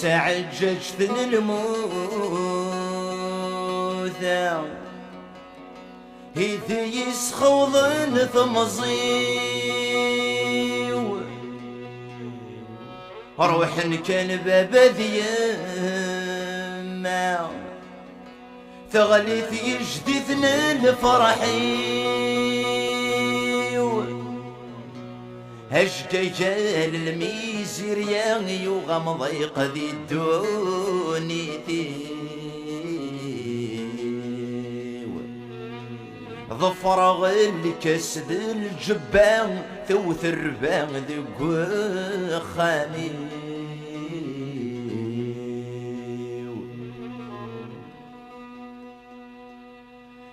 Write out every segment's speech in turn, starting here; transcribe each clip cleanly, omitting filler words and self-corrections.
تعججت الموثى إذ يسخوض ثمزيو روح كان باب ذيما ثغليث يجدثنا الفرحيو هشججال الميزير يغيو غمضيق ذي الدوني ظفر الكسد الجبان ثوث الربان ذي خامي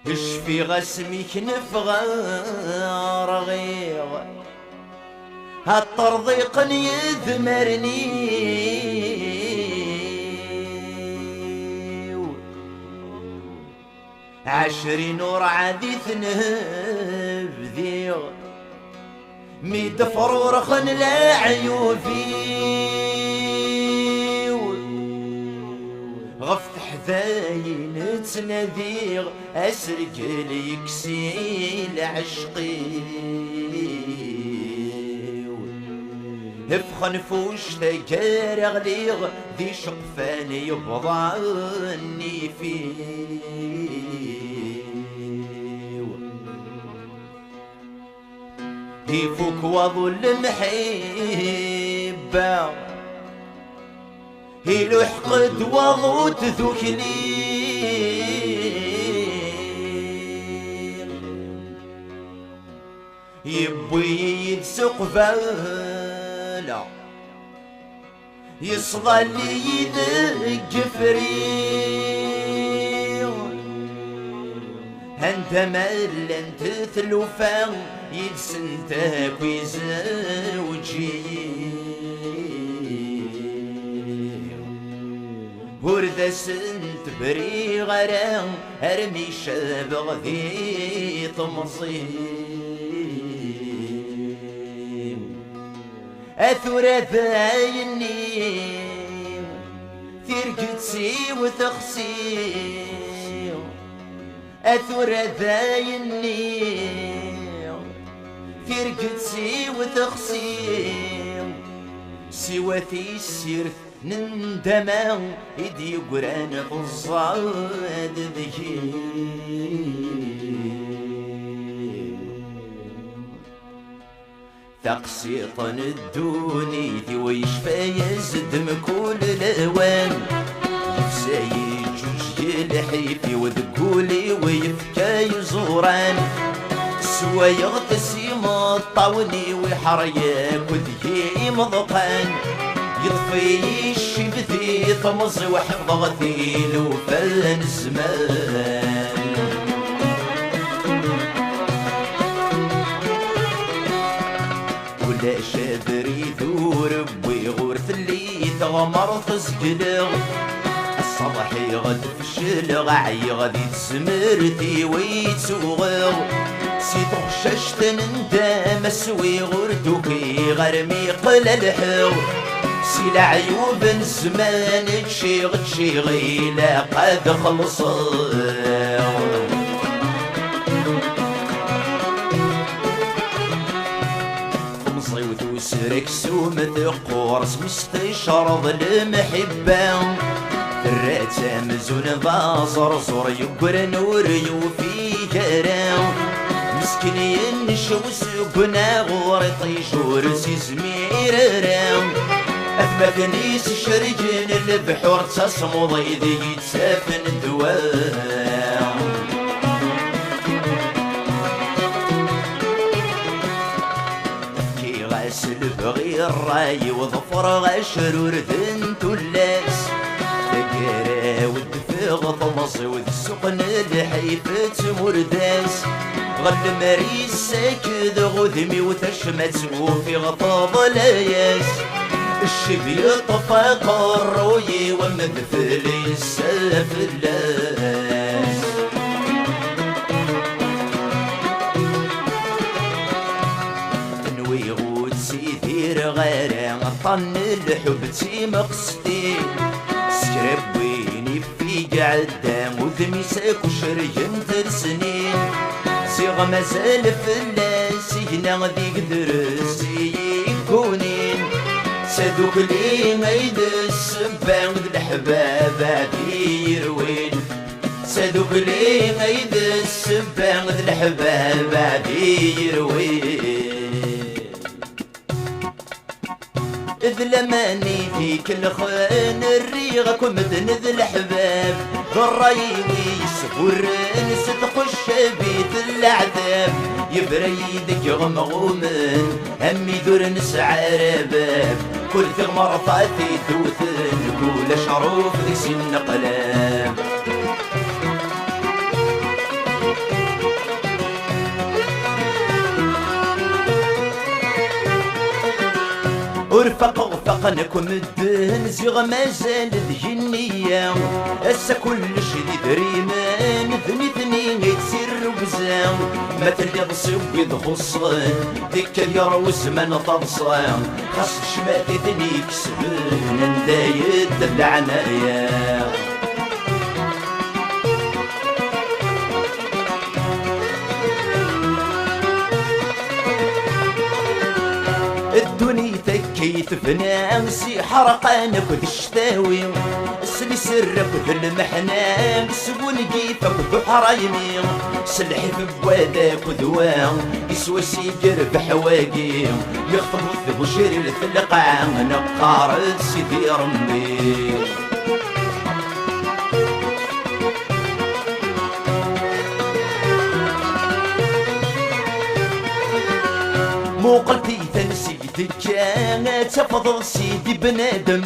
اشفي غسمك نفغار غير هالطرضيق يذمرني 20 رعادي ثنهب ذيغ ميد فرورخن لا عيوفي غفت حذاين تنذيغ اسرق ليكسيل عشقي افخن فوش ثقار غليغ ذي شقفان يبضعني فيه يفوك وظل محبة يلوح قد وضوت ذكلي يبوي يدسق فالا يصدى لي يدق فريق انت مال انت ثلوفان يدسنتك ويزوجي ورذا سنت بري غرام ارمي شابغ ذي تمصيم اثورة ذايني ثيرقتسي وتخسي اثورة ذايني ثيرقتسي وتخسي سواتي السيرث نندما يدي قران في الصاد ذكي تقسيط الدوني ذي ويشفى يزد مكول الأوان يفساي جوج الحيفي وذقولي ويفكى يزوران سوا يغتسي مطاوني ويحريك وذكي مضقان يطفي الشبثي طمزي وحفظ غثيل وفان الزمان ولا شادري ذور ويغورث اللي تغمر تسقلغ الصباحي غد فشل غعي غادي تسمرتي ويتسوغغ سيتو خششت ندام اسوي غردوكي غرمي قل الحو سيلا عيوب الزمان تشيغي لا قد خلص مصيوت وسرك سومت قورس مستشرض المحبة الرات مزون باصر صور يقر نور يوفي كرام مسكين ينشوس قنا غور طيشور سيزمير رام أثبت نيس الشرجين البحور تصمو ضيدي يتسافن الدوام كي غاسل بغي الراي وظفر غشرور ذنتو اللاس كيرا ودفغ طمص وذسقن الحيفة مرداس غل مريس ساكد غذمي وتشمت وفي غطاب لاياس الشبي طفى قروي ومدفل السافلاس نوي غود سيدير غير طن الحب تي مقصدي سكربيني في قعدام وذمي ساكو شريم سنين صيغ مازال فلاس هنا ذيك درسي يكونين سادوك لي غيد السبان الحباب عادي يروين سادوك لي غيد السبان الحباب عادي يروين إذ لماني فيك الخان الريغك ومدن ذي الحباب ضرايبي يسفر نستخو الشبيت العذاب يبريدك غمغومن همي دور نسعى رباب كل ثغمر فاتي توثن كل شعروف ذي سن قلاب ورفق وفقنكم الدهن زيغ مازال الجنية هسا كلش ذي دريمان ثني يتسر وبزام ما تلي تصيب خصان ديك اليروس من طبصان خاص شماتي ثني كسبن ندايد العنايا الدنيا تكيت بنامسي حرقانك وذي الشتاوي سلي سرك وذي المحنان سبون كيفك وذو حرايمي سلحي في بواداك وذوان يسوى سيجر بحواقي يخطب في بشير الثلقان نقار سيدي رمي موقلتي تنسيت كانت تفضل سيدي بنادم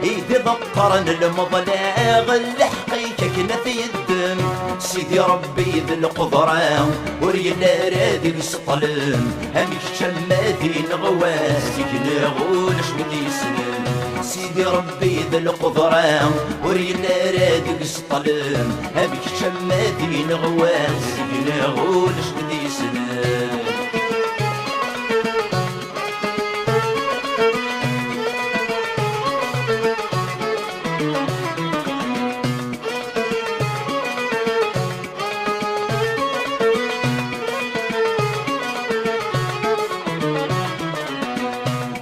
ايدي ضطرن المضلاغ الحقيقة كنا في الدم سيدي ربي ذي القدرة ورينا رادي السطلم همي الشمادي نغواسي نغولش مدي سنم سيدي ربي ذي القدرة ورينا رادي السطلم همي الشمادي نغواسي نغولش مدي سنم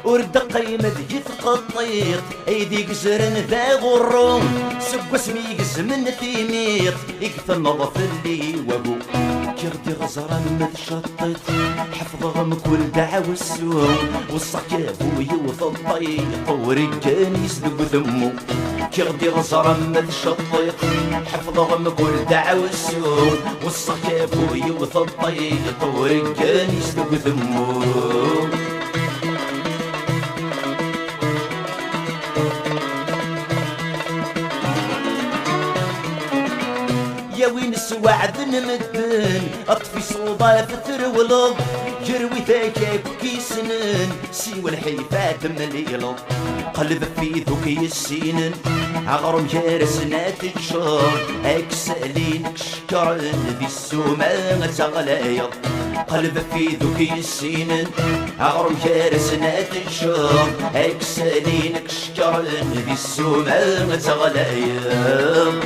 ورد قيمة جيت قطيط ايديك زرن ذا غروم سب اسمي قسمن ثيميط يقثل نظف اللي وابو كردي غزرا متشطط حفظهم كل دعوة السوم والصكاب ويوث الطيق ورجاني يسلق ذمو كردي غزرا متشطط حفظهم كل دعوة السوم والصكاب ويوث الطيق ورجاني يسلق ذمو يا وين السواعد نمدن اطفي صودا فتر ولض جروي ذاك كيسنن سيوى الحيفات مليلض قلب في ذوكي السنن عغرم جارسنا تجشر اكسالينك شكرن ذي السوما تغلايض قلب في ذوكي السنن عغرم جارسنا تجشر اكسالينك شكرن ذي السوما تغلايض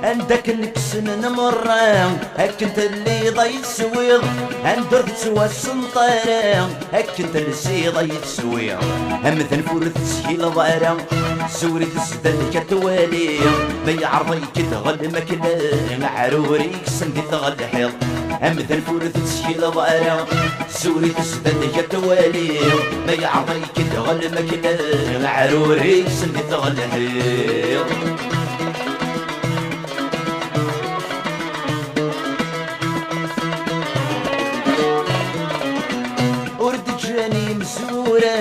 عندك نكسن نمران هك انت اللي ضيت سويض عندك تسوى السنطران هك انت اللي ضيت سويض هم ثنفور تسهيل ضارا سوري تسدل كتوالي بي عرضي كتغل مكلا عروريك سندي تغل حيض هم ثنفور تسهيل ضارا سوري تسدل كتوالي بي عرضي كتغل مكلا عروريك سندي تغل حيض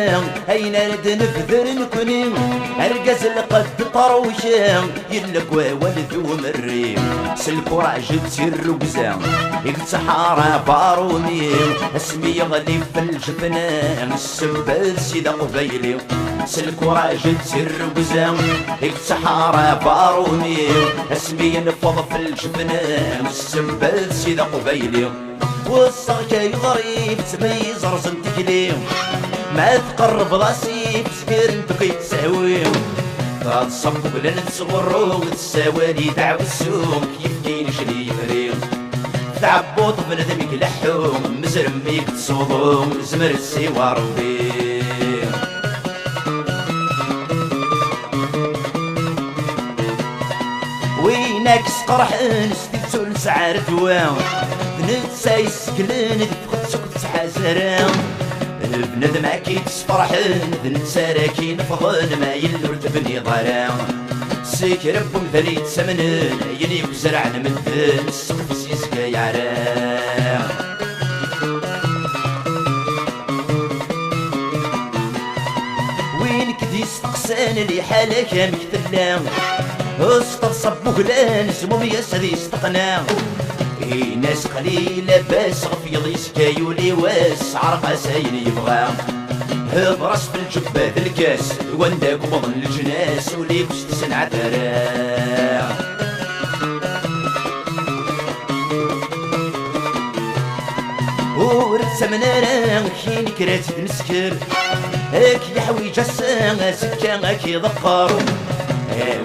أين رد نفذر نكوني أرقز القد طروشة يلك والد ومري سلكو راجل تير وقزام يقت حارة بارومي اسمي يغلي في الجفنان السبال سيدا قبيلي سلكو راجل تير وقزام يقت حارة بارومي اسمي ينفض في الجفنان السبال سيدا قبيلي والصغكاي غريب تميز رزن تكليم ما تقرب راسي بسكر انتو كيتساوي تصبق لنا تصغرو تساوالي دعو السوم كيف كاين شري فريق تعبوط بنادم يلحوم مزرمي تصوضوم زمر السيوا ربي وينك سقرحن ستيتو نسعر دوام نتساي سكلن دفقت سكت حزرام بنادم اكيد تفرحن نتسارا كي نفضن ما يلورد بني ضرام سيك ربهم ذري تسمنن يلي وزرع نمدن السقف سيسكا يعرام وين كدي استقسان اللي حالك مكتلام استصب مهلان سموم يسري استقنام ناس قليلة بس غفيض يسكايولي واس عرق ساين يبغى براس في الجبة الكاس وانداك بضن الجناس وليك وستسن عترا ورد سمنانا كين كراتي نسكر هاك يحوي جسان سكا كي ضقر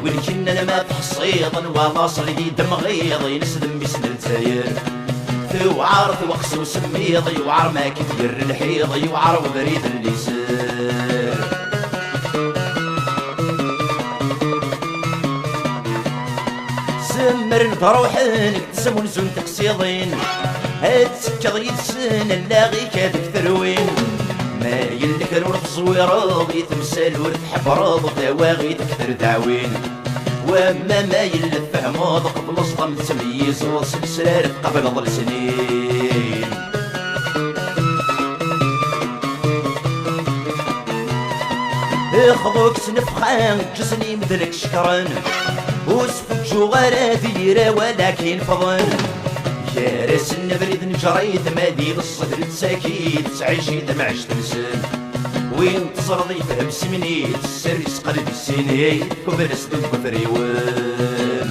ولكن انا ما تحصيض وواصل يدم غيض ينسدم بسن التاير وعار وقس وسميض يوعر ما كتير الحيض يوعر وبريد اللسان سمر بروحن تسمون زون تقصيضين هاد سكض يدسن اللاغي كادك ثروين ما يلك الورد زويرض يتمثال ورد حبرض دواغي تكثر دعوين وما ما يلفهمض قبل صدم تمييز وسلسلة قبل ظل سنين اخذوك سنفخان جسني مثلك شكرا وسفك جوغارة ذيرة ولكن فضن يا راس النبريد نجريد مادي بالصدر تساكيد تعيشي دمعش تنسن وين تصرضي فهم سمنيت السريس قلب السنين كبر سدود بفريوان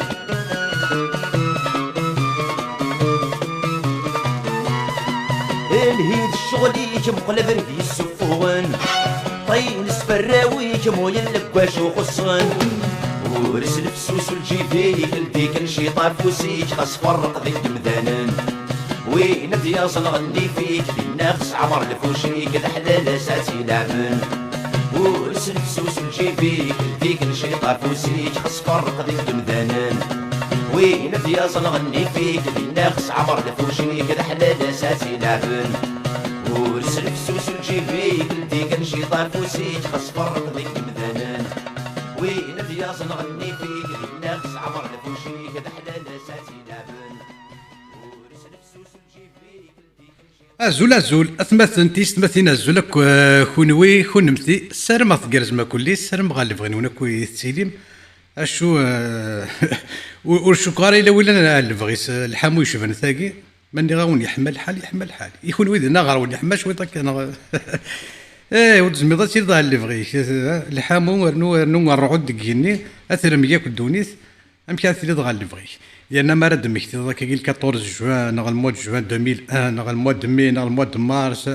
الهيد الشغلي كم قلب ربي السفوان طين سفراوي كم ويلقواش وخصن ورس الفسوس والجيبي كلتي كنشي طافوسيك خاص فرق ذيك مدانن وين دياص نغني فيك الناقص عمر الفوشي كذا حلال ساتي لعبن ورس الفسوس والجيبي كلتي كنشي طافوسيك خاص فرق ذيك مدانن وين دياص نغني فيك الناقص عمر الفوشي كذا حلال ساتي لعبن ورس الفسوس والجيبي كلتي كنشي طافوسيك خاص فرق ذيك مدانن وين دياص نغني فيك الناقص عمر الفوشي كذا حلال ساتي لعبن ورس الفسوس والجيبي ازول ازول اثمثن تيستمثين ازولك خونوي خونمتي سار ما تقرز ما كلي سار ما غالب غنونا كوي تسيليم اشو ورشو قاري الا ولا الفغيس الحامو يشوفن ثاقي ماني غاون يحمل حالي يحمل حالي يكون ويدنا غار ولا يحمل شوي طاك انا ولد زميضه سير ظهر اللي بغيك الحامو ورنو نروحو دكيني اثر مياك الدونيس امكان ثري ظهر اللي بغيك لان ما رد مكتي ذاك كيل 14 جوان نغ الموا جوان 2001 نغ الموا د مي نغ الموا د مارس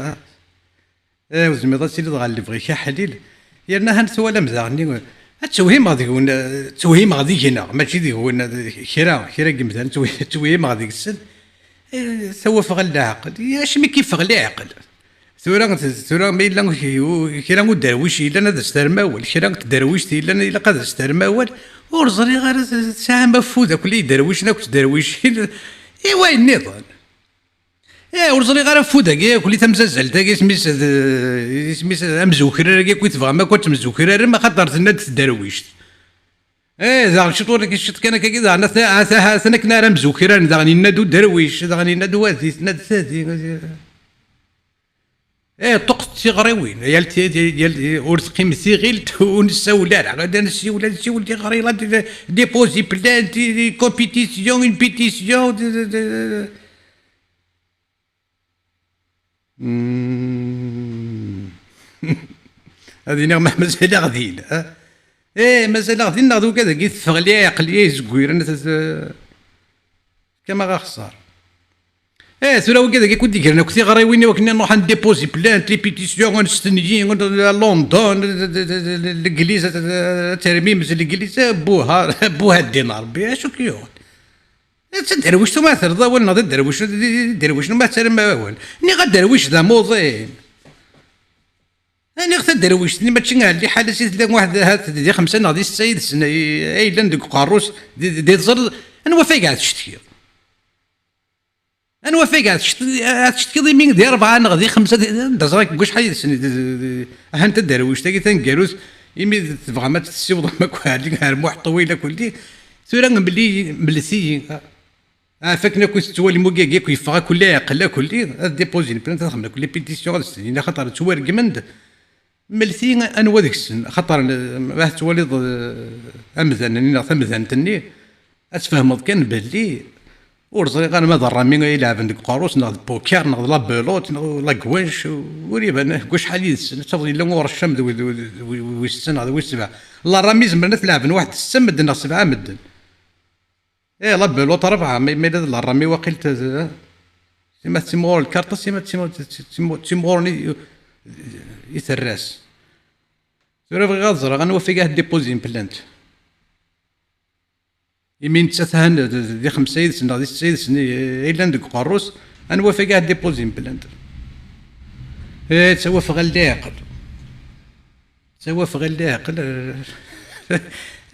وزميضه سير ظهر اللي بغيك يا حليل لان هانت ولا مزاغني التوهيم غادي يكون التوهيم غادي هنا ماشي دي هو كرا مثلا التوهيم غادي السن سوا فغل عقل يا شمي كيف فغل عقل ثورة ما إلا كرا درويش إلا أنا دسترماول كرا درويش إلا أنا إلا قد دسترماول ورزري غير ساعة مفودة كلي درويش ناكل درويش إيوا النظام ورزري غير فودة كي كلي تمززل تاكي سميس أمزوكرا كي كنت تبغى ما كنت مزوكرا ما خاطر تناد درويش ذا شطور كي شط كان كي ذا أنا ثنك نار مزوكرا ذا غني نادو درويش ذا غني نادو وادي ناد ثادي طقس تيغريوين يال ورثقيم ثيغيلت ونساولا غادا نسيولا تيغري ديبوزي بلان دي كومبيتيسيون اون بيتيسيون هذه نغمة مازال غاديين مازال غاديين ناخذو كذا كي تفغلي عقلية زكوير كما غاخسر ثورة كذا كي كنت كنا كنت غراويني وكنا نروح نديبوزي بلانت لي بيتيسيون نستنيين لندن الانجليز ترميمز الانجليز بوها الدينار بها شو كيون تدرويش ما ترضى ولا درويش ما تسلم ولا ني غدرويش ذا موضين انا غتا درويش ما تشنغ لي حاله سيت واحد هات دي 5 ناضي 6 سنه اي لندك قاروس دي زر انا وفا قاعد تشتكي انا وفا قاعد تشتكي مين دي 4 نغدي 5 دزراك شحال سنه انت درويش تاكي تنقالوس يمي تبغى ما تسيوض ما كوالي هرموح طويله كلي ثورا بلي ملثي فاكنا كنت تولي موكاكي كيفغا كلها قلا كلي ديبوزي بلان تخمم كل بيتيسيون غادي خاطر توارق مند ملثي انوا ديك السن خاطر راه تولي امذن ثمذن تني اتفهمض كان بلي ورزري غير ما ضرامي يلعب عندك قاروس ناض بوكر ناض لا بلوت لا كواش وريبان شحال يسن تفضل الا ور الشمد ويسن هذا ويسبع لا رامي زمرنا تلعب واحد 6 مدن 7 مدن لا بلوت 4 ما لا رامي واقيل سيما تيمور الكارطه سيما تيمورني يثراس سوري بغي غزر غنوفي كاع ديبوزين بلانت يمين تسهن دي 5 سنه دي 6 سنه الا عندك قروس نوفي كاع ديبوزين بلانت تسوى في غير العقل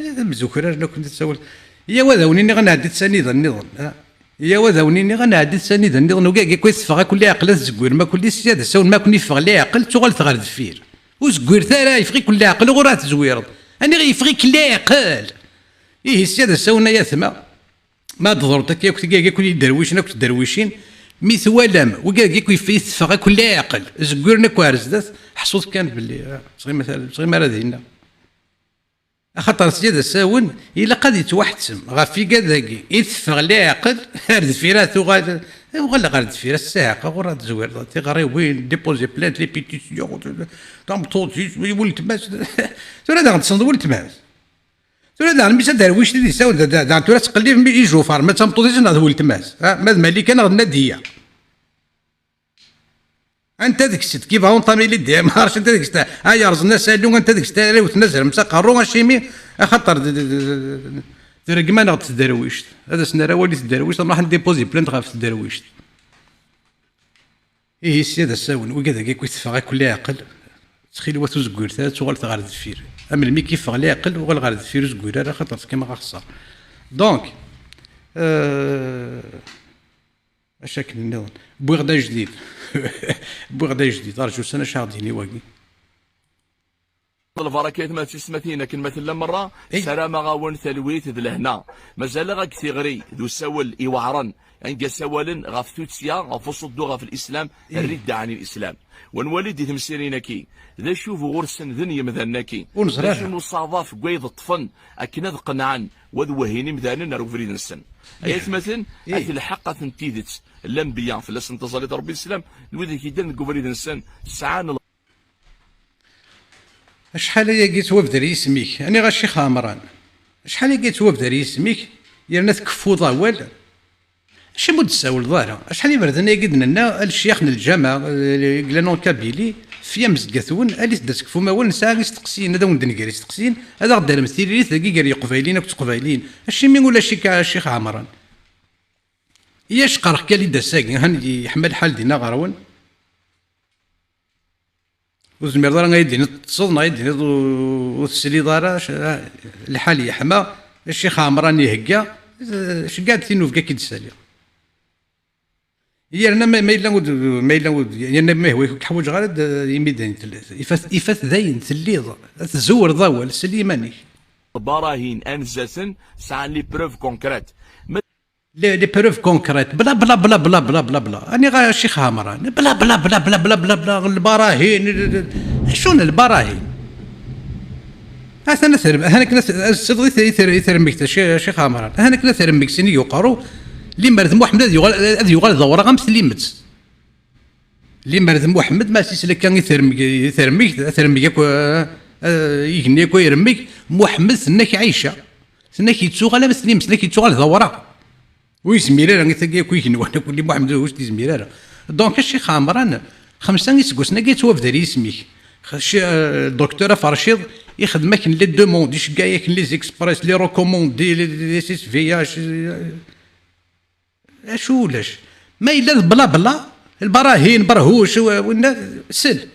مزوكر انا كنت تسول يا وذاوني غنعدي تسانيد النظام يا وذاوني غنعدي تسانيد النظام وكاع كويس فغا كل عقل زكوير ما كل سياده ساون ما كوني فغ لي عقل تغال تغال دفير وزكوير ثرا يفغي كل عقل وغرا تزوير انا غير يفغي كل عقل السياده ساونا يا ثما ما ضرورتك كي كل درويش كنت درويشين ميث ولم وكاع كيفيس فغا كل عقل زكويرنا كوارزدات حصوت كان باللي صغير مثلا صغير ما راه خاطر سيادة ساون إلا قد يتوحتسم غافي كذاكي يتفغ لي عقل هارد فيرات وغاد غرد فيرات الساعة غرد زوير تيغري وين ديبوزي بلانت لي بيتيسيون تام توتيس ولت ماس ترى دا تصند ولت ماس ترى دا ميسا درويش اللي ساون دا ترى تقلب يجو فارما تام توتيس ناض ولت ماس ماذا مالي كان غد نادية انت ديك الست كيف هون طامي لي دي ما عرفتش انت ديك الست يا رزنا سالو انت ديك الست وتنزل مساق الرو شيمي خاطر ترى كما نغد تدرويش هذا سنا وليت تدرويش راح نديبوزي بلانت غاف تدرويش السياده الساون وكذا كي يتفغ كل عقل تخيل واتو زكوير ثلاث تغال تغار دفير اما المي كيفغ لي عقل وغال غار دفير زكوير راه خاطر كيما غاخسر دونك اشكل النظام بوغدا جديد بوغدا جديد ارجو سنه شارديني واقي البركات ما تسمثينا كلمة مثلا مرة سلام غاون ثلويت ذلهنا مازال غاك تيغري ذو سول إيوعرا يعني سوال غاف توتسيا غاف صدو غاف الإسلام الردة عن الإسلام ونولد تمسيرينكي ذا شوفوا غرسن ذني مثلناكي ذا شنو صاضاف قويض الطفن أكنا قنعا وذو وهيني مثلا نارو فريد السن أيات مثلا أيت الحقة تنتيذت الأنبياء في الاسم تصلي ربي الإسلام الوذي كيدان فريد السن سعان شحال يا توفدر اسميك انا غا الشيخ عمران شحال يا توفدر اسميك يرنا تكفو ضوال اش مود تساول ظاهره شحال يبردنا يقدنا لنا الشيخ الجامع كلانون كابيلي في مزقاثون اللي تكفو ما ول نساء يستقسين هذا ولد نقري يستقسين هذا غدا المثيري ثقي قال قبايلين قبايلين اش مين ولا الشيخ عمران ياش قرخ كالي دساكي هاني يحمل حال دينا غرون وزمير دار غايدين تصدنا غايدين وتسلي دار الحال يحمى الشيخ عمران يهكا شقاد تينو فكا كي تسالي يرنا ما الا يعني ما هو كحوج غارد يميدين يفات ذاين تليض تزور ضوال سليماني براهين انزاسن سعى لي بروف كونكريت لي بروف كونكريت بلا بلا بلا بلا بلا بلا بلا اني غير الشيخ عمران بلا بلا بلا بلا بلا بلا بلا البراهين شون البراهين انا ثرم انا كنا صدقي ثرمك الشيخ عمران انا كنا ثرمك سني يقروا اللي مرد محمد هذه يغال دورة غمس ليمت اللي مرد محمد ما سيسلك كان يثرمك يغني كو يرميك محمد سناك عايشه سناك يتسوق على مسلم سناك يتسوق على دورة ويزمير راه تلقى كويكن وانا كل محمد واش تزمير راه دونك الشيخ عمران 5 يسقسنا قيت وفد اسمك الدكتوره فرشيد يخدمك لي دوموند اش كاع ياك لي زيكسبريس لي ريكوموندي لي سيس في اش ولاش ما الا بلا بلا البراهين برهوش سل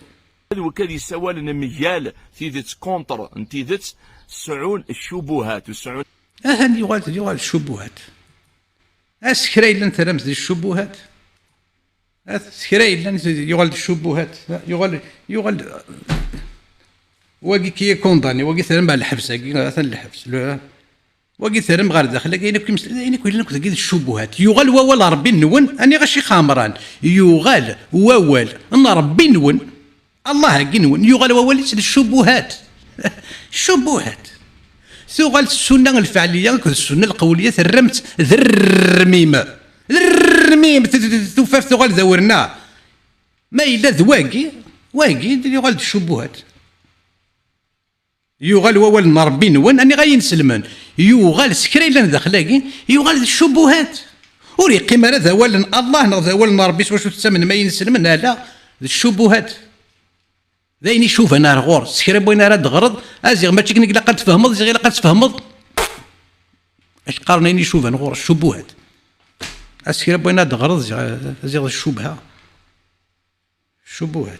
وكاد يسوى لنا ميال تيدت كونتر تيدت سعون الشبهات وسعون هاني يغال الشبهات اسكراي لن ترمز الشبهات اسكراي لن يغال الشبهات يغال واقي كي كونداني واقي ثرم على الحبس مثلا الحبس واقي ثرم غير داخل كاين كاين كاين الشبهات يغال ووال ربي نون اني غشي خامران يغال ووال ان ربي نون الله كنون يغال ووال الشبهات الشبهات ثغال السنه الفعليه السنه القوليه ثرمت ذرميم توفاف ثغال ذورنا ما الا ذواقي يغال الشبهات يغال ووال ربي نون اني غاين سلمان يغال سكري لنا داخلاكي يغال الشبهات وريقي ما ذا وال الله ذا وال ربي واش تسمن ما ينسلمن لا الشبهات ذاين يشوف انا غور سكري بغينا راه تغرض ازيغ ما تشكنك لا قد تفهمض زيغ لا قد تفهمض اش قارنين يشوف انا غور الشبهات اسكري بغينا تغرض زيغ الشبهه الشبهات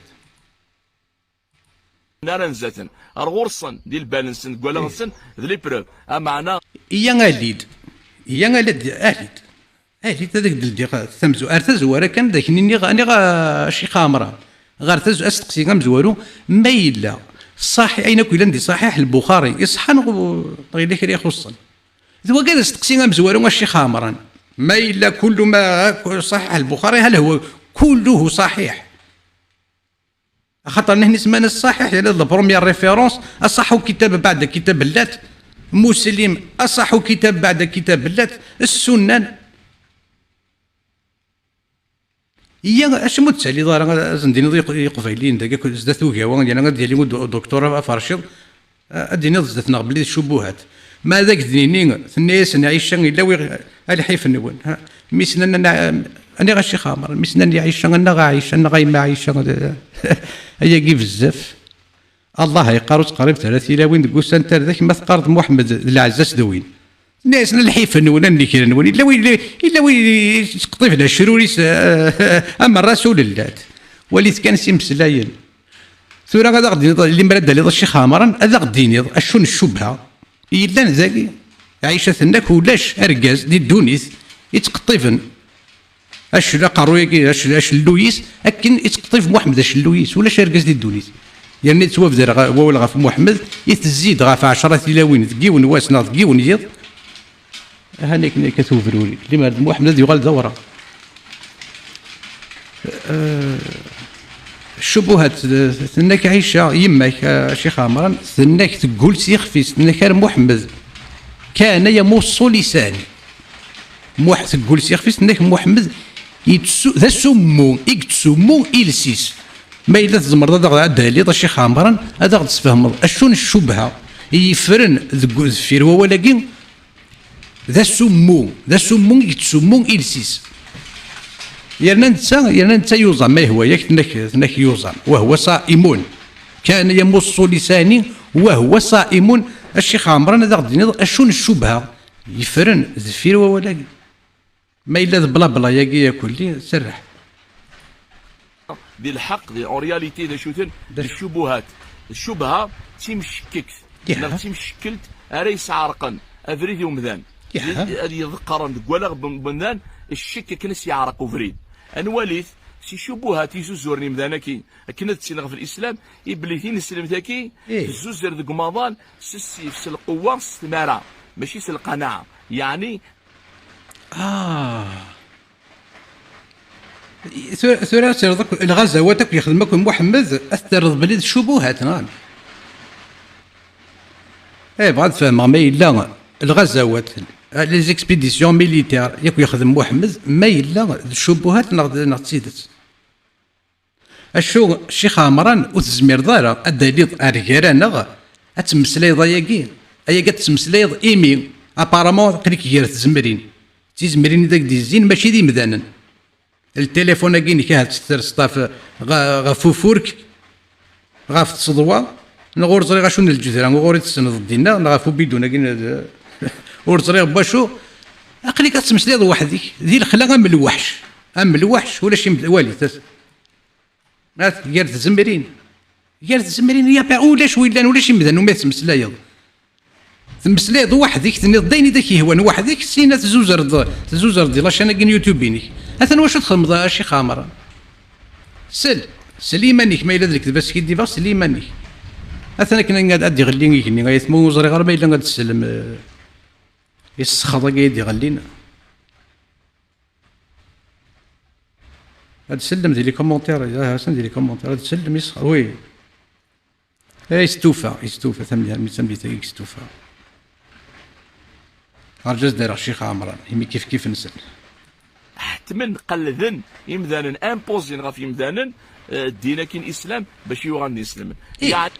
نارا نزاتن الغرصن ديال البالنسن كوالانسن ذلي بروف معنا يا غاليد هذاك ديال ثمزو ارتزو راه كان ذاك اني غا شي خامره غير تزو استقسي غمزوالو ما الا صحيح اين كل عندي صحيح البخاري يصحى غير لك يخصن ذو كذا استقسي غمزوالو ماشي خامرا ما الا كل ما صحيح البخاري هل هو كله صحيح خاطر نحن اسمنا الصحيح يعني لا بروميير ريفيرونس اصح كتاب بعد كتاب اللات مسلم اصح كتاب بعد كتاب اللات السنن هي اش متسالي دار زنديني قفايلين داك زداتو كاوا انا ديالي دكتوره فرشيد اديني زدتنا بلي الشبهات ما ذاك ديني الناس نعيش الا الحيف نون ميسنا انا غاشي خامر ميسنا نعيش انا غايش انا غاي ما عايش هي كي بزاف الله يقارو تقريب 30 الى وين تقول انت ذاك ما تقارض محمد العزاز دوين الناس الحيف نون اللي كاين نون الا وين تقطيف على الشروريس اما الرسول اللات وليت كان سيمسلاين ثورة هذا غدي اللي مراد لي الشيخ عمران هذا غديني اشون الشبهه الا نزاكي عايشه ثناك ولاش اركاز دي دونيس يتقطيفن اش لا قروي اش اللويس اكن يتقطيف محمد اش اللويس ولاش اركاز دي دونيس يعني توافد ولا غاف محمد يتزيد غاف 10 تلاوين تقيون واسنا تقيون يض هانيك كتوفروني اللي مراد محمد يغال دوره الشبهات ثناك عيشه يماك شيخ عمران ثناك تقول سيخ في ثناك محمد كان يمص لساني تقول سيخ في ثناك محمد ذا سمو يكتسمو إلسيس ما إلا تزمر هذا عندها لي الشيخ عمران هذا غد تفهم اشون الشبهه يفرن ذفير ولكن ذا سمو يكتسمو إلسيس يرنا انت يوزع ما هو ياك ثناك يوزع وهو صائم كان يمص لساني وهو صائم الشيخ عمران هذا غدي اشون الشبهه يفرن ذفير ولكن ما الا بلا بلا يا كلي سرح ديال الحق ديال اورياليتي ديال شوتن الشبهات الشبهه تيمشكك تيمشكلت ريس عرقا افريد ومذان هذه يذكر كوالا بنان الشك كنس يعرق وفريد انواليث سي شبهات يزورني مذانكي كنا تسينغ في الاسلام ابليثين السلم ذاكي الزوزر ذك ماضان سي القوه السماره ماشي القناعه يعني ثورة سيرضك الغزوات يخدمك محمد أثرض بلد الشبهات نعم. بغا تفهم ما إلا الغزوات لي زيكسبيديسيون ميليتير يخدم محمد ما إلا الشبهات ناض تسيدت. الشو الشيخ عمران وتزمير دارا الدليل أرجارانا أتمسليض أياكي أياكي تمسليض إيمي أبارامون قريك غير تزمرين تزمرين داك دي الزين ماشي دي مدانا التليفون كيني كاهل تسترسطا غفوفورك غاف تصدوا نغور زري غاشون الجزيرة نغور تسند دينا نغافو بيدونا كاين ور زري باشو أقليك تمسليض وحدك ذي الخلا أم الوحش أم الوحش ولا شي والي غير تزمرين يا با ولاش ولا شي مدان وما تمسلايض تمسلايض وحدك تنيض دايني داك يهوان وحدك سينا تزوز رضي لاش انا كاين يوتيوبيني اثن واش تخدم شي خامره سل ايمانك ما الا ذلك بس كي ديفا سل ايمانك اثنا كنا قاعد ادي غليني كني غيثمو وزري غير ما الا قاعد تسلم يسخض قاعد يغلينا هاد سلم دير لي كومونتير حسن دير لي كومونتير هاد سلم يسخر وي يستوفى ثمن تاعي يستوفى رجز داير الشيخ عمران يمي كيف نسل حتما قلذن يمدانن امبوزين غاف يمدانن دينا كاين اسلام باش يوغان يسلم يعني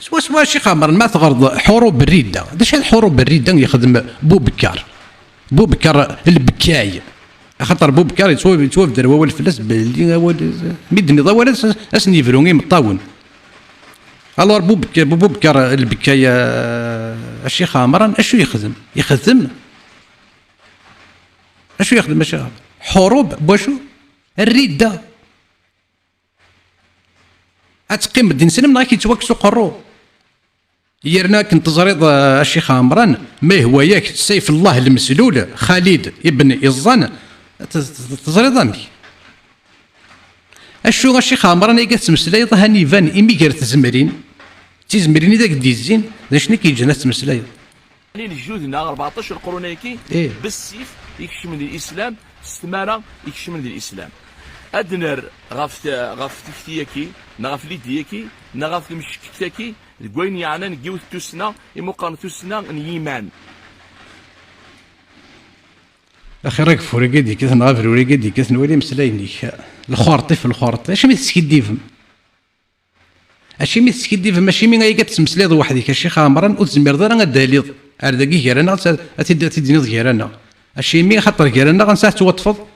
سوا الشيخ عمران ما تغرض حروب الرده داش هاد حروب الرده يخدم بوبكر البكاي خاطر بوبكر يتوف دار هو الفلاس باللي ميدني ضوال اسني فروني مطاون الور بوبكر البكايه الشيخ عمران اشو يخدم اشو يخدم الشيخ حروب بوشو الرده اتقيم الدين سلم ناكي يتوكسو قرو يرنا كنت زريض الشيخ عمران ما هو ياك سيف الله المسلول خالد ابن إزان تزريض اشو الشيخ عمران يقات مسلايض هانيفان إمي غير تزمرين داك ديزين شنو كيجينا تمسلايض الجودنا 14 قرون هيك بالسيف يكشم الاسلام استماره يكشم الاسلام ادنر غاف تفتيكي نغاف ليديكي نغاف المشكتاكي الكوين يعني نجيو توسنا يمقارن توسنا نيمان اخي راك فوريكي كيف نغافر وريكي كيف نولي مسلايني الخورطي اش مي تسكديفم اشي مي تسكديفم ماشي مي غايكا تسمسليض وحدك الشيخ عمران وتزمير دار غداليض ارداكي غيرنا تديني غيرنا اشي مي خاطر غيرنا غنساه توطفض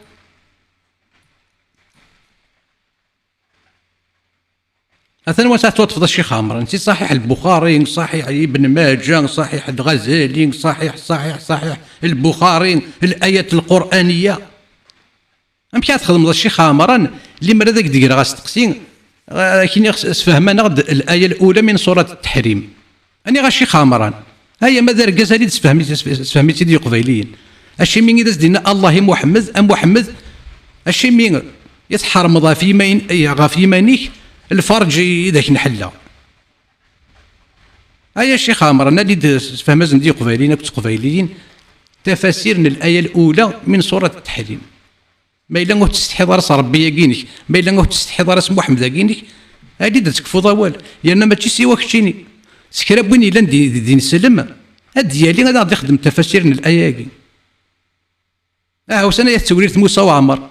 أثناء وساعة توطفض الشيخ عمران انت صحيح البخاري صحيح ابن ماجه صحيح الغزالي صحيح البخاري الآيات القرآنية أمشي تخدم الشيخ عمران اللي مرة ذاك دير غاس تقسين كي فهمنا غد الآية الأولى من سورة التحريم أني غا الشيخ عمران هيا ماذا الغزالي تفهميتي دي قبيليين الشي مين إذا دينا الله محمد الشي مين يتحرم غاف يمانيك الفرج ذاك نحلا هيا الشيخ عمران اللي تفهم دي قبيليين تفاسير الآية الأولى من سورة التحريم ما إلا غو تستحضر راس ربي يقينك ما إلا غو تستحضر راس محمد يقينك هادي تكفو ضوال لأن ماشي سوا كشيني سكراب وين إلا دين سلم هاد ديالي غادي يخدم تفاسير الآية يقين وسنة يتوليت موسى وعمر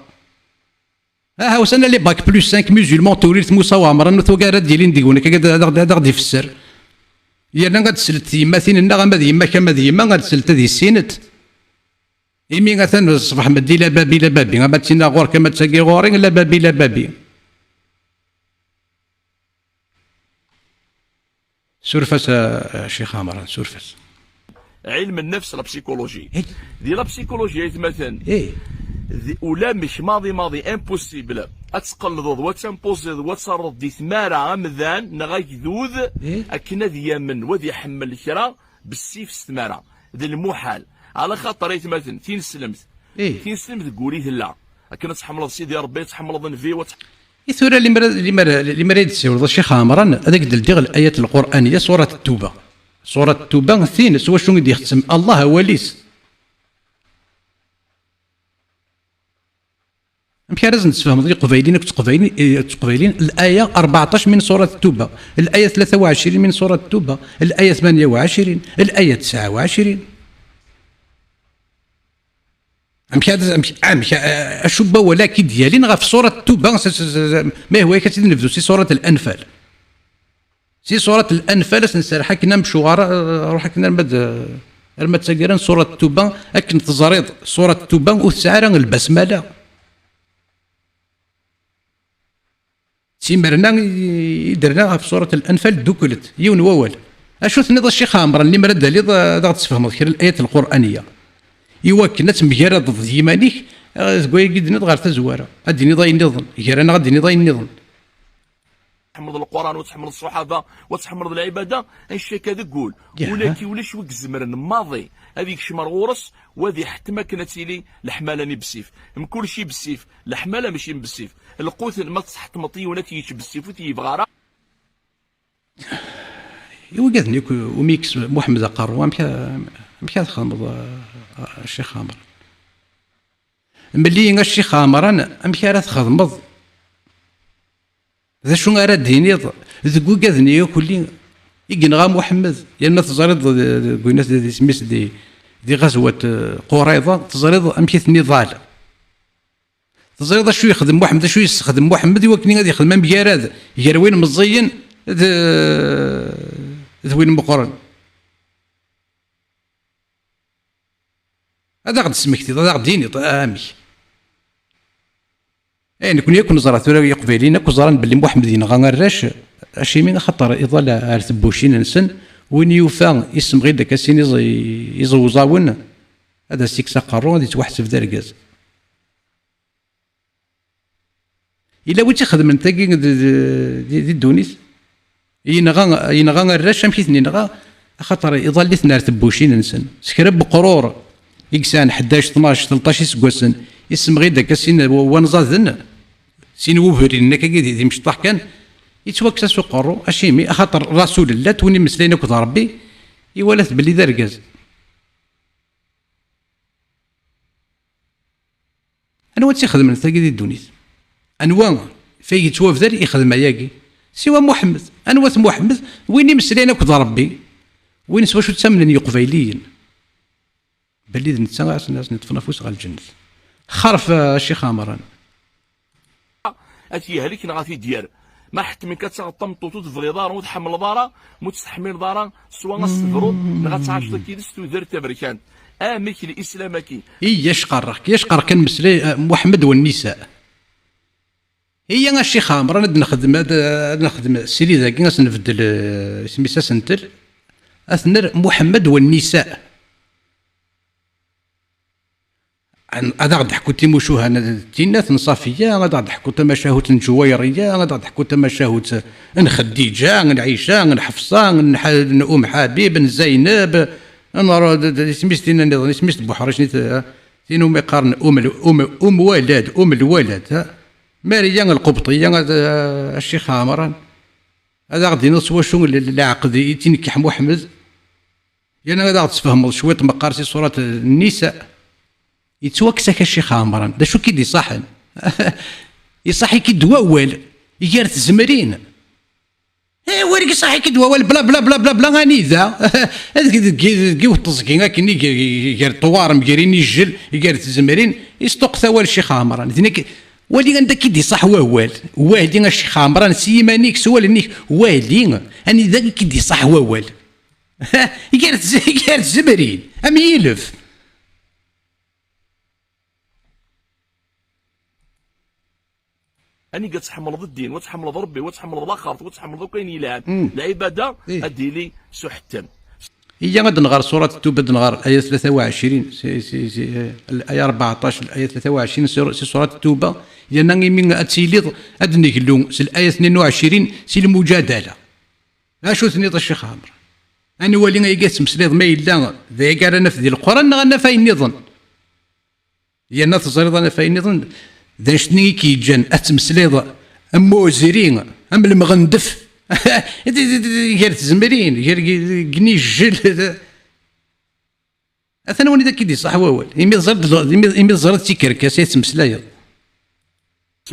وسنة لي باك بلوس 5 ميزولمون توليت موسى وعمر أنو توكا ديالي نديقونك هذا غادي يفسر يانا غاد سلت يماثين لنا غا يما كما يما غاد سلت هذه السينت إمي غاثان الصباح مدي لا بابي غا تينا غور كما تساقي غورين لا بابي سورفاس الشيخ عمران سورفاس علم النفس لا بسيكولوجي دي لا بسيكولوجي مثلا ولا مش ماضي امبوسيبل اتقلض وتمبوزيض وتصرض دي ثمارة عمذان نغاك ذوذ اكنا ذي يمن وذي يحمل الكرا بالسيف ستمارة ذي المحال على خاطر يتمثل تين سلمت قولي لا اكنا تحمل سيدي ربي تحمل ظنفي ثورة اللي مريد تسير الشيخ عمران هذاك ديال الآيات القرآنية سورة التوبة ثين سوا شنو يدي يختم الله وليس مشي لازم تفهم قبيلين تقبيلين الآية 14 من سورة التوبة، الآية 23 من سورة التوبة، الآية 28، الآية 29. مشي الشبه ولكن ديالين غا في سورة التوبة ما هو كتنفذوا سي سورة الأنفال. سي سورة الأنفال سنسرحا كنا مشوار روح كنا المد تسكرن سورة التوبة أكن تزريض سورة التوبة وتسعر البسملة. تيمرنا درنا في سورة الأنفال دوكلت يون وول. أشو ثنيض الشيخ عمرو اللي مرد لي ضغط تفهم خير الآيات القرآنية. إوا كنا تمجرد ضد يمانيك تقول قد نضغر تزوارة غادي نضاي النظام غير غادي نضاي النظام. تحمض القرآن وتحمض الصحابة وتحمض العبادة الشيك هذا قول ولكن ولاش وك الزمرن ماضي هذيك شمر غورس وهذه حتى ما كانت لي الحمالة بالسيف من كل شيء بالسيف الحمالة ماشي بالسيف القوت ما تحت مطي ولا تيجي بالسيف وتيبغى إوا قاذني وميكس محمد قارو مشى تخمض الشيخ عمر ملي الشيخ عمر انا مشى راه تخدمض ذا شنو راه دينيض ذكو كاذني كلي يقنغا محمد ما تزرد قلنا سميس دي غزوة قريظة تزرد مشيت نضال تزرد شو يخدم محمد شو يستخدم محمد وكني غادي يخدم بياراد يا وين مزين وين مقرن هذا غد سمكتي هذا غد ديني امي يعني كون يكون زرات ولا يقبلين كون زران باللي محمد ينغا الراش اشي من خطر اضل على ثبوشين نسن وين يوفى اسم غير داك السين يزوزاون هذا سيكسا قارون غادي توحس في داركاز الا وين تخدم انت دي دونيس ينغا الراش مشيت نغا خاطر يظل لي ثنار ثبوشين نسن سكرب بقرور يكسان 11 12 13 سكوسن اسم غير داك السين ونزاذن سين وفرين هكا كي مشطح كان يتوكس سوق قرو اشيمي خاطر رسول الله توني مسلينا كذا ربي يولات باللي داركاز انا وات يخدم انت كي دونيس انوا في يتوافدر يخدم ياكي سوى محمد انوا محمد وين مسلينا كذا ربي وين سوا شو تسمن يقبيليين باللي نتسمع الناس نتفنفوس على الجنة خرف الشيخ عمران اتي هليك نغاتي ديار ما حتى من كتغطم طوطو تفغي دار وتحمل دارا متستحمل دارا سوا غصبرو نغاتعاش كيدس تودر تبركان امك الاسلامكي يشقر كان مسلي محمد والنساء هي الشيخ عمران نخدم السيري ذاك نبدل سميتها سنتر اثنر محمد والنساء هذا غادي نحكو تيموشوها انا تينات نصافيه غادي نحكو تماشاهوت الجويريه غادي نحكو تماشاهوت خديجه عائشه حفصه ام حبيب زينب سميتنا سميت بوحرش تينو ما يقارن ام ولد الولد ماريا القبطيه الشيخ عمران هذا غادي نصوا شو العقد تينكح محمد يعني غادي تفهم شويه مقارسي صوره النساء يتوكسك الشيخ عمران دا شو كيدي صحن يصحي كي دواول يجار تزمرين ورقي صحي كي دواول بلا بلا بلا بلا بلا غاني ذا كيو تزكي كني يجار طوار مجرين يجل يجار تزمرين يستوق ثوال الشيخ عمران ذنك ولي عندك كيدي صح ووال والي الشيخ عمران سيمانيك سوال نيك والي اني ذاك كيدي صح ووال يجار تزمرين ام يلف اني كتحمل الدين وتحمل ربي وتحمل الاخر وتحمل كاين يلعب العباده ادي لي سحتم هي غادي نغار سوره التوبه نغار ايه 23 الايه 14 الايه 23 سي سوره التوبه لان من اتسيليض ادني كلو الايه 22 سي المجادله اشو ثنيط الشيخ عمرو انا ولي يقاس مسليض ما الا ذا قال انا في القران غنا فاين نظن هي الناس تصير انا فاين نظن ذا شني كيجان اتمسليض موزرين ام المغندف غير تزمرين غير كني الجل اثنا وني ذاك يدي صح وول يمي زرد تيكركاس يتمسلايا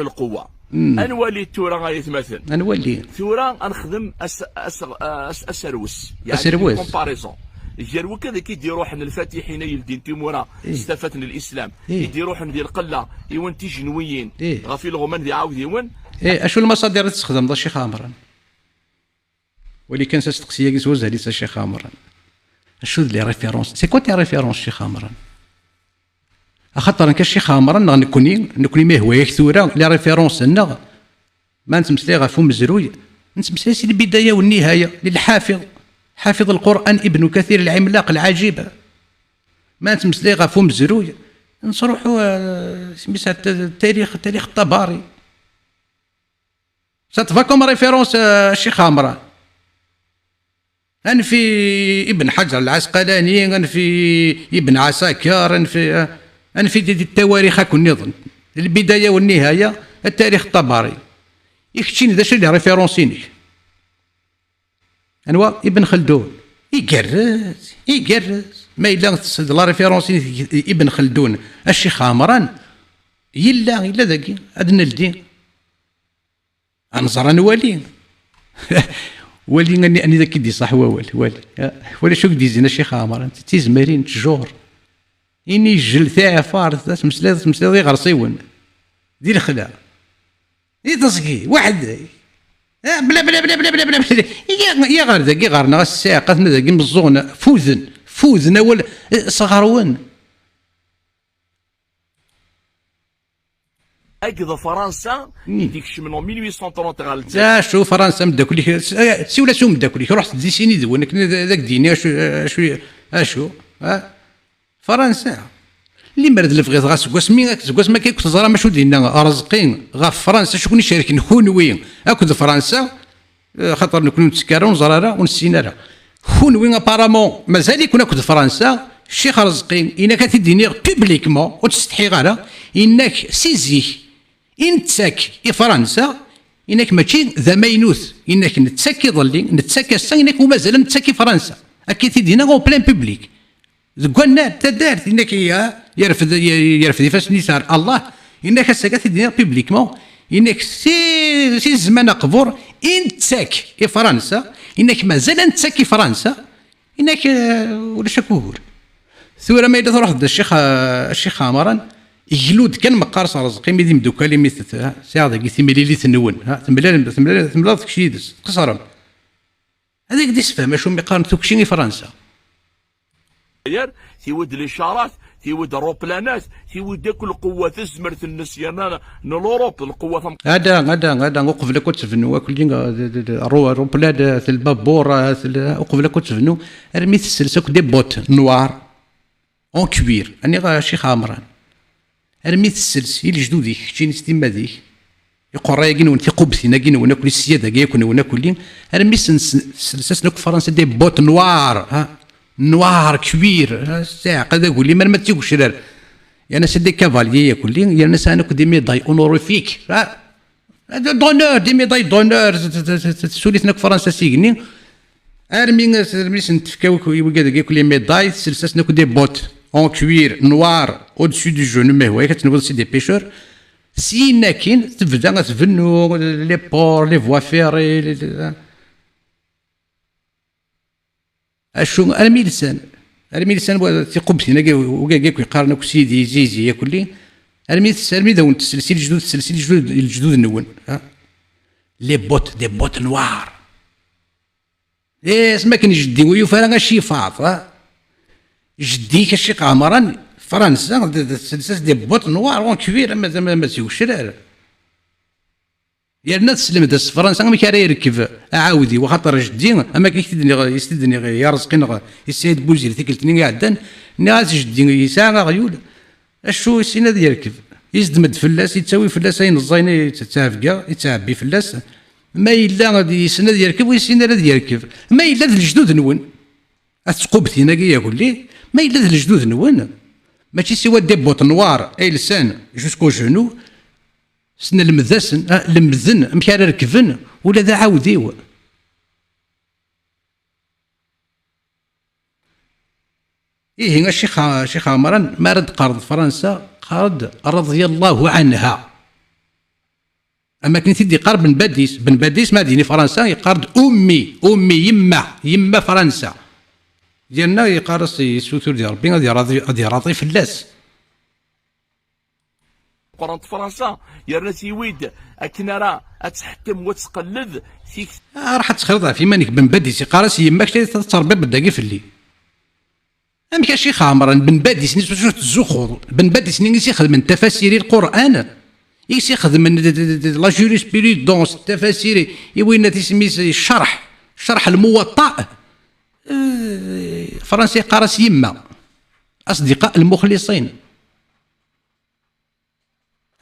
القوه. انولي التورا غيتمثل انولي ثورة غنخدم السروس السروس. كومباريزون جيرو كذا كيديروا حنا الفاتحين يلدين تيمورا استفدنا الاسلام يديروا حنا ديال القله يوان تيجنويين غافي الغمان دي عاود يوان اشو المصادر اللي تستخدم دا الشيخ عمران ولي كان ساستقسيه كي زوز عليه الشيخ عمران اشو لي ريفيرونس سي كوا تي ريفيرونس الشيخ عمران خاطر الشيخ عمران نكوني ما هو ثوره لي ريفيرونس لنا ما نتمثلي غا فم مزروي نتمثلي سي البدايه والنهايه للحافظ حافظ القران ابن كثير العملاق العجيب ما نتمثلي غا فم مزروي نصروحوا سميتها التاريخ الطبري ساتفا كوم ريفيرونس الشيخ عمران أنا في ابن حجر العسقلاني أنا في ابن عساكر أنا في دي التواريخ هاكون نظن البداية والنهاية التاريخ الطبري يكتشيني داش اللي ريفيرونسيني أنوا ابن خلدون يقرز ما إلا لا ريفيرونسيني ابن خلدون الشيخ عمران إلا ذاكي أدنى الدين أنظر نوالي ولي اني ذاك يدي صح ولا شو ديزينا الشيخ عمران تيزمرين تجور اني جل تاع فارس تمسلي غير صيون دير خلا تصقي واحد بلا بلا بلا بلا بلا بلا يا غير ذاك غيرنا الساقه ذاك مزون فوزنا ولا صغرون اكذا فرنسا ديك من 1830 غالت لا شو فرنسا مداكلي سي ولا شو مداكلي رحت ديسيني دونك ذاك ديني اشو فرنسا اللي مرد الفغيط غا سكواس ما كيكون تزرا ما شو دينا رزقين غا فرنسا شكون يشارك نكونوي اكد فرنسا خاطر نكونوا نتسكروا نزرارا ونسينا خونوي ابارامون مازال يكون اكد فرنسا الشيخ رزقين انك تديني بوبليكمون وتستحي غالا انك سيزيه انتساك فرنسا انك ماشي ذا ماينوث انك نتساكي ظلي نتساكي السا انك ومازال نتساكي فرنسا اكي تدينا غو بلان بوبليك ذكونا تدارت انك يرفد فاس نيسار الله انك ساكا تدينا بوبليكمون انك سي زمان قبور انتساك فرنسا انك مازال نتساكي فرنسا انك ولا شكور ثورة ما إذا تروح الشيخ عمران يجلود كان مقارص رزقي ميدي مدوكالي مثل ساعة كي ثملي لي ثنون ثملا ذاك يدس قصرا هذاك ديس فهم شو مقارن ثوكشيني فرنسا تيود الاشارات تيود الروبلانات تيود داك القوه تزمرت النسيان لوروب القوه هذا وقف لك تفنو كل روبلاد البابور وقف لك تفنو رميت السلسك دي بوت نوار اون كبير اني غا شيخ عمران رميت السلس يلي جدودي حكيني ستيما ديك يقرا يقين تيقبسي ناقين وناكل السياده كيكون وناكل رميت السلسس نوك فرنسا دي بوت نوار نوار كبير ساعه قد اقول لي ما تيقولش راه انا سيدي كافاليي ياكل لي انا سانك دي ميداي اونوريفيك دونور دي ميداي دونور سوليتنا فرنسا سيغني ارمي نتفكاو كيقول لي ميداي سلسس ناكل دي بوت اون كوير نوار او دسو دو جونو ما هو كتنوض سي دي بيشور سينا كاين تبدا تفنو لي بور لي فوا فيري اشو ارمي لسان تيقبسينا كاع كيقارنك سيدي زيزي ياكل لي ارمي داون السلسل الجدود نون لي بوت دي بوت نوار اسما كان جدي ويفرغ شي فاط جدي كالشيخ عمران فرنسا سلسس دي بوت نوار كبير ما تيوش راه يا الناس تسلم داس فرنسا ما كان يركب عاودي وخاطر جدي اما يستدني يا رزقي السيد بوزير تيكلتني قاعدان ناس جدي يساغ غيول اشو يسينا يركب يزدمد فلاس يتساوي فلاس ينزاين يتعافكا يتعبي فلاس ما الا غادي يسند يركب ويسينا يركب ما الا الجدود نون اتقبتينا يقول لي ما الا الجدود نون ماشي سوا دي بوط نوار اي لسان جوسكو جونو سن المذسن المذن مكان ركبن ولا ذا عاوديو ايه الشيخ عمران ما رد قرض فرنسا قرض رضي الله عنها اما كنت يدي يقار بن باديس ما ديني فرنسا يقارد امي يما فرنسا ديالنا يقارس يسوتور ديال ربي غادي راضي فلاس. قران فرنسا يرنا تيويد اكنا راه اتحكم وتقلد فيك راح تخرضها في مانيك بن باديس يقارس يماك تربي بداكي في الليل. ام كاشي خامرا بن باديس نيس شو تزوخر بن باديس نيس يخدم من تفاسير القران يخدم من لا جوريسبرودونس التفاسير وين تسميس الشرح الموطأ. فرنسي قارس يما اصدقاء المخلصين.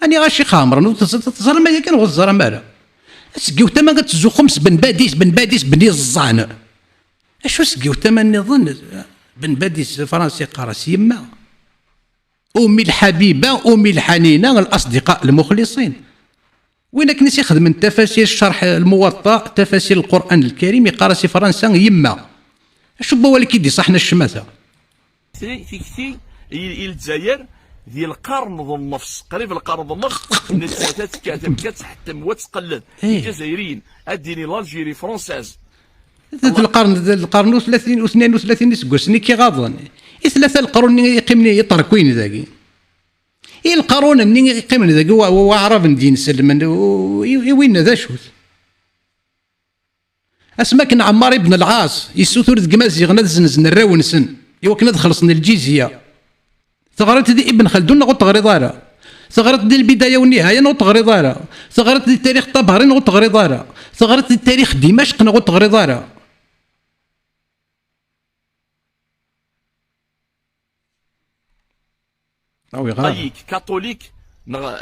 اني غاشي خامرا تصرا ما كان وزر مالا سقيو تما كتزو خمس بن باديس بني الزان اشو سقيو تما نظن بن باديس فرنسي قارس يما امي الحبيبه امي الحنينه الاصدقاء المخلصين. وين كنت يخدم من تفاسير الشرح الموطأ تفاسير القران الكريم يقارس فرنسا يما اشو بوا كيدي صحنا الشماثه في كثير الجزائر ديال القرن ذو النفس قريب القرن ذو النفس الناس تتكاتب كتحتم وتقلد الجزائريين اديني لالجيري فرونساز القرن 30 و 32 سكوسني كي غاضن ثلاثه القرون يقيمني يطركوين ذاكي القرون منين يقيمني ذاك هو عرب ندين سلم وين ذا شوت اسماك عمار بن العاص يسوثور ذك مازيغ نزن الراونسن يوكنا خلصنا الجيزيه ثغرت دي ابن خلدون نغوت غريضاره ثغرت دي البدايه والنهايه نغوت غريضاره ثغرت دي التاريخ الطبري نغوت غريضاره ثغرت دي التاريخ دمشق نغوت غريضاره. طيك كاثوليك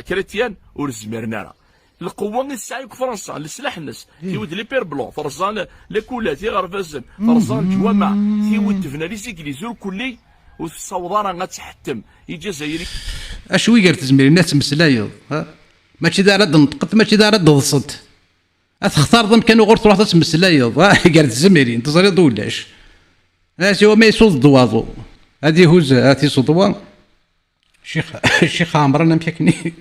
كريتيان ورزميرنا راه القوه السعي في فرنسا السلاح الناس تيود لي بير بلون فرزان لي كولاتي غرفازن فرزان الجوامع تيود تفنا لي زيكليز الكلي والصوضاره غتحتم الجزائري اشوي قالت زميلي الناس مسلايض ماشي دار نطقت ماشي دار ضصت تختار ضم كانوا غير تروح تمسلايض قالت زميلي انت زريض ولاش اش هو ما يصوت الضواضو هذه هوز هاتي صدوا الشيخ عمرو انا مشاكني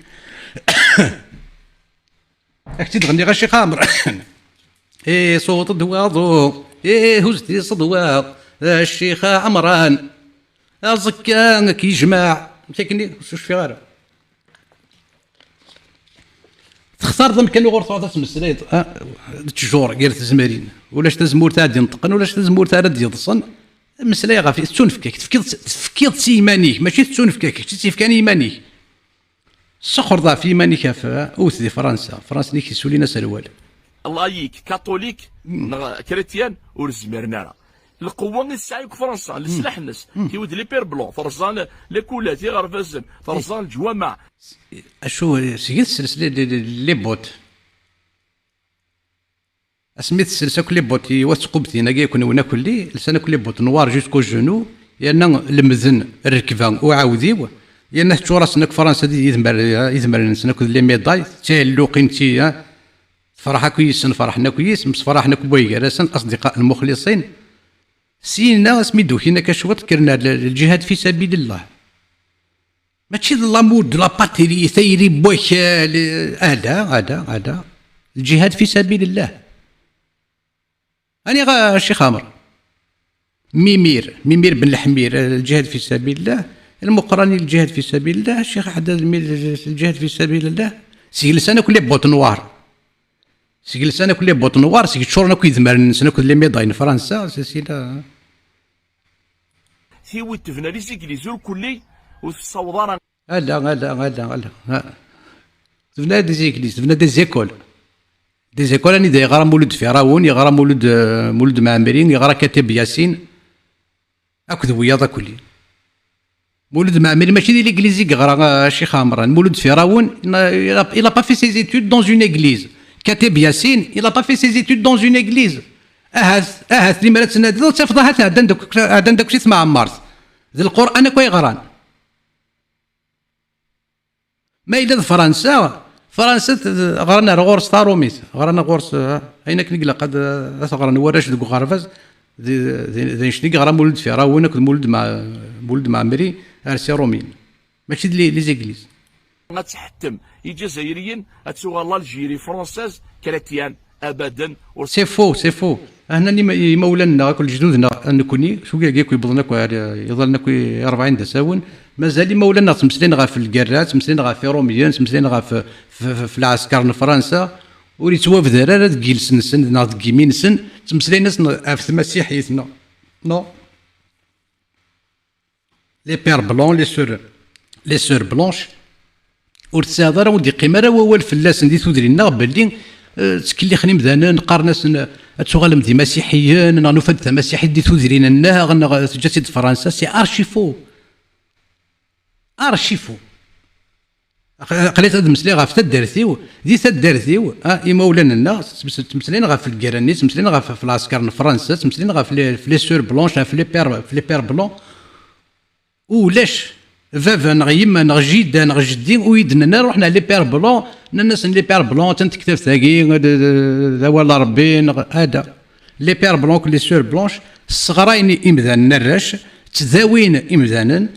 اكيد تغني غير الشيخ عمرو ايه صوت الضواضو ايه هزتي صدوا الشيخ عمران الزكان كيجمع مشاكني شوف في غير تختار ضم كانوا غير تروح تمسلايض تجور قالت زمارين ولاش تزمور تاع ينطقن ولاش تزمور تاع يضصن مسألة غافي تسونفكك تفكير سيمانيك ماشي تسونفكك تفكاني يمانيك السخر ضاع في يمانيك اوث دي فرنسا نيك يسولينا سروال الله يك كاثوليك كريتيان ورزميرنا راه القوه السعي في فرنسا السلاح الناس تيود لي بير بلون فرزان لي كولاتي غرفازن فرزان الجوامع اشو سيت السلسله لي بوت اسميت السلسله كل بوتي واتقبتي ناقي يكون وناكل لي لسانه كل بوت نوار جوسكو جونو لان المزن الركبه وعاوديو لان تشوراسنا فرنسا دي يثمر نسناك لي ميداي تاع اللوقين تي فرحه كويس فرحنا كويس فرحنا كبوي راسن اصدقاء المخلصين سينا سميدو هنا كشوط كرنا الجهاد في سبيل الله ماشي لامود لا باتري ثيري بوك هذا الجهاد في سبيل الله. أنا غا الشيخ عمر ميمير بن الحمير الجهاد في سبيل الله المقرني الجهاد في سبيل الله الشيخ حداد الجهاد في سبيل الله سيجل سنة كل بوت نوار سيجل سنة كل بوت نوار سيجل شورنا كي ذمرن سنة كل ميداين فرنسا سيلا ثيوي تفنا لي سيجليزو الكلي والصوضارة لا تفنا دي زيكليز تفنا دي زيكول راني دا يغرى مولود فراون يغرى مولود معمرين يغرى كاتب ياسين اكد وياضا كلي مولود معمرين ماشي دي ليغليزي يغرى الشيخ عمران مولود فراون il a pas fait ses études dans une église كاتب ياسين il a pas fait ses études dans une église اهات لي مرات سنه تفضل هات عندك شي تسمع عمارت ذي القران كوي غران ما إلا فرنسا غرنا غورس تاروميس غرنا غورس اين كنقلا قد غرنا وراش دوك غرفاز ذي شني غرا مولد فراون مولد مع مري ارسي رومين ماشي لي زيغليز غتحتم الجزائريين تسوغ الجيري فرونساز كريتيان ابدا. سي فو سي فو. هنا اللي مولانا كل جدودنا نكوني شو كاع يبضنا يظلنا 40 دساون مازال مولانا تمسلين غا في الكرات تمسلين غا في روميان تمسلين غا في العسكر فرنسا وريت وافدار راه تجلس نسن ناض كيمين سن تمسلين ناس في المسيحيتنا نو لي بير بلون لي سور بلونش ورتساضر راه ودي قيمه راه هو الفلاس ندي تودرينا باللي تكلخني مذانا نقارناس تشغل دي مسيحيين نفد مسيحي دي تودرينا لنا جاتي فرنسا سي ارشيفو قليت هاد المسلي غا في تدارثيو دي تدارثيو مولانا الناس تمسلين غا في الكراني تمسلين غا في العسكر فرنسا تمسلين غا في لي سور بلونش في لي بير بلون ولاش فافا نغيما نغجيدا نغجدي ويدنا روحنا لي بير بلون الناس لي بير بلون تنتكتب ثاقي ولا ربي هذا لي بير بلون لي سور بلونش الصغراين امذان نراش تذاوين امذانا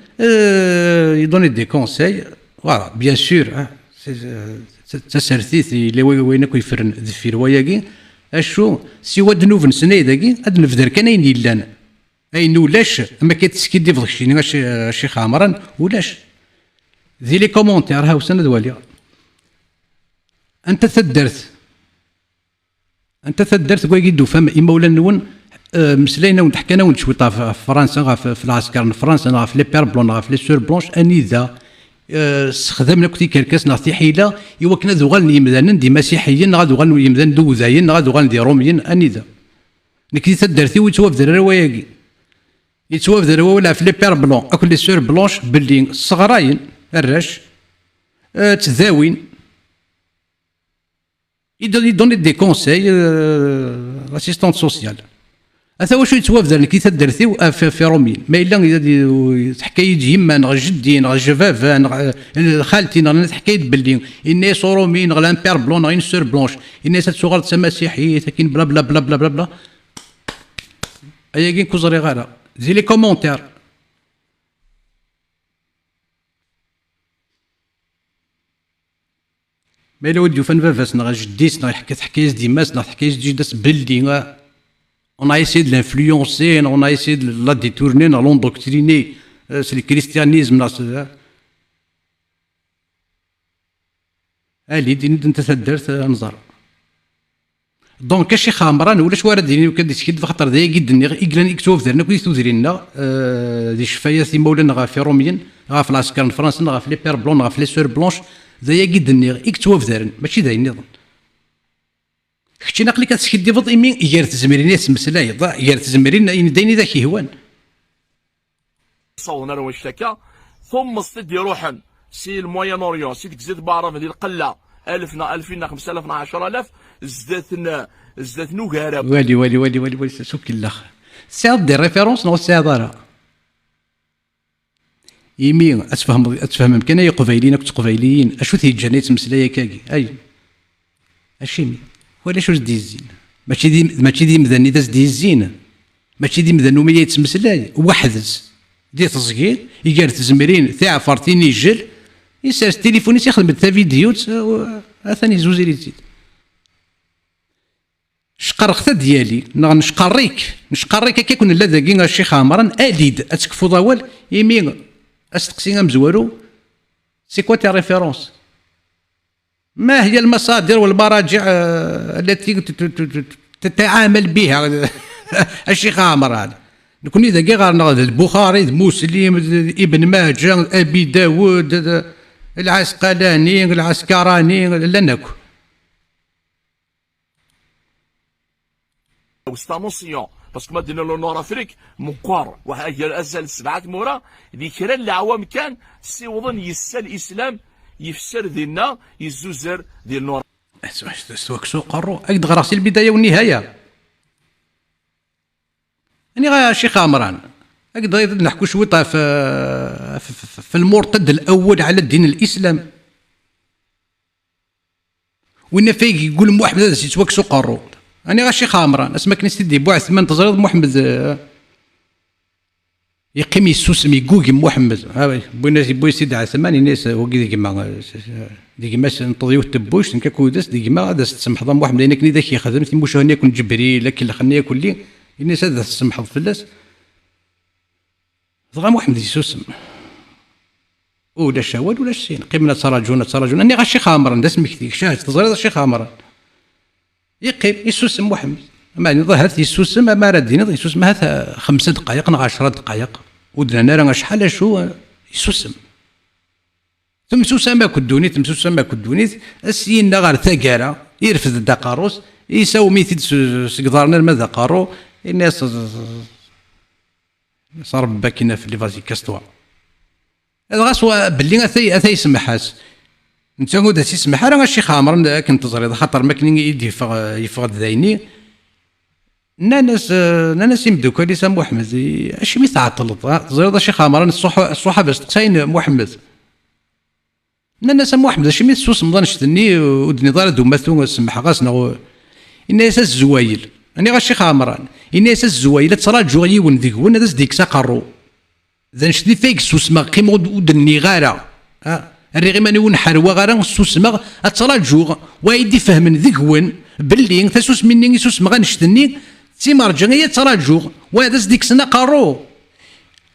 يدوني دي كونساي فوالا بيان سور تسرثيث اللي وينك يفرن ذفير وياكي اشو سوا دنوف نسناي داكي هاد نفدر كان اين يلان اين ولاش اما كيتسكيدي في الشيء الشيخ عمران ولاش ذي لي كومونتير هاو سند واليا انت تدرت كوي يدو فهم مولا نون مسلينا ونحكينا ونشويطا في فرنسا غا في العسكر فرنسا غا في لي بير بلون غا في لي سور بلونش اني ذا استخدمنا كنتي كركاس نعطي حيله يوكنا ذوغال يمدان دي مسيحيين غادو غال يمدان دوزايين غادو غال دي روميين اني ذا نكتي تدرتي ويتوافد رواياكي يتوافد ولا في لي بير بلون اكل لي سور بلونش باللي الصغراين الراش تذاوين يدوني دي كونساي لاسيستونت سوسيال هذا واش يتوافد كي تدرتي في رومين ما الا تحكي يجي يما نغ جدي نغ جفافا خالتي نغ تحكي باللي اني رومين نغ لان بير بلون نغ سور بلونش اني تسوغال مسيحي كاين بلا بلا بلا بلا بلا بلا ايا كاين كوزري غالا زي لي كومونتير ما الا وديو فان فافاس نغ جديس نغ حكايز ديماس نغ حكايز جداس باللي on a essayé de l'influencer, on a essayé de la détourner, de l'endoctriner, c'est le christianisme là. اللي انت تدرت نظر دونك الشيخ عمران ولاش وارد ديني وكان يسكد في خاطر دايا جدا يقلن يكتوف درنا كي تودرينا دي شفايا سي مولانا غا في روميين غا في العسكر فرنسا غا في لي بير بلون غا في لي سور بلونش دايا جدا يكتوف درن ماشي داين نظن كنتي ناقلي كتسكدي فض يمين يار تزمرين تمسلاي يار تزمرين دايني ذاك هوان صونا راه اشتكى ثم استدي روحا سي الموين اوريون سي تزيد بعرف هذه القله 1000 2000 5000 10000 زدت نوغارا والي سوك الاخ ساعد دي ريفيرونس نو ساعد يمين اتفهم يمكن اي قبيلين كنت قبيليين اشو تيجاني تمسلايا كاكي اي اشيمي ولا شو دي الزين ماشي دي مذني داز دي الزين ماشي دي مذنو مية يتمسلاي وحدز دي تصغير يقال تزمرين تاع فرتيني جل يسال تليفوني تيخدم تا فيديوت ثاني زوز ريتيد شقرخت ديالي نشقريك كي كون لا ذاكي الشيخ عمران اليد اتكفو ضوال يمين استقسينا مزوالو سي كوا تي ريفيرونس ما هي المصادر والمراجع التي تتعامل بها الشيخ عمران نكون اذا كي غير البخاري مسلم ابن ماجه ابي داود العسقلاني العسكراني لا ناكو وستانوسيون باسكو ما دينا لو نور افريك مقار واحد ازال 7 مورا اللي كرا العوام كان سيوضن يسال الاسلام يفسر ديالنا يزوزر ديال النور سواك سوق قرو اكد غراسي البدايه والنهايه يعني غا شيخ عمران اكد نحكوا شويه في المرتد الاول على الدين الاسلام وين فيك يقول محمد هذا سواك سوق قرو يعني غا شيخ عمران اسمك نسيدي بوعثمان تزريد محمد يقيم يسوسم يقوقم محمد بوي سيدي عثمان الناس وكي ديما نطضيو التبوش نكاكودس ديما هذا تسمح ضم محمد لانك ذاك يخدم تيموش هنا يكون جبريل لكن خلني يكون لي الناس هذا تسمح فلاس ضغا محمد يسوسم ولا شوال ولا السين قيمنا تراجونا اني غاشي خامرا دا سمكتيك شاهد تزريد شي خامرا يقيم يسوسم محمد معني ظهرت يسوسم ما ردينا يسوسم هذا 5 دقائق نا 10 دقائق ودنا راه شحال شو يسوسم تمسوسه ما كدونيت تمسوسه ما كدونيت السين غير ثقاله يرفد دقاروس يساوي ميتيد سقدارنا ماذا قارو الناس صار باكينا في لي فازي كاستوا هذا غاسوا باللي اثي يسمحاس انت غودا تسمح راه ماشي خامر كنت تزريد خاطر ما كاين يدي يفقد ذايني ناس يمدوك اللي سام محمد اش مي تعطل تزريد شي خامر الصحابه تقساين محمد ناس محمد اش مي سوس مضان شتني ودني دار دوماتو سمح غاسنا الناس الزوايل اني غاشي خامران الناس الزوايل تراجعوا يون ديكون هذا ديك ساقرو ذا نشدي فيك سوسما قيمو ودني غارة الرغم نون حروا غارة سوسما اتراجعوا وايدي فهمن ذيكون باللي تسوس مني سوسما غنشتني تيمرجع هي تراجع وهذا ديك سنه قارو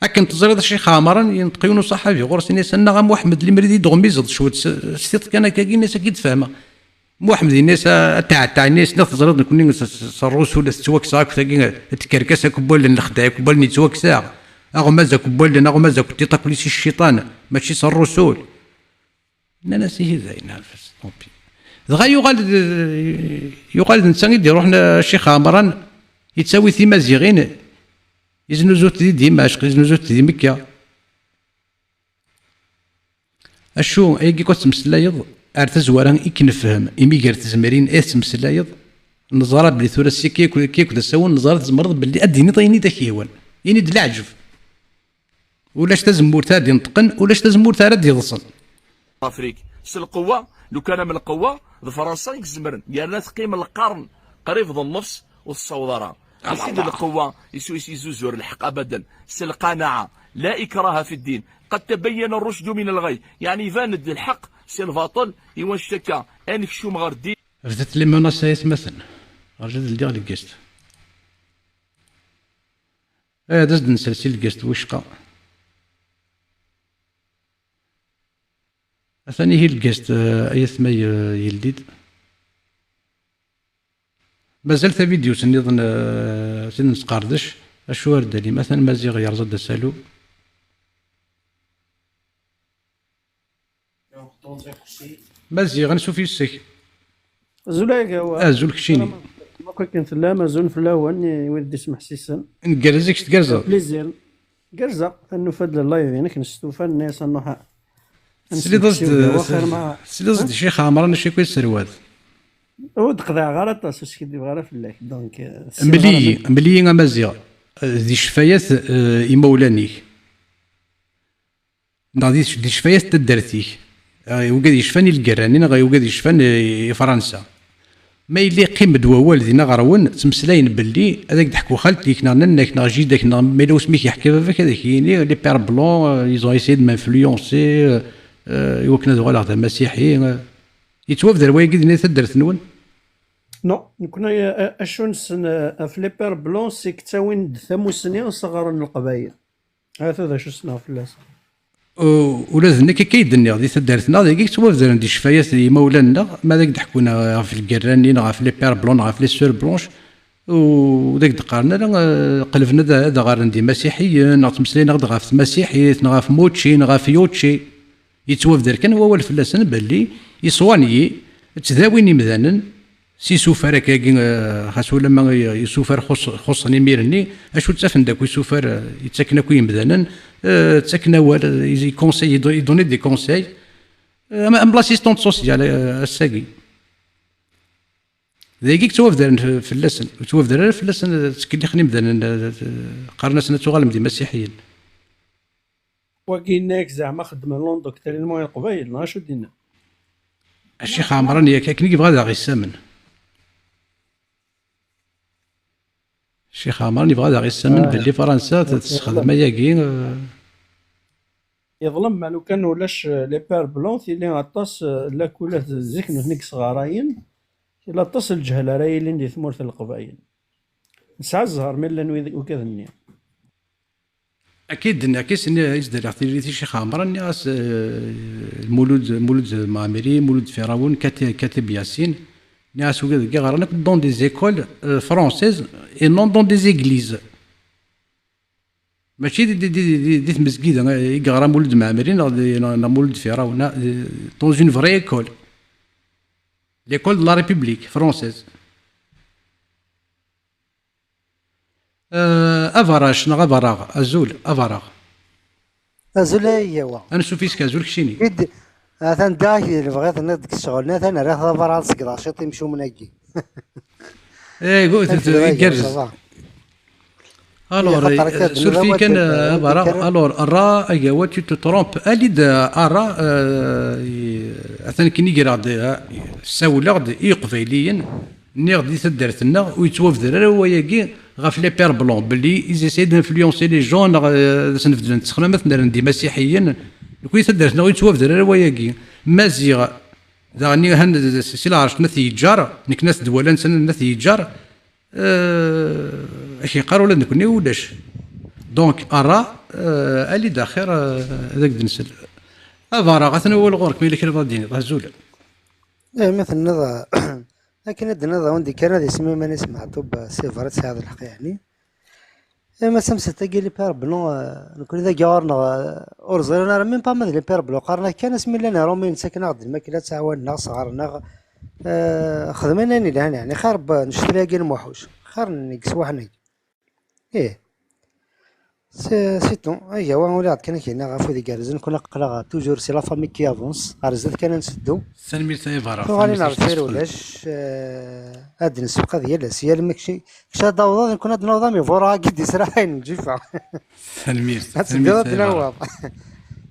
لكن تزرد شي خامرا ينطقيون صحابي غرس الناس انا محمد اللي مريد يدغميزد شويه ستيت كان كاين الناس اكيد فاهمه محمد الناس تاع الناس تزرد نكون الرسول تتوكسا كاين تكركس كبول نخدع كبول نتوكسا اغمزك كبول نغمزك كنت تاكل شي الشيطان ماشي الرسول الناس هي زين الفس دغا يقال الانسان يروح شي خامرا يتساوي في مزيغين يزنوزوت دي دمشق يزنوزوت دي مكة اشو ايكي كنت مسلايض ارت زواران يكنفهم ايمي قال تزمرين اس مسلايض النظاره بلي ثلاثي كيكو تساوي النظاره تزمرض باللي اديني طيني داك يوان يعني دلعجب ولاش تزمور تاد ينطقن ولاش تزمور تاد يضصن افريك القوه لو كان من القوه فرنسا يكزمرن قالنا تقيم القرن قريب ضد النفس والصوضره السيد القوة يزور الحق أبدا القناعة لا إكراه في الدين قد تبين الرشد من الغي يعني يفاند الحق سي الباطل يوان شكا انك شو مغار الدين ردت لي مناسيات مثلا رجل الدير لي قست دزد نسلسل القست وشقا ثاني هي القست ايث ما يلديد مازال تا فيديو سنظن سنسقاردش اشوار دالي مثلا مازال غير زاد سالو مازال غنشوف يسك زولاك هو زول كشيني ما كنت لا مازون في الاول ولد اسمح سيسن نكرزك تكرزا بليزير كرزا انه فد اللايف يعني كنستوفى الناس انه سلي ضد شي خامر شي كويس سرواد ودقضاع غلط اساس كيدير غير في الليل دونك ملي مازيغ ذي شفايات يمولانيك دي شفايات تدرتيك وقاد يشفاني الكرانين وقاد يشفاني فرنسا ما يلي قيم دوا والدينا غرون تمسلاين باللي هذاك ضحكوا خالتي كنا نك جيدك ما لو سميك يحكي هذاك يعني لي بير بلون يزو ايسيد مانفلونسي يوكنا دوغ تاع المسيحي يتوافد الوايد اللي تدرت نون نو كنا اشونس في لي بير بلون سي كتاوين ثموسني صغار القبائل هذا شو سنا في اللاس ولازم كيدني غادي تدارتنا ديك توافد عندي شفايات مولانا ما داك ضحكونا في الكرانين في لي بير بلون في لي سور بلونش وداك دقارنا قلبنا هذا غير عندي مسيحيين تمسلينا غا في مسيحيين غا في موتشي غا في يوتشي يتوافد كان هو الفلاسن باللي يصواني تداويني مذانا سي سوفر كاين خاص ولا ما يسوفر خصني ميرني اشو تسافن داك يسوفر يتسكن كوي مذانا تسكن هو يجي كونساي يدوني دي كونساي ام لاسيستونت سوسيال الساقي ذيك توافد في اللسن توافد في اللسن تسكن خني مذانا قارنا سنه تغالم دي مسيحيين وكايناك زعما خدم لندن كثر المهم القبائل شو دينا الشيخ عمران ياك كي يبغى غير السمن الشيخ عمران يبغى غير يسمن باللي فرنسا تستخدم ياكي. يظلم لو كان ولاش لي بير بلون تيلي غطاس لاكولات زيك نهنيك صغاراين إلا طاس الجهل راهي اللي ندي ثمورة القبائل نسعى الزهر من لان وكذا اكيد نعكس اني يزدر اعتبريتي الشيخ عمران ناس مولود معمري مولود فرعون كاتب ياسين ناس وكذا غير دون دي زيكول فرونسيز اي نون دون دي زيغليز ماشي دي مسكيده يقرا مولود معمري نا مولود فرعون دون اون فري ايكول ليكول دو لا ريبوبليك فرونسيز. افراش نغ افراغ ازول افراغ ازول ايوا انا سوفيسك ازول كشيني قد اثن داكي اللي بغيت ندك الشغل اثن راه ضفر سكدا شي تمشيو مناكي اي قلت يقرز. الور سورفي كان افراغ الور الرا ايوا تو ترومب اليد ارا اثن كي نيقرا ساولغد اي قبيليين نيغ دي تدرتنا ويتوفدر هو ياكي غاف لي بير بلون بلي ايزيسي دانفلونسي لي جون سنفدل نتسخنا مثلا ندي مسيحيين كوي تدرتنا ويتوفدر هو ياكي مازيغ داني هن سي لا عرفت نثي جار نك ناس دولا نسن نثي جار اش يقاروا لنا كوني ولاش دونك ارا الي داخر هذاك دنسل افارا غاثنا هو الغورك ملي كان غاديين غزول مثل نظا لكن النظا وندي كان هذا اسمي ما نسمعته بسيفرت هذا الحق يعني ما سمست تلقى لي بير بلون نكون اذا جارنا اورزينا راه ميم با ماذا لي بير بلون قارنا كان اسمي لنا رومين ساكنه غد الماكله تعاوننا صغارنا خدمنا لهنا يعني خير نشتري كاين موحوش خير نقص وحنا ايه سيتون ايوا ولاد كان كاين غافو دي كارزن كنا قلا توجور سي لا فامي كي افونس ارزت كان نسدو سلمي تايفارا غادي نعرف سير ولاش هاد نسبق هذه لا سيال ماكشي شا داوضا كنا نوضا مي فورا قد يسراين نجيفا سلمي تايفارا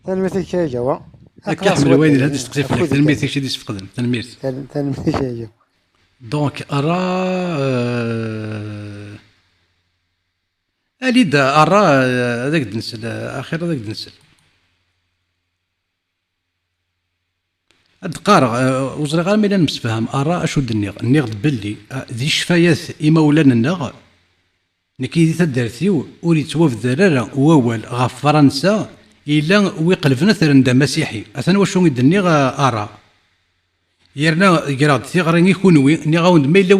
سلمي كي جوا كاع من وين هذا تقصيف لك سلمي شي ديس فقدن سلمي كي دونك ارا اليدا ارا هذاك دنسل اخر هذاك دنسل الدقارغ وزري غير ملي نمسفهم ارا اشو النيغ بلي ذي شفايات امولان النغ نكي تدارتيو ولي توفد راه ووال غاف فرنسا الا ويقلفنا ثرندا مسيحي اثنا واش النيغ ارا يرنا قراد ثيغراني كونوي ني غاوند ما الا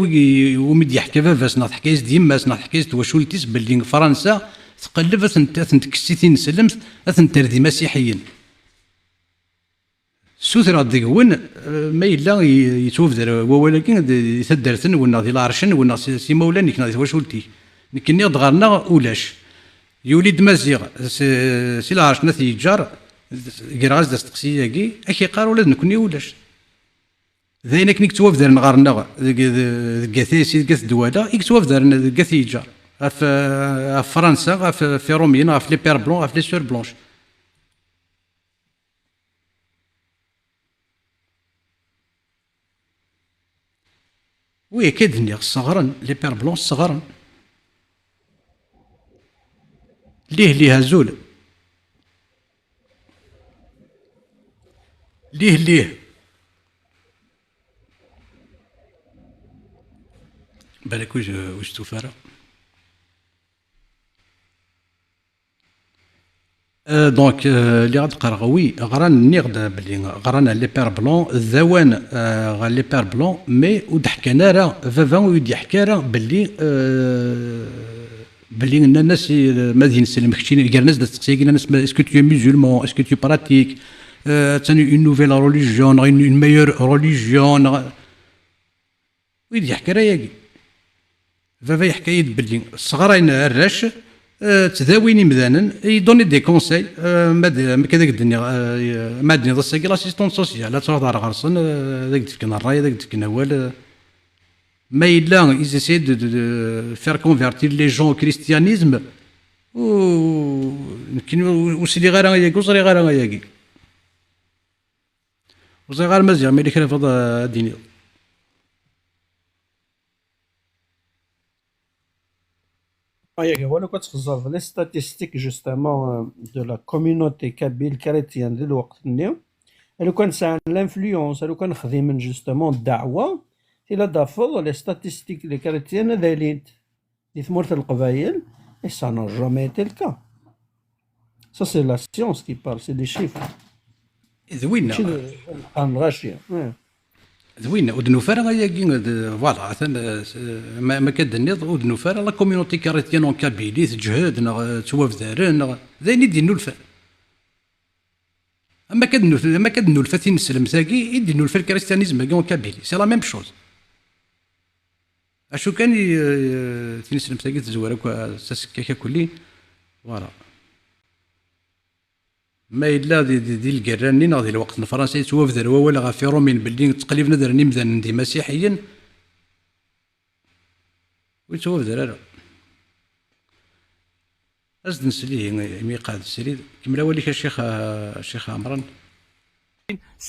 ومد يحكي فافاسنا حكايز ديماسنا حكايز تواشولتيس باللي فرنسا تقلب تكسيتين سلمت تردي مسيحيين سوثر ديكون ما الا يتوفدر ولكن يتدرتن ونا دي العرشن ونا سي مولاني كنا تواشولتي لكن دغرنا ولاش يولد مزيغ سي العرش نثي جار كراز دستقسياكي اكي قاروا ولاد نكوني ولاش ذاين كنيك توفدر نغارنا كاثي سي كاث دوالا يكتوفدر كاثي جار في فرنسا في روميين في لي بير بلون في لي سور بلونش وي كيدني الصغرن لي بير بلون صغرن ليه زول ليه بالك واش توفارا دونك اللي غاد قرغوي غران نيغد بلي غران لي بير بلون ذوان غا لي بير بلون مي ودحكانا راه فافا ويدي حكى راه بلي الناس مادين نسلم كشي كاع الناس تسقسي كاين الناس اسكو تو مسلمون اسكو تو براتيك تاني اون نوفيل ريليجيون اون ميور ريليجيون ويدي حكى راه ياكي فافا يحكي بلي الصغارين الراش تداويني مذانا يدوني دي كونساي ما كذاك الدنيا ما الدنيا ضساكي لاسيستون سوسيال لا تهضر غرسن ذاك تفكنا الراي ذاك تفكنا وال ما الا ايزيسي دو فير كونفيرتير لي جون كريستيانيزم و يمكن وسيلي غير هياكي وصري غير هياكي وصري غير مزيان ملي كان في هذا الدنيا . هو لو كتخزر في لي ستاتيستيك جوستامون دو لا كوميونيتي كابيل كريتيان ديال الوقت النيو، لو كان سان لانفلونس، لو كان خديم جوستامون الدعوه الى دافور لي ستاتيستيك لي كريتيان ذاليت دي ثمورة القبايل، اي سا n'a jamais été le cas. Ça c'est la science qui parle, c'est des chiffres. ذوينا ماشي الغاشيه. ذوينا ودنوفار غاياكي فوالا ما كدنيض ودنوفار لا كوميونيتي كاريتيان اون كابيلي تجهد توافدارن ذاين يدينو الفا. اما كدنو الفاتين السلم ساكي يدينو الفا الكريستيانيزم اون كابيلي سي لا ميم شوز. اشو كان تنسلم ساكي تزوار ساسكاكا كلي فوالا. ما إلا دي القرانين غادي الوقت الفرنسي توافدر ولا غافي رومين باللي تقليبنا درني مذان دي مسيحيين ويتوافدر راه أزد نسليه ميقاد السريد كملا وليك الشيخ عمران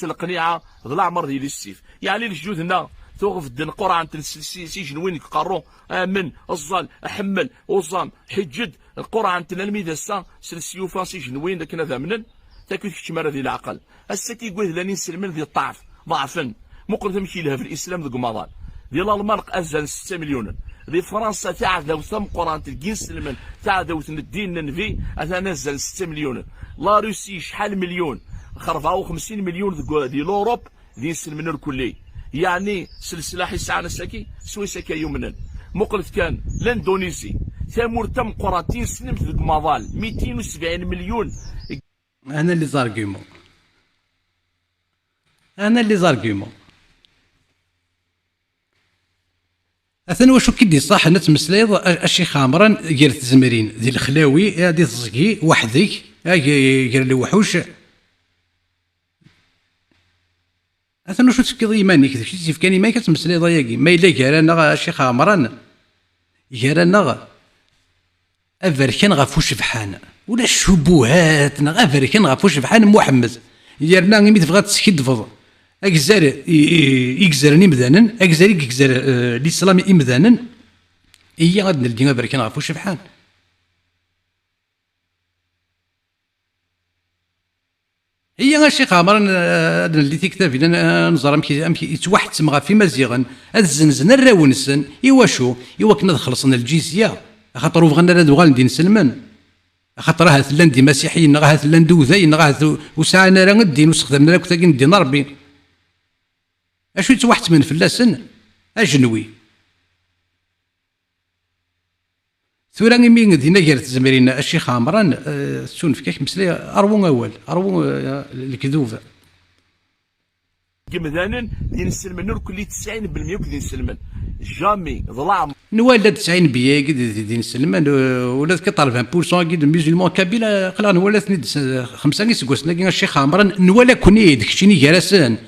القنيعه ضل العمر ديال السيف يعني الجود هنا توقف الدين قرعه سي جنوين قارو امن الظل احمل وصام حجد القرعه الميدسا سلسيوفا سي جنوين لكن هذا منن تاكل كشمره ذي العقل هسا كيقول لاني نسلمن ذي الطعف ضعفا مقر تمشي لها في الاسلام ذوك مضان ديال المرق ازل 6 مليون ذي فرنسا تاع ذو ثم قران تلقين سلمن تاع ذو الدين ننفي اثا نزل 6 مليون لا روسي شحال مليون 54 مليون ديال اوروب ذي نسلمن الكلي يعني سلسله حسان السكي سويسكا يومنا مقلت كان الاندونيسي ثامور تم قراتين سلمت ذوك مضال 270 مليون. انا اللي زارغيمون انا اللي زارغيمون اثنا واش كيدي صح انا تمسليض الشيخ عمران غير تزمرين ذي الخلاوي هادي تزكي وحدك غير الوحوش اثنا واش تفكر ايمانك داكشي تيفكان ايمانك كتمسليض ياكي ما الا غير انا الشيخ عمران غير انا افركان غفو شبحان ولا الشبهات غافركان غفو شبحان محمد يرنا مي تبغى تسكدفض اكزار يكزرني مذانا اكزار يكزر الاسلام امذانا هي غاد نلقى غافركان غفو شبحان هي الشيخ عمران اللي تكتب لنا نزر امكي يتوحد تمغى في مزيغا الزنزن الراونسن ايوا ايوا كنا خلصنا الجيزيه خاطر بغينا ندوغال ندي نسلمن خاطر راه ثلان دي مسيحيين راه ثلان دوذين راه وسعنا راه الدين واستخدمنا لك تاكي ندين ربي اشو يتوحد من فلاسن اجنوي ثورا مين دينا غير تزمرين الشيخ عمران سون فيك مسلي اروون اول اروون الكذوب كمذانا دي نسلمن الكل 90% دي نسلمن جامي ظلام نوالد 90 بيا دي نسلمن ولا كطالب 1% كي دو ميزولمون كابيلا قلا نولا 5 سكوس لكن الشيخ عمران نولا كوني داكشي ني جراسان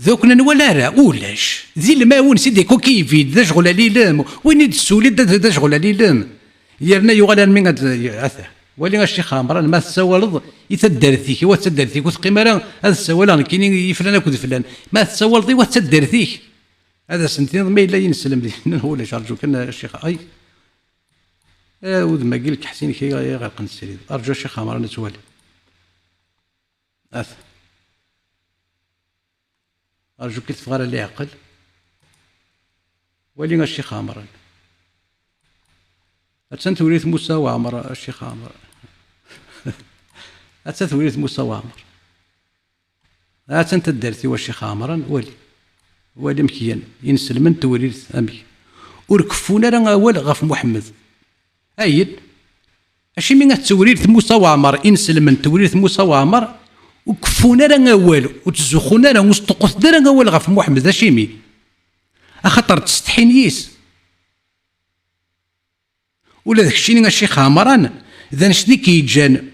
ذوكنا نولا راه ولاش ذي الماون سيدي كوكي في دا شغل ليلام وين السولي دا شغل ليلام يرنا يغال من اثا ولي الشيخ عمران ما تسولض يتدرثيك وتدرثيك وتقيمرا هذا السولان كاين يفلان كود فلان ما تسولض وتدرثيك هذا سنتين ما الا ينسلم هو اللي شارجو كان الشيخ اي ود ما قال لك حسين كي غير السريد ارجو الشيخ عمران نتوالي اث ارجو كي تفغر اللي عقل ولي الشيخ عمران أتسنت وريث موسى وعمر الشيخ عمر أتسنت وريث موسى وعمر أتسنت الدرتي والشيخ عمران ولي مكيان ينسلمن توريث أمي وركفونا راه أول غف محمد أيد أشي من توريث موسى وعمر ينسلمن توريث موسى وعمر وكفونا راه أول وتزخونا راه مستقص راه أول غف محمد أشي مي أخطر تستحين يس ولا داكشي الشيخ عمران اذا شني كيجان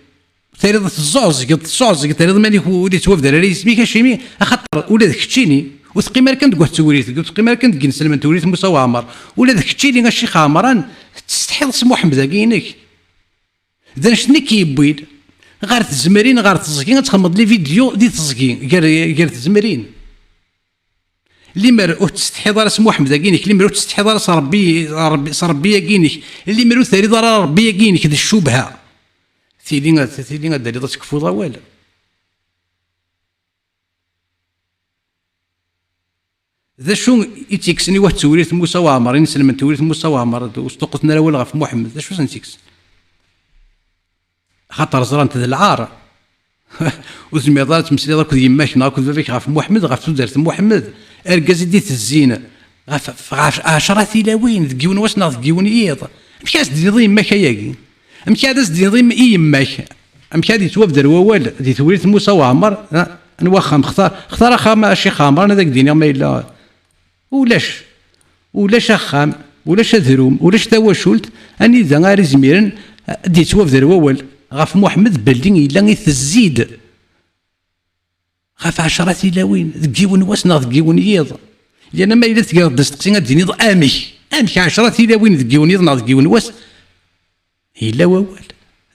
تريض الزعزق تريض مالك وليت وفد على اسمك شيمي خاطر ولا داكشي وثقي مال كنت قلت توريث وثقي مال كنت نسلم توريث موسى وعمر ولا داكشي الشيخ عمران تستحيض اسم محمد كاينك اذا شني كيبويد غير تزمرين غير تزكين تخمض لي فيديو دي تزكين غير تزمرين اللي مر تستحي راس محمد كينك اللي مر تستحي راس ربي كينك اللي مر ثري ضرر ربي كينك ذا الشبهه ثيلي داري تكفو ضوال ذا شو يتيكسني واحد توريث موسى وعمر نسلم توريث موسى وعمر وسطقتنا الاول غف محمد ذا شو سنتيكس خاطر زرانت ذا العار وزميضات تمسلي ذاك يماك ناكل ذاك غف محمد غف تودرت محمد اركز ديت الزينه غف 10 تلاوين ذكيون واش ناض ذكيون ييض مشي دي ضيم ماك ياكي مشي دي ضيم يماك مشي دي توفدر ووال دي توريث موسى وعمر نوخم اختار خام الشيخ خامر انا ذاك ديني ما الا ولاش اخام ولاش ذروم ولاش تواشلت اني ذا غير زميرن دي توفدر ووال غف محمد بلدين الا يتزيد غف 10 تلاوين ذكيون واش ناض ذكيون ييض لان ما الا تقعد تسقسي غادي امي 10 تلاوين ذكيون ييض ناض ذكيون واش الا ووال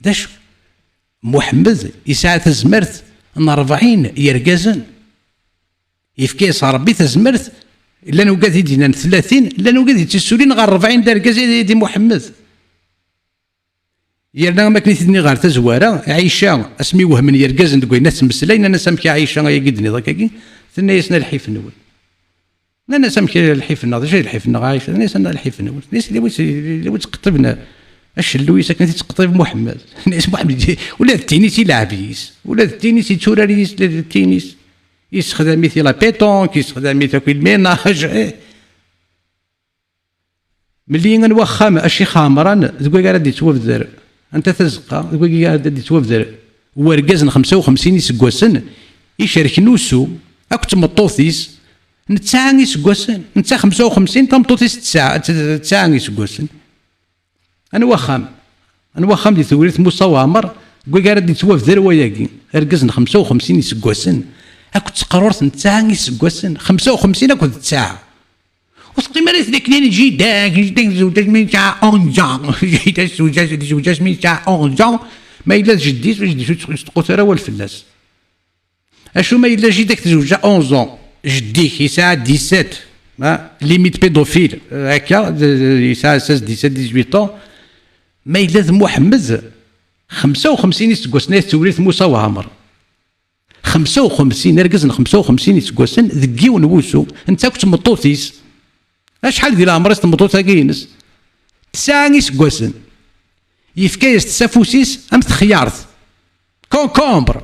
ذا شو محمد يسعى تزمرت 40 يرقزن يفكيس ربي تزمرت الا نوقات يدينا 30 الا نوقات تسولين غير 40 دركز دي محمد يرنا ما كنيتني غير تزواره عايشه اسمي وهم يرقزن تقول ناس مسلين انا سامك عايشه يا قدني ذاك ثنا يسنا الحيف نول انا سامك الحيف ناض شي الحيف ناض عايشه انا سنا الحيف نول ناس اللي تقطبنا اش اللوي ساكن تقطب محمد ناس محمد ولا التينيس يلعبيس ولا التينيس يتشوراريس التينيس يستخدم مثل لا بيتونك يستخدم مثل الميناج ملي نوخم اشي خامران تقول غادي توفدر انت تزقى تقول غادي توفدر ورقزن 55 يسقوسن يشارك نوسو اكو تمطوثيس نتساعن يسقوسن نتا 55 تمطوثيس تساعن يسقوسن انا وخام دي ثوريث موسى وعمر قول غادي توفدر وياكي رقزن 55 يسقوسن اكو تقررت نتاع يسقوسن 55 اكو تساعه وتقيم راه ذاك جيداك زوجاج من تاع اونجا زوجاج من تاع اونجا ما الا جديت تقول راه هو الفلاس اشو ما الا جيداك زوجا 11 جديك يساعد 17 ليميت بيدوفيل هكا يساعد 16 17 18 ما الا محمد 55 يسقوسن توريث موسى وعمر 55 رقزن 55 يسقوسن ذكيون ووسو انت كنت مطوطيس شحال ديال العمر تمطوط كاينس 9 يسقوسن يفكايس تسافوسيس ام تخيارت كونكومبر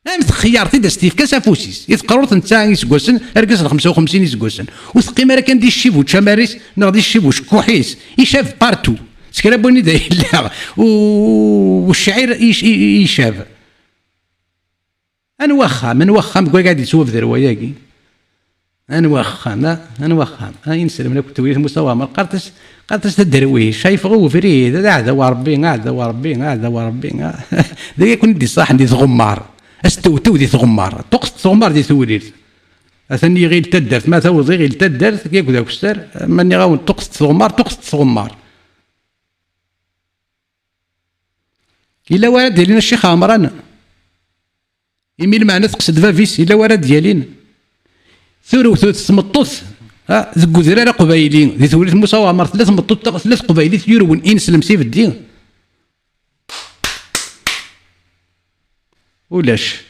ام تخيارتي دازتي في كاسافوسيس يتقررت انت يسقوسن رقزن 55 يسقوسن وثقيمه راه كان دي الشيبو تشاماريس ناضي الشيبو شكوحيس يشاف بارتو سكرابوني داير والشعير يشاف انوخم كوي قاعد يسوف ذا رواياكي انوخم ينسلم لك التويل المستوى ما قالتش الدرويش شايف غو فريد هذا وربي هذا وربي ذا يكون دي صح دي تغمار استوتو دي تغمار تقصد تغمار دي ثورير اثني غير تدرت ما توضي غير تدرت كيف ذاك السر ماني غاون تقصد تغمار الا ورد لنا الشيخ عمران يميل معنا تقصد فافيس الا ورد ديالين ثورو تمطوث ذكو ذرارة قبايلين ذي ثوريث موسى وعمر ثلاث مطوط ثلاث قبايلين يرون انسلم سيف الدين ولاش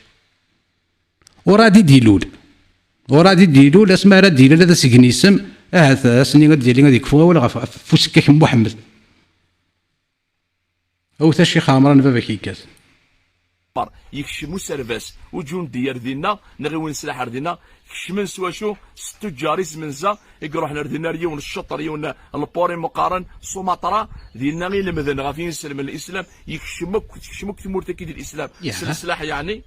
ورادي ديلول اسمها راه ديلول هذا سكني اسم هذا سنين ديالي غادي يكفوا ولا فسكاك محمد او تا الشيخ عمران بابا كيكاس يكشمو سرفاس وجون ديار دينا نغيون سلاح ردينا كشمن سوا شو ستو جاريس منزا يروح لردينا ريون الشطر ريون البوري مقارن سومطرة دينا غير لمذن غافين يسلم الاسلام يكشمك ثمورتك ديال الاسلام السلاح يعني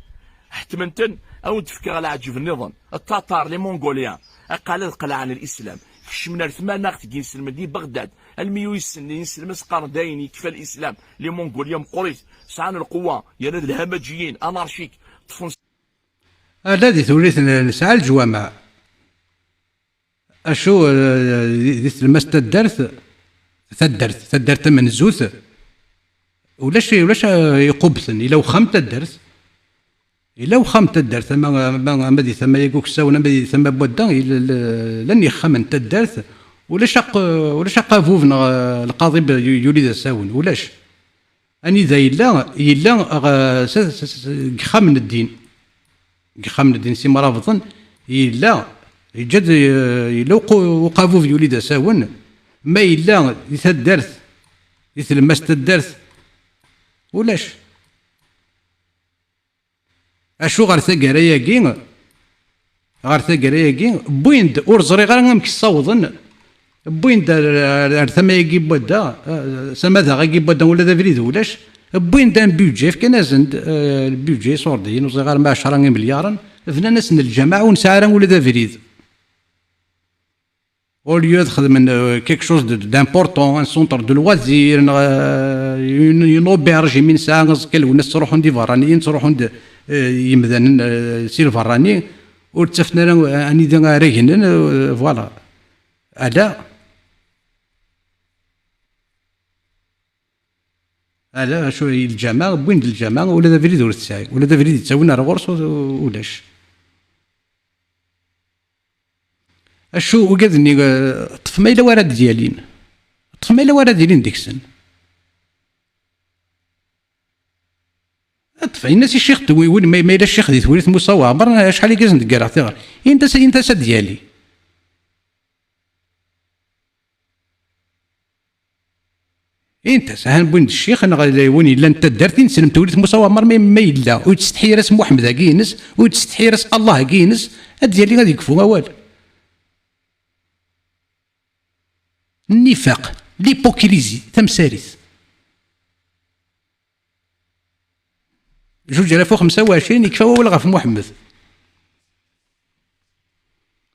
حتمنتن او تفكر على عجب النظام التتار لي مونغوليان قال القلعه عن الاسلام كشمنا ثمان ناقت يسلم دي بغداد الميو يسلم سقار دايني كفى الاسلام لي مونغوليا مقريت سعان القوه يا ناد الهمجيين انارشيك طفون الذي توليت نسعى الجوامع اشو ديت المس تدرت من الزوث ولاش يقبثن الا وخمت الدرس الا وخا تدارت ما دي ثما يكوك ساونا ما دي ثما بودا لن يخمن تدارت ولا شاق فوفن القاضي يولي ذا ساون ولاش اني ذا الا خامن الدين خامن الدين سي مرافضا الا يجد الا وقافو في يولي ذا ساون ما الا يتدارت يتلمس تدارت ولاش اشو غير ثقراياكي بويند اور زري غير امك صوضن بويند ثما يجي بودا سما ذا غيجي بودا ولا ذا فريد ولاش بويند ان بيجي في كنازند البيجي صوردين وزي غير 10 مليار فينا ناس من الجماعه ونسعرا ولا ذا فريد او ليو تخدم كيك شوز دامبورطون ان سونتر دو لوازير ينوبيرجي من ساعه كالوناس تروحون دي فرانيين تروحون يمدان سير فراني وتفنا اني ذا ريغن فوالا الا شو الجامعه بوين الجامعه ولا ذا فريد ولا تسعي ولا ذا فريد تساوينا رغورس ولاش اشو وقدني طف ما الا وراد ديالين طف ما الا وراد ديالين ديك السن طف الناس الشيخ وين ما الا الشيخ دي توليت مصوع برا شحال يكازن تقرا ثغر انت سد ديالي انت سهل بوين الشيخ انا وين الا انت درتي نسلم توليت مصوع ما الا وتستحي راس محمد كينس وتستحي راس الله كينس ديالي غادي يكفو اوال النفاق ليبوكريزي تمساريث 2025 يكفى ولا غاف محمد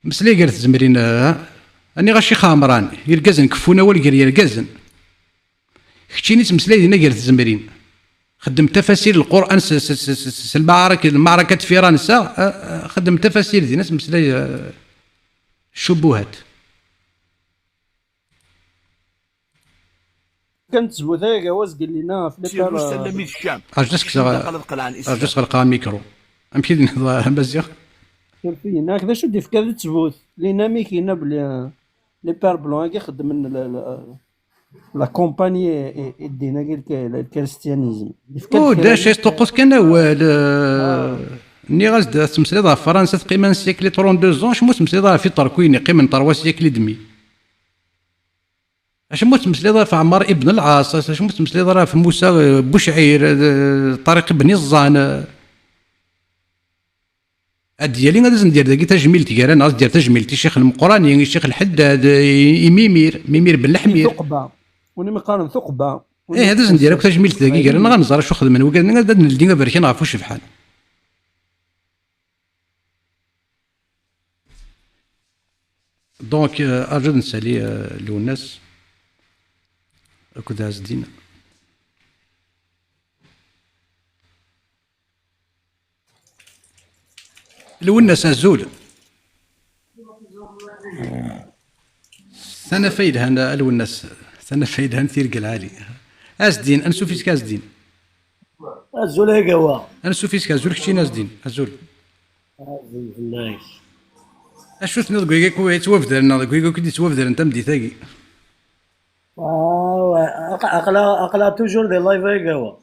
مسلي قالت زمرين اني غاشي خامران يركزن كفونا والقر يركزن كتشيني تمسلي دينا قالت زمرين خدم تفاسير القران المعركه فرنسا خدم تفاسير دينا تمسلي الشبهات كانت زبوثايا جواز قال لنا في سير مستلمي الشام أرجس قلقا ميكرو أمشي نهضر مزيان كان فينا هكذا شو دي في كذا تثبوت لينا مي كاينه بلي لي بير بلون كي خدم لا كومباني دينا الكريستيانيزم او داش يستوقف كان هو ني غاز تمسلي فرنسا تقريبا سيكلي 32 شمو تمسلي في طركويني قيمه 3 سيكلي دمي اش موت مسلي في عمار ابن العاص اش موت مسلي في موسى بوشعير طريق بن الزان ديالي غادي ندير داكي تجميل تيرا ناس دير تجميل الشيخ المقراني الشيخ الحداد ميمير بن الحمير ثقبه وني مقارن ثقبه هذا ندير تجميل داكي انا غنزر شو خدم وكاد نلدي بركي نعرفو شي بحال دونك ارجو نسالي لوناس أكو هازدين الوناس الزول ثنا فايدها أنا الوناس ثنا فايدها نثير العالي أزدين أنا سوفيسك أزدين الزول هيك هو أنا سوفيسك أزول كشين أزدين أزول نايس أشوف نضقو يكو يتوفدر نضقو يكو كدي يتوفدر أنت مدي ثاقي اقلا توجور دي لايف هيك هو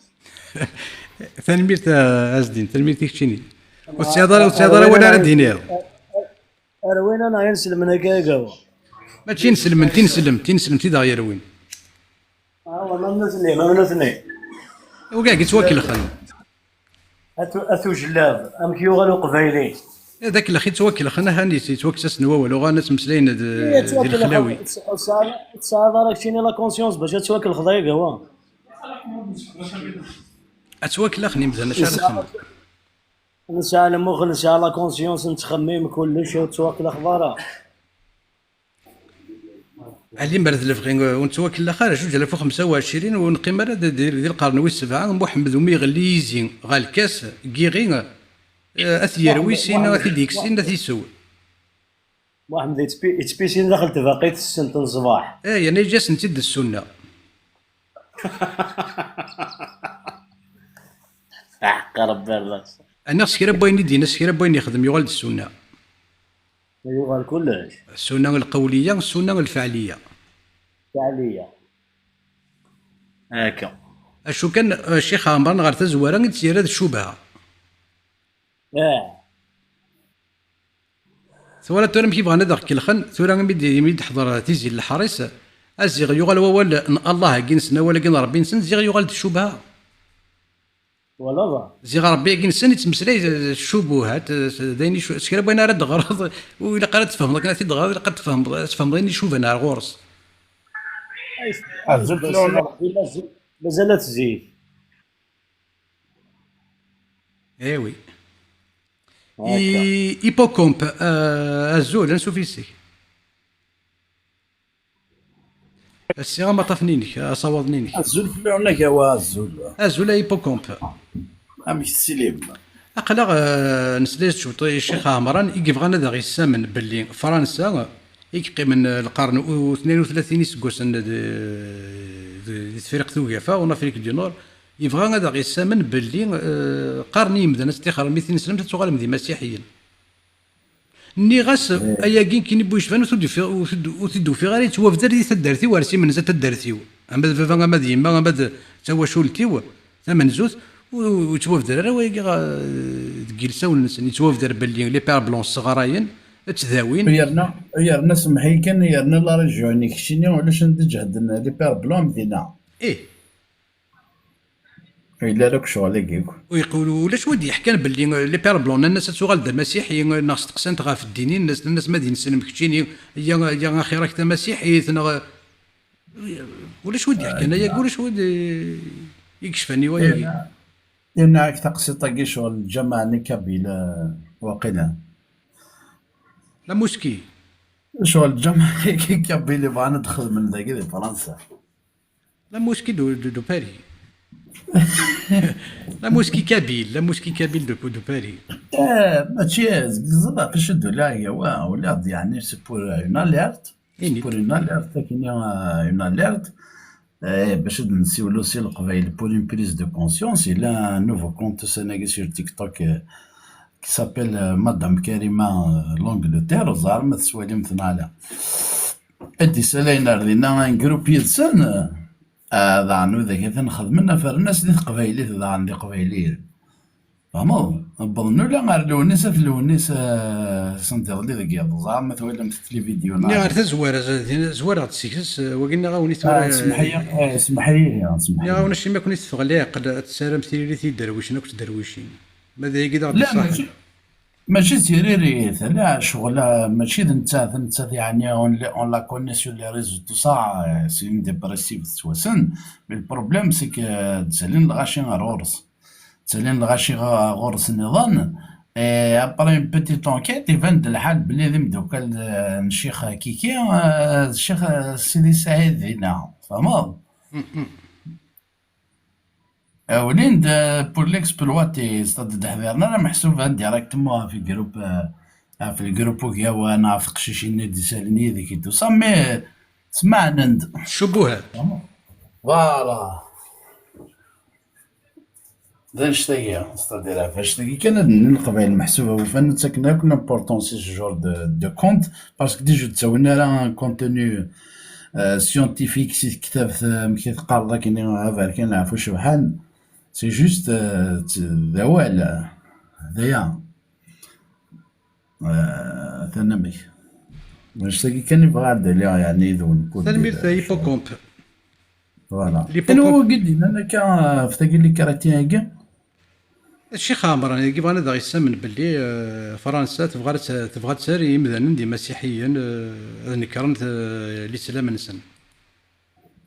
تنميرت أزدين تنميرت كشيني والسيادة ولا رديني اروين انا ينسلم من هيك هو ما تنسلم تنسلم تيدا يروين ما نثني وكاع يتوكل خل اثو جلاب ام كيوغل وقبايلين هذاك الاخي توكل خلنا هاني توكل سنوا ولو غانا مسلين ديال الخلاوي تساعد راك شيني لا كونسيونس باش توكل خضايق هو اتوكل اخني مزال شحال نسال المخ نسال لا كونسيونس نتخمم كلشي وتوكل خضاره علي مرد الفغين ونتوكل الاخر 2025 ونقيم راه ديال القرن والسبعه محمد وميغلي يزين غالكاس كيغين اثيروي سين اثي ديكسين اثي سو محمد يتبيسين دخلت باقيت السنت الصباح يعني جاس نتد السنه حق ربي الراس انا سكيرا بوين يدينا سكيرا بوين يخدم يغال السنه، يغال كلش السنه القوليه والسنه الفعليه. فعليا هكا. اشو كان الشيخ عمران غير تزوارا تسير هذا الشبهه. ثورة تورا مكي بغانا داك كيلخن ثورا ميد حضر تيزي الحريص ازيغ يغال ووال الله كينسنا ولا كين ربي نسن زيغ يغال الشبهه ولا ضا زيغ ربي كينسن يتمسلاي الشبهات دايني سكرا بغينا راه دغرض وإلا قرات تفهم لك ناتي دغرض إلا قرات تفهم دايني شوف انا غورس مازال تزيد. ايوي ايبوكومب الزول نسوفيسي السيغا ما طافنينك صوضنينك الزول في عنا كوا الزول ايبوكومب امش السليم اقلق نسليت شوط الشيخ عمران يبغى نذا غيسامن باللي فرنسا يكقي من القرن 32 سكوسن دي تفريق توقفا ونافريك دي نور يبغى هذا غيسامن باللي قرن يمدى ناس تيخر 200 سنه تتوغل مدي مسيحيين ني غاس اياكين كي نبو يشفان وتدو في غير توافدر دي تدارتي وارسي من زاد تدارتيو اما فافا ما ديما ما توا شولتيو ثمن زوز وتوافدر راه ويقي تجلسا ونسني توافدر باللي لي بير بلون صغراين تداوين يرنا سمحي كان يرنا لا رجعوني كشيني ولاش ندجهد لي بير بلون مدينه إلا لك شغل كيك ويقولوا ولاش ودي يحكي باللي لي بير بلون الناس تغال المسيحي ناس تقسنت غا في الدينين الناس ما دين سلم كتشيني يا اخي راك مسيحي ولاش ودي يحكي انا يقول واش ودي يكشفني ويا إنك تقصي طاقي شغل الجماعة كابيلا واقيلا لا موسكي شغل الجماعة كابيلا بغا ندخل من ذاك فرنسا لا موسكي دو باري لا موسكي كابيل دو باري ماشي زعما فاش لا هي ولا يعني سي بور اون اليرت بور اون اليرت لكن اون اليرت باش نسيولو سي القبايل بور اون بريز دو كونسيونس il a un nouveau compte sénégalais sur TikTok qui s'appelle Madame Karima l'Angleterre زعما ما تسوالي مثنى على ادي سالينا ردينا ان جروب يدسن هذا عنو ذاك نخدمنا فالناس اللي قبايلي ذا عندي قبايلي فهموا نبضنو لا غير لونيس سنتي غادي ذاك يض زعما توالم في الفيديو ني غير زواره تسيكس وقلنا غاوني اسمحي ني غاونا شي ما كنت تفغلي قد تسالم تيري درويش نكت درويشين ماذا يقدر لا ماشي تيريري لا شغل ماشي نتا يعني اون لا كوني سور لي ريزو تو سا سي اون ديبرسيف توسن مي البروبليم سي كو تسالين الغاشي غورس النظام ابري اون بيتيت انكيت يبان الحال بلي ذي مدوكال الشيخ كيكي الشيخ سيدي سعيد هنا فهمت ولين بور ليكسبلواتي ستاد حضرنا راه محسوب ديريكتومون في جروب في الجروب كيا وانا في قشيشين دي سالني ذيك تو سامي سمعنا الشبهات فوالا ذا نشتاقي ستادير فاشتاقي كان القبائل محسوبه وفن تسكنا كنا امبورطونسي سو جور دو كونت باسكو ديجا تسوينا راه كونتوني سيونتيفيك سي كتاب كي تقرا كاين هذا كان نعرفو شبحال سي جوست ذوال هذايا ثنمي نشتاقي كان يبغى عندها يعني ذون تلميذ هيبوكومب فوالا انا قد انا كان فتاقي لي كاراتيه هكا الشيخ عمران كيف غانا يسمن باللي فرنسا تبغى تساري مثلا دي مسيحيين نكرن الاسلام نسن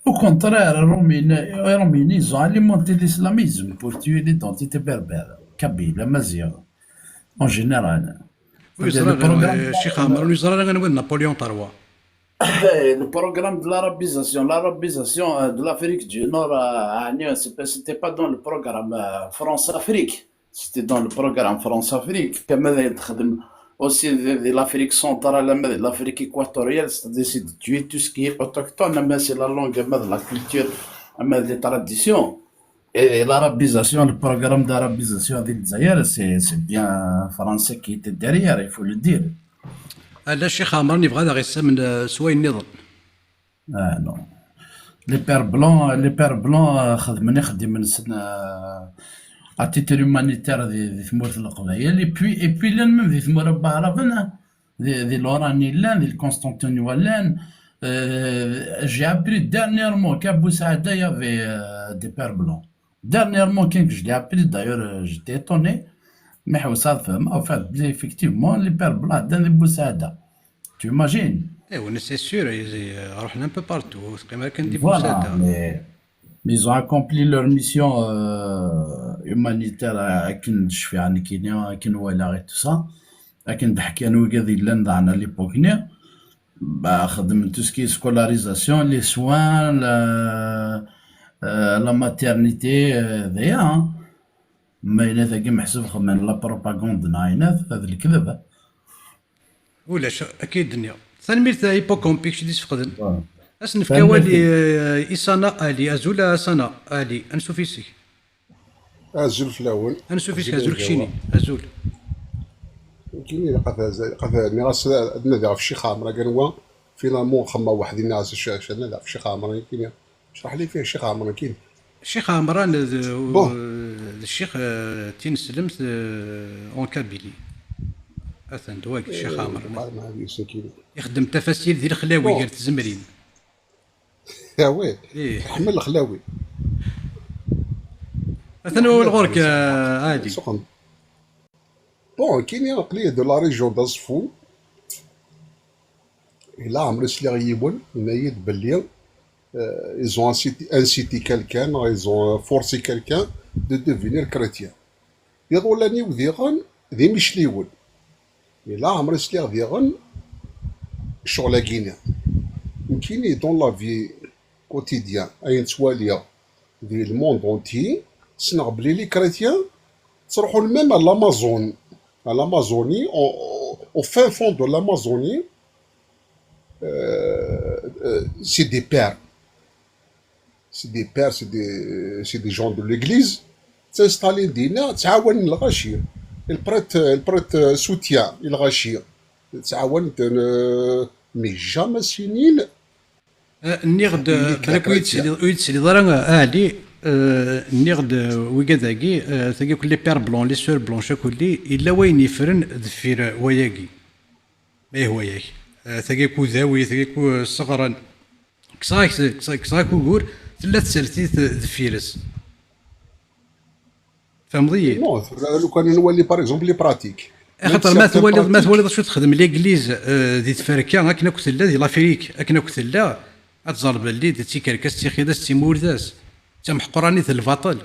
Au contraire, Romains, ils ont alimenté l'islamisme pour tuer l'identité berbère, kabyle, amazigh, en général. الشيخ عمران يزرى غنقول نابليون 3 Le programme de l'arabisation de l'Afrique du Nord, c'était pas dans le programme France-Afrique, c'était dans le programme France-Afrique. Aussi de l'Afrique centrale, de l'Afrique équatoriale, c'est-à-dire de tuer tout ce qui est autochtone, mais c'est la langue, la culture, les traditions. Et l'arabisation, le programme d'arabisation des Zaire, c'est bien français qui était derrière, il faut le dire. لا الشيخ عمران يبغى هذا غير من سواي النظام. Ah non. Les pères blancs خدموا سنة à titre humanitaire دي ثمورة القبائل et puis لان même دي ثمورة بعرفنا دي لوراني لان دي القسطنطينية لان j'ai appris dernièrement qu'à Boussada il y avait des pères blancs. Dernièrement quand je l'ai appris d'ailleurs j'étais étonné mais en fait effectivement les pères blancs dans les Boussada. Tu imagines? ايوا سي سور رحنا ان بو بارتو كما كان دي Voilà, بوساده. mais ils ont accompli leur mission humanitaire à Kinshfi, à Kenya, à Kinwala et tout ça. À Kindahki, à Nougadhi, à l'époque, bah, tout ce qui est scolarisation, les soins, la maternité, d'ailleurs. Mais il y a des gens qui la propagande, هذا الكذب. ولا اكيد الدنيا ثاني هيبوكومبيك شي تفقدن اسنف ثاني كوالي إصانا آلي أزولا سنة آلي أنسو فيسي أزول في الأول أنسو فيسي أزول كشيني أزول كاينين قذا ناس نادي في شي خامرة قالوا فينالمون خما واحد الناس الشاشة نادي في شي خامرة كاين اشرح لي فيه شي خامرة كاين الشيخ عمران الشيخ تين سلمت اون كابيلي اثن دواك الشيخ عمران يخدم تفاسير ديال الخلاوي قالت الزمرين يا وي إيه. حمل الخلاوي اثن هو الغرك عادي سخن بون كاين عقلية دو لا ريجيون دازفو إلا عمرو سليغيبون نايد بلي ils ont incité quelqu'un, ils ont forcé quelqu'un de devenir chrétien. يظلني وذيغن ذي مش ليون. إلا عمرو سليغ ذيغن شغل كينا. يمكن dans la vie quotidienne أين تواليا ذي الموند اونتي سنغ بلي لي كريتيان تروحوا الميم على الأمازون à l'Amazonie au fin fond de l'Amazonie c'est des pères. C'est des pères, c'est des gens de l'église. S'installer دينا تعاون الغاشية. Elle prête soutien الغاشية. تعاون mais jamais سنين. نيغد بلاك ويتسلي ضرا اهلي نيغد ويكذاكي ثاكي كل بير بلون لي سور بلون شاكولي الا وين يفرن دفير وياكي ما هو وياك ثاكي كو ذاوي ثاكي كو صغرا كصاك وكور ثلاث سلتيت دفيرس فهمضي نو لو كان نولي باغ اكزومبل لي براتيك خاطر ما تولي شو تخدم ليغليز دي تفركا هاكنا كثلا دي لافريك هاكنا كثلا اتزرب اللي دي تيكركاس تيخيداس تيمورداس تمحقراني الباطل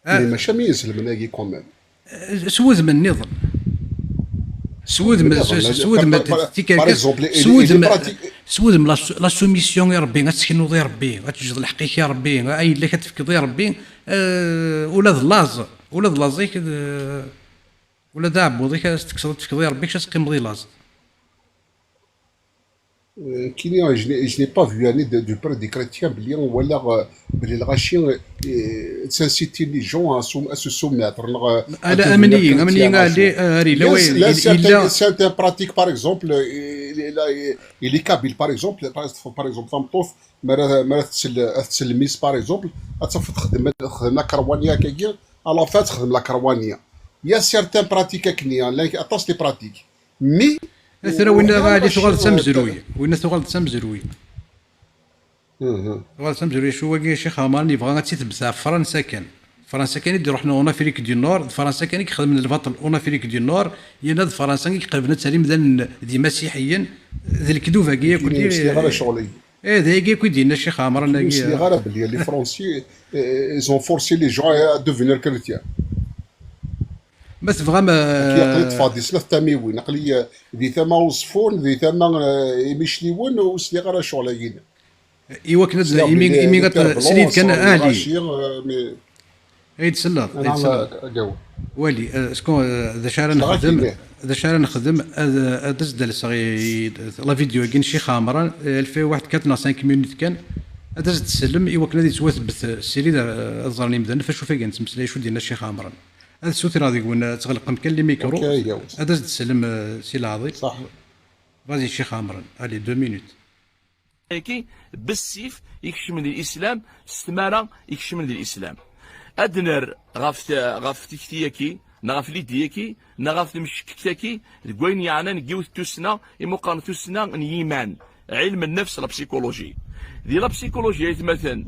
ماشي ميزل مناكي كومون سوذ من النظام سوذ من تيكركاس سوذ من لا سوميسيون يا ربي غتسكنوا يا ربي غتوجد الحقيقه يا ربي اي اللي كتفكض يا ربي ولاد لاز ولاد لازيك ولا دابو ذيك تكسر تفكض يا ربي كاش تقيم ضي لاز كاين je n'ai pas vu aller du père des chrétiens بلي ولا بلي الغاشي تنسيتي لي جون à se soumettre انا امنيين قال لي ري لو الا certains pratiques par exemple il est kabyle par exemple فمطوف مرا تسلميس par exemple تصف تخدم كروانيه كاين على فات تخدم لا كروانيه يا certains pratiques كنيا لا اطاس لي pratiques مي مثلا وين غادي تغلط سمزروي وين تغلط سمزروي غلط سمزروي شو واقي شي خمرني يبغى غاتيتبع فرنسا فرنسا كان يدير روحنا اون افريك دي نور فرنسا كان يخدم من البطل اون افريك دي نور يناد فرنسا كيقربنا تسليم دي مسيحيين ذي الكذوبه كي كل غير شغلي ذا كي كيدينا شي خمرنا كي غير بلي لي فرونسي ils ont forcé les gens à devenir chrétiens ما تبغى ما كيقلد فادي سلاث تاميوين نقلي ذي ثما وصفون ذي ثما يمشليون وسلي غير شغلين ايوا كنا يمين سليت كان اهلي عيد سلاط والي شكون ذا شارع نخدم دز دال صغير لا فيديو كاين شي خامران 2001 5 مينوت كان هذا زاد تسلم ايوا كنا يتواثبت السيري الظرني مدن فاش شوفي كان تمسلاي شو ديالنا الشيخ عمران هذا السوتي راه يقول تغلق مكان لي ميكرو اوكي يا هذا زاد تسلم سي العظيم صح. فازي الشيخ عمران علي 2 مينوت كي بالسيف يكشم الاسلام استماره يكشم الاسلام ادنر غاف تكتياكي نغاف ليدياكي نغاف مشكتاكي الكوين يعني نجيوث توسنا مقارنة توسنا نيمان علم النفس لا بسيكولوجي دي لا بسيكولوجي مثلا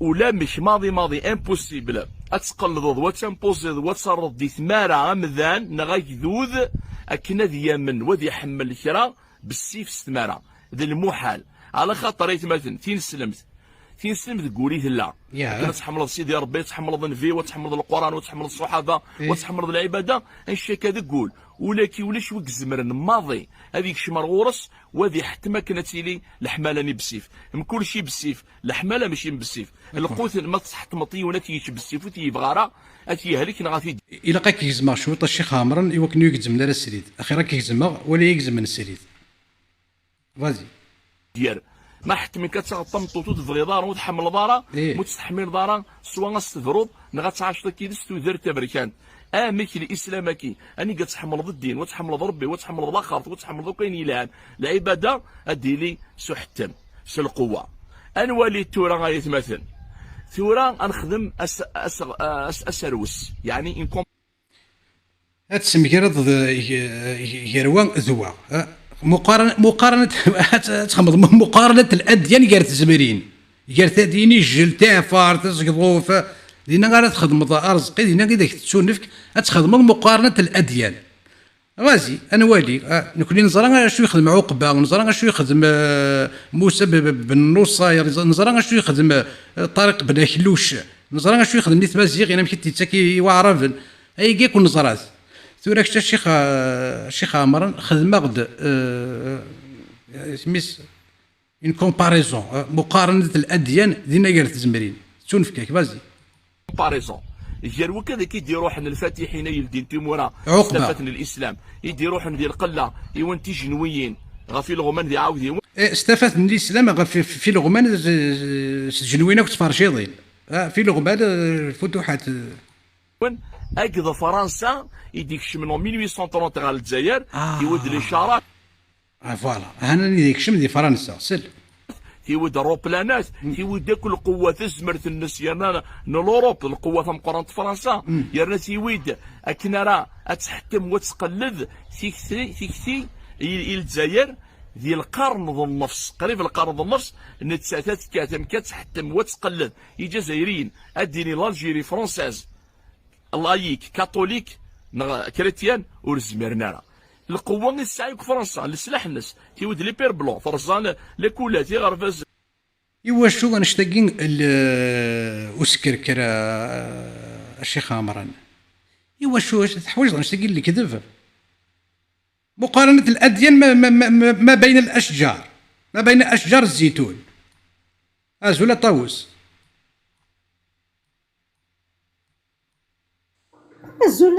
ولا مش ماضي امبوسيبل اتقلض وتمبوزيض وتصرف دي ثماره امذان نغاك ذوذ اكنا ذي من وذي يحمل كرا بالسيف استماره ذي المحال على خاطر مثلا تين سلمت قوليه لا كنا تحمل سيدي ربي تحمل النبي وتحمل القران وتحمل الصحابه وتحمل العباده انشي كذا قول ولكن ولاش وك زمرن ماضي هذيك شمر غورس وذي حتى ما كانت لي الحمالاني بالسيف من كل شيء بالسيف الحماله ماشي بالسيف القوت ما تحت مطي ولا تيجي بالسيف وتيبغارا اتيهلك نغافي الى قا كيزما شوط الشيخ عمران ايوا كنو يكزم لا السريد اخيرا كيزما ولا يكزم من السريد فازي ديال ما حتى من كتغطم طوطو تبغي دارا وتحمل دارا وتستحمل دارا سواء غتستفرض غتعاش كيدس تودر تبركان ميك الاسلام كي اني كتحمل ضد الدين وتحمل ضد ربي وتحمل ضد الاخر وتحمل ضد كاين يلان العباده اديلي سحتم القوه انوالي تورا غيتمثل ثورا نخدم اسروس يعني انكم هاد السمكرة يروان ذوا مقارنة تخمض مقارنة الأديان قالت الزمرين قالت ديني جلتاه فارت زقضوف دينا غير تخدم أرزقي دينا كي داك تسونفك تخدم مقارنة الأديان غازي أنا والي نكوني نزرا شو يخدم عقبة نزرا شو يخدم موسى بن نصاير نزرا شو يخدم طارق بن خلوش نزرا شو يخدم نيت مازيغ انا مشيت تاكي وعرفن اي كي كون نزرات ثورك الشيخ عمران خدمه غد سميس اون كومباريزون مقارنه الاديان دينا قالت الزمرين تونفكاك بازي كومباريزون يجير وكذا كيديروا حنا الفاتحين يلدين تيمورا استفدت الاسلام يديروا حنا ديال القله يونتي جنويين غافي الغمان دي عاود استفدت من الاسلام في الغمان جنوينه وتفرشيضين في الغمان الفتوحات اكد فرنسا يديك من 1830 على الجزائر يود الاشارات فوالا انا اللي يكشم دي فرنسا سل تيود الروبلانات تيود داك القوة تزمرت الناس يانا نوروب القوة مقارنة فرنسا يانا تيود اكنا راه اتحكم وتقلد تيكتي الجزائر ديال القرن ذو النفس قريب القرن ذو النفس نتساتات كاتم كتحتم وتقلد جزائريين اديني لالجيري فرونساز لايك كاثوليك كريتيان ورزميرنا القوه الساعه فرنسا السلاح الناس تيود لي بير بلون فرنسا لكولاتي غرفاز ايوا شو غنشتاقين وسكركر الشيخ عمران ايوا شو حوايج غنشتاقين اللي كذب مقارنه الاديان ما بين الاشجار ما بين اشجار الزيتون ازولا طاووس الزول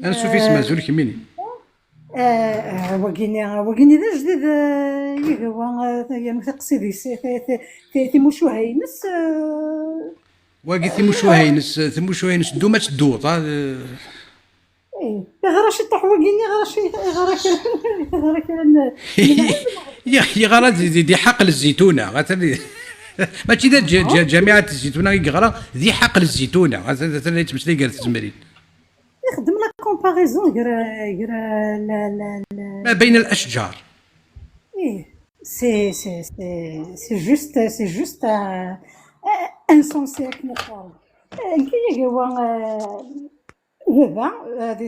انا شوفي اسمها زول كميني وقيني ذا جديد يقوى يعني تقصيدي ثموشو هاينس واقي ثموشو هاينس دوما تدوط غراشي طاح وقيني غراشي غرا دي حقل الزيتونه ماشي ذا جامعه الزيتونه يقرا ذي حقل الزيتونه هذا تمشي قالت الزمرين يخدم لا كومباريزون غير ما بين الاشجار سي جوست انسونسي كما قال كي هو هذا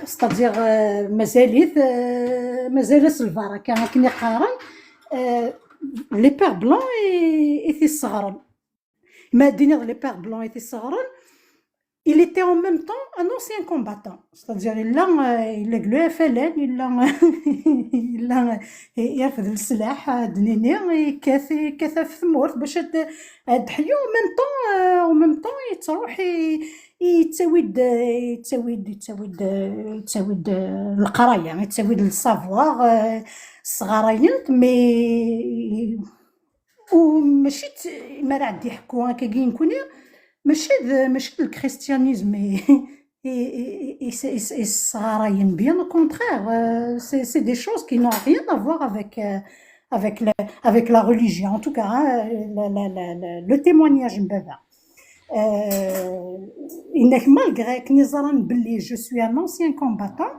ستادير مازال سلفارا كان قارن لي بير بلون اي صغرن ما دينا لي بير بلون اي صغرن il était en même temps un ancien combattant. C'est-à-dire, il a le FLN, il a يرفض السلاح دنيني يكاث في ثمورت باش هاد حيو en même temps يتروح يتسويد القرايه، يتسويد السافوار الصغارين مي وماشي ما راه عندي يحكوا هكا كي نكون ماشي الكريستيانيزم الصغارين bien au contraire c'est des choses qui n'ont rien à voir avec la religion en tout cas le témoignage مبابا إنك malgré que نظرا باللي je suis un ancien combattant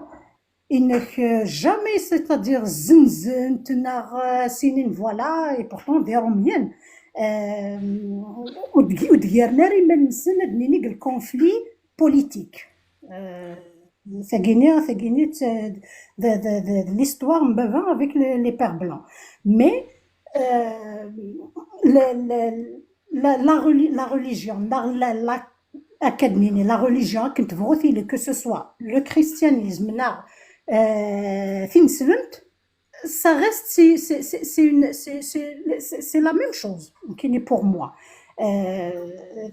إنك jamais c'est-à-dire زنزنت ناغ سنين فوالا et pourtant des روميين وديرنا ري ما نسند نينيك الكونفلي بوليتيك ثقيني l'histoire مبابا avec les pères blancs mais la religion la religion كنت بغوثي que ce soit le christianisme فين سلمت ça reste c'est la même chose qui est pour moi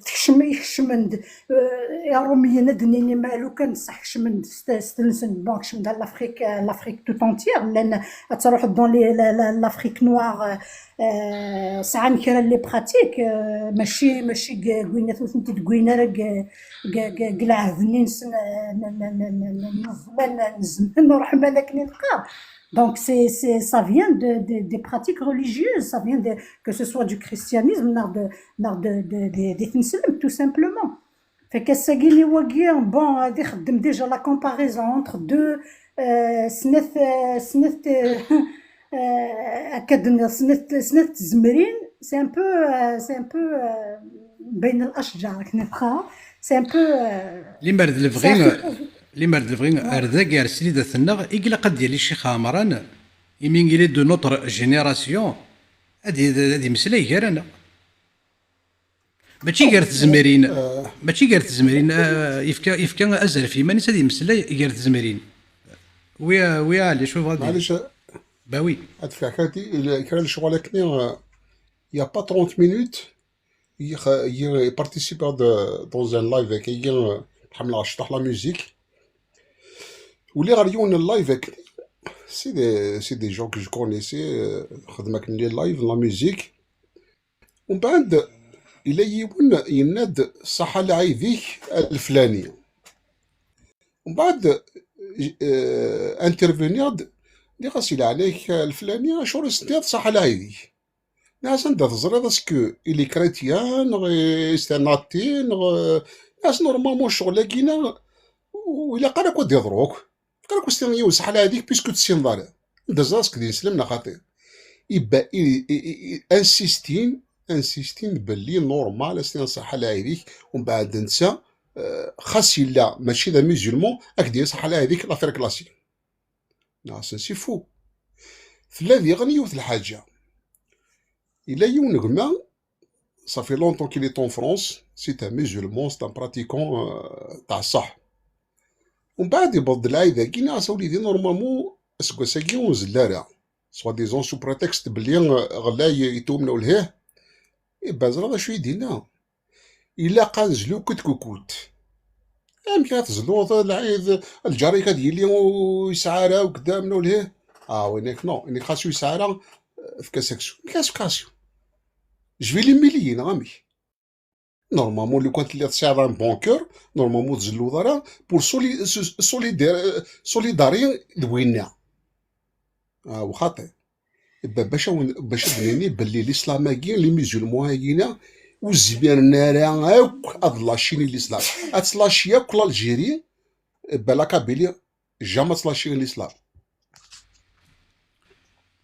تخشمند يا روميين دنيني مالو كان صح خشمند ستلسن بون خشمند لافريك توت انتيير لان تروح دون لافريك نوار ساعه كرا لي براتيك ماشي كوينه ثنتي كوينه قلع ذنين نزمن نروح مالك نلقى. Donc ça vient des pratiques religieuses, ça vient que ce soit du christianisme, des tout simplement. Fait que ça guéni waguer bon déjà la comparaison entre deux سنة زمرين c'est un peu بين الأشجار كنبقى c'est un peu اللي مرد الفغين أرذاك يرسلي ذا ثنغ إقلا قد ديال الشيخ عمران يمين إلي دو نوتر جينيراسيون هادي مسلاي غير أنا ماشي غير تزمرين يفكا أزل في مانيس هادي مسلاي غير تزمرين ويا اللي شوف غادي معليش باوي هاد في حكايتي كان الشغل كني يا با 30 minutes il participait dans un live avec حمل عشطح لا ميوزيك واللي غاديون اللايف سي دي جون كو جو كونيسي خدمه كن لي لايف لا ميوزيك ومن بعد الا يناد صحه لعيديك الفلانيه ومن بعد انترفينير اللي غاسيل عليك الفلانيه شور ستيات صحه لعيديك ناس انت تزري اسكو الي كريتيان استناتين ناس نورمالمون شغل كينا ولا قالك ودي ضروك قالك وستين يوسح على هذيك بيسكو تسين ضالع داز راسك دين سلمنا خاطر يبا انسيستين باللي نورمال استين صح على هذيك ومن بعد ننسى خاص لا ماشي ذا ميزولمون راك دير صح على هذيك لافير كلاسيك ناس سي فو ثلاثي غني وث الحاجه الا يون غما صافي لونطون كيل ايت اون فرونس سي ان ميزولمون سي ان براتيكون تاع الصح ومن بعد يبض العايده كينا وليدي نورمالمون اسكواساكي ونزلارا سوا ديزون سو بريتكست بلي غلا يتومنوا لهيه يبا زرا شو يدينا الا قنزلو كوت يمكن تزلو العيد الجريكه ديالي ويسعارا وكدا منو لهيه وينك نو انك خاصو يسعارا في كاسكاسيو جو في لي ميليين غامي نورمالمون لو كانت اللي تساعد ان بونكور نورمالمون تزلو ضرا بور سوليداري دوينا وخاطئ باش بنيني باللي الاسلام كاين لي ميزولمون هاكينا والزبيان نارا هاك هاد لاشيني الاسلام اتلاشيا كل الجيري بلا كابيلي جاما تلاشي الاسلام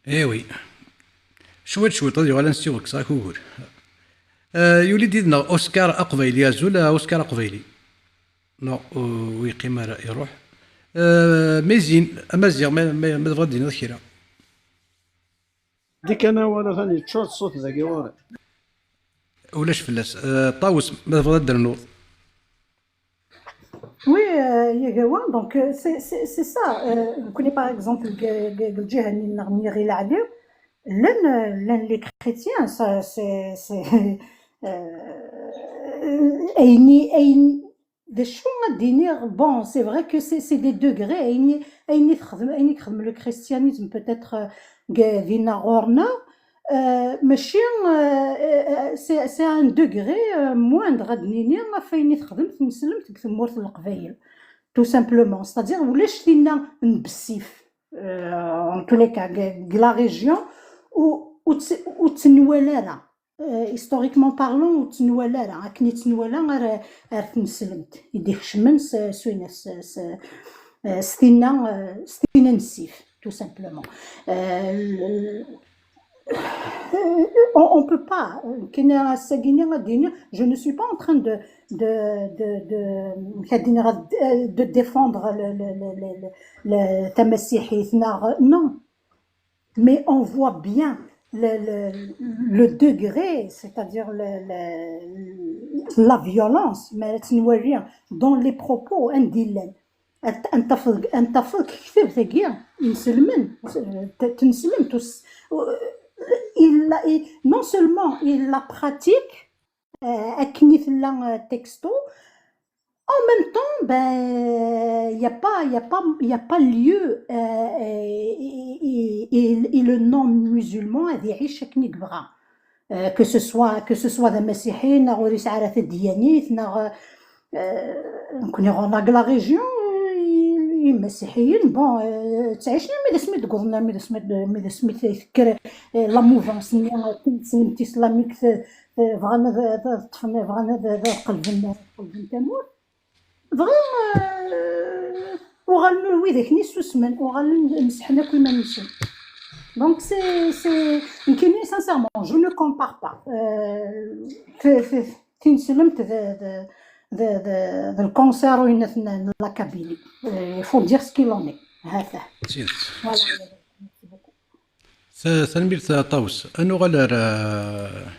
ايوي شويت غادي غالا نسيوك صاك وقول يولي ديدنا اوسكار اقبيلي يازول اوسكار اقبيلي نو ويقيم يروح ميزين امازيغ ما تبغى دينا خيره ديك انا وانا ثاني تشورت صوت ذاك ورا ولاش فلاس طاوس ما تبغى دير نوض Donc, c'est ça. On connaît par exemple le djihad ni عليه. Les chrétiens, ça, c'est des choses à dire. Bon, c'est vrai que c'est des degrés. Le christianisme peut-être vina orna, mais c'est un degré moindre. Tout simplement, c'est-à-dire ولاش فينا نبسيف en tous les cas la région où تنوالا historiquement parlant وتنوالا كني تنوالا غير تنسلمت يديك شمن سوينا ستينا نسيف tout simplement. On peut pas. Je ne suis pas en train de défendre le tamassihi. Non. Mais on voit bien le degré, c'est-à-dire la violence, mais dans les propos indilènes. انت فوق كثير ثقيل تنسلم non seulement il la pratique أكني في texto, en même temps il y a pas lieu et le non musulman هذا يعيش كني بغا que ce soit des مسيحيين أو رسالة الديانيت نكون يغنى la région مسيحيين بون تعيشنا ماذا سميت قلنا ماذا سميت يفكر لا موفونس سميت اسلاميك فغانا طفنا فغانا قلب تمور فغا وغنولوي ذاك نيس وسمن وغنمسحنا كل ما نمشي دونك سي يمكنني سانسيرمون جو نو كومبار با كي نسلمت le cancer ou la Kabylie. Il faut dire ce qu'il en est. سنمير طاوس انو غالا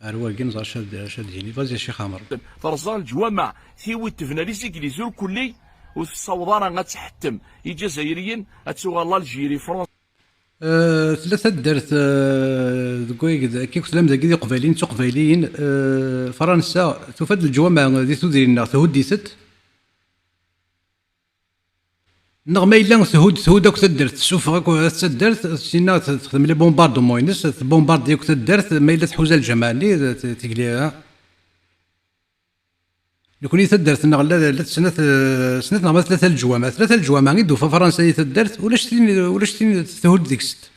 رواقين زار شاديني فازي الشيخ عمر فرزان الجوامع ثيوي تفناليسي كليزور كلي والصوضانه غتحتم الجزائريين اتسوغ الله الجيري فرنسا ثلاثة درت كي كنت لام ذاك قبالين قباليين فرنسا تفاد الجوامع دي تديرنا تهديست نغما إلا تهود داك تدرت شوف راك تدرت سينا تخدم لي بومباردمون ينس بومباردي كنت تدرت ما إلا تحوزا الجمالي تقليها يكون تدرت لا سنة نغما ثلاثة الجوامع غيدو في فرنسا تدرت ولاش تهود ديك الست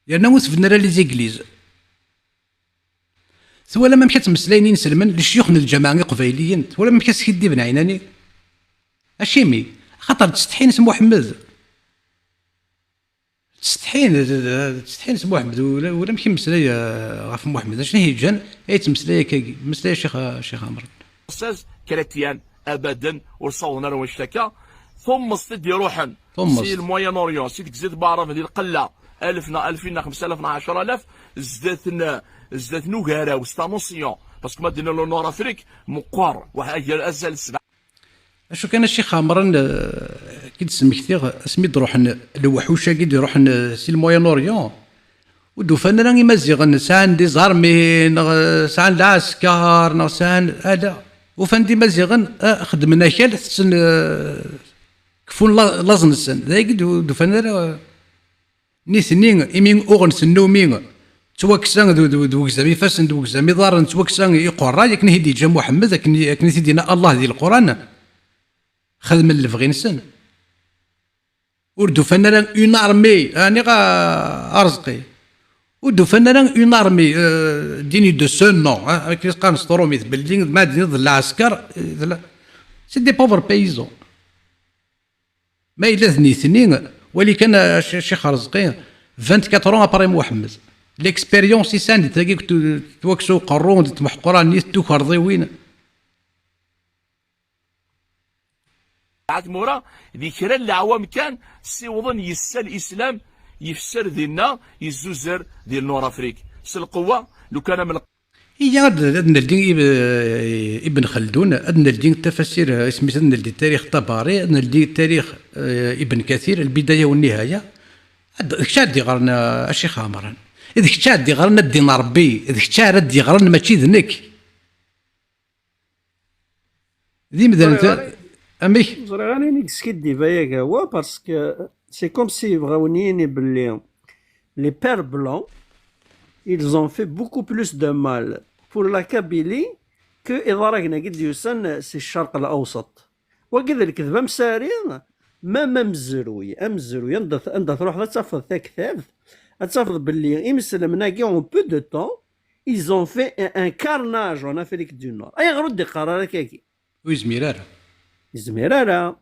لأنه وثفنا لي زيكليز ولا ما مشات مسلاينين سلمان للشيوخ من الجماعة قبايليين ولا ما مشات سيدي بن عيناني اشيمي خاطر تستحين اسم محمد تستحين اسم محمد ولا ماشي مسلاي غاف محمد شنو هي جان تمسلاي كاكي مسلاي شيخ عمرو استاذ كريتيان ابدا وصونا له واشتكى ثم صدي يروحن سي الموين اوريون سي ديك زيد بعرف هذه القله 1000 2000 5000 10000 زدات نوغارا وستانوسيون باسكو ما دينا لو نور افريك مقار واحد ازال 7 اشو كان الشيخ عمران كي تسمكتي سميت روحن الوحوشه كي يروحن سي الموين اوريون ودوفنا راني مزيغن سان دي زارمي سان العسكر سان هذا وفندي مزيغن خدمنا كالث كفون لازم السن ذاك دوفنا نيثنين إمين أغن سنومين توكسان دوك زامي فاسن دوك زامي ضارن توكسان يقرا يكن هدي جا محمد كن سيدنا الله ذي القرآن خدم اللي بغي نسن وردو فنان اون ارمي راني ارزقي ودو فنان اون ارمي ديني دو سون نو كي قان سترومي بلدين ما ديني العسكر سي دي بوفر بايزون ما إلا ثنين ولكن الشيخ رزقي 24 ابري محمد ليكسبيريونس يساند تلاقي توكسو قرون تمحقرا نيت توكرضي وين عاد مورا ذي كرا العوام كان سيوضن يسال الاسلام يفسر دينا يزوزر ديال نور افريك سي القوه لو كان من هي عندنا ابن خلدون، عندنا التفاسير سميتها، عندنا التاريخ الطبري، عندنا التاريخ ابن كثير البدايه والنهايه. داك الشيء غرنا الشيخ عمران، داك الشيء غرنا دين ربي، داك الشيء غرنا ماشي ذنك دي مثلا امي زري غاني نيكس كيدي باياك هو باسكو سي كوم سي بغاونيني باللي لي بير بلون ils ont fait beaucoup plus de mal pour la Kabylie que إذا راكنا قد يسن سي الشرق الأوسط. وكذا الكذبة مسارين ما مزروي أمزروي عندها تروح تفرض ذاك كتاب تفرض باللي إمسلم ناقي اون بو دو طون ils ont fait un carnage en Afrique du Nord. أي غرد قرار كاكي ويزميرارا زميرارا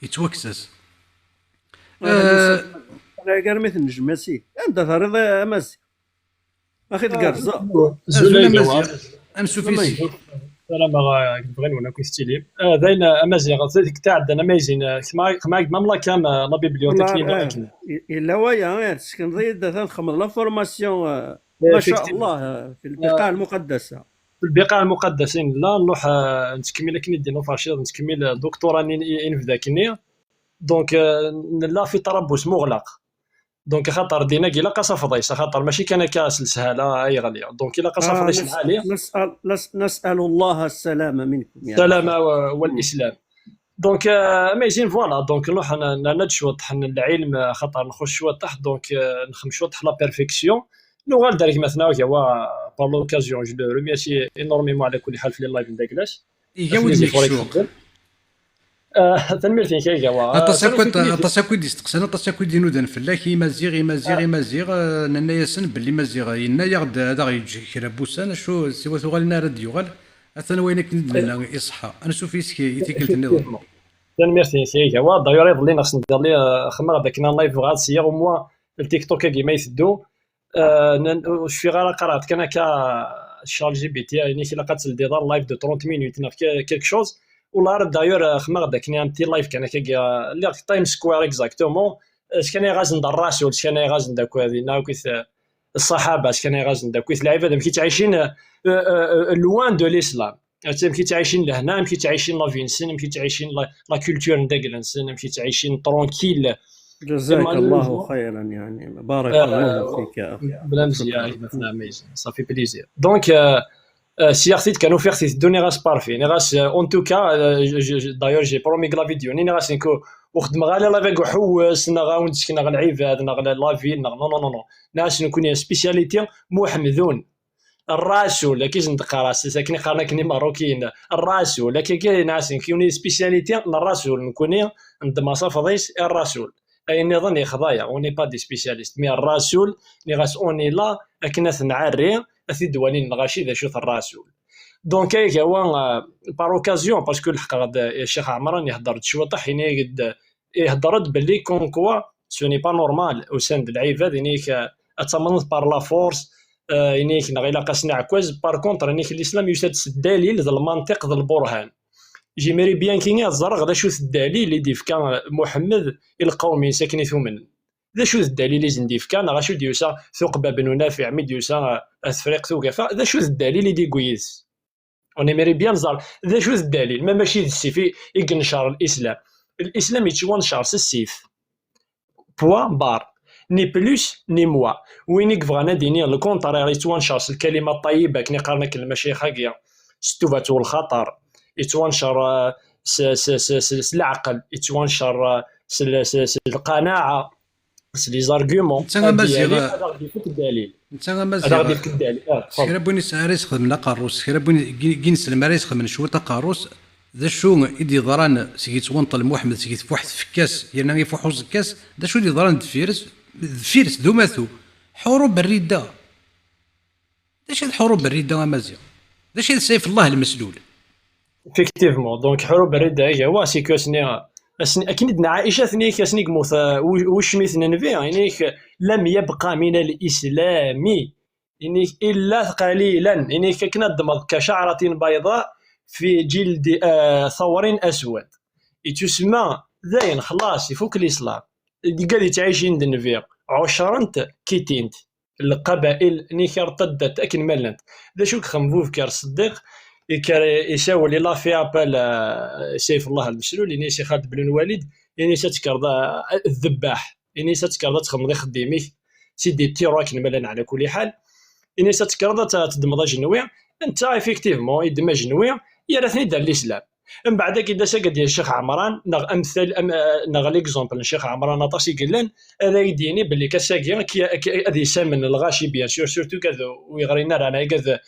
يتوكسس. انا كاع مثل نجماسي انت فريض اماسي اخي تقرزا امسو فيسي انا ما بغينا ولا كويستيلي داين امازيغ ذيك تاع عندنا ميزين كما مملا كام لا بيبليوتيك الا ويا سكن ضيد نخمض لا فورماسيون ما شاء الله في البقاع المقدسه، في البقاع المقدسين. لا نروح نتكمل كي ندير فاشير نتكمل دكتوراه في ذاكني دونك لا في تربص مغلق دونك خاطر دينا كي لاقا صفضيس خاطر ماشي كان كاس سهله اي غاليه دونك لاقا صفضيس العاليه. نسال الله السلامه منكم يعني السلامه والاسلام. دونك ميزين فوالا دونك نروح نتشوط العلم خاطر نخش شويه تحت دونك نخمم شويه تحت لا بيرفيكسيون لو غال دارك مثلا هو بار لوكازيون جو لو ريميرسي انورميمون على كل حال في اللايف داكلاش تنمير فين كاي جوا التساكوي ديستقسنا التساكوي دي نودن فلاك مازيغ نانا ياسن باللي مازيغ ينا يغد هذا يجي كرا بوسان شو سوا ثغالنا رد يغال اثنا وينك ندنا يصحى انا شوف يسكي يتيكلت النظام تنمير فين كاي جوا دايور يضلي خصنا ندير لي خمر هذاك لايف غاد سيا او موا التيك توك كي ما يسدو في غير قرات كان شارل جي بي تي يعني كي لقات الديدار لايف دو 30 مينوت كيلك شوز والله دايور خمر داك ني انتي لايف كان كا اللي تايم سكوير اكزاكتومون شكون غازن دار راسو شكون غازن داك هذه كيف الصحابه شكون غازن داك كيف العباد مكي تعيشين لوان دو الاسلام مكي تعيشين لهنا مكي تعيشين لا فينسن مكي تعيشين لا كولتور نداكلنسن مكي تعيشين ترونكيل. جزاك الله خيرا يعني بارك الله فيك يا اخي بلا مزيان مثلا ميزين صافي بليزير دونك si artiste كانوا في artiste donner غاس بارفي غاس en tout cas d'ailleurs j'ai promis la vidéo ني غاس نكو وخدم غالا لا فيك حوس نغاون تسكن غا العباد نغلا لا فيل نو نو نو ناس نكون سبيسياليتي محمدون الرسول كي نتقرا ساكن قالنا كني ماروكيين الرسول كي ناس كيوني سبيسياليتي الرسول نكوني عند مصافضيس الرسول اي نظن يخضايا اوني با دي سبيسياليست مي الرسول ني غاس اوني لا اكناث نعري اثي دوالين نغاشي ذا شوف الرسول دونك هيك هو بار اوكازيون باسكو الحق غدا الشيخ عمران يهضر شويه طح يعني قد يهضرد باللي كون كوا سوني با نورمال وسند العباد يعني اتمنط بار لا فورس يعني غير قاسنا عكواز بار كونتر يعني الاسلام يسادس الدليل ذا المنطق ذا البرهان جيميري بيان كي الزرق غدا شوف الدليل اللي ديف كان محمد القومي ساكني ثمن ذا شو الدليل اللي زنديف كان غاشو ديوسا ثقبه بن نافع ميديوسا افريق ثوقفا ذا شو الدليل اللي دي كويس ونيميري بيان زار ذا شو الدليل ما ماشي السيف ينشر الاسلام يتوانشر السيف بوا بار ني بلوس ني موا وينيك فغانا ديني لو كونطرير يتوانشر الكلمه الطيبه كني قالنا المشايخ هكيا ستوفات والخطر يتوانشر العقل يتوانشر القناعه لي زارغومون انت مازيغ انت مازيغ سير بوني ساريس خدمنا قاروس سير بوني كينس الماريس خدمنا شويه قاروس ذا شو يدي ضران سيت وانطل محمد سيت فواحد فكاس يعني يفوحوز الكاس ذا شو يدي ضران فيرس دوماثو حروب الرده ذا شي الحروب الرده مازيغ ذا شي سيف الله المسلول effectivement دونك حروب الرده هي هو سيكو أكيد عائشة ثنيك سنيك موث وشميث ننفي يعني لم يبقى من الإسلام يعني إلا قليلا يعني كنا دمض كشعرة بيضاء في جلد ثور أسود تسمى ذاين خلاص يفوك الإسلام قال تعيشين دنفي عشرنت كيتينت القبائل نيك ارتدت أكن ملنت ذا شو خمفوف كار الصديق يساول لا في ابل سيف الله المسلول يعني سي خالد بن الوليد يعني ستكر الذباح يعني ستكر تخمضي خديميه سيدي تيروك ملان على كل حال يعني ستكر تدمض جنوية انت افيكتيفمون يدمج جنوية يرثني دار الاسلام من بعد كي ساكا ديال الشيخ عمران نغ امثال نغ ليكزومبل الشيخ عمران اطاسي قلان هذا يديني باللي كساكي هذا يسامن الغاشي بيان سور سورتو كذا ويغرينا رانا كذا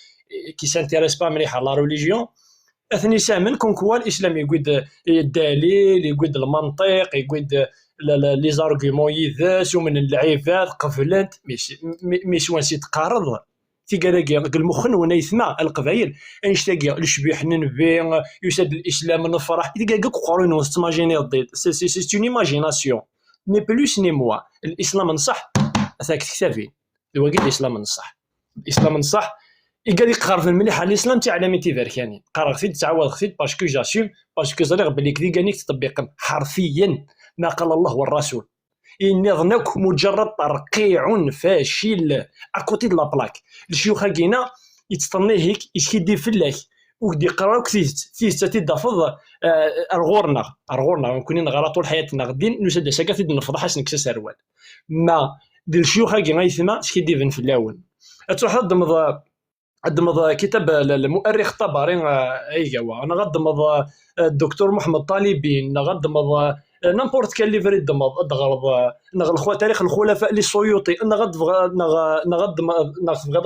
كي سانتيريس با مليح على لا ريليجيون اثني سامن كونكوا الاسلام يقود الدليل يقود المنطق يقود لي زارغومون يذاس ومن اللعيبات قفلت مش وانسي تقارض في كالاكي المخن وانا يسمع القبائل انشتاقي الشبيح ننبي يسد الاسلام نفرح اذا كاك قرون وستماجيني الضيط سي اون ايماجيناسيون ني بلوس ني موا الاسلام نصح اثاك تكتفي الوقت الاسلام نصح الاسلام نصح يقال يقرب مليح على الاسلام تعلمي تيفركاني قرا خفيت تعاود خفيت باسكو جاسيم باسكو زريغ بلي كذي كانيك تطبيق حرفيا ما قال الله والرسول إني ظنك مجرد ترقيع فاشل أكوتي دو لابلاك الشيوخ كينا يتطني هيك يسكيدي فلاك ودي قراو كثيت تدفض أرغورنا نكوني نغرا طول حياتنا غدين نسد ساكا تيد نفضح حسن كسا سروال ما ديال الشيوخ كينا يثما سكيدي فن فلاون تروح أدمض كتاب المؤرخ الطبري أيوا أنا غدمض الدكتور محمد طالبين غدمض نامبورت كان لي فريد دمض أدغرض نغ تاريخ الخلفاء للسيوطي نغد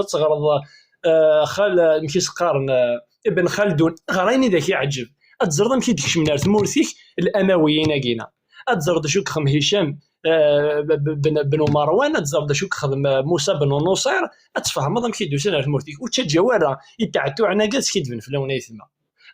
تغرض خال مكيس قارن ابن خلدون غريني ذاك يعجب أتزرد مكي ديكش من ثمورثيك الأمويين كينا أتزرد شو كخم هشام بن مروان أتزرد شو كخدم موسى بن نصير أتفهم هذا مكي دوسنا ثمورثيك وتشجوارا يتعتو عنا كاس كيدفن في لون يثما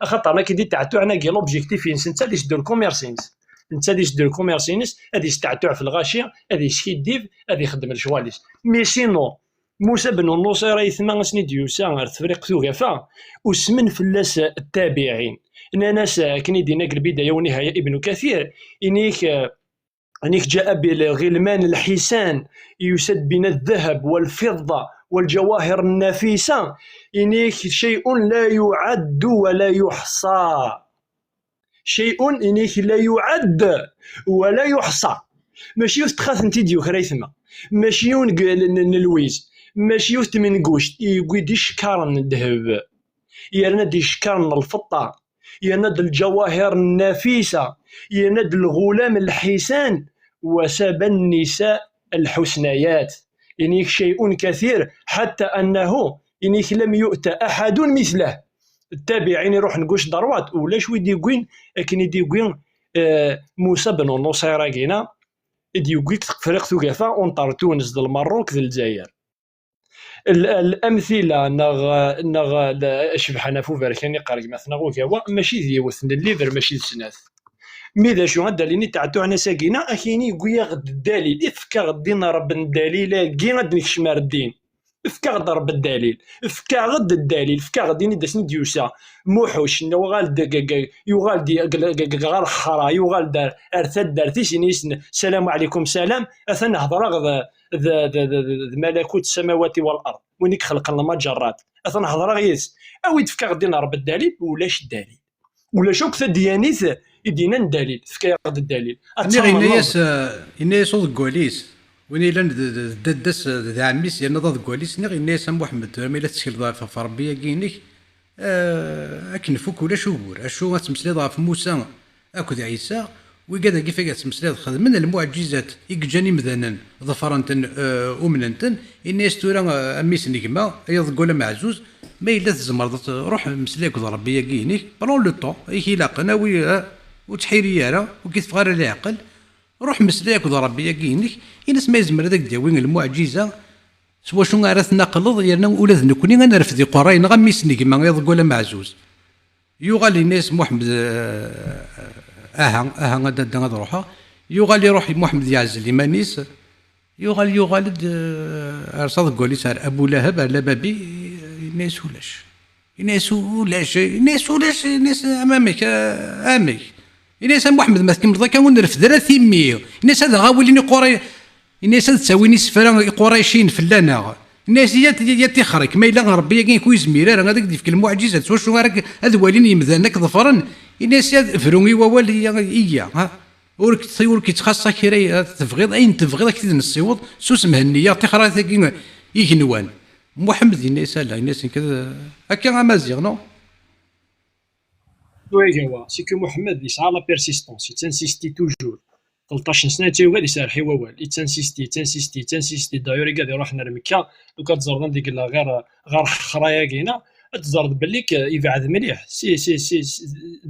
خاطر انا كي تعتو عنا كي لوبجيكتيف انت اللي يشدو الكوميرسينس انت اللي يشدو الكوميرسينس هذه يستعتوع في الغاشيه هذه يسكيديف هذه يخدم الجواليس مي سينو موسى بن النصير يثما سنيد يوسا تفريق ثوغافا وسمن فلاس التابعين ان ناس كني ديناك البدايه والنهايه ابن كثير انيك جاء بالغلمان الحسان يسد بين الذهب والفضه والجواهر النفيسه انيك شيء لا يعد ولا يحصى شيء انيك لا يعد ولا يحصى ماشي يتخاف انت ديو خريثما ماشي نلويز ماشي من قوشت يقول دي شكارن الذهب يرنا دي شكارن الفضه يرنا الجواهر النفيسه يرنا الغلام الحسان وسب النساء الحسنيات إنيك شيء كثير حتى أنه إنيك لم يؤت أحد مثله التابعين يروح نقوش ضروات ولا شوي ديقوين لكن يديقوين موسى بن النصير كينا يديقوين فريق ثقافة ونطر تونس ديال المروك ديال الجزائر الأمثلة نغ شبحنا فوفر كان يقارك مثلا غوكاوا ماشي ديوثن الليفر ماشي السناث ماذا شو غدا ليني تعتو عنا ساكينا اكيني قويا غد الدليل افكا غدينا رب الدليل كي غد نكشمار الدين افكا غد رب الدليل افكا غد الدليل افكا غديني داسني ديوسا موحوش يغال دي غار حرا يغال دار ارثد دارتي السلام عليكم سلام اثنا هضر ملكوت السماوات والارض وينك خلق المجرات اثنا هضر غيس او يتفكا غدينا رب الدليل ولاش الدليل ولا شوك ديانيث يدينا الدليل فكا غد الدليل الناس كوليس وين لان ددس ذا عميس يعني ضد كوليس نغي الناس محمد ما لا تسكر ضعف في ربيه كينيك اكن فوك ولا شوبور اشو تمسلي ضعف موسى اكو عيسى وكذا كيف تمسلي خدم من المعجزات يجاني مذنن ظفرنتن امننتن الناس تورا اميس نيكما يضقوا معزوز ما الا تزمر روح مسليك ربيه كينيك برون لو طون يلا قناوي وتحيري راه وكيف غير العقل روح مسلاك وربي كينك الناس ما يزمر داك داوين المعجزه سوا شنو غير تنقلض يرنا ولاد نكوني غنرفدي قراين غميسني كيما يضقوا معزوز يغالي الناس محمد غدا غنروحها يغالي روح محمد يعزل لمانيس يغالي ارصاد قولي صار ابو لهب على بابي الناس امامك الناس محمد ما تكمل ذاك ونرفد راه ثيمي الناس هذا غاوليني قراي الناس تساويني سفرا قريشين فلانا الناس هي تخرك ما الا ربي كاين كويس زميرا هذاك ديك المعجزات واش راك هذ والين يمذانك ظفرا الناس فروي ووال هي ها ورك تخصص كيري تفغيض اين تفغيض كثير الصيوط سوس مهنيه تخرا ثقين يكنوان محمد الناس لا الناس كذا هكا مازيغ نو وي هو سي كو محمد يسعى لا بيرسيستونس يتنسيستي توجور 13 سنه تيوغاد يسال حي ووال تنسيستي دايور قاعد يروح لمكه دوكا تزرد ديك غير خرايا كاينه تزرد بالليك يبعد مليح سي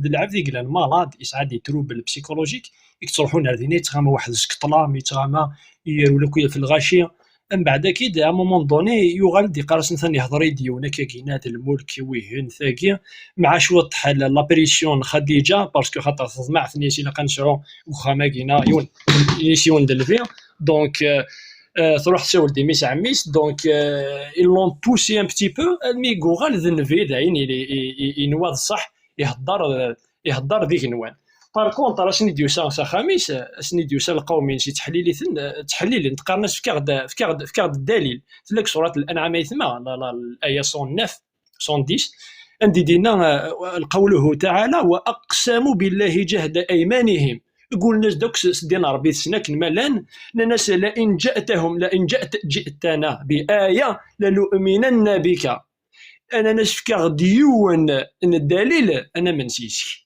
العبد ديك المالاد يسعى دي تروبل بسيكولوجيك يتروحوا نارديني يتغامى واحد السكطلام يتغامى يديروا لك في الغاشيه من بعد اكيد ا مومون دوني يغال قارس ثاني يهضر يديونا كاينات الملك ويهن ثاقي مع شويه حل لابريسيون خديجه باسكو خاطر تطمع في نيسي لقى نشرو وخا كاينه يون نيسي وندلفي دونك تروح تسول دي ميس عميس دونك ils l'ont poussé un petit peu المي غال ذنفي داين ينواد صح يهضر ديك نوان بار كونطر اسني ديوسا خميس اسني ديوسا القومين شي تحليل نتقارناش في كارد الدليل تلاك سوره الانعام يثما الايه 109 110 عندي دينا قوله تعالى واقسموا بالله جهد ايمانهم يقول الناس دوك سدينا ربي سناك مالان الناس لئن جئتنا بايه لنؤمنن بك انا نشفك ديون الدليل انا ما نسيتش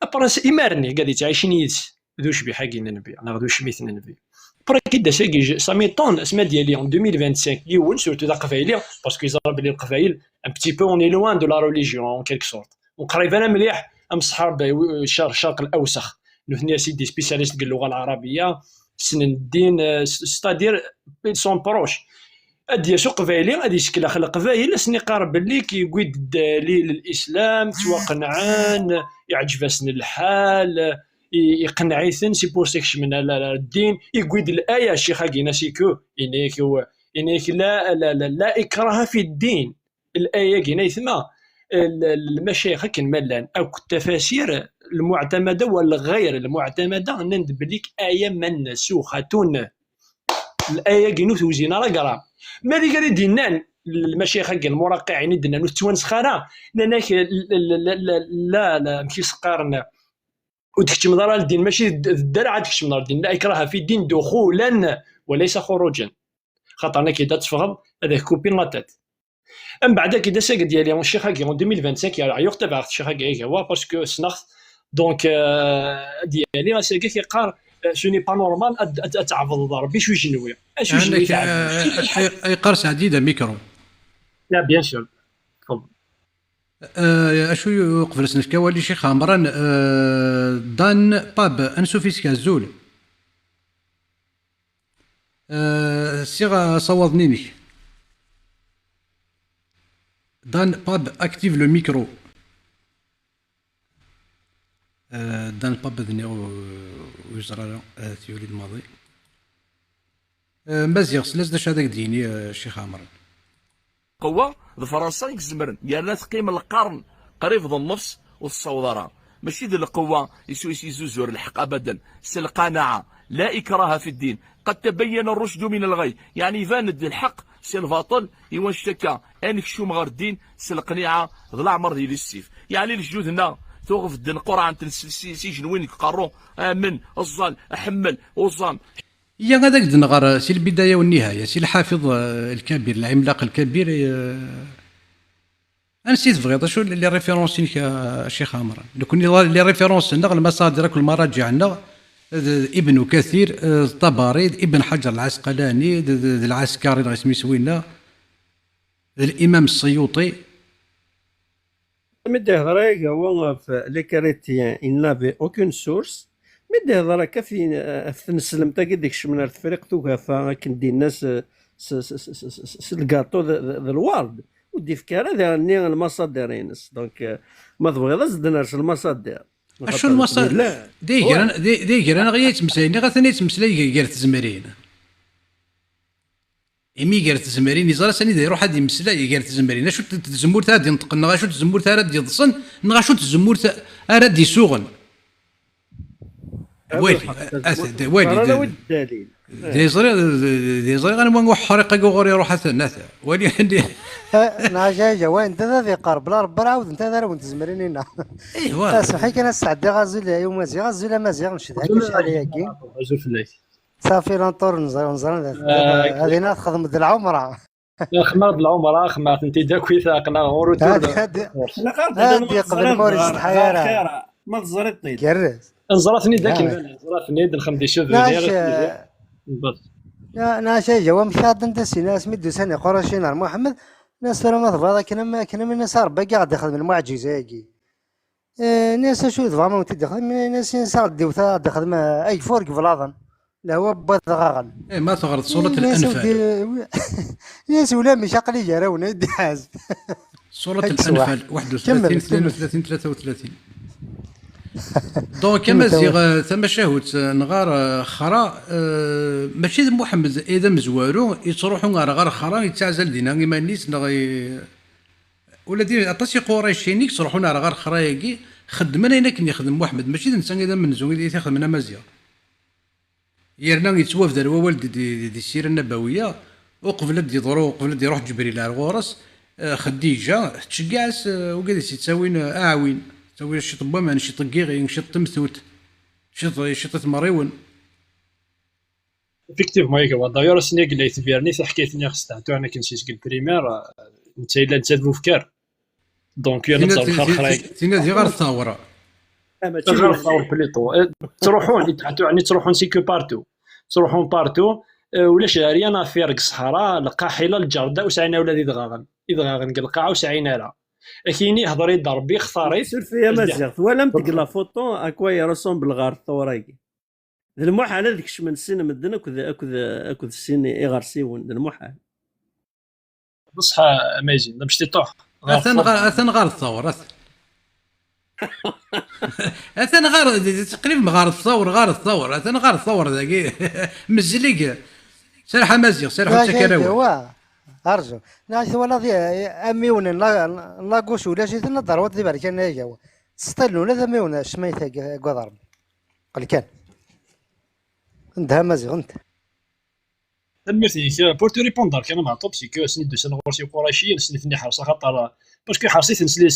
ابراس ايمارني قاعد يتعايشين يدس ذوش بحاجين النبي انا غدوش ميث النبي برا كي ساكي ساميطون اسما ديالي en 2025 يون سورتو دا قفايلي باسكو يزرب لي القفايل ان بتي بو اوني لوان دو لا ريليجيون اون كيلك سورت وقريب انا مليح ام صحاب الشرق الاوسخ نحن سيدي سبيسياليست ديال اللغه العربيه سن الدين ستادير سون بروش ادي سوق قبايلي ادي شكل خلق قبايل سني قارب باللي كيقود دليل الاسلام توقنعان يعجبسن الحال يقنعيثن سي بور سيكش من الدين يقود الايه الشيخ كاينه سيكو انيك لا اكراه في الدين الايه كاينه يثما المشايخ كنملان او التفاسير المعتمده والغير المعتمده ندب لك ايه منسوخه الايه كينو توزينا راه قرا مالي قال دينان المشايخ المراقعين دنا نتوانسخانا لانك لا ماشي سقارنا وتكتم دار الدين ماشي الدرع عاد تكتم دار الدين لا اكراه في الدين دخولا وليس خروجا خاطرنا كي تفهم هذا كوبين لاتات من بعد كي داسا ديالي الشيخ كي 2025 يعيق تبع الشيخ كي هو باسكو سنخ دونك ديالي راه كيقار سوني با نورمال تعرض ربي شو يجنوي اش يجنوي اي قرص عديده ميكرو لا بيان سور تفضل اشو يقفل سنك والي شيخ عمران دان باب انسو فيسكا زول صيغه صوضنيني دان باب اكتيف لو ميكرو دان باب ذني ويزرا تيولي الماضي مزيغ سلاز هذاك ديني الشيخ عمران قوة فرنسا يكزمرن يالا تقيم القرن قريب ذو النفس والصوضرة ماشي ذي القوة يزور الحق أبدا القناعة لا إكراه في الدين قد تبين الرشد من الغي يعني يبان الحق سي الباطل يوان شتكا انك شو مغار الدين سي القناعة ذو العمر ديال السيف يعني الجدود هنا توقف الدين قرعة سي جنوين قارو من الظل أحمل وظام يا غاداك دنغار سي البدايه والنهايه سي الحافظ الكبير العملاق الكبير انا نسيت بغيت شو لي ريفيرونس الشيخ عمران لو كون لي ريفيرونس عندنا المصادر كل المراجع عندنا ابن كثير الطبري ابن حجر العسقلاني العسكري اللي اسمي سوينا الامام السيوطي مدي هضريك هو في لي كريتيان il n'avait aucune source مدي هضره كافي في نسلم تا قديك شمنا الفريق توقف كندي الناس الكاطو ذا الوارد ودي فكره ذا المصادرين دونك ما تبغيض زدنا المصادر اشو المصادر ديجر انا غير تمسايني غثني تمسلاي غير تزمرين إمي غير تزمرين يزرا سني يروح هاد يمسلاي غير تزمرين شو تزمور تاع ينطق نغا شو تزمور تاع راد يضصن نغا شو تزمور تاع راد يسوغن والي الدليل دي صغير انا ما حريقه غوري روح الناس والي عندي ناجا وين انت ذا ذي قرب لا رب عاود انت ذا وانت زمرين هنا ايوا صحي كان السعد غازل يوم غازل مازال نشد هكا شحال هاكي غزول في الليل صافي لانطور نزل هذه ناس خدم د العمره خمار العمره خمار انت داك وثاقنا غوروتور هادي قبل موريس الحياه ما تزرطني كرس نزراتني داك نزراتني نخمدي شوف ناش جوا مشاد انت ناس مدو سنه قرشين محمد ناس ترى ما تبغى كنا من الناس باقي قاعد يخدم المعجزه هاكي ناس شو فما تدخل ناس صار ديوثا دخل ما اي فورك فلاضن لا هو بضغاغن ما تغرد صورة الانفال ناس ولا مش عقلي جراونا يدي حاز صورة الانفال 31 32 33 دونك كما زيغ ثم شاهوت نغار خرا ماشي محمد اذا مزوارو يتروحوا غار خرا يتعزل دينا كيما نيس ولا دير عطاسي قريشينيك تروحوا غار خرا ياكي خدمنا هنا كني يخدم محمد ماشي الانسان اذا منزو يخدم لنا مزيان يرنا يتوافد الوالد دي السيره النبويه وقبل يضرو قبل يروح جبريل على الغورس خديجه تشقعس وقال تساوين اعوين تسوي شي طبا ما شي طقيغي شي تمثوت شي تمريون افكتيفمون هيك دايور سنيك اللي تبيرني حكيتني خصتو انا كنت شي البريمير انت الا تزاد بفكار دونك انا نتصور خرخري تينا دي غير الثوره غير الثور بليطو تروحون يعني تروحون سيكو بارتو تروحون بارتو ولا شاريان افير الصحراء القاحله الجرده وسعينا ولادي دغاغن يدغاغن القاعه وسعينا لها كايني هضري ضربي خطاري سير فيا مزيغ ولا متقلا فوطو اكوا يرسم بالغار الثورايكي المحال هذيك من السن مدن اكد السن يغرسيون المحال بصح اميزين باش تطوح اثن غار الثور اثن غار تقريبا غار الثور اثن غار الثور ذاك مزليك سرح مزيغ سرح تكراوي ارجو ناس ولا ذي اميون لا غوش ولا شي نضر ودي بالك انا جوا ستلو ولا اميون شميته قدر قال كان عندها مزيغ انت ميرسي بور تو ريبوندر كان معطوب سي كو سنيد دو سنغورسي قريشي سنيتني حرصه خاطر باسكو حرصيت نسلي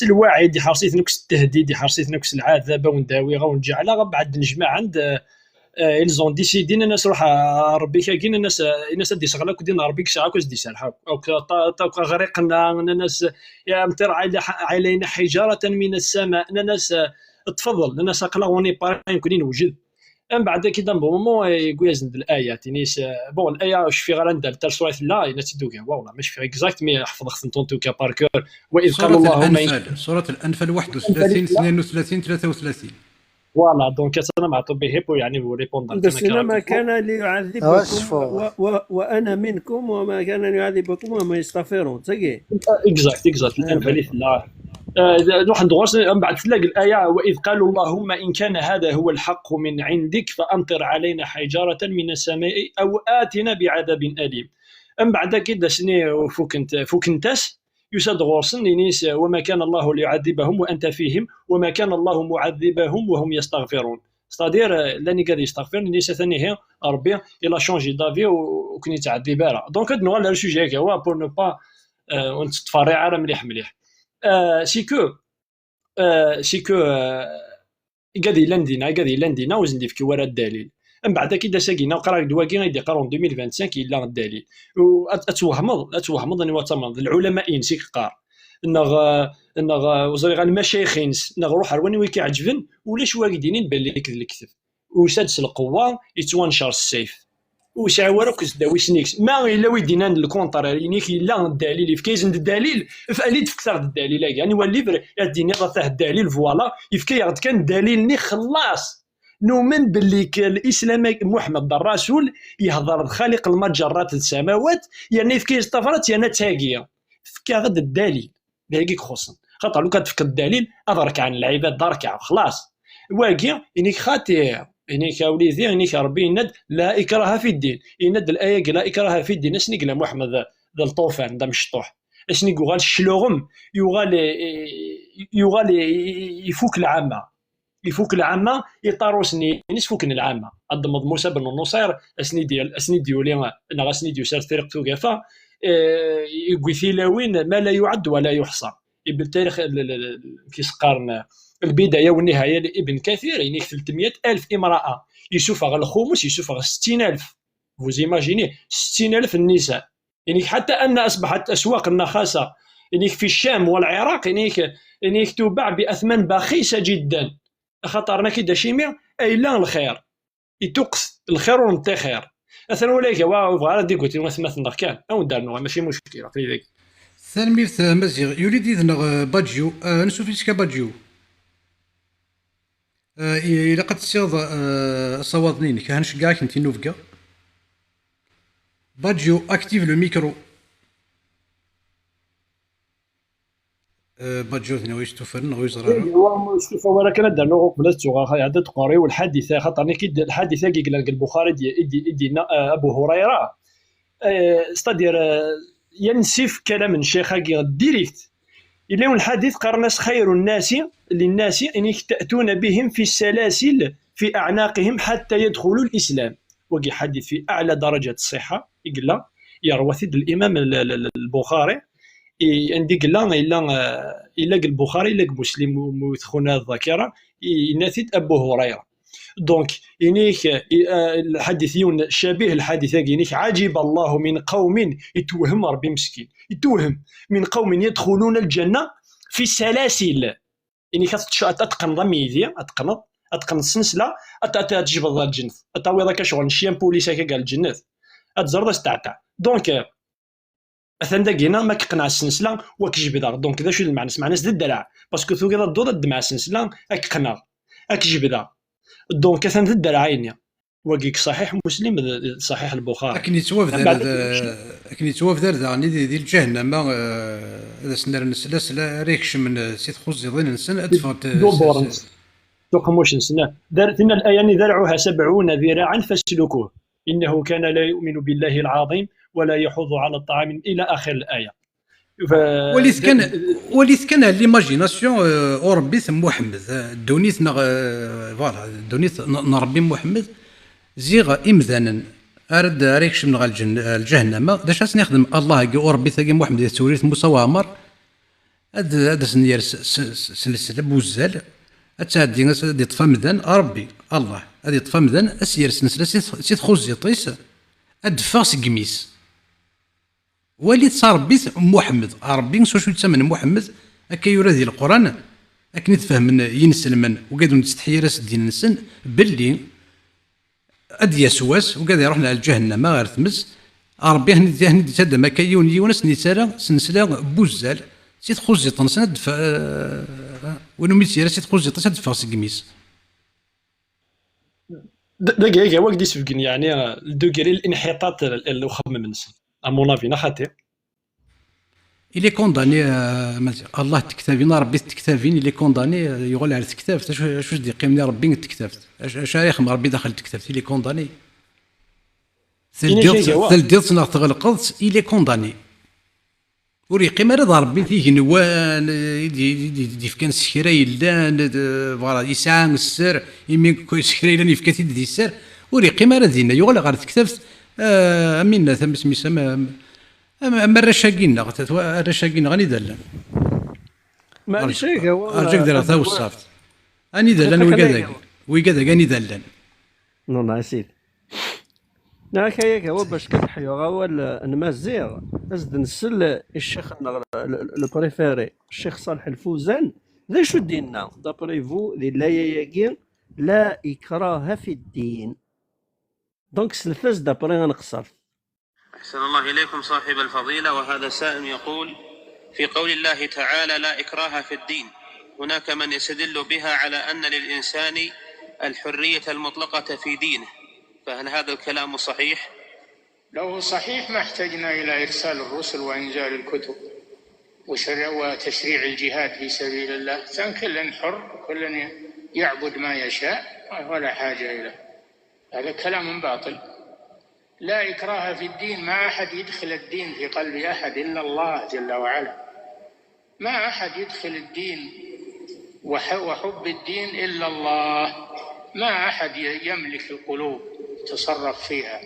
الواعد حرصيت نكس التهديد حرصيت نكس العذاب ونداوي ونجي على بعد نجمع عند ils ont décidé الناس روح ربي كاين الناس دي شغلك ودي ربي كشعك واش دي سالحه او غرقنا الناس يا امطر علينا حجاره من السماء الناس تفضل الناس اقلا وني بارين كوني نوجد من بعد كده بومون يقول يزند الايات نيس بون الايه واش في غير ندير تاع سوره لا ناس دوكا والله ماشي في اكزاكت مي حفظ خصني توكا باركور واذ قال الله سوره الانفال 31 32 33 فوالا دونك انا معطوب به يعني ريبوندر بس ما كان ليعذبكم وانا منكم وما كان ليعذبكم وما يستغفرون تاكي اكزاكت الانفال لا نروح ندورس من بعد تلاقي الايه واذ قالوا اللهم ان كان هذا هو الحق من عندك فامطر علينا حجاره من السماء او اتنا بعذاب اليم من بعد كده شنو فوكنتاس يساد غورسن نيس وما كان الله ليعذبهم وانت فيهم وما كان الله معذبهم وهم يستغفرون ستادير لاني قاعد يستغفر نيس ثاني هي ربي الا شونجي دافي وكني تعذب راه دونك هاد نوع السوجي هكا هو بور نو با وانت تفري على مليح سيكو قاعد يلاندينا وزندي في ورا الدليل من بعد كي ساكينا وقرا دواكي غادي يقراو 2025 الا الدليل اتوهمض اني واتمض العلماء ينسيك قار انغ وزري المشايخين نروح رواني ويكي عجبن ولاش واقدين بان لك الكتف وسادس القوه يتوانشر السيف وشعور كزداوي سنيكس ما الا ويدينا الكونتراري نيك الا الدليل في كاين الدليل فاليد في كثر الدليل يعني هو الليفر يديني راه الدليل فوالا يفكي كان الدليل ني خلاص نؤمن باللي الاسلام محمد الرسول يهضر بخالق المجرات السماوات يعني في كاين طفرات يعني تاقيه فكا غد الدليل هيك خصن خاطر لو كتفك الدليل اضرك عن العباد درك خلاص واقي انك خاطئ إنك وليدي إنك ربي يند لا إكراه في الدين يند الآية لا إكراه في الدين أسني قال محمد ذا الطوفان ذا مشطوح أسني قال الشلوغم يغال يفوك العامة يفوك العامه يطارو سنين يسفوكن العامه الضمض موسى بن النصير اسني ديولي انا اسني ديو سار فريق توقفا يقوي ثيلاوين ما لا يعد ولا يحصى بالتاريخ كيسقارن البدايه والنهايه لابن كثير يعني 300 الف امراه يشوفها غير الخمس يشوفها 60 الف فوزيماجيني 60 الف النساء يعني حتى ان اصبحت اسواق النخاسه يعني في الشام والعراق يعني تباع باثمان بخيسه جدا خاطرنا كي داشيمير اي لا الخير يتقص الخير ونطي خير اثنا ولاك وغا دي قلت مثلا كان او دارنا ماشي مشكل في ذيك ثالميرث مزيغ يريد يذنغ بادجيو نشوف فيش كبادجيو إلا قد تصيغ صوادنين كهنش كاع كنتي نوفكا بادجيو اكتيف لو ميكرو بادجيو ثنا ويش توفرن ويش راه هو شوف هو راه كان دارنا قبل تسوغا عاد تقاري والحادثه خاطرني كي الحادثه كي قال البخاري دينا ابو هريره ستادير ينسف كلام الشيخ ديريكت إلا الحديث قرنس خير الناس للناس إن تأتون بهم في السلاسل في أعناقهم حتى يدخلوا الإسلام وقي حديث في أعلى درجة الصحة يقول يروى الإمام البخاري عندي قال إلا البخاري إلا مسلم ويدخلنا الذاكرة يناثد أبو هريرة دونك إنيك الحديث شبيه الحديث إنيك عجب الله من قوم يتوهم ربي مسكين يتوهم من قوم يدخلون الجنة في سلاسل إنيك أتقن ضميذي أتقن السلسلة أتجبض الجنة أتاوي ذاك شغل شيان بوليس هكا قال الجنة أتزرد استعتع دونك مثلا داكينا ما كيقنع السلسلة وكجبدها دونك ذا شو المعنى سمعنا زد الدلع باسكو ثو كذا ضد مع السلسلة أكقنع أكجبدها دونك مثلا زد العينيا وقيك صحيح مسلم صحيح البخاري لكن يتوافد ذا ديال جهنم هذا سنر نسلاس لا ريكش من سيت خوزي ضين نسن ادفرت دوبورنس توقموش نسنا دارتنا الايان ذرعها 70 ذراعا فاسلكوه انه كان لا يؤمن بالله العظيم ولا يحض على الطعام الى اخر الايه وليت كان ليماجيناسيون اوربي محمد دونيت فوالا دونيت نربي محمد زيغ امذانا ارد ريكش من الجهنم داش خاصني نخدم الله كي اوربي ثاقي محمد يسوريت موسى وعمر هذا سنير سلسله بوزال اتادي دي طفا مذان ربي الله هذه طفا مذان اسير سلسله سيت خوزي طيس ادفا سقميس وليد صار بيت محمد ربي شو يتسمى محمد هكا يورثي القران هكا نتفهم ينسلمن وقادو نستحيي راس الدين نسن باللي اد يسواس وقاد يروحنا للجهنم غير ثمس ربي هني تهدى ما كاين يونس نيسالا سنسلا بوزال سيت خوزي طنسنا دفا ونو ميسيرا سيت خوزي طنسنا دفا سقميس دقيقه واقد يسبقني يعني الدوغري الانحطاط اللي خمم الناس امونافي نخاتي إلي كونداني الله تكتابين ربي تكتابين إلي كونداني يقول على تكتابت شو دي قيمني ربي تكتابت اش يخم ربي داخل تكتابت إلي كونداني ثلديت نغتغل القدس إلي كونداني وري قيمة رضا ربي فيه نوان دي فكان سكيرا يلان فوالا يسعى السر يمين كوي سكيرا يلان يفكاتي دي السر وري قيمة رضينا يقول على تكتابت امين ثم سما اما الرشاقين غني دلان معليش هو ارجوك دير ثا وصافت اني دلان ويقادا اني دلان نو نسيت ناك هيك هو باش كتحيو هو المازيغ ازد نسل الشيخ لو بريفيري الشيخ صالح الفوزان ذا شو ديننا دابري فو ذي لا ياكين لا إكراه في الدين دونك سلفاز دابري غنقصر. أحسن الله إليكم صاحب الفضيلة. وهذا سائل يقول في قول الله تعالى لا إكراه في الدين هناك من يستدل بها على أن للإنسان الحرية المطلقة في دينه، فهل هذا الكلام صحيح؟ لو صحيح ما احتجنا إلى إرسال الرسل وإنزال الكتب وتشريع الجهاد في سبيل الله، كان كل حر كل يعبد ما يشاء ولا حاجة إليه. هذا كلام باطل. لا إكراه في الدين، ما أحد يدخل الدين في قلب أحد إلا الله جل وعلا. ما أحد يدخل الدين وحب الدين إلا الله، ما أحد يملك القلوب يتصرف فيها.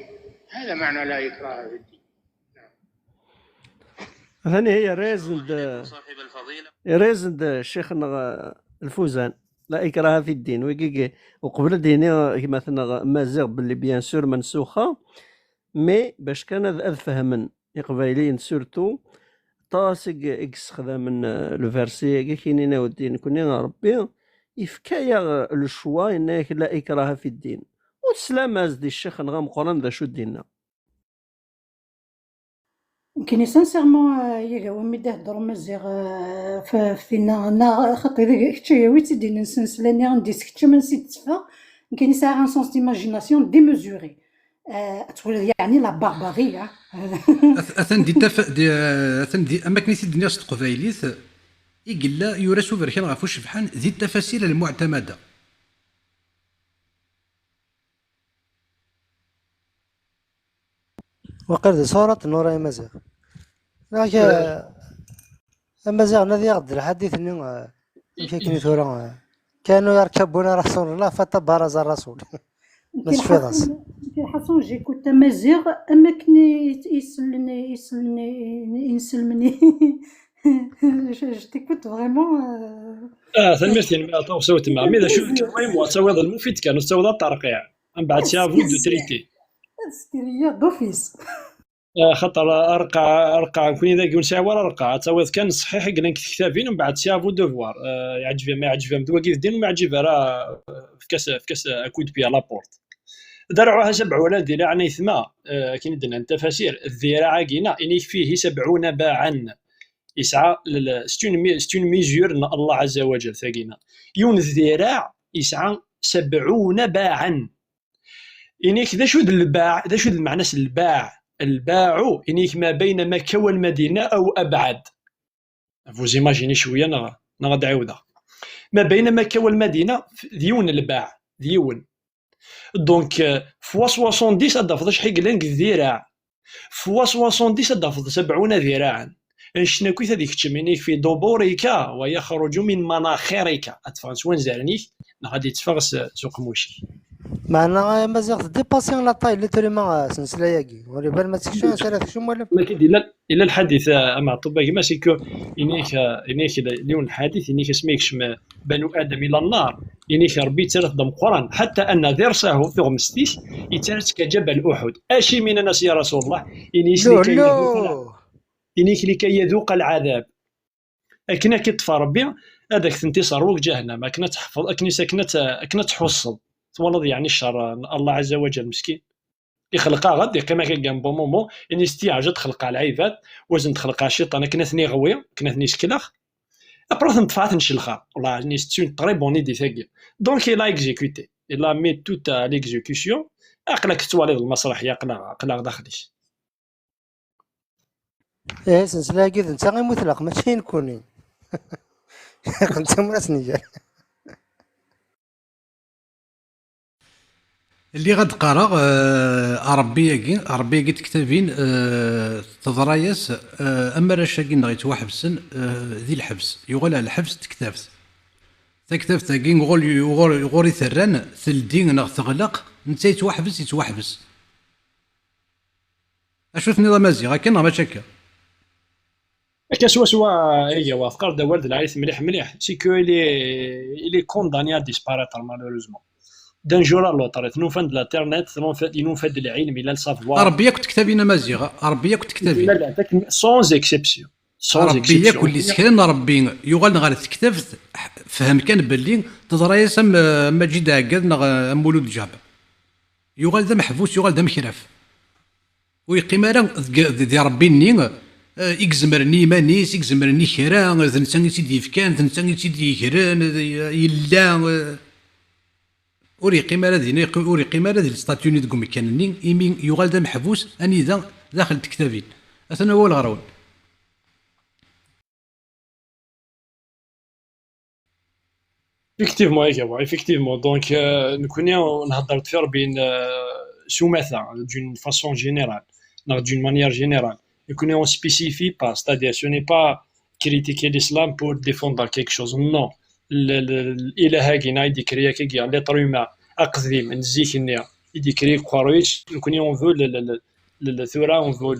هذا معنى لا إكراه في الدين. ثاني هي ريزند الشيخ الفوزان لا إكراه في الدين ويكيكي وقبل ديني مثلا مازيغ باللي بيان سور منسوخة مي باش كان هذا فهمن يقبايليين سورتو طاسق اكس خذا من لو فيرسي كاينين ودين كوني ربي يفكايا لو شوا انك لا إكراه في الدين والسلام دي الشيخ نغام قران ذا شو ديننا كاين سانسيرمون يا ومي تهضر مزيغ فينا انا خاطر كتشي ويتي دين نسنس لاني عندي سكتش ما نسيت تفا كاين ساعه ان سونس ديماجيناسيون ديميزوري تقول يعني لا بارباريه اثن دي اما كنيسي الدنيا صدق قبايليت يقلا يوراسو بركان غافو شبحان ذي التفاسير المعتمده وقرد صورة نورا مزيغ لكن مزيغ نذي يغد الحديث انه كيكني ثورا كانوا يركبون رسول الله فتبارز الرسول بس في راس حسن جيكوت مزيغ اما كني يسلمني جتيكوت فريمون ثمرتين ما تو سويت مع مي شوف المهم وتسوي المفيد كانوا تسوي الترقيع من بعد سافو دو تريتي سكريا دوفيس خاطر ارقع كون اذا قلنا ورا ارقع تسوي كان صحيح قلنا كتابين من بعد سافو دوفوار يعجبها ما يعجبها مدوكي الدين وما يعجبها راه في كاس اكود بيا لابورت درعوها 7 ولاد يعني ثما كاين عندنا التفاسير الذراع كاينه اني فيه 70 باعا يسعى ستون ميزور الله عز وجل ثقينا يون الذراع يسعى 70 باعا إنيك ذا شو الباع ذا شو المعنى الباع إنيك ما بين مكة والمدينة أو أبعد فوزيماجيني شوية نغد عاودها ما بين مكة والمدينة ديون الباع ديون دونك فوا 70 أدفض شحال لانك الذراع فوا 70 أدفض 70 ذراعا شنا كويت هذيك تشمينيك في دبوريكا ويخرج من مناخيرك أتفرنس وين زارنيك غادي تفرس سوق موشي معنا مازال ديباسيون لا طاي اللي تولي مع سلسله ياكي ولي بال ما تكشف ثلاث شهور ولا ما كيدير الا الحديث مع الطباق ماشي كو انيك اليوم الحديث انيك سميكش بنو ادم الى النار انيك ربي ترث دم قران حتى ان ذرسه في غمستيس يترث كجبل احد اشي من الناس يا رسول الله انيك لكي يذوق العذاب اكنا كتفى ربي هذاك ثنتي صاروك جهنم اكنا تحفظ اكني اكنا تحصل تولد يعني الشر الله عز وجل مسكين يخلقها غادي كما كان بون مومون اني استيعاج تخلق على العباد وزن تخلق على الشيطان كنا ثني غوي كنا ثني سكلاخ ابروث نطفات نشلخا والله ني ستي طري بون ايدي ثاقي دونك لا اكزيكوتي لا مي توت ا ليكزيكوسيون اقلك توالي المسرح يقلا داخليش سلسله كيف انت غير مطلق ماشي نكوني انت مراسني اللي غاد قرا عربيه كي تكتبين تضرايس اما راشاكي نغيت وحبسن ذي الحبس يغول على الحبس تكتفت كي غوري ثران ثلدين نغ تغلق نتا يتوحبس اشوف نظام مزيغ كان ماشي هكا سوا هي وافكار دا ولد العريس مليح سي كو الي كونداني ا ديسباريتر مالوروزمون دان جور ا لوطر تنوفند الانترنت ينوفد العلم الى الصفوار عربيه كنت كتابين مزيغ عربيه كنت كتابين لا سونز اكسبسيون عربيه كل سكرين ربي يغال نغال تكتفت فهم كان باللي تضرا يسم مجيد عقاد مولود جاب يغال ذا محبوس يغال ذا مخرف ويقيم دي ربي ني يكزمرني مانيس يكزمرني خيران ذنسان سيدي فكان ذنسان سيدي خيران يلا وري قيمه هذه وري قيمه هذه الستاتيوني دكم كانني يمين يغال ذا محبوس اني ذا داخل الكتابين اثنا هو الغرون effectivement donc نكوني نهضر في بين سومثا d'une façon générale d'une manière générale نكوني on spécifie pas c'est-à-dire ce n'est pas critiquer l'islam pour défendre quelque chose non الاله كينا يديكري كي لي طروما اقديم نزيكني يديكري كوارويتش نكوني اون فو الثوره اون فو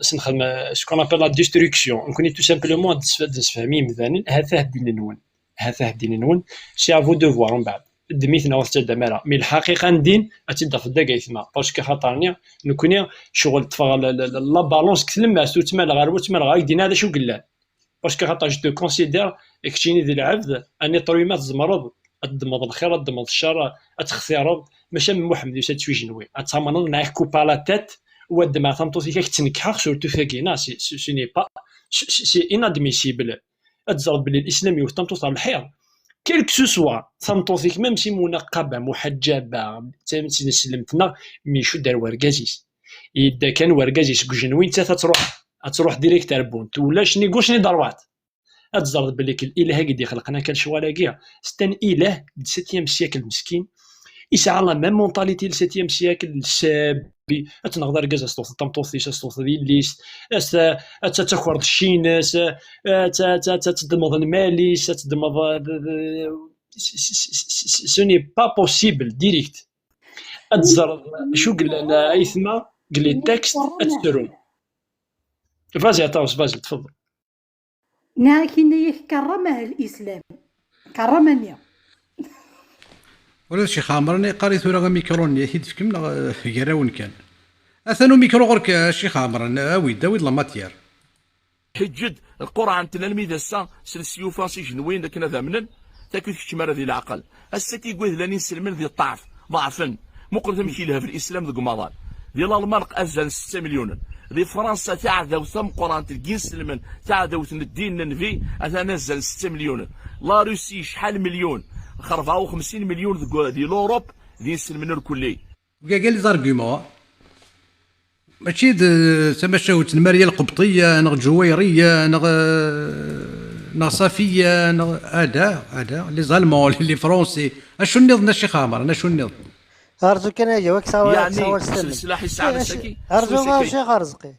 سنخدم سكون ابل لا ديستركسيون نكوني تو سامبلومون نسفهمي مثلا هذا الدين نون سي افو دوفوار من بعد دميتنا وثلاثه مالا مي الحقيقه ندين اتيدا في الدقا يثما باسكو خاطرني نكوني شغل تفغ لا بالونس كتلمع تمال غير وتمال غير دينا هذا شو قلال باسكو خاطر جو كونسيدير اكتيني ذي العبد اني طريمات زمرض الدمض الخير الدمض الشر اتخثيرض ماشي من محمد يسات شوي جنوي اتامن نايح كوبا لا تيت ود ما ثمطوسي كتنكح سورتو فاكينا سي ني با سي انادميسيبل اتزرب بلي الاسلام يوتمطوس على الحير كيلك سوسوا ثمطوسيك ميم سي منقبه محجبه تمسي سلمتنا مي شو دار وركازيس اذا كان وركازيس كجنوي انت تروح ديريكت ربونت ولا شني دروات اتزرد بلي الاله اللي خلقنا كان شوالاكيا ستان اله 7 سيكل مسكين يسعى لا ميم مونطاليتي ل 7 سيكل السابي اتنقدر كاز استوث تمطوثيش استوث دي ليست تتخرج الشيناس تدمض المالي تدمض سوني با بوسيبل ديريكت اتزرد شو قال ايثما قال لي تكست اتسرون فازي عطاوس فازي تفضل لكن كرمه الإسلام كرمني ولا شي خامرني قريت ولا ميكروني هيد فيكم غيراون كان اثنو ميكرو غرك شي خامرن ويد لا ماتير حجد القران تلاميذ السا سلسيوفا سي جنوين لكن هذا منن تاكل كشمر ذي العقل السا كيقول لاني نسلمن ذي الضعف ضعفا مقرد تمشي لها في الاسلام ذو قمضان ديال المرق ازل 6 مليون ذي فرنسا تاع ذو ثم قران تلقين سلمن تاع ذو الدين ننفي اذا نزل 6 مليون لا روسي شحال مليون 54 مليون ديال اوروب ذي نسلمن الكلي قال لي زارغيمون ماشي تما شاوت الماريه القبطيه نغ جويريه نغ صافيه نغ هذا لي زالمون لي فرونسي اشو النض شي خامر انا شو النض ارجو كان يجاوك ساوى يعني السلاح يساعد السكي ارجو ماشي غرزقي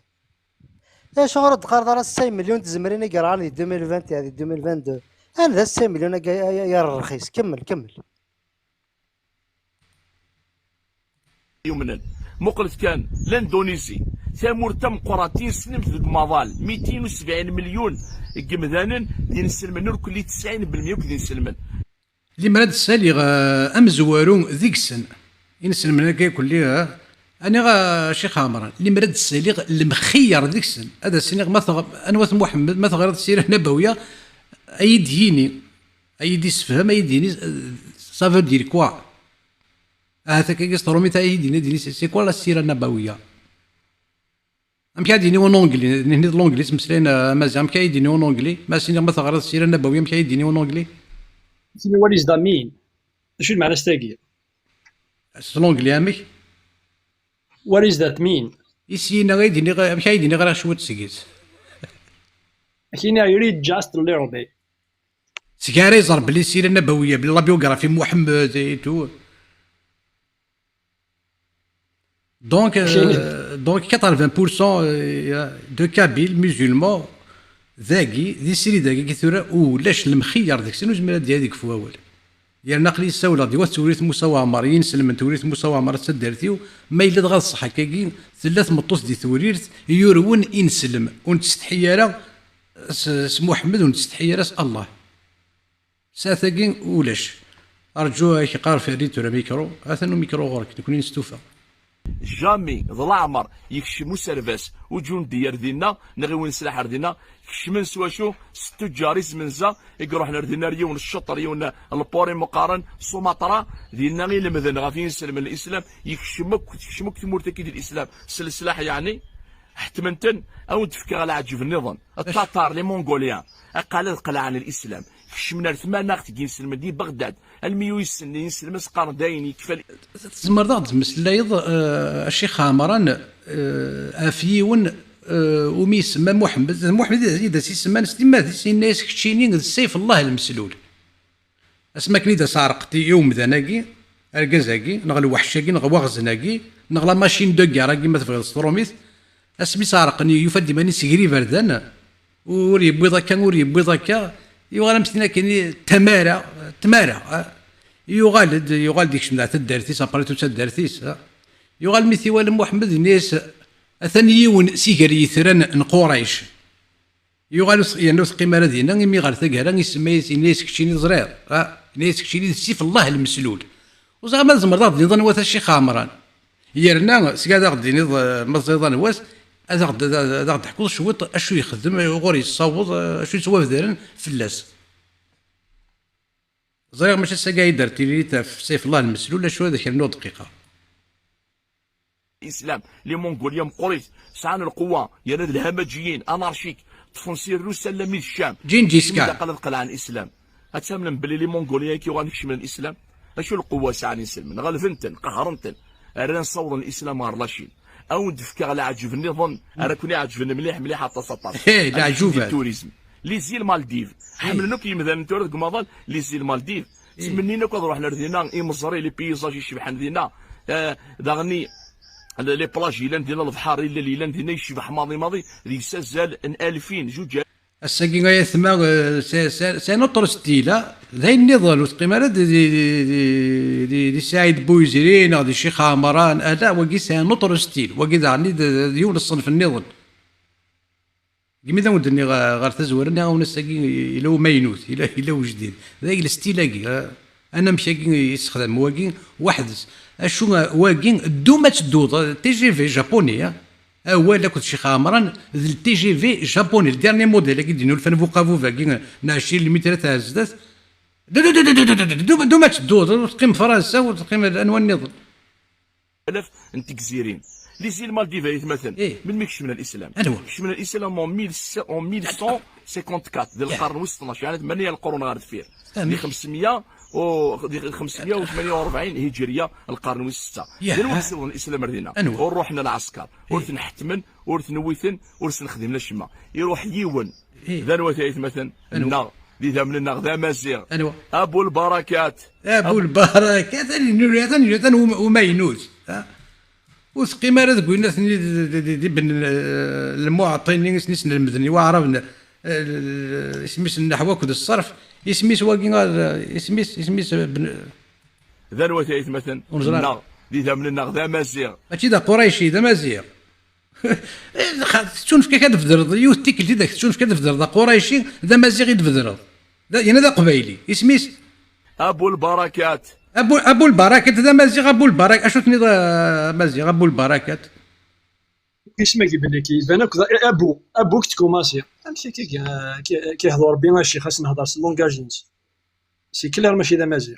ايش غرد قرض 6 مليون تزمريني قراني 2020 هذه 2022 انا ذا 6 مليون يا الرخيص كمل يمنا مقلت كان الاندونيسي ثامور تم قراتين سلمت ذوك مظال 270 مليون قمذانا دين السلمان كل 90% وكذا نسلمان اللي مراد السالي امزوارو ذيك السن ينسلمنا كلها انا شي خامر اللي مراد السالي المخير ذيك السن هذا السن انوث محمد ما تغير السيره النبويه ايدي سفهم ايديني سافو دير كوا هذا كي يسترومي تاع يديني سي كوا لا السيره النبويه ام كايديني اون اونغلي هنا لونغلي تمسلين مازال كايديني اون اونغلي ما سيني ما تغير السيره النبويه كايديني اون اونغلي what is that mean شو المعنى استاقي لونغلي امي what is that mean يسينا غيديني كايديني غير شويه تسكيت اكيني I read just a little bit سكاري ضرب لي السيره النبويه بلا بيوغرافي محمد تو Donc 80% de Kabyles musulmans ذي سيري ذاكي ثورة ولاش المخير ذاك سنو زميلا ديالك فواول يا نقلي السولة ديال توريث موسى وعمر ينسلم من توريث موسى وعمر تسدرتيو ما إلا دغا الصحة كاين ثلاث مطوس دي ثوريث يورون ينسلم ونتستحيا راه محمد ونتستحيا راه الله ساثاكين ولاش أرجو هيك قار في ريتو ميكرو أثنو ميكرو غورك نكون نستوفى جامي ذو العمر يكشمو سيرفاس وجون ديال دينا نغيون سلاح ردينا كشمن سوا شو ستو جاريس منزا يروح لردينا ريون الشطر ريون البوري مقارن سومطرا ديالنا غير لمذن غافين سلم الاسلام يكشمك تمورتك ديال الاسلام السلاح يعني حتمنتن او تفكر على عجب النظام التتار لي مونغوليان قال القلع عن الاسلام كشمنا الثمانة تجي نسلم دي بغداد الميو يسلم يسلم سقار داين يكفى تزمر ضغط مسلايض الشيخ عمران افيون ومي يسمى محمد اذا سيسمى نستمات الناس كتشينين السيف الله المسلول اسمك كنيدا سارقتي يوم ذناكي اركازاكي نغلو وحشاكي نغلو وغزناكي نغلا ماشين دو كاراكي ما تبغي ستروميث اسمي سارقني يفدي ماني سيغري فردان وري بويضا كان وري بويضا كا يغال مسكينه كاين تماره يغال ديك شمدع تدارتيس ابريتو تدارتيس يغال مثي والم محمد الناس اثني يون سيكري ثران نقوريش يغال يعني قيمه دينا مي غير ثقهرا يسمى ناس كشيني زرير ناس كشيني سيف الله المسلول وزعما زمر نظن واث الشيخ عمران يرنا سكادا غدي مصيدان واس هذا غدا تحكوا شوط اشو يخدم غوري يصوت اشو يسوى في فلاس زرير ماشي ساكا درتي لي في سيف الله المسلول شو هذا كان دقيقه الاسلام لي مونغوليا مقريت سعان القوه يا ناد الهمجيين انارشيك تفونسير روسيا لميد الشام جنجيز كان قال عن الاسلام اتمنى بلي لي مونغوليا كي غنكش من الاسلام اشو القوه سعان يسلم غلفنتن قهرنتن انا نصور الاسلام غرلاشين او ندفك على عجبني ظن انا كوني عجبني مليح حتى 16 ايه لا عجوبه التوريزم لي زي المالديف حملنا كي مثلا نتورد كما لي زي المالديف تمنينا كون روحنا لدينا اي مصري لي بيزاج يشبحن دينا داغني لي بلاج الا ندينا البحر الا الا ندينا يشبح ماضي ديك سازال 2000 جوج الساكين غاية ثما سي نوتر ستيلا ذاي النضال وتقيمة دي سعيد بويزرين غادي الشيخ عمران هذا وكي سي نوتر ستيل وكي دعني ديون الصنف النضال كيما ذا ودني غير تزورني غاون الساكين إلا هو ماينوت إلا هو جديد ذاك الستيلاكي أنا مشاكين يستخدم واكين واحد أشو واكين دومات دود تي جي في جابوني ولا كنت شيخ عمران التي جي في جابوني الديرني موديل كي دينو الفنفو قافو فاكين ناشي المتر تاع الزدات دومات دود تقيم فرنسا وتقيم الانواع النضال الاف انت جزيرين لي زيل مالديف مثلا من ميكش من الاسلام كش من الاسلام 1154 ديال القرن و 12 يعني 8 القرون غارد فيه اللي 548 هجريه القرن و6 ديال وصل الاسلام ردينا ونروحنا العسكر ورث نحتمن ورث نويثن ورث نخدم الشما يروح يون ذا نوثايث مثلا النار ذا من النار ذا مازيغ ابو البركات ثاني وماينوت وثقيمة راه قلنا دي بن المعطين سنيسن المدني وعرفنا اسميس النحو كود الصرف اسميس واكين اسميس ذا نوثايث مثلا النار ذا من النار ذا مازيغ هادشي ذا قريشي ذا مازيغ تشوف كيف كتفدرض يوث تيكل داك تشوف كيف كتفدرض قريشي ذا مازيغ يتفدرض يعني ذا قبايلي اسميس ابو البركات ابو البركات ذا مازيغ ابو البركات اشو تني مازيغ ابو البركات كيسما كيبان لك يبان ابوك تكوماسي امشي كيهضر بينا الشيخ خاص نهضر لونغاجينز سي كلير ماشي ذا مازيغ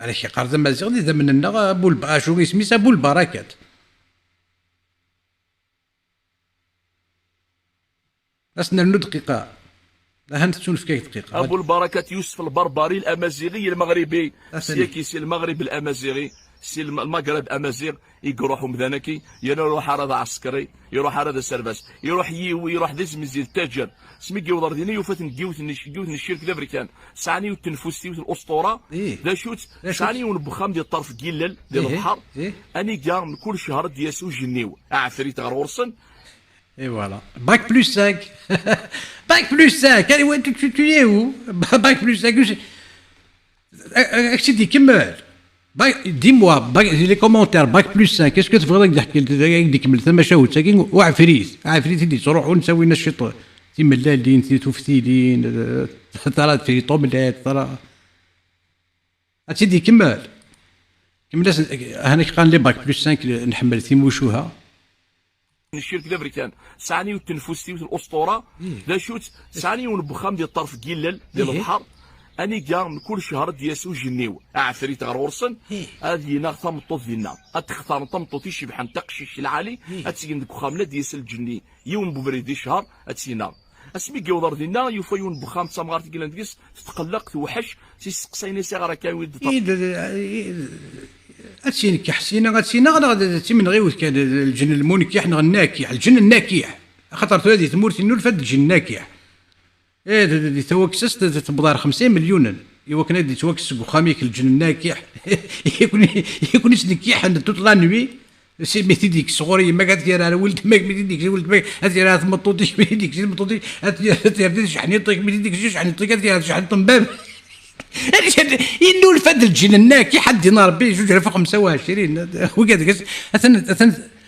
على شي قرض مازيغ ذا من النا ابو اشو اسميس ابو البركات أسنا دقيقة هانت تشوف كيف دقيقة أبو البركات يوسف البربري الأمازيغي المغربي سي المغرب الأمازيغي سي المغرب أمازيغ يروحوا مذانكي يروح هذا عسكري يروح هذا سرباس يروح يروح ذي مزيد تاجر سمي جوضر ديني وفات نجيوث الشرك الأمريكان سعني وتنفسي الأسطورة ذا شوت سعني ونبخام ديال الطرف كيلل ديال البحر أني كاع كل شهر دياسو جنيو عفريت غير ورسن Et voilà. Bac plus 5. Bac plus 5. Allez, ouais, tu es où? Bac plus 5. Je dis, dis-moi, les commentaires, Bac plus 5. Qu'est-ce que tu voudrais dire? ثم شاوت ساكين وعفريت اللي تروحوا نسوي لنا الشيط تيملالين تيتوفتيلين ترى في طوملات ترى أتسيدي كمل هانيك قال لي باك بلس 5 نحمل ثيموشوها الشرك الامريكان سعني وتنفسي الاسطوره ذا شوت سعني ونبخام ديال الطرف كيلل ديال البحر اني كاع كل شهر دياسو جنيو عفريت غير ورسن هذه ناغ تمطوط ديالنا اتختار تمطوط يشبح تقشيش العالي اتسكن ديك خامله ديال الجني يوم ببريدي شهر اتسينا اسمي كيوضر ديالنا يوفيون بخام تمغار تقول نديس تتقلق توحش تيسقسيني سي غير كان ويد هادشي كحسينا غاتسينا غادا تيمن غيوث كان الجن المنكح الناكح الجن الناكح خاطر هذه تمورتي نور فد الجن الناكح دي توكسس تبضار 50 مليون ايوا كان دي توكس وخاميك الجن الناكح يكون يسنكيح عند توت لا نوي سي ميتي ديك صغوري ما كدير على ولد ماك ميتي ديك ولد ماك هادي راه مطوطيش ميتي ديك مطوطيش هادي شحني طيك ميتي ديك شحني طيك هادي شحال طنباب ينول فهاد الجيل الناكي حد ربي 2025 وكذا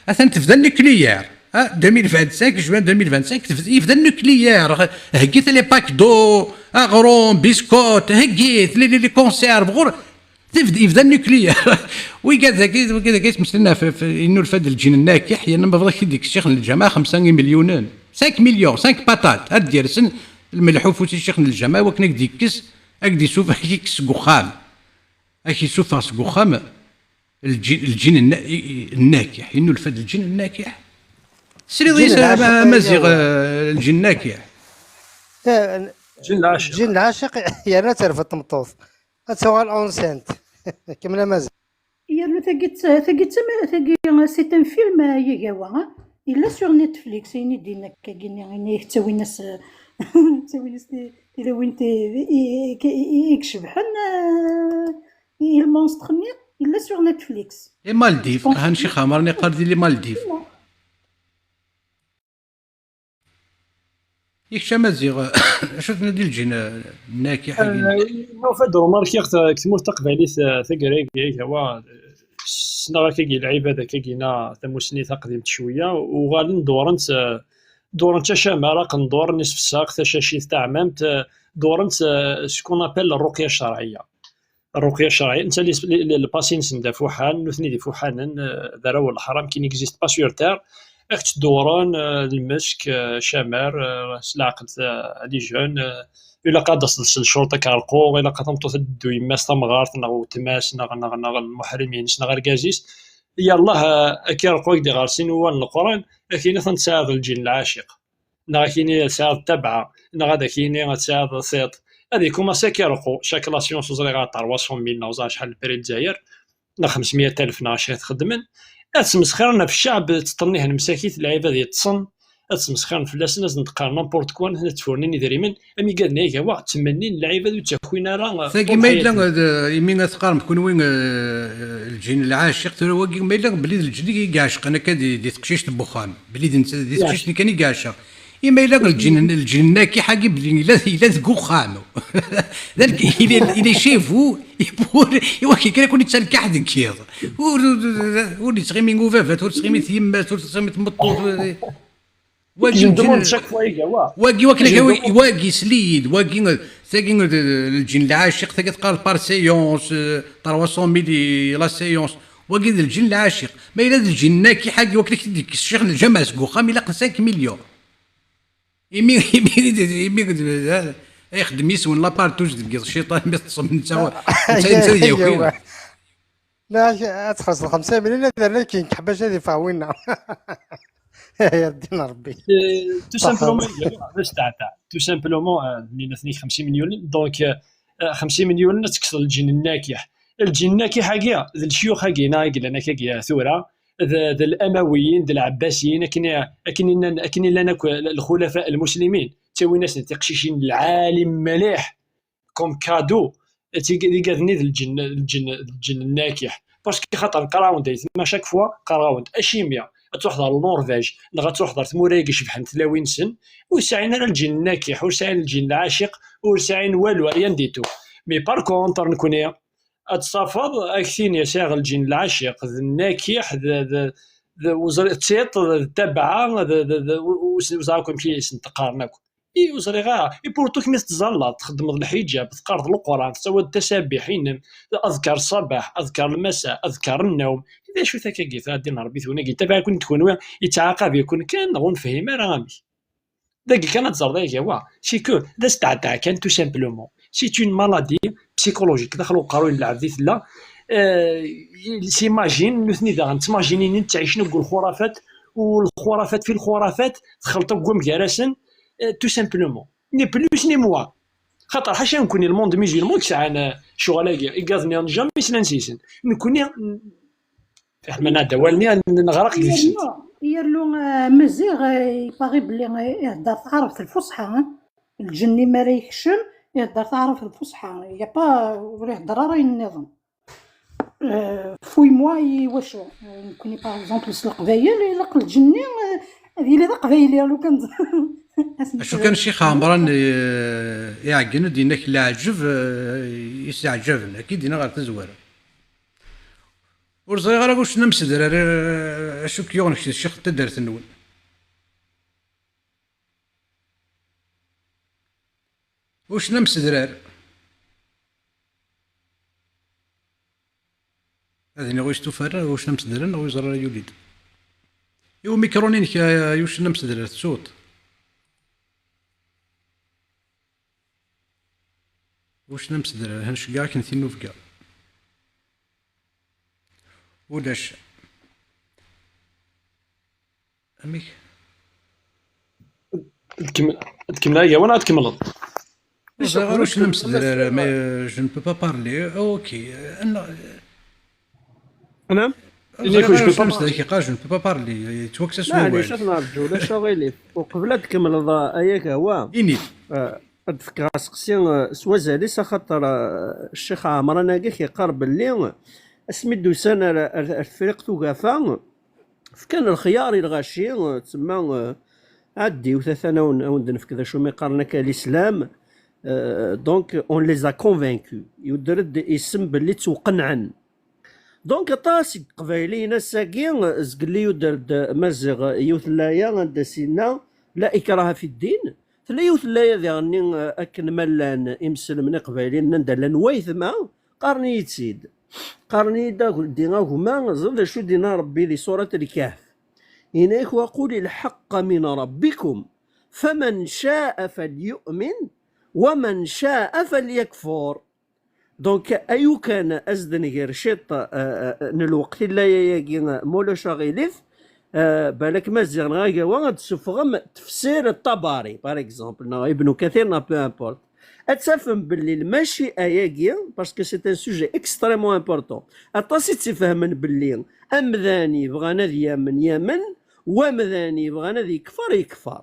اثن تفدا النوكليير 2025 جوان 2025 يفدا النوكليير هكيت لي باك دو اغروم بيسكوت هكيت لي كونسيرف غور يفدا النوكليير وكذا كيتمثلنا في انه الفاد الجين الناكح يعني ما بغاش يديك الشيخ الجماعه 5 مليون 5 مليون 5 بطاط هاد ديال سن الملحوف وسي الشيخ الجماعه وكنا ديكس اكدي سوف كيكس قخام اكي سوف قخام الجين الناكح انه الفاد الجين الناكح سري مازيغ الجين الناكح الجن العاشق يعني تعرف الطمطوط هو الاونسنت كمل مازال يا ثقيت سي ان فيلم يغاوا الا سور نتفليكس يعني دينا كاين تسوي ناس تسوي ناس الى وين يكشبحن المونستر الا سور نتفليكس مالديف هانشي خامرني قردي لي مالديف يكشا مازيغ شفنا ديال الجين الناكح نو فادو ماركيغ كتمور تقبالي ثقريك هو سنا كاكي لعيبه هذاك كاينا ثموسني تقديم شويه وغادي دورنت شامه راك ندور نصف الساق تشاشي تاع مامت دورنت شكون ابل الرقيه الشرعيه انت اللي الباسين سندا فوحان نوثني دي فوحان دراو الحرام كي نيكزيست با سور تير اخت دوران المسك شامر سلاقت لي جون الا قاد تصل الشرطه كارقو الا قاد تمطو تدو يماس تمغارت نغ تماس نغ المحرمين نغ ركازيس يلاه كيرقو دي غارسين هو القران كاين تنساعد الجن العاشق نغ كاين ساعد تبعه نغ هذا كاين تساعد سيط هذه كوما ساكيرقو شاك لاسيون سوزريغا 300,000 نوزا شحال البري الجزائر 500,000 ناشط خدمن تسمسخرنا في الشعب تطنيه المساكيت اللعيبه ديال التصن تسمسخرنا في الناس نتقارن نابورت كوان هنا تفورني دايرين امي قالنا يا كوا تمنين اللعيبه دو تاكوينا راه ثاقي ما الا يمين تقارن تكون وين الجين العاشق ترى واقي ما الا بليد الجن كيعشق انا كادي تقشيش البخام بليد انت تقشيش كان كيعشق إما إلا الجن ناكي حاجة بلي إلا ذكو خامو ذلك إلا شافو يوكي كان يكون يتسلك حد كيض ولي تسغيمي غوفافات ولي تسغيمي ثيمات ولي تسغيمي تمطوط واقي سليد واقي ثاقي الجن العاشق ثاقي تقال بار سيونس 300,000 لا سيونس واقي الجن العاشق ما إلا الجن ناكي حاجة وكلك ديك الشيخ الجامع سكو خام إلا 5 مليون يمي يخدم يسون لابارتوج ديال الشيطان ما تصم انت ديالك لا تخلص 5 مليون هذا كاين حباش هذه فاوينا يا دينا ربي تو سامبلومون باش تاع تو سامبلومون لينا 50 مليون دونك 50 مليون تكسر الجن الناكح حاجه ذا الشيوخ حاجينا قلنا كاكيا ثوره ذا الامويين ذا العباسيين اكن لنا الخلفاء المسلمين تاوي ناس تقشيشين العالم مليح كوم كادو تيقادني الجن الناكح باسكو خاطر قراوند ما شاك فوا قراوند اشيميا تروح النرويج نغا تروح ثمورايك شبحن 30 سن وساعين على الجن الناكح وساعين الجن العاشق وساعين والو ريان ديتو مي بار كونتر نكوني اتصافض اكثين يساغ الجن العاشق الناكح ذا وزر تسيط تبعه وزاكم كي تقارنكم اي وزريغا اي بورتوك ميس تزلط تخدم الحجاب تقرض القران تسوى التسابيحين اذكر الصباح اذكر المساء اذكر النوم اذا شو ثاكي غادي نربي ثوني تبع كنت تكون يتعاقب يكون كان غون فهم رامي داك كانت زرده هو شيكو دا ستاع كان تو سامبلومون سي اون مالادي بسيكولوجيك دخلوا قالوا العبديت لا سيماجين نثني دا نتماجينين تعيش نقول الخرافات والخرافات في الخرافات تخلطوا قوم كراسن تو سامبلومون ني بلوس ني موا خاطر حاشا نكون الموند ميزيلمون كسعنا شغلاكي يقاضني نجم نسيسن نكوني احنا دوالني نغرق ديك يرلو مزيغ باغي بلي يهدر تعرف الفصحى الجني ما يكشم يهدر تعرف الفصحى يا با يهدر راي النظام فوي موا واش يمكن باغ اكزومبل القبايل الا قلت جني هذه اللي قبايلي لو كان شو كان الشيخ عمران يعقن دينك لا عجب يستعجبنا اكيد دينا غير تزوار ورزي غير واش نمسدر شو كيون الشيخ تدرت النون واش نمسدر هذه نغوي استفر واش نمسدر نغوي زرار يوليد يو ميكرونينك يوش نمسدر الصوت واش نمسدر هنش كاع كنتي نوفكا ولاش اميك تكمل هي وانا تكمل واش نمسدر جو نو با بارلي اوكي نعم واش نمسدر كي قال جو نو با بارلي توكسس معليش نرجو لا شغيلي وقبل تكمل اياك هو اني تفكر سقسي سوازالي خاطر الشيخ عمران هكا كيقارب اللي اسميدو سنه الفريق توقافا فكان الخيار الغاشي تسمى عدي وثلاثه وندنف كذا شو ما يقارنك الاسلام دونك اون ليزا كونفانكو يدرد اسم باللي توقنعن دونك طاسي قبايلينا ساكين زقلي يدرد مزغ يوثلايا عند سينا لا اكراه في الدين ثلا يوثلايا ذي غني اكن ملان امسلمني قبايلينا ندلن ويثما قارني يتسيد قارني دا دينا هما زاد شو دينا ربي لي سورة الكهف إنك وقول الحق من ربكم فمن شاء فليؤمن ومن شاء فليكفر دونك أيو كان أزدن غير شيط الوقت لا يجي مولا شاغيليف بالك مازال غايا وغاد سفغم تفسير الطبري باغ اكزومبل ابن كثير نا بو امبورت اتفهم باللي المشيئه ياكي باسكو سي ان سوجي اكستريمون امبورطون اطاسي تفهمن باللي امذاني بغانا يمن يمن ومذاني بغانا يكفر يكفر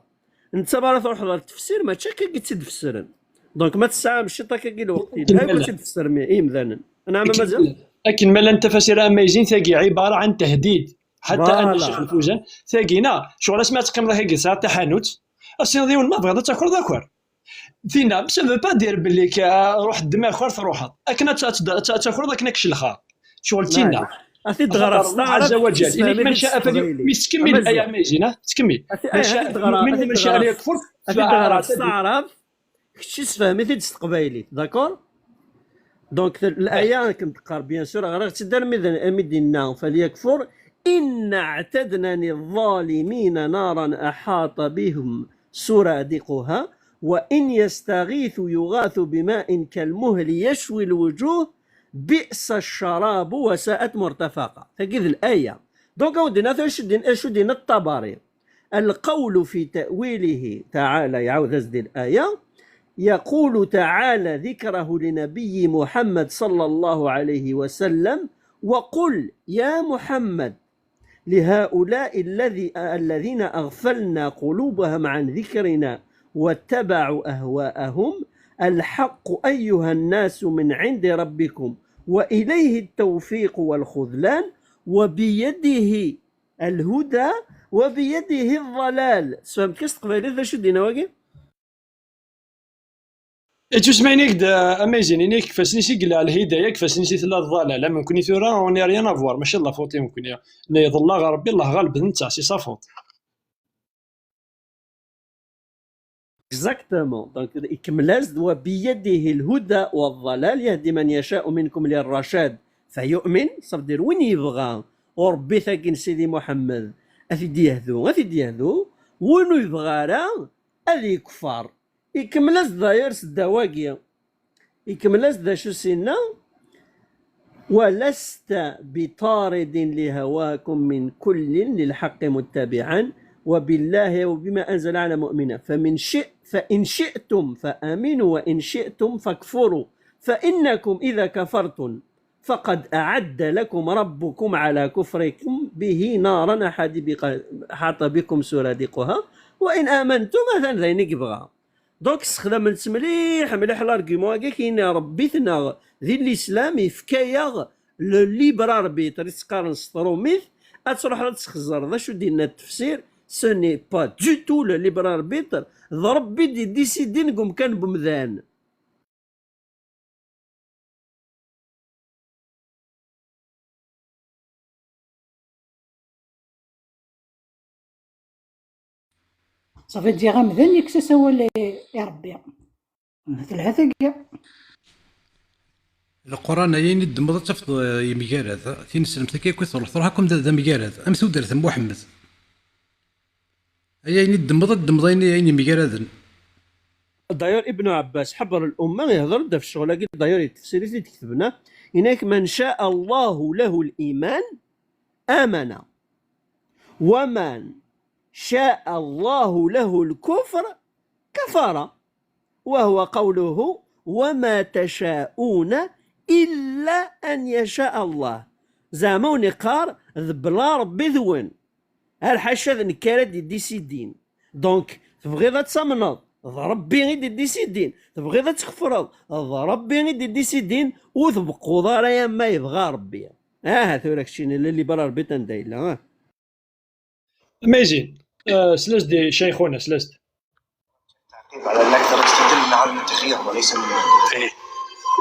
انت بغا تروح للتفسير ما تشكا قلت تفسرن دونك ما تسعامش طاكا كي الوقت لا قلت تفسر اي مذانا نعم مازال لكن مالا التفاسير اميزين ثاقي عباره عن تهديد حتى ان الشيخ الفوزان ثاقينا شغل سمعت قيمه هيك ساعه تحانوت السيدي ما بغا تاكل ذاكر فينا بسبب با دير باللي روح الدماغ اخر تروح اكنا تاخذ ذاك نكش الخار شغل تينا اثي دغرا عز وجل إنك من شاء تكمل الايه ميزينه تكمل من شاء ليكفر تعرف كشي تفهم في تستقبايلي داكور دونك الايه كنت قار بيان سور غير تدار مدينه فليكفر ان اعتدنا للظالمين نارا احاط بهم سرادقها وإن يستغيثوا يغاثوا بماء كالمهل يشوي الوجوه بئس الشراب وساءت مرتفقة فكذا الآية دونك ودينا شو دينا الطبري القول في تأويله تعالى يعود هذه الآية يقول تعالى ذكره لنبي محمد صلى الله عليه وسلم وقل يا محمد لهؤلاء الذين أغفلنا قلوبهم عن ذكرنا واتبعوا أهواءهم الحق أيها الناس من عند ربكم وإليه التوفيق والخذلان وبيده الهدى وبيده الضلال فهمت كيف تقبل هذا شو دينا واقي تسمعينيك دا اميزين انك كيفاش قال الهدايه كيفاش نسيت لا الضلال لا ممكن يثورا اوني ريان افوار ماشي الله فوتي ممكن لا يضل ربي الله غالب نتا سي صافوت اكزاكتومون دونك يكمل وبيده الهدى والضلال يهدي من يشاء منكم للرشاد فيؤمن صدر وين يبغى وربي ثاقين سيدي محمد افيدي يهدو وينو يبغى راه اللي يكفر يكمل داير الدواقيه يكمل ذا شو سينا ولست بطارد لهواكم من كل للحق متبعا وبالله وبما أنزل على مؤمنا فإن شئتم فآمنوا وإن شئتم فاكفروا فإنكم إذا كفرتم فقد أعد لكم ربكم على كفركم به نارا أحاط بكم سرادقها وإن آمنتم مثلا ذينك بغا دونك استخدام مليح الارغيومون كاين ربيتنا ذي الاسلام يفكايا لو ليبر اربيتر يتقارن ستروميث تروح تخزر ذا شو دينا التفسير سوني با دو تو لو ليبر اربيتر ضرب بيدي ديسيدي نقوم كان بمذان. صافي دي غامذان يكسس هو اللي يربي مثل هذا كاع. القران يني دمض تفض يميكارث تين سلمت كي كثر راكم ذا ميكارث ام سودرت محمد يني دمض يني ميكارث. داير ابن عباس حبر الامه يهضر دا في الشغل كي داير التفسير اللي تكتبنا هناك من شاء الله له الايمان امن ومن شاء الله له الكفر كفر وهو قوله وما تشاءون إلا أن يشاء الله. زعما قار بلا ربي ذوين الحاشا ذا نكارة دي ديسيدين دونك تبغي تسمنض ربي غير دي ديسيدين تبغي تكفرض ربي غير دي ديسيدين وتبقوا ضارا ما يبغى ربي ثورك شيني اللي برا ربي تندايلا اميزين. سلست دي شيخونا سلست على أنك تستدل على التخيير وليس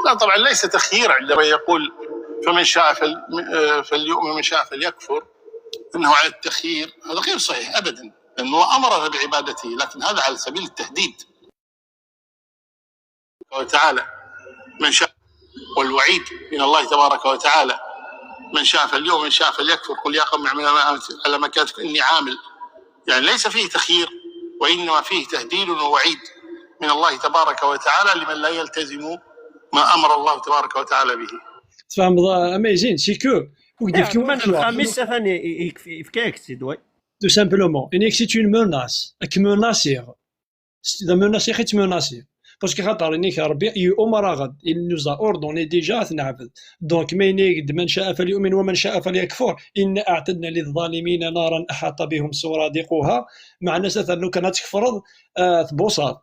لا طبعا ليس تخيير عندما يقول فمن شاء فليؤمن ومن شاء فليكفر انه على التخيير، هذا غير صحيح ابدا، لانه امر بعبادته، لكن هذا على سبيل التهديد وتعالى من شاء، والوعيد من الله تبارك وتعالى من شاء فليؤمن من شاء فليكفر قل يا قوم اعملوا على مكانتكم اني عامل، يعني ليس فيه تخيير وانما فيه تهديد ووعيد من الله تبارك وتعالى لمن لا يلتزم ما امر الله تبارك وتعالى به. تفهم اميزين سي كو الخميس ثاني يفكاك سي دوي tout simplement انك سي اون موناس اك مناسير دا مناسير خيت مناسير باسكو خاطر انك ربي يؤمر غد il nous a ordonné déjà نعبد دونك ما ينقد من شاء فليؤمن ومن شاء فليكفر ان اعتدنا للظالمين نارا احاط بهم سرادقها معنى انه كانت تكفرض بوصات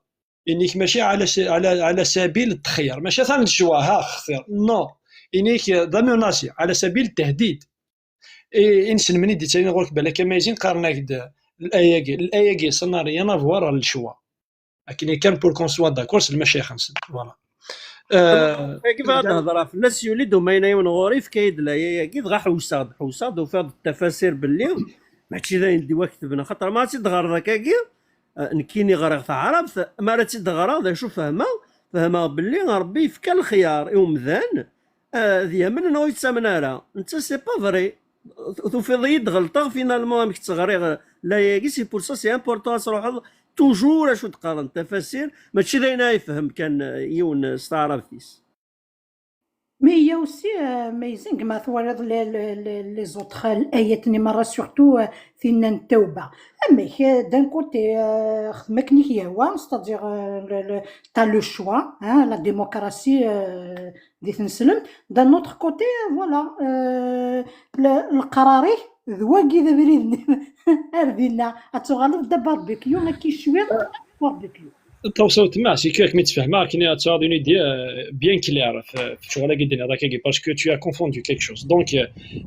انك ماشي على سبيل التخير ماشي ثاني الشوا ها خسر نو انك دا مناسير على سبيل التهديد انسان مني ديت نقول لك بالك ما يزين قارناك الايه كي سيناريو نافوار الشوا لكن كان بور كون سوا داكور سي المشايخ خمسه فوالا كيف هضره في الناس يولدوا ما ينايون غوري في كايد لا كي غا حوصاد وفي التفاسير باللي ماشي ذا ندي كتبنا خاطر ما تيدغر ذاكاكي نكيني غير تاع عرب ما راه تيدغر ذا شو فهمها باللي ربي يفك الخيار يوم ذان ذي من انه يتسامنا راه انت سي با فري توفي يد غلطه فينالمون راك تغري لا ياكي سي بور سا سي امبورطون تروح توجور اش تقارن التفاسير ماشي ذاينا يفهم كان يون استعرب فيس مي هي اوسي ميزين كما ثوالد لي زوطخ الايات اللي مره سورتو فينا التوبه اما دان كوتي خدمك هي هو ستادير تا لو شوا لا ديموكراسي دي تنسلم دان نوتر كوتي فوالا القراري ذواقي ذا بريد اردينا اتغالب دابا باربيكيو ما كيشوي باربيكيو توصلت مع سي كيك متفاهمه كاين تاع اون ايدي بيان كلير في شغل اللي دينا هذاك باسكو تو كونفوندو كيك شوز دونك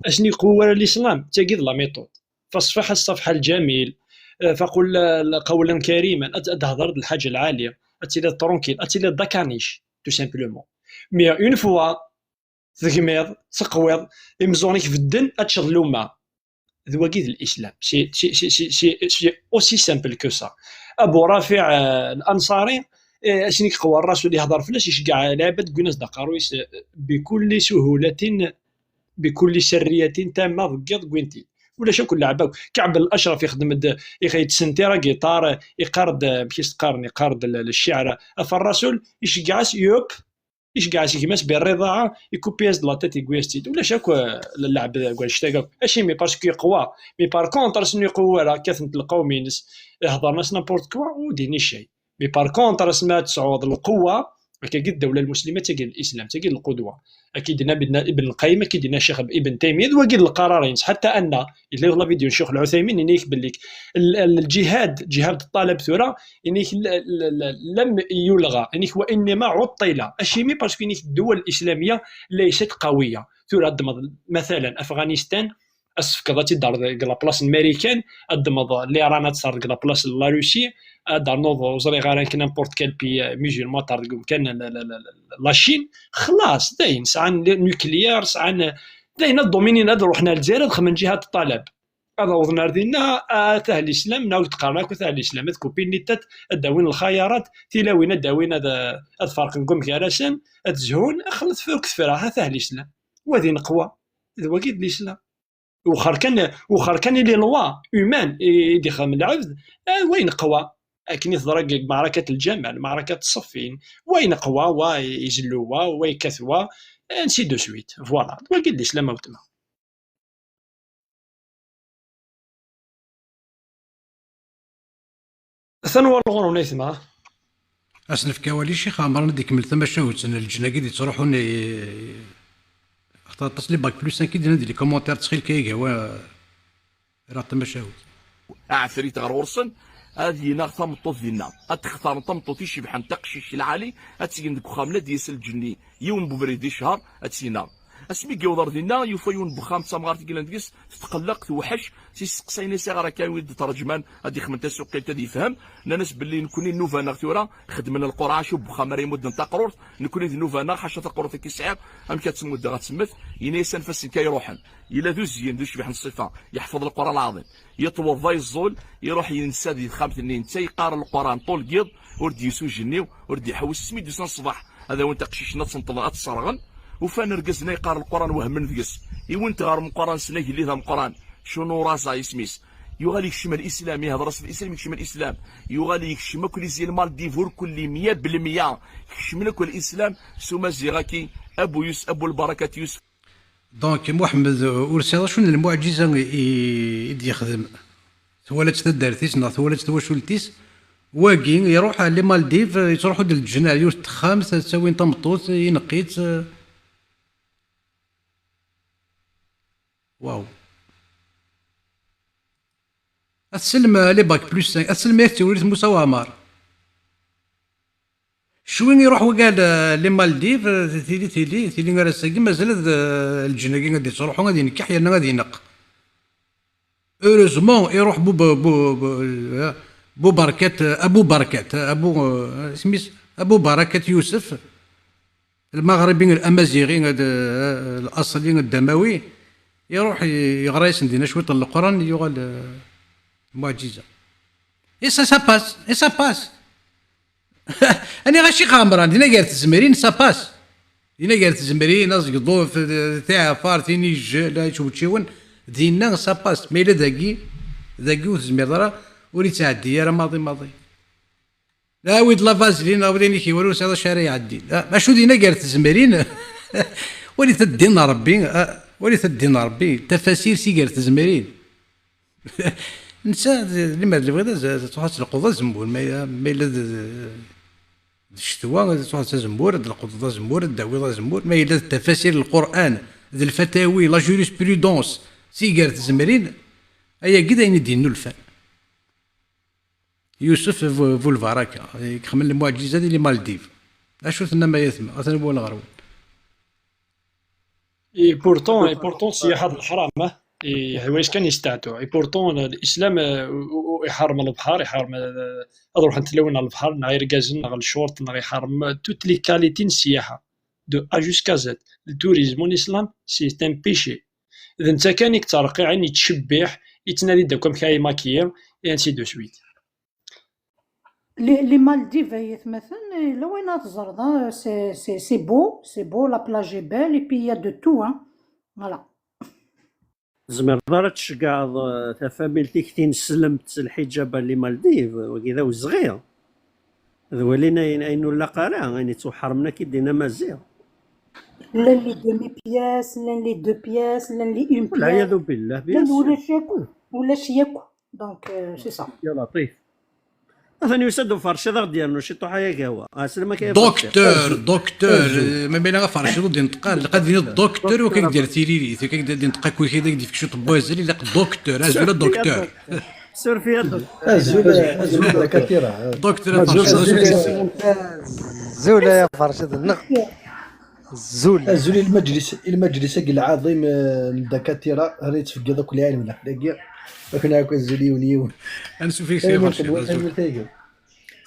اشني قوه الاسلام تجد لا ميثود فاصفح الصفحه الجميل فقل قولا كريما تهضر الحاجه العاليه اتيلا ترونكيل اتيلا داكانيش تو سامبلومون مي اون فوا تغميض تقويض يمزونيك في الدن اتشغلوا مع ذواقيد الاسلام سي سي سي سي سي اوسي سامبل كو سا ابو رافع الانصاري اشني قوى الراس اللي يهضر فلاش يشجع العباد كناس دقارويس بكل سهوله بكل سريه تامه ضقيض كوينتي ولا شو كل لعبه كعب الاشرف يخدم يخيت سنتيرا جيتار يقارد بكيس تقارن يقارد الشعر فالرسول يشجعس يوب يشجعس كيماس بالرضاعه يكوبياس لا تيتي كويستي ولا شاكو اللعب كاع شتاكا اشي مي باسكو يقوى مي بار كونتر شنو يقوى راه كثنت القوم يهضر ناس نابورت كوا وديني شيء مي بار كونتر سمات تعوض القوه كاين الدوله المسلمه تاكل الاسلام تاكل القدوه اكيد ابن القيم اكيد الشيخ ابن تيميه وكاين القرارين حتى ان اللي والله فيديو الشيخ العثيمين انيك باللي جهاد الطلب ثوره انيك لم يلغى انيك وانما عطل اشيمي باسكو انيك الدول الاسلاميه ليست قويه ثور أدمض مثلا أفغانستان أسفكض تدار لا بلاص الأمريكان أدمض اللي رانا تصار لا بلاص لا روسي دار نوض زري غير كان نيمبورت كال بي ميجرمون تاع كان لاشين خلاص داين سعان نوكليير سعان داين الدومينين هذا روحنا للجزائر من جهة الطلب هذا وضنا ردينا تاع الاسلام ناوي تقارناك تاع الاسلام تكون بينيتات الداوين الخيارات تلاوين الداوين هذا الفرق نقوم كراسان تزهون خلط فوق فراها تاع الاسلام وهذه نقوى هذا وكيد الاسلام وخر كان لي لوا هيومان يدخل من العبد وين قوى لكن يضرق معركة الجمل معركة الصفين وين قوى ويزلوا ويكثوا انسي دو سويت فوالا وكيد الاسلام وتما ثنوى الغرون يثما أصنف كوالي شيخ عمرنا ديك من ثما شاوت الجنا كي تروحون اختار تصلي باك بلوس كي ندير لي كومونتير تسخيل كيكا راه ثما شاوت عفريت غير ورسن هذه ناغ تمطوط ديالنا تختار تمطوط يشبح تقشيش العالي تسين ديك خامله ديال الجني يوم ببريدي شهر تسينا اسمي كيوضر ديالنا يوفيون بخام تمغارت كيلا نديس تقلق توحش سيسقسيني سي غير كان ولد ترجمان هادي خمنت السوق تادي يفهم ناس باللي نكوني نوفانا ثورا خدمنا القرعه شوف بخام ريمود نتا قرورت نكوني نوفانا حاشا قرورت كيسعير ام كتسمود غتسمت ينيسان فاس كيروحن الا ذو زين ذو شبح الصفه يحفظ القران العظيم يتوضا يزول يروح ينسى دي خامت النين تيقار القران طول قيض وردي يسو جنيو وردي يحوس سميدو سان الصباح هذا وانت قشيشنا تنطلقات الصرغن وفان رقزنا يقار القران وهم نفقس يوانت غار من القران سناك اللي ذا القران شنو راسا يسميس يغالي يكشم الاسلام هذا راس الاسلام يكشم الاسلام يغالي يكشم كل زي المالديفور كل 100% يكشم لك الاسلام سوما زيغاكي ابو يوسف ابو البركه يوسف دونك محمد ورسالة شنو المعجزة يدي يخدم ثوالت تدارتيس نا ثوالت تواشولتيس واقي يروح لي مالديف يروحوا للجنة يوس تخام تساوي طمطوط ينقيت واو السلم لي باك بلوس السلم يتولد موسى وعمار شوين يروح وقال لي مالديف تيلي غير ساكي مازال الجنة غادي تروحوا غادي ينكح يا غادي ينق اوروزمون يروح بو بركات ابو سميس ابو بركات يوسف المغربي الامازيغي الاصلي الدموي يروح يقرا يسندينا شويه القران يقول معجزه اي سا باس انا غاشي خامران دينا قالت الزمرين سا باس دينا قالت الزمرين ناس يقضوا تاع فارتيني لا تشوتشيون دينا سا باس مي لا داكي وتزمير راه ولي تعدي راه ماضي لا ويد لا فازلين وليني كيورو هذا شارع يعدي شو دينا قالت الزمرين ولي تدينا ربي تفاسير سي قالت الزمرين نسى لما بغيت تروح تلقض زنبور ما الا الشتوى تروح زنبور القضاء زنبور الداوي زنبور ما الا تفاسير القران ذي الفتاوي لا جوريسبرودونس سي قالت الزمرين ايا كدا يدينو الفن يوسف فولفاراكا يخمن المعجزه ديال مالديف اشو ثنا ما يثمى اثنا بو الغرون اي بورتون السياحه الحرام حوايج كان يستعدوا اي بورتون الاسلام يحرم البحر يحرم نروح نتلون على البحر نغير غازن نغير الشورت نغير يحرم توت لي كاليتي السياحه دو ا جوسكا زد التوريزم والاسلام سي ان بيشي اذا انت كان يترقي عين يتشبح يتنادي داكم كاي ماكيير اي انسي دو سويت لي مالديف مثلا لو وين تزرد سي بو لا بلاج بال اي بي يا دو تو فوالا زمر دارت تشكاع فاميلتيك تنسلمت الحجاب اللي مالديف وكذا وصغير ولينا اينو لا قرا يعني تحرمنا كي دينا مازيغ لا لي دومي بياس لا لي دو بياس لا لي اون بياس والعياذ بالله بياس ولا شياكو دونك سي صا يا لطيف مثلا يسدوا فرشه غادي ديالنا شي طوحه يا قهوه سلمى كاين دكتور ما بين فرشه ودي نتقال قد الدكتور وكيدير تيريري كيدير نتقا كوي كيدا يدير فيك شي طبازلي لا دكتور ازول دكتور سير فيها ازول كثيره دكتور زوله يا فرشه النق الزول المجلس العظيم للدكاتره ريت في كذا كل علم الاخلاقيه وكنا هكا الزوليونيون انسو فيك سي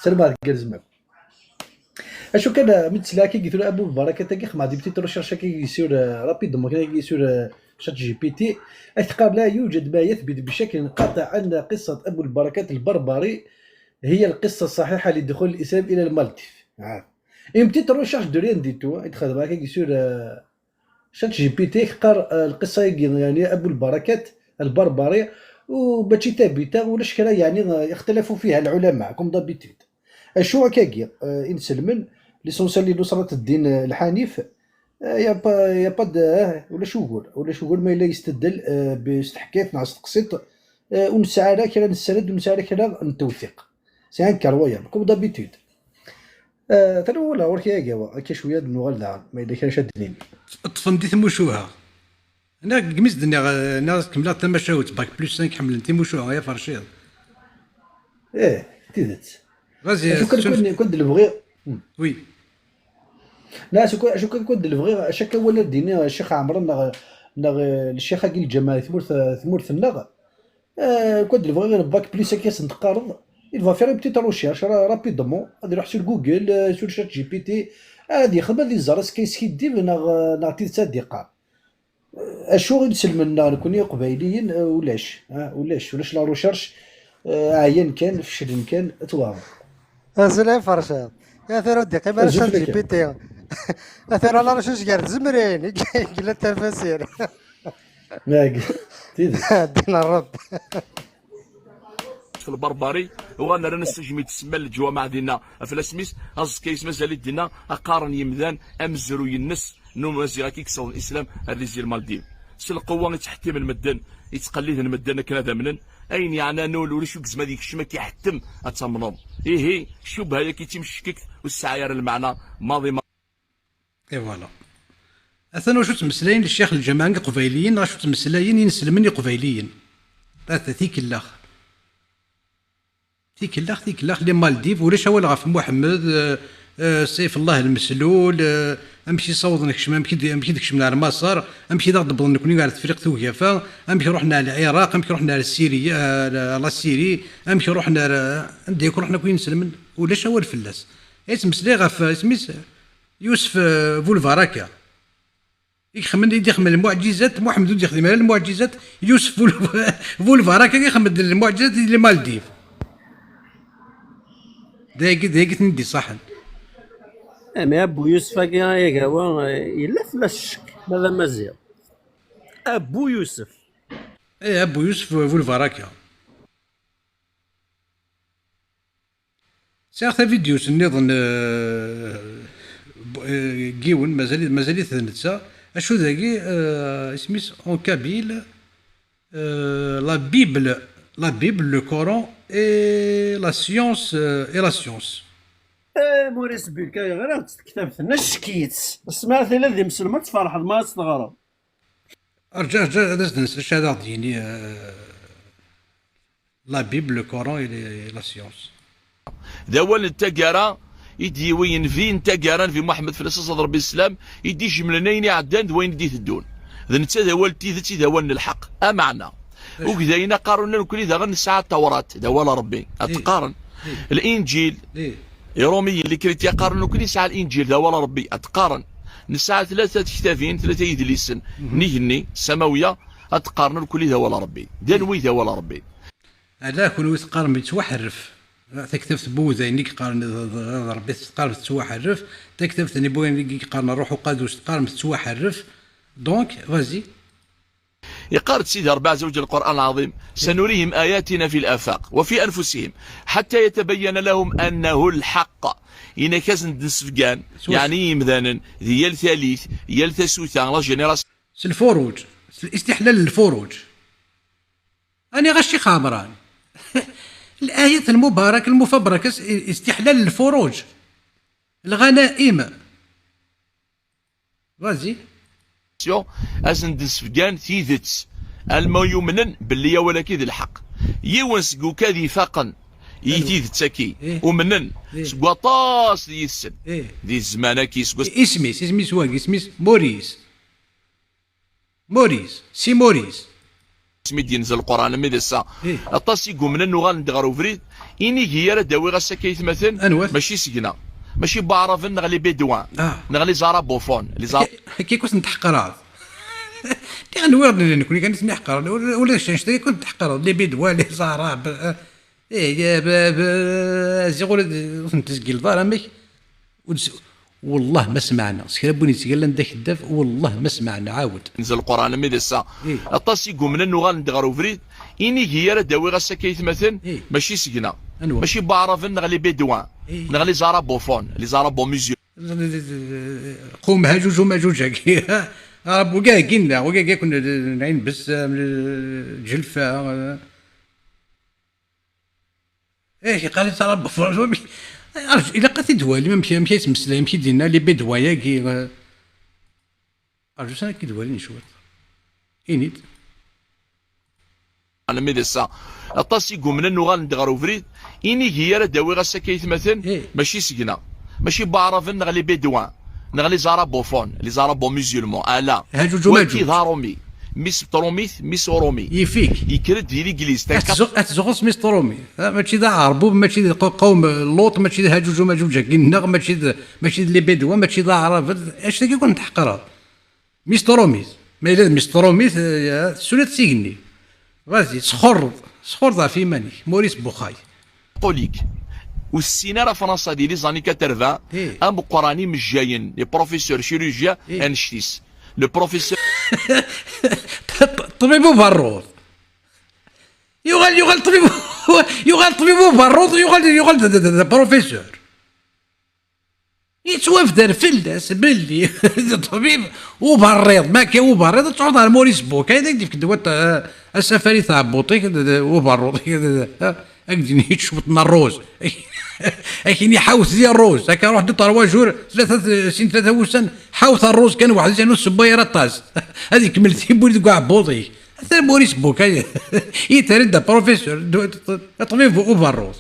سلام كازمك اشو كان متسلاكي قلت له ابو بركه تاكي خما دي بتيت ريشيرش كي يسير رابيدومون كي يسير شات جي بي تي اعتقد لا يوجد ما يثبت بشكل قاطع ان قصه ابو البركات البربري هي القصه الصحيحه لدخول الاسلام الى المالديف. اون بتيت ريشيرش دو ريان دي تو ادخل معاك يسير شات جي بي تي قار القصه يعني ابو البركات البربري وباتشي ثابته ولا شكرا يعني يختلفوا فيها العلماء كوم دابيتود. اشو هكاكيا انسلمن ليسونسيال لنصرة الدين الحنيف يا با ولا شو يقول ما الا يستدل باستحكاف مع تقسيط ونسعى لك كلا نستند ونسعى لك كلا نتوثق سي ان كاروايا كوم دابيتود. ترى ولا ورك يا كي شويه نغلى ما الا كان شادني طفن دي ثموشوها انا قميص دنيا ناس كملات تمشاوت باك بلس 5 حمل انت موشوها يا فرشيد تيدت غازي شو كنت نبغي وي لا شو كنت نبغي شكا ولا ديني الشيخ عمرو نغ الشيخ كي الجمال ثمورث النغ كنت نبغي غير باك بليس كيس نتقارض il va faire une petite recherche rapidement غادي يروح sur جوجل sur chat GPT غادي يخدم هذه الزرس كيس كيدير نغ تصدق اشو غنسلمنا نكون قبايليين ولاش لا روشيرش عيان كان فشل كان توام سلام فرشاد يا ثير ودي قيمة شات جي بي تي اثير على رشوش قال زمرين قال التفاسير دينا الرد في البربري وغانا رانا نستجمي تسمى الجوامع ديالنا في الاسميس هاز كيس مازال ديالنا اقارن يمدان امزرو ينس نو مازال كيكسر الاسلام الريزي المالديف سي القوه تحتم المدن يتقلد المدن كندا منن اين يعني نول ولا شو كزما ديك الشما كيحتم اتمنظ هي شبهه هي كيتمشكك والسعاير المعنى ماضي اي فوالا اثنا واش تمسلاين للشيخ الجماعه قبيليين راه شو تمسلاين ينسلمني قبيليين ثيك الاخ اللي مالديف ولا شاول غاف محمد سيف الله المسلول امشي صوض نكشم امشي دكشم على مصر امشي ضرب نكوني على تفريق توقفه امشي رحنا للعراق امشي رحنا للسيريا للسيري امشي رحنا نديك رحنا كوين نسلم ولا شاول فلاس اسم سلي غاف سميس يوسف فولفاراكا يخمن المعجزات محمد يخدم على المعجزات يوسف فولفاراكا يخمن المعجزات اللي مالديف دايق ندي صحن اما ابو يوسف يا هو الا فلا الشك ماذا مزيان ابو يوسف ابو يوسف فولفاراكا سيغتا فيديوس نظن كيون مازال ثنتسا اشو ذاكي اسميس اون كابيل لا بيبل لو كورون اي لا سيونس موريس بيلكا غير كتبت لنا الشكيت سمعت الذي مسلمه تفرح ما تستغرب رجع داز نسى الشهاده ديالي لا بيبل لو كورون اي لا سيونس داول التقارة يدي وين فين تقارا في محمد فلسطين صدر بالاسلام يدي جملنين عدان وين يدي تدون ذا نتا داول تيذتي داول الحق امعنا وكذاينا قارنا كل ذا غير نسعى التوراة داول ربي اتقارن الانجيل يرومي اللي كريت يقارن كل ساعه الانجيل داول ربي اتقارن نسعى 3 كتابين 3 يدليسن نيهني سماويه اتقارن كل داول ربي دانوي داول ربي هذا كون يتقارن يتوحرف تكتبت بوذا انك قارن ربي تقارن تتوحرف تكتبت اني بوين قارن روح وقادوس تقارن تتوحرف دونك فازي يقارن سيدي ربع زوج القرآن العظيم سنريهم آياتنا في الآفاق وفي أنفسهم حتى يتبين لهم أنه الحق إن كازن دنسفقان يعني يمذانا ذي الثالث يلتسوثان لا جينيراس الفروج استحلال الفروج أنا غشي خامران الآية المباركة المفبركة استحلال الفروج الغنائم غازي أزن دنسفقان ثيذت الما يمنن باللي ولا كذا الحق يونسقو كذي فاقا يتي تاكي ومنن سكواطاس دي السن دي الزمانه كي اسميس واقي اسميس موريس سي موريس اسمي دي نزل القران مي دسا اطاس يقوم من نغال ندغرو فريد اني هي راه داوي غاسا كيتمثل ماشي سكنا ماشي بعرف نغلي بيدوان نغلي زارا بوفون لي زارا كي كنت نتحقر دي غنورد نكون كان اسمي حقر ولا شنشتري كنت نتحقر لي بيدوان لي زارا زيغول تسقيل دار امك والله ما سمعنا سكرا بوني تقال نداك الداف والله ما سمعنا عاود نزل القران مي دسا اطاس يقوم من نغال ندغرو فريد اني هي راه داوي غاسا كيتمثل ماشي سكنا ماشي بعرف نغلي بيدوان نغلي زارا بوفون لي زارا بو ميزيو قوم هاجوج وماجوج هكي ربو كاع كينا وكاع كنا نعين بس جلفه قال لي ترى بوفون الا قاتي دوالي ما مشى يتمسلا يمشي دينا لي بيدوايا كي ارجو سنه كي دوالي نشوف انيت انا ميدسا اطاس يقوم من نغال ندغرو فريد اني هي راه داوي غاسا كيتمثل ماشي سكنا ماشي بعرف نغلي بيدوان نغلي زارا بوفون لي زارا بو ميزيولمون الا هاجوج وماجوج ضارومي ميس تروميث ميس اورومي يفيك يكرد في ليكليز اتزغص ميس ترومي ماشي ذا عربو ماشي قوم لوط ماشي ذا هاجوج وماجوج كينا ماشي لي بيدوا ماشي ذا عرب اش كيكون نتحقر ميس تروميث ما الا ميس تروميث سولات سيغني غازي سخور ضع في ماني موريس بوخاي قوليك والسينارا فرنسا دي لي زاني 80 ام قراني مجايين لي بروفيسور شيروجيا انشتيس لو بروفيسور طبيبو باروت يغال طبيبو باروت يغال بروفيسور يتوافد دار فلس باللي طبيب وبريض ما كان وبريض تعود على موريس بوك هذاك ديك دوات السفاري تاع بوطيك وبروط اكدني يتشبطنا الروز اكيني حاوث ديال الروز هكا روح 3 جور 3 وسن حاوث الروز كان واحد زانو السبايره طاس هذيك كملتي بولي كاع بوطي حتى موريس بوك يترد بروفيسور طبيب وبروز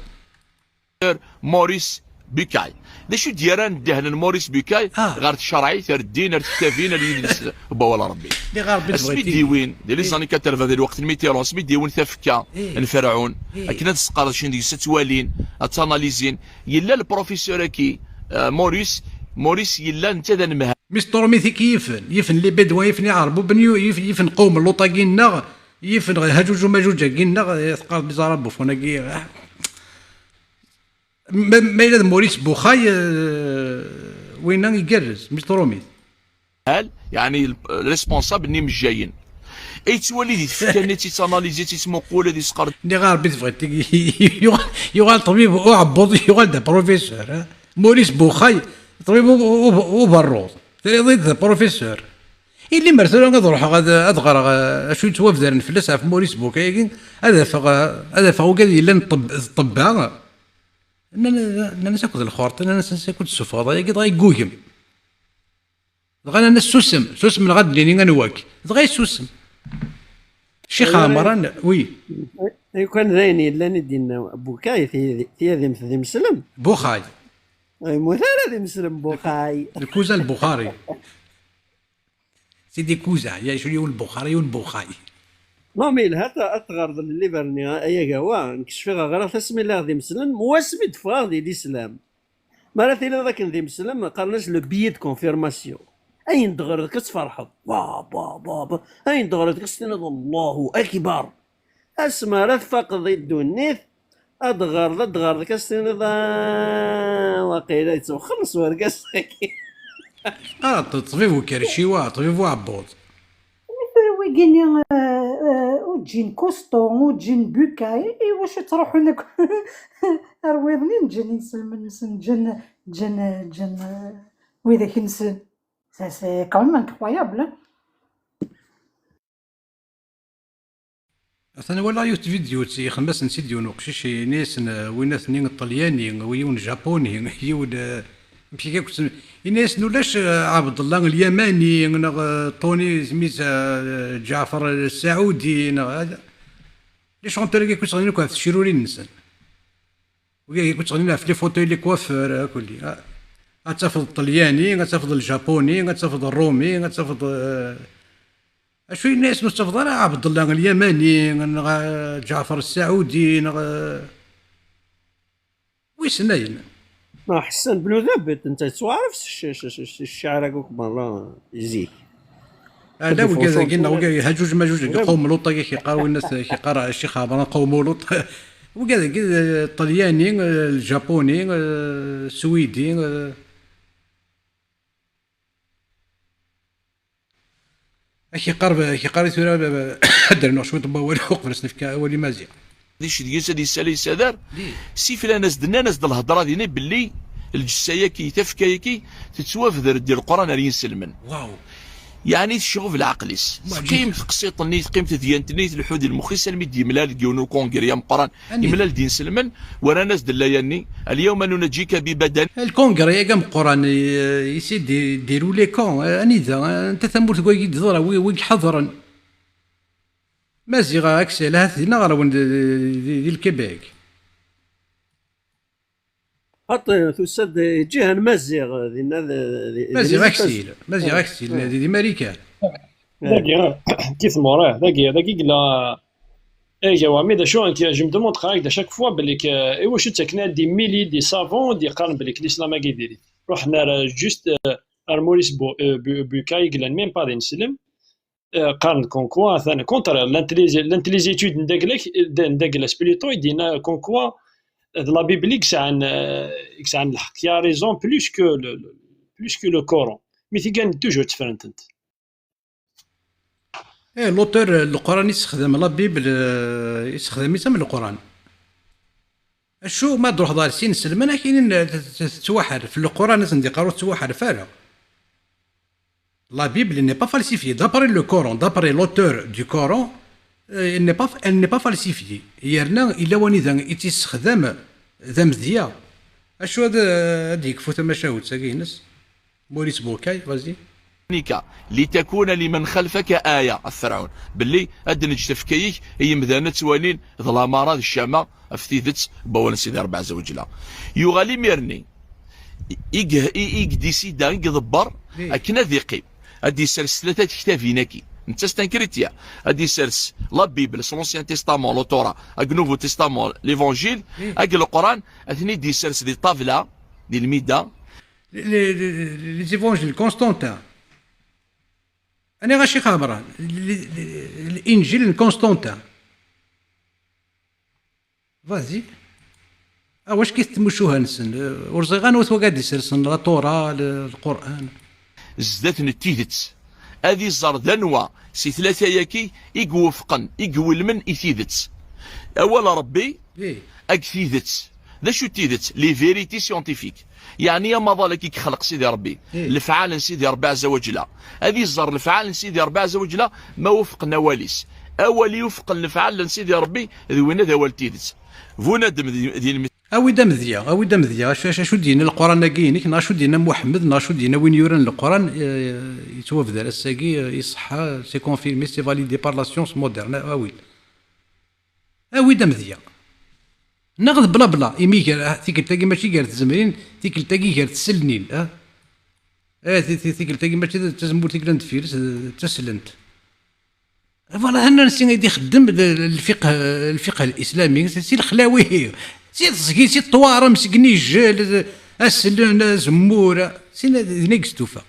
موريس بيكاي شو ديران دهن موريس بيكاي غير الشرعي تردين التافين اللي يجلس بولا ربي اسمي ديوين ديال لي زاني 80 ديال الوقت الميتيرون اسمي ديوين تفكا الفرعون كنا تسقط شي ديك تتوالين تاناليزين يلا البروفيسور كي موريس يلا انت ذا نمها مستر ميثي يفن لي بدوا يفن يعربوا بنيو يفن قوم اللوطاكينا يفن هاجوج وماجوج كينا يثقل بزراب بوفوناكي ما إلا موريس بوخاي وين يقرز مستر رومي هل يعني ريسبونسابل نيم جايين اي تولي دي تفكرني تيتاناليزي تيتمقول هذه سقر اللي غير بيت فغيتي يغال طبيب وعبوط يغال دا بروفيسور موريس بوخاي طبيب وبروط ضد بروفيسور اللي مرسل نروح غادا ادغر شو توافد نفلس في موريس بوخاي هذا فغ قال لي لن طبها انا نسكت الخورط انا نسكت السفاضه يا قد غيقوهم غانا السوسم من غد ليني غنواك غاي السوسم شي خامران وي كان ذايني لا ندينا بوكاي في هذه مثل مسلم بوخاي اي مثال هذه مسلم بوخاي الكوزا البخاري سيدي كوزا يا شنو البخاري والبوخاي نوميل هذا أتغرض اللي برني أيا قوا نكشف غير تسمي الله ذي مسلم مواسبي دفاع ذي الإسلام مرة ذاك ذي مسلم قالناش لو بيي دو كونفيرماسيون أين تغرض كتفرحض با أين تغرض كتستند الله أكبر أسمى راه فاقد الدنيث أدغرض كتستند وقيلا يتوخلص ورقاس طبيب وكرشيوا طبيب وعبوط ويقيني وجين كوستون وجين بوكاي واش تروحوا لك رويضني نجي نسلم جن وإذا كنسن سي كوم انكرويابل انا ولا يوت فيديو تي خمس نسيديو نقشش ناس ويناس نين الطلياني ويون جابوني يود مشي كيكون الناس نولاش عبد الله اليماني طوني سميت جعفر السعودي هذا لي شونتور كيكون صغيرين كيف الشيروري النسان كنت غنلعب في لي فوتوي لي كوافور كلي. غتفضل الطلياني، غتفضل الجابوني، غتفضل الرومي، غتفضل شويه الناس مستفضل راه عبد الله اليماني، جعفر السعودي، ويسناين. حسن بن ثابت انت تعرف الشعر هكاك مرة يزيك. لا وكذا قلنا هجوج ماجوج قوم لوط كيقراو الناس كيقرا الشيخ عبران قوم لوط وكذا الطلياني، الجابوني، السويدي، كيقرا ثورة درنا شويه طباوله وقفل سنفكا اولي مازيغ. ديش ديس هادي السالي سادار سيف لا ناس دنا ناس د الهضره دينا باللي الجسايه كي تفكايه كي تتوافد ديال القران راه ينسلمن. واو يعني تشوف العقليس قيم قصيط نيت قيمه ديانت نيت الحود المخي سلمي دي ملال ديونو كونغريا مقران ملال دين سلمن ورا ناس دلاياني اليوم ننجيك ببدن الكونغريا كام قران يسي ديروا لي كون انيذا انت ثمور تقول تضرا ويك حضرا مازيغا اكسل هاثنا غير ديال الكيبيك حتى تسد جهه مازيغ مازيغ اكسيل دي ماريكان داكي كيف موراه داكي قلا اي وامي شو انت جو مدموند خايك شاك فوا بالك ايوا شو تكنا دي ميلي دي سافون دي قارن بالك الاسلام كي ديري رحنا جوست ارموريس بوكاي قلا ميم با دي نسلم قارن كونكوا ثاني كونتر لانتليزيتود نداك سبيريتو يدينا كونكوا la Bible عن الحق يا ريزون بلوس كو لو كورون مي كان توجور تفرنت انت لوتور القران يستخدم لا بيبل يستخدم يسمى القران شو ما تروح دار سين سلمان كاينين تتوحر في القران ناس يقراو تتوحر فعلا لا بيبل ني با فالسيفي دابري لو كورون دابري لوتور دو كورون elle n'est pas falsifiée. يرنا إلا وني يتستخدم ذا مذيا. أشو هذيك فوت مشاهد ساكينس موريس بوكاي فازي. لتكون لمن خلفك آية الفرعون باللي أدنج تفكيك هي مذانة توالين ظلامارة الشامة أفتيذت بوان سيدي رب عز وجل. يغالي ميرني ديسي دا يضبر أكنا ذيقي أدي سلس ثلاثة كتافيناكي انت ستنكريتيا ادي سيرس لا بيبل سونسيان تيستامون لو تورا اك نوفو تيستامون ليفونجيل اك القران اثني دي سيرس دي طافله دي الميدا لي زيفونجيل كونستانتين انا غاشي خابران الانجيل كونستانتين فازي واش كيتمشوها نسن ورزيغان وثوقاد يسرسن لا تورا القران زدات نتيدت هذه الزردنوة سي ثلاثة ياكي يقوفقن يقولمن يثيدت أول ربي أكثيدت ذا شو تيدت لي فيريتي سيونتيفيك يعني يا مظالك يخلق سيدي ربي الفعال سيدي ربي عز وجل هذه الزر الفعال سيدي ربي عز وجل ما وفق نواليس أول يوفق الفعال سيدي ربي ذوينا ذا والتيدت فونا دم ديال اوي دم ذيا شو دينا القران كاينك ناشو دينا محمد ناشو دينا وين يورن القران يتوفد على الساقي يصحى سي كونفيرمي سي فاليدي بار لا سيونس مودرن اوي دم ذيا ناخذ بلا بلا ايميك تيك تلاقي ماشي قال تزمرين تيك تلاقي قال تسلنين تيك تلاقي ماشي تزمور تيك ندفير تسلنت فوالا هنا نسي غادي يخدم الفقه الاسلامي سي الخلاوي سي تصقي سي الطوارم مسكني الجال السلون زموره سي دينا كستوفا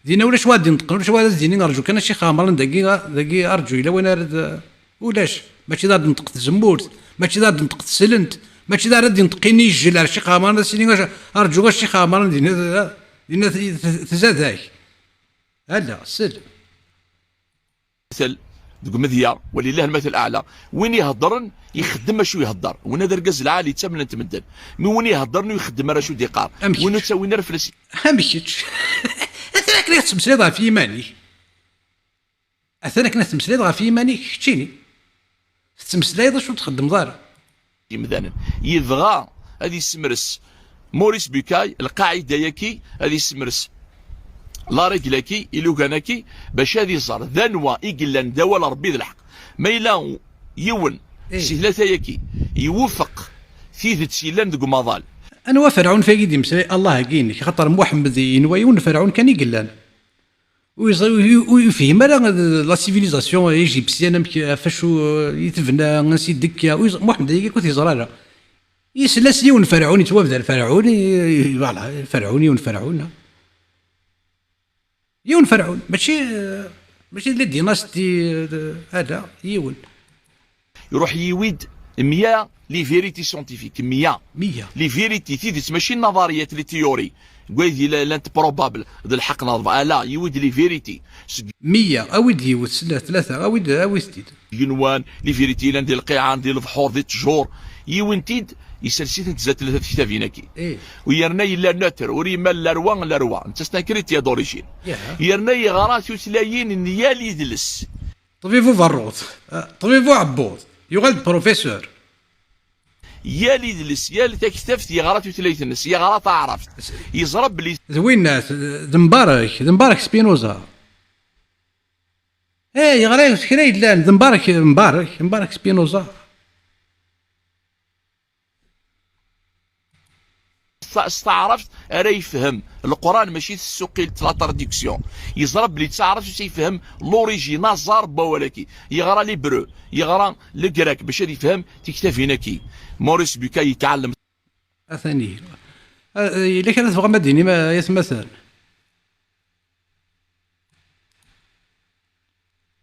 دينا ولاش وادي نطقن ولاش وادي ديني نرجوك انا شي خامر داكي ارجو الا وين ارد ولاش ماشي دار نطق الزمور ماشي دار نطق السلنت ماشي دار نطقيني الجل على شي خامر سيني ارجوك شي خامر دينا تزاداك هلا سل مثل دوك مذيا ولله المثل الاعلى وين يهضرن يخدم شو يهضر وين هذا الركز العالي تمن تمدن مي وين يهضرن ويخدم راه شو ديقار وين تسوي نرفلس امشيتش اثناك كنت تمسليض في ايماني اثناك كنت تمسليض في ايماني كتشيني تمسليض شو تخدم دار مثلا يبغى هذه سمرس موريس بوكاي القاعده ياكي هذه سمرس لا رجلكي إلو كانكي باش هذه صار ذنوى إقلان دوال ربي ذا الحق ما إلا يون سي ثلاثة ياكي يوفق ثيث تسيلان ذو مظال. انا فرعون فايدي مساي الله كينك خاطر محمد ينويون فرعون كان يقلان ويفهم لا سيفيليزاسيون ايجيبسيان فاش يتبنى نسي دكا محمد كنت يزرى يسلاس يون فرعون يتوابد الفرعون فوالا فرعون يون فرعون يون فرعون ماشي لي ديناستي هذا يون يروح يويد 100 لي فيريتي سيونتيفيك 100 لي فيريتي ثيث ماشي النظريات لي تيوري قويدي لانت بروبابل ذا الحق نظر لا يويد لي فيريتي 100 اويد يوت 3 اويد ستيد ينوان لي فيريتي لان ديال القيعان ديال البحور ديال التجور يوينتيد يسلسيت تزات 3 كتابينكي ويرنا يلا نوتر وريما لا انت ستانكريت يا دوريجين يرنا يغرات وتلايين النيال يدلس طبيبو فروت طبيبو عبود يغلب بروفيسور يا اللي يدلس يا اللي تكتفت يغرات وتلايت الناس يا غرات عرفت يزرب لي وين الناس دمبارك سبينوزا يغرا كرا يدلان مبارك سبينوزا استعرفت راه يفهم القران ماشي السوقي لا تراديكسيون يزرب لي تعرف يفهم لوريجينال زاربا ولكن يغرا لي برو يغرا لي كراك باش يفهم تكتفي هناكي موريس بوكا يتعلم اثاني الا كانت تبغى مديني ما يتمثل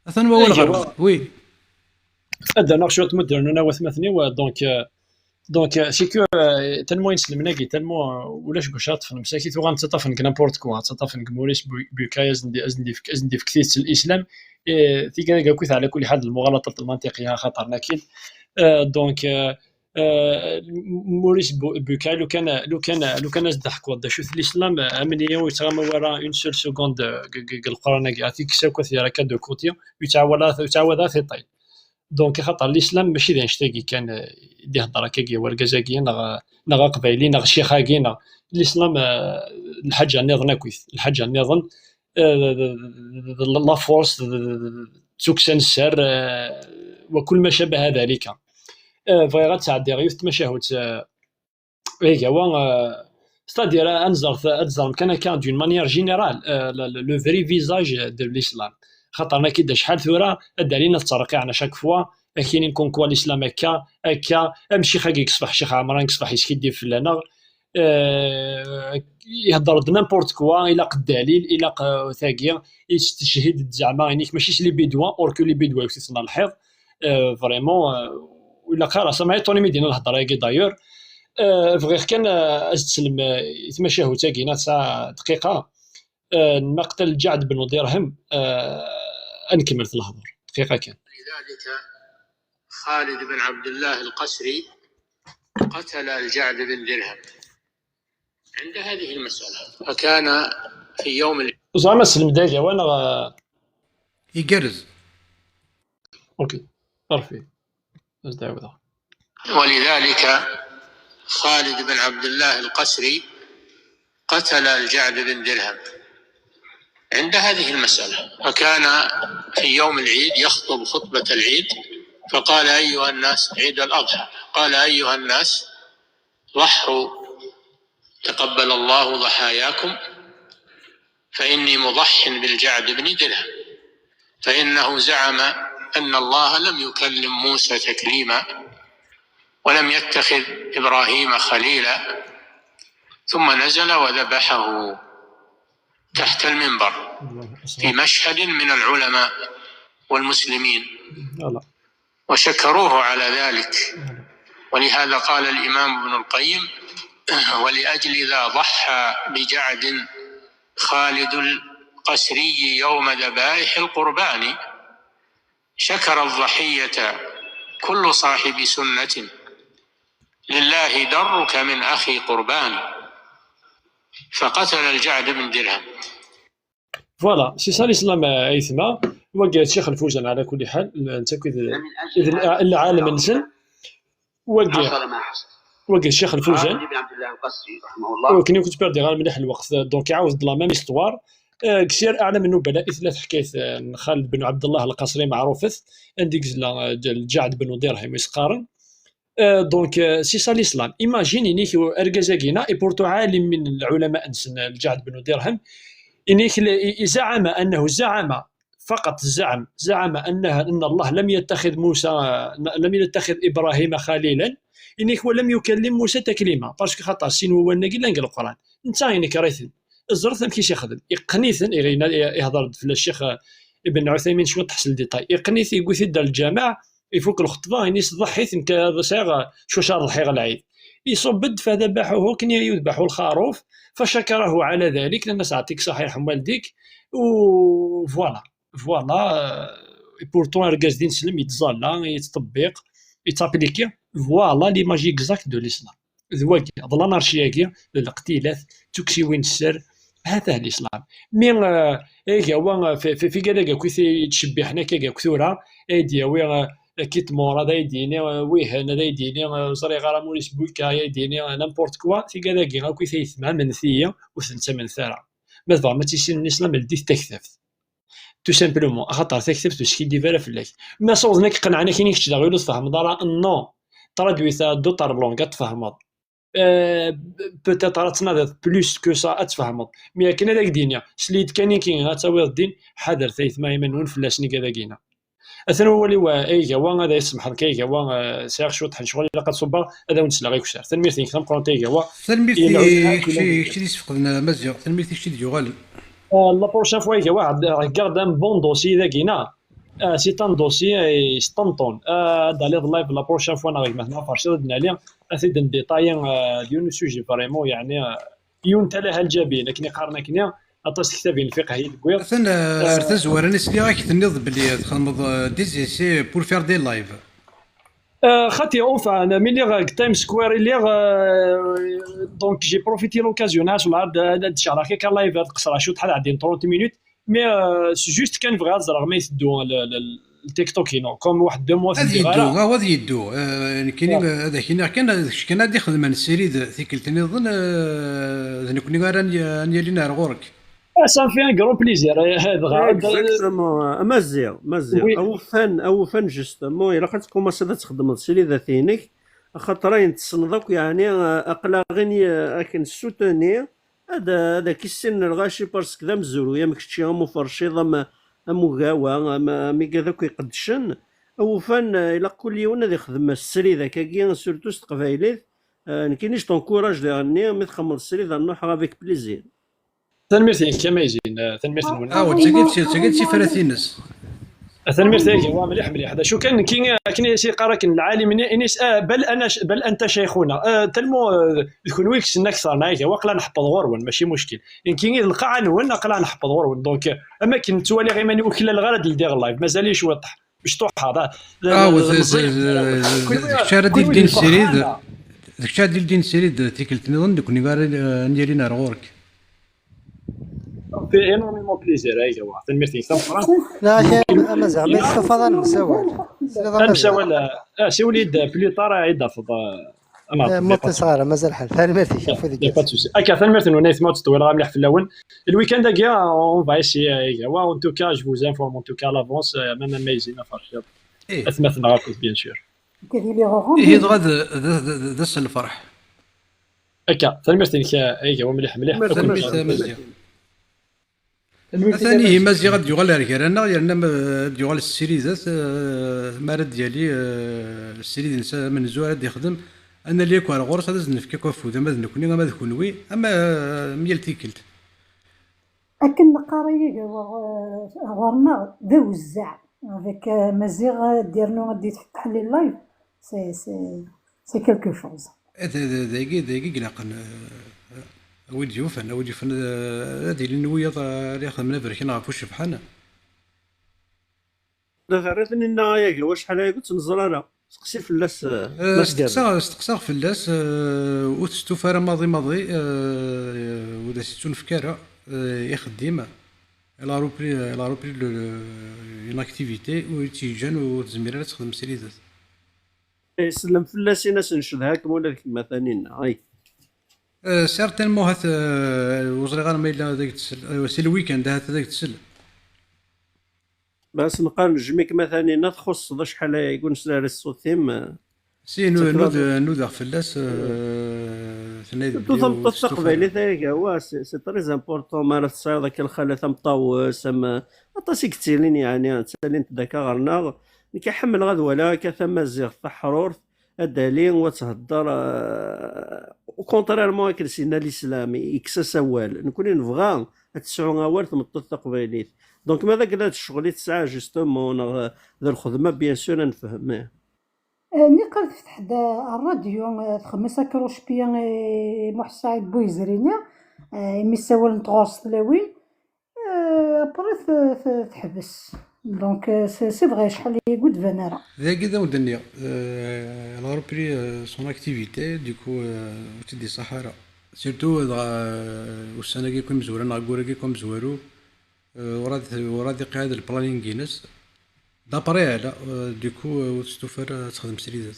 اثن هو الغرب وي هذا ناقشوا مدرن انا وثمثني دونك سي كو تالمو ينسلم ناكي تالمو ولاش كوشات في المساكي تو غنتطفن نابورت كوا تطفن موريس بوكا ازندي في كثيث الاسلام في كان كويث على كل حال المغالطه المنطقيه خطر ناكيد دونك موريس بوكا لو كان ازدحك ودا شوف الاسلام امنيه ويتغام ورا اون سول سكوند القران يعطيك ساكو ثيرا كا دو كوتي يتعاوض في طيب دونك خاطر الاسلام ماشي ذا نشتاقي كان يهضر هكاكي وركزاكي نغ قبايلي نغ شيخاكي الاسلام الحاجه النظن كويس الحاجه النظن لا فورس سكسن السر وكل ما شابه ذلك فغير تعدي غير تمشاهوت هيك هو ستادير انزر كان دون مانيير جينيرال لو فري فيزاج دو الاسلام خاطرنا كي شحال ثوره دالينا الترقيع على شاك فوا كاينين كونكوا الاسلام هكا ماشي خاكي يصبح شيخ عمران يصبح يسكي في لنا يهضر نيمبورت كوا الى الدليل الى ثاقيه يستشهد زعما عينيك ماشي لي بيدوا اوركو لي بيدوا يكتسنا الحيض فريمون ولا قرا سمعي طوني ميدينا الهضره هكي دايور فغير كان تسلم يتمشاهو تاكينا تاع دقيقه مقتل جعد بن درهم نكمل في الهضر دقيقه كان. لذلك خالد بن عبد الله القسري قتل الجعد بن درهم عند هذه المسألة، فكان في يوم زعما سلم دايا وانا يقرز اوكي طرفي ولذلك خالد بن عبد الله القسري قتل الجعد بن درهم عند هذه المسألة، فكان في يوم العيد يخطب خطبة العيد فقال أيها الناس عيد الأضحى، قال أيها الناس ضحوا تقبل الله ضحاياكم فإني مضح بالجعد بن درهم فإنه زعم أن الله لم يكلم موسى تكليما ولم يتخذ إبراهيم خليلا، ثم نزل وذبحه تحت المنبر في مشهد من العلماء والمسلمين وشكروه على ذلك. ولهذا قال الإمام ابن القيم ولأجل ذا ضحى بجعد خالد القسري يوم ذبائح القربان، شكر الضحية كل صاحب سنة لله درك من أخي قربان، فقتل الجعد بن درهم. فوالا سي سا الاسلام ايثما وقال الشيخ الفوزان على كل حال انت اذا العالم نزل وقال الشيخ الفوزان بن عبد الله القسري رحمه الله وكان كنت بردي غير مليح الوقت دونك يعاود لا ميم استوار كسير اعلم النبلاء ثلاث حكايه خالد بن عبد الله القسري معروفه عندك الجعد بن درهم يسقارن دونك سي سا الاسلام. ايماجين انيك اركازاكينا ايبورتو عالم من العلماء نسن الجعد بن درهم انيك زعم فقط زعم ان الله لم يتخذ موسى، لم يتخذ ابراهيم خليلا، انيك ولم يكلم موسى تكليما، باسكو خاطر سين هو ناقي لنقل القران. انت انك ريثن الزرث كيش يخدم يقنيثن يهضر في الشيخ ابن عثيمين شويه تحصل ديتاي يقنيث يقول دار الجماعه يفوك الخطبه اني ضحيت كذا صاغ شو شار ضحي العيد يصبد فذبحوه كن يذبحوا الخروف فشكره على ذلك لان ساعتك صحيح والديك وفوالا بورتون ركاز دين سلم يتزالا يتطبق يتابليكي فوالا لي ماجي اكزاكت دو الاسلام ذواكي ظل انارشياكي الاقتلاث تكسيوين السر هذا الاسلام. مين ايكا هو في كذا كويثي تشبحنا كذا كثوره ايديا وين كيت مور هذا يديني ويهن هذا يديني زري غير موريس بوكا يديني نامبورت كوا في كذا كي كويثي ثما منثيه وثنتا من ثرى مثلا ما تيسين الاسلام الدي تكثف تو سامبلومون خاطر تكثف تسكي دي فيرا فلاك ما صوتناك قنعنا كي نكتش داغيلو تفهم دارا نو ترادويثا دو طاربلون كتفهمض بوتيتر تناض بلوس كو سا تفهمض مي كاين هذاك دينيا سليت كان كاين غاتاوي الدين حذر ثيث ما يمنون فلاسني كذا كينا اثنا هو اللي اي هو هذا يسمح لك هو سير شو طحن شغل الا قد صبا هذا ونسلا غير كسر تنميرتي كلام قرانتي هو تنميرتي شي يسفقنا مزيان تنميرتي شي ديال لا بروشين فوا هو واحد ريغارد ان بون دوسي ذا كينا سي ان دوسي ستانطون دالي لايف لا بروشين فوا نغير مثلا فاش ردنا عليه اثيد ديتاي ديال سوجي فريمون يعني يون تلاها الجبين لكن قارنا كنا اطاس كتابين الفقهي الكوير انا ارتزور انا سلي راك تنض بلي تخدم ديزي سي بور فير دي لايف خاطي اونفا انا ملي تايم سكوير اللي دونك جي بروفيتي لوكازيون ولا هاد الشهر كي كان لايف قصرا شو تحال عندي 30 مينوت مي جوست كان بغا زرا ما يسدو التيك توك هنا كوم واحد دو موا هذا يدو هذا يدو كاين هذا كاين هذا يخدم من السيري ثيكلتني نظن كوني راني لينا غورك سان في ان غرون بليزير هذا غا مزيان او فن جوستومون الا كنت كوماسي تخدم السيري ذا ثينيك خاطرين تصنضك يعني اقلا غني اكن سوتوني هذا كيسن الغاشي باسكو ذا مزورو يا مكشتي مفرشي ضم اموغاوا مي كذا كيقدشن او فن الى كل يوم هذا يخدم السري ذاك كي سورتو تقبايليت نكينيش طونكوراج لي مي تخمر السري ذا نروح افيك بليزير تنميرتي كما يجي تنميرتي تقيت شي 30 ناس تنميرتي هو مليح هذا شو كان شي قراك العالم انيس بل انت شيخنا تلمو يكون ويكس اكثر نايك وقلا نحفظ غورون ماشي مشكل ان كاين القاع نون قلا نحفظ غورون دونك اما كي توالي غير ماني وكل الغرض اللي داير اللايف مازاليش واضح باش طوح هذا الشارع ديال الدين السريد داك الشارع ديال الدين السريد تيكلتني نظن كوني غير نديري نار غورك في انورميمون بليزير هاي هو تنميرتي كثر لا ما زعما استفاد مساوال سي وليد بلي طار عيد فضا موت صغيره مازال حال تنميرتي شوفوا ديك اكا تنميرتي ونيث موت طويل غا مليح في الاول الويكاند كاع اون فا ايسي هاي هو ان توكا جو فوز انفورم ان توكا لافونس ميم اميزين فارشاب اثمثنا غاكوز بيان سور هي غاد دس الفرح اكا تنميرتي هاي هو مليح ثاني مازي غادي يغال ركرانا يرنا ديال السيريزات مارد ديالي السيريز من زوار غادي يخدم انا اللي يكون غورس هذا زنفكي كوفو زعما نكوني ما ذكونوي اما ميال تيكلت اكن قرايه غورنا دوزع افيك مزيغ ديرنا غادي تفتح لي اللايف سي كلكو شوز دايقي قلقن ويد يوفن هذه النويه اللي خدمنا بركنا عفوش بحالنا لا غيرتني نايا واش شحال قلت نزراره سقسي فلاس استقصا فلاس وتستوفر ماضي ودا سيتون فكاره يخدم لا روبري اون اكتيفيتي وتيجان وتزميره تخدم سيريزات سلم فلاسي ناس نشدها كما ولا كما ثانيين هاي سيرتينمون هات وزري غير ما الا داك سي الويكاند هات داك تسل باش نقال نجميك مثلا تخص شحال يقول نسلا الصوت ثيم سي نود فلاس توثم التقبيلي ذاك هو سي تري امبورطون. ما تصاير ذاك الخلا ثم طاوس اما اطاسي كثيرين يعني تسالين ذاك غرنا كيحمل غد ولا كثم زيغ تحرور الدليل وتهضر وكونتريرمون كرسينا الاسلامي يكسس اوال نكون نبغى تسعو اوال تمط التقبيليت دونك ماذا قال هاد الشغل تسعى جوستومون ذا الخدمه بيان سور نفهم. ني قررت فتح الراديو خمسة كروش بيان محسعد بويزرينا ميساول نتغوص تلاوين ابري تحبس دونك سي فغي شحال يقود فنارا ذا كذا ودنيا لا روبري سون اكتيفيتي دوكو تدي صحراء سيرتو والسنه كيكون مزوره نغورا كيكون مزورو وراد قاعد البلانينغ كينس دابري على دوكو تستوفر تخدم سريدات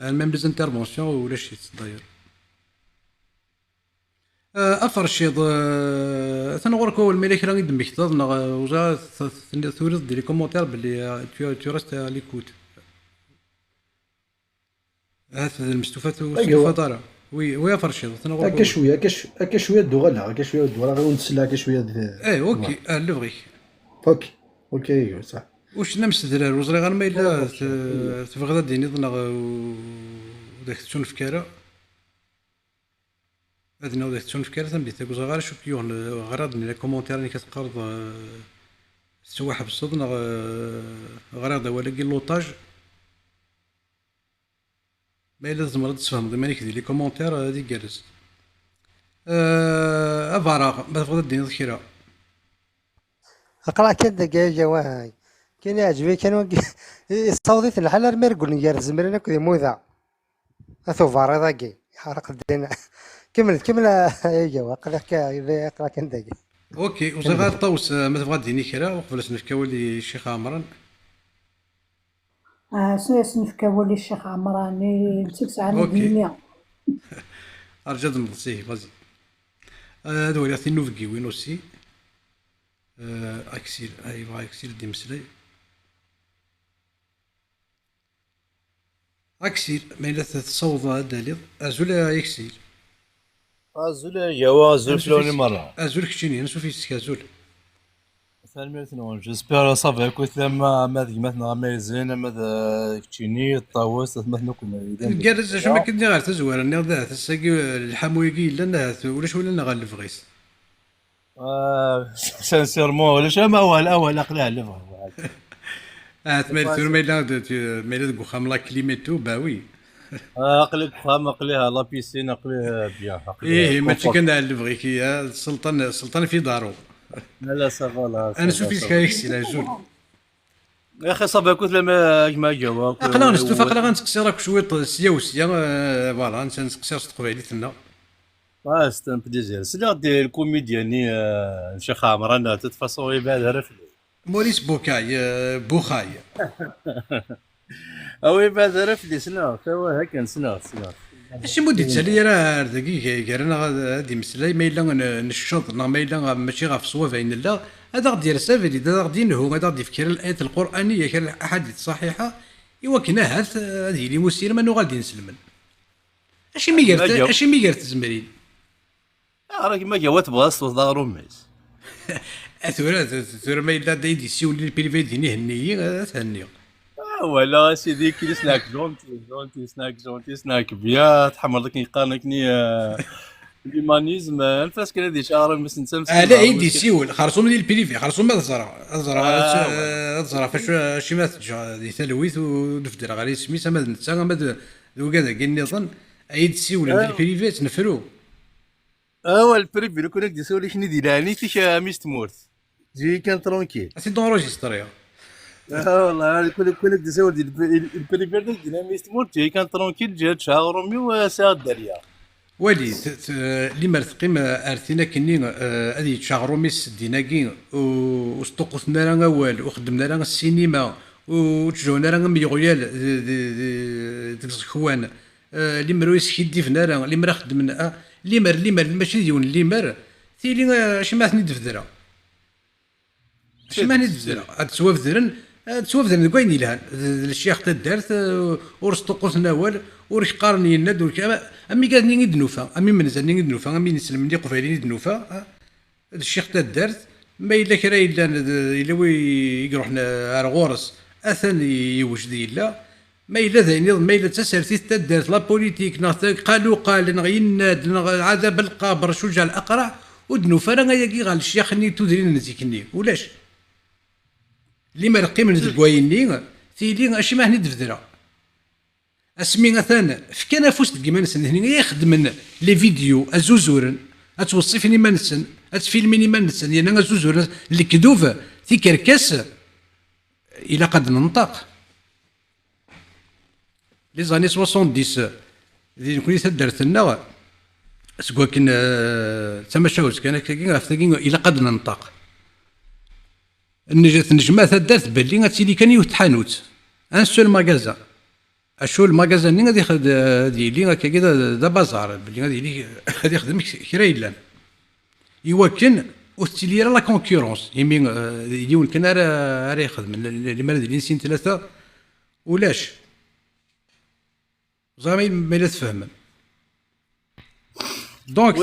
ميم لي زانترفونسيون ولا شي داير افرشيض تنغورك هو الملك راه يدمك تظن وجا تورد دير كومونتير باللي تو ريست ليكوت هذا المستوفات والمستوفات وي فرشيض تنغورك هكا شويه دوغلا هكا شويه دوغلا غير نتسلى هكا شويه اوكي لو بغي اوكي صح واش نمس درار وزري غير ما الا تبغى ديني ظن وداك تشون فكاره هذا وداك تشون فكاره تنبي تاكو غير شوف يون غرض من الكومونتير اللي كتقرض سواح بالصدن غرض ولا كي لوطاج ما الا لازم تفهم ضمن هذيك لي كومونتير هذيك جالس افراغ ما تبغى ديني ذكيره اقرا كان دقايق واهي كان يعجبني كان صوتي الحال المرقل نجار زمرنا كذا موذا اثو فاري ذاكي حرق الدين كمل يا جوا اقرا كان دقايق اوكي وصغار طوس ما تبغى ديني كرا وقبل نفكاو لي الشيخ عمران سنس نفكاو لي الشيخ عمران نتيك على الدنيا ارجع نصيه فازي هذا هو اللي نوفكي وين اوسي اكسير ايوا اكسير دي مسلي اكسير ما الا تصوض هذا لي ازول اكسير ازول يا ازول شلون مره ازول كشيني نشوف فيك ازول ثاني جيسبير صافي كنت لما ما مثلا ميزين ما كشيني طاوس مثلا كنا جالس شو ما كنت غير تزوار اني ذا تساقي الحمويقي لنا ولا شو لنا غير الفغيس سانسيرمون ولا شو ما هو الاول اقلع لفه تميل ميلا دو خام لا كليميتو باوي اقلك خام اقليها لا بيسين اقليها بيان ايه ماشي كنا اللي كي السلطان في دارو لا صافا انا شوفي كايكسي لا زول يا اخي صافي كنت لما جاوا اقلا نستوفى اقلا غنسقسي راك شويه سيا وسيا فوالا نسقسي قبيليتنا سيت ان بليزير سلا ديال الكوميدياني الشيخ عمران تتفاصون يبان رفلي موريس بوخاي او يبان رفلي سنا هو هكا سنا اش مودي تسالي راه دقيقه كرنا هادي مسلاي ما الا نشط ما الا ماشي غا في صواب عين الله هذا غدير السافري هذا غدي نهو هذا غدي يفكر الايات القرانيه كان الاحاديث الصحيحه ايوا كنا هذه لي مسير منو غادي نسلمن اش مي قالت زمرين راك ما جاوات بلاصه ظهر رميز ثورة ما الا دايدي سيولي البريفي ديني هنيي تهني ولا سيدي كي سناك جونتي سناك بيا تحمر لك يقارنكني الهيمانيزم الفاس كان هذه شعار بس نسمس لا عيدي سيول خرصوم ديال البريفي خرصوم ما زرا فاش شي ما دي تلويث ودفتر غير سميتها ما نتا ما وكذا كاين نظن عيد سيول ديال البريفي تنفرو البريفي لو كنت ديسولي شنو ديراني فيش ميست مورت جي كان ترونكيل سي دونروجيستريا والله كل ديسول البريفي ديال ميست مورت جي كان ترونكيل جات شاورمي وساد دريا ولي اللي مرتقيم ارثينا كني هذه شاغروميس ديناكي وسطقتنا لنا اول وخدمنا لنا السينما وتجونا لنا ميغويال ديك الخوان اللي مرويس كيدي فينا اللي مرا خدمنا اللي مر ماشي ديون اللي مر تيلي اش ما ثني دفدرا اش ما ثني دفدرا هاد سوا فدرن تسوف ذا كوين يلهان الشيخ تدارت ورستقوس نوال ورش قارن يند امي قال ني دنوفا امي منزل ني دنوفا امي نسلم ني قفايلين دنوفا الشيخ تدارت ما الا كرا الا يروح على غورس اثن يوجد الا ما الا ذا ما الا تسالتي تدارت لا بوليتيك قال يناد عذاب القبر شجع الاقرع ودنوفا راه ياكي غال الشيخ ني تدرين نزيكني ولاش اللي ما رقي من الكوايني تيلي اشي ما هني دفدرا اسمي مثلا فكان فوس كيما نسن هنا يخدم لي فيديو ازوزورن اتوصفني ما نسن اتفيلميني ما نسن يعني ازوزورن الكذوب تيكركاس الى قد ننطق لي زاني 70 اللي كوني تدرت لنا سكوا كنا تما شاوس كان كاين الى قد ننطق النجمات دارت باللي غاتيلي كان يتحانوت ان سول ماغازا اشو الماغازا اللي غادي ياخذ ديالي هكا كذا دا بازار باللي غادي يخدم كرا الا يوكن وتيلي لا كونكورونس يمين اليوم كان راه يخدم اللي مال ديال سين ثلاثه ولاش زعما ما لا تفهم دونك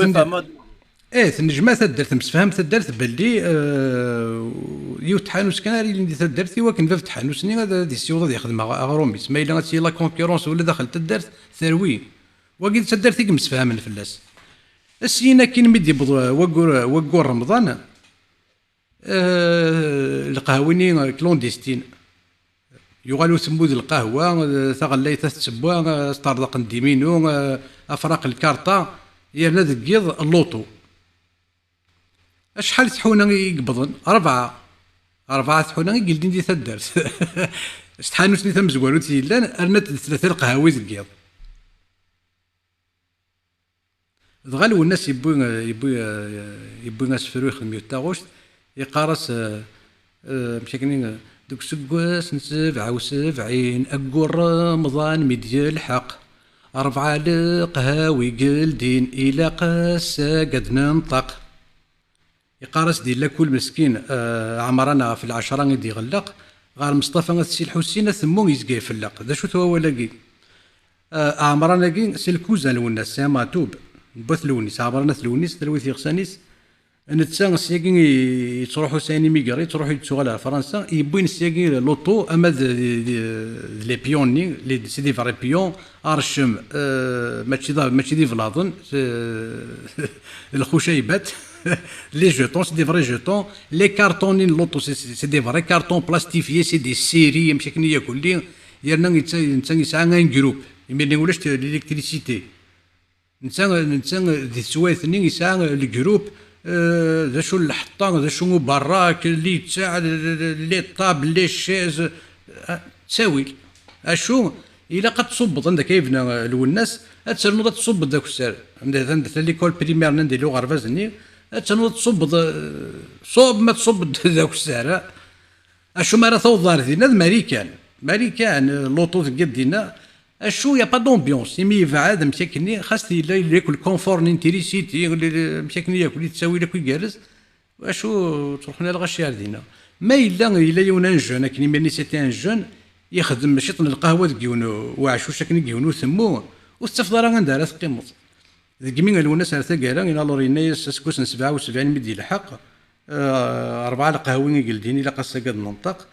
النجمات دارت مسفهم دارت باللي يوتحانوس كان اللي دارت يوكن في تحانوس ني غادي السيوط يخدم اغروميس ما الا غاتي لا كونكورونس ولا دخلت دارت ثروي وكي تدارت مسفهم الفلاس السينا كاين مدي وقور رمضان القهويني كلونديستين يغالو سمود القهوه ثغليت تسبوا طردق نديمينو افراق الكارطه يا ذكيض اللوطو شحال تحونا يقبضن 4 تحونا يقلدين دي تدارت استحانوسني تمزوالو تيلان ارنت 3 القهاوي ذكيض دغالو الناس يبوي ناس فرو يخدموا الطاغوت يقارس مشاكلين دوك سكواس 77 اقور رمضان مديال الحق 4 القهاوي قلدين الى قاسا قد ننطق يقارس ديال كل مسكين عمرنا في العشرة غادي يغلق غير مصطفى السي الحسين ثمو يزقى يفلق دا شو هو ولاكي عمرنا كي سي الكوزان والناس سي ماتوب بوث لونيس عمرنا ثلونيس ثلويث يغسانيس نتسان سياكين يتروحوا ساني ميغري تروحوا يتسوغ على فرنسا يبوين سياكين لوطو اما لي بيوني لي سي دي فري بيون ارشم ماشي دي فلاضن الخشيبات les jetons, c'est des vrais jetons. Les cartons, c'est des vrais cartons plastifiés, c'est des séries. Il y a un groupe. Il y a l'électricité. Il y a le groupe. ذا شو الحطان ذا شو براك اللي تاع لي طاب لي شيز تساوي اشو الا قد تصب عندك كيفنا الوناس تسنوض تصب داك السر عند ليكول بريمير نديرو غرفازني تسنوض تصب صوب ما تصب داك السر اشو ما راه توضار دينا ماريكان لوطو ديالنا اشو يا با دومبيونس يمي فعاد مشاكني خاص ياكل كونفور نينتيريسيتي مشاكني ياكل يتساوي لك ويجالس اشو تروحنا لغاشيار دينا ما الا يونا جون كني ماني سيتي ان جون يخدم شطن القهوه ديونو وعشو شكني ديونو ثمو واستفضل عندها تقيمط ذيك من الوناس على ثقاله الى لوريناس سكوس 77 مدي الحق 4 القهويين قلدين الى قصه قد منطق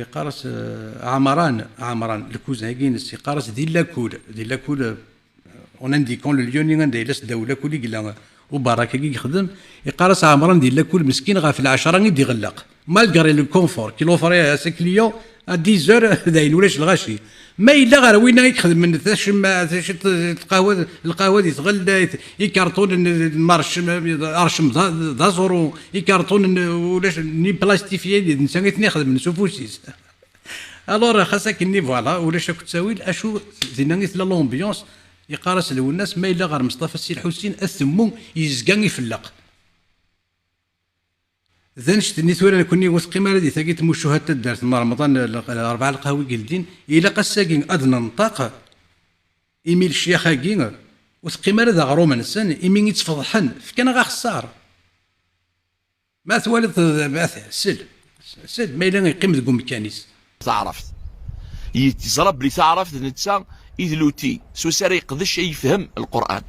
يقارس عمران الكوزان كينس يقارس دي لاكول اون انديكون لو ليون عندي لاس دوله كل قلا وبركه كي يخدم يقارس عمران دي لاكول مسكين غا في العشره غادي يغلق مالغري لو كونفور كي لوفري سي كليون ا 10 داين ولاش الغاشي ما الا غير وين يخدم من تشم القهوه دي تغلى يكارطون المارش ارشم دازورو يكارطون ولاش ني بلاستيفيي الانسان يخدم نشوفوسيس الور خاصك ني فوالا ولاش كنت تساوي اشو زينا لا لومبيونس يقارس لو الناس ما الا غير مصطفى السي الحسين الثمو يزقان يفلق ذا نشتني ثورة كوني وثقي ما ردي ثقيت موشوها تدارت رمضان 4 القهوي قلدين إلا قساقين أدنى نطاق إيميل الشيخاقين وثقي ما ردي غروما نسان إيمين يتفضحن فكان غا خسار ما ثوالد سل سد ما الا يقيم ذوك مكانيس تعرفت يتزرب بلي تعرفت نتا إذلوتي سو ساري يقدش يفهم القرآن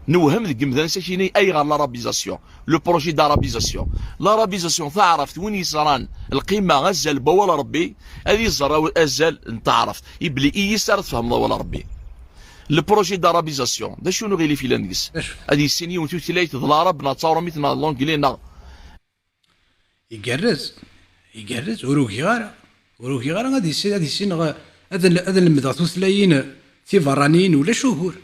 نوهم ذيك مثلا ساكيني أي غير لارابيزاسيون لو بروجي دارابيزاسيون لارابيزاسيون تعرفت وين يصران القيمة غزال بوال ربي هذه الزرا أزال تعرفت يبلي إي صار تفهم ولا ربي لو بروجي دارابيزاسيون دا شنو غيلي في لانديس هذه السيني وانتو تلايت العرب نا تصاورا مثل لونجلي نا يقرز وروكي غير غادي يسين هذا المدغ توثلاين تيفرانيين ولا شهور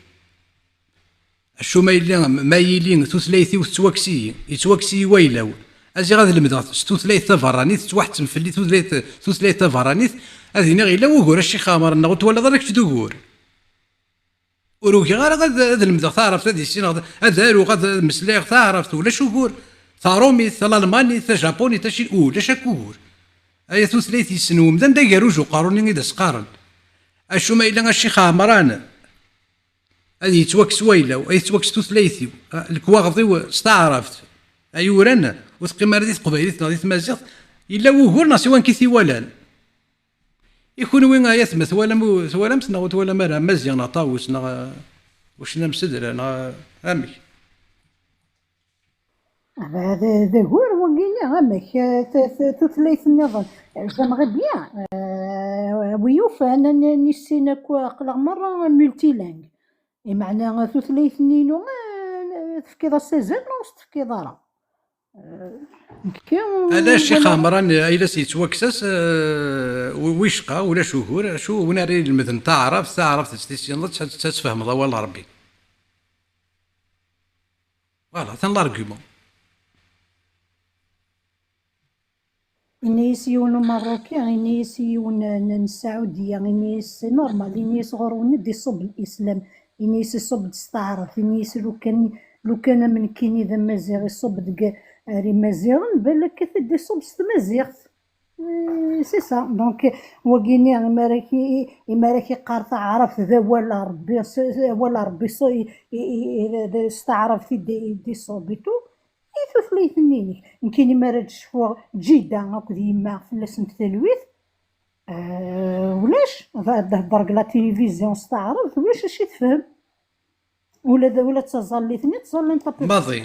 الشو ما يلين توثلايثي وتواكسي يتواكسي ويلاو اجي غادي المدغ توثلايث تفرانيث تواحد مفلي توثلايث تفرانيث هذه غير وغور الشيخ خامر نغوت ولا ضرك تدور وروكي غير هذا المدغ تعرف هذه السين هذا غاد مسلاغ تعرفت ولا شهور ثارومي ثالماني ثجابوني تشي ولا شكور ايا ثلاثي سنوم ذا دايروج وقاروني إذا سقارن اشو ما إلا الشيخ عمران هذه يتوكس ويلا أي توكس ثلاثي الكواغضي واستعرفت أيورانا وثقيم رديت قبيليت نغديت مازيغ إلا وهور ناسي وان كيثي ولان يكون وين يثمث ولا مسنا ولا مرا مزيغ نطاوس واش نمسدر انا امي هذا هو وقينا غمك تثليث النظام جامغي بيان ويوفى انا نسينا قلق مره ملتي لانغ معنى تثليث نينو تفكيض سيزن وسط تفكيض راه هذا الشيخ عمران الا سيتوكسس ويشقى ولا شهور شو وناري المثل تعرف تستيسين تتفهم والله ربي فوالا ثان لارغيومون إنيس يون ماروكي إنيس يون السعودية إنيس نورمال إنيس غرون دي صب الإسلام إنيس صب تستعرف إنيس لو كان من كيني ذا مزيغ صب دقا ري مزيغ بالك كثر دي صب مزيغ سي سا دونك وقيني إماركي قارثة عرف ذا ولا ربي استعرف دي صوبيتو ثلاث نينك يمكن ما رادش فوا جيدا هاك ديما فلاس نتلويث ولاش تهضر لا تلفزيون استعرض واش اش تفهم ولا تزليتني تزل انت باضي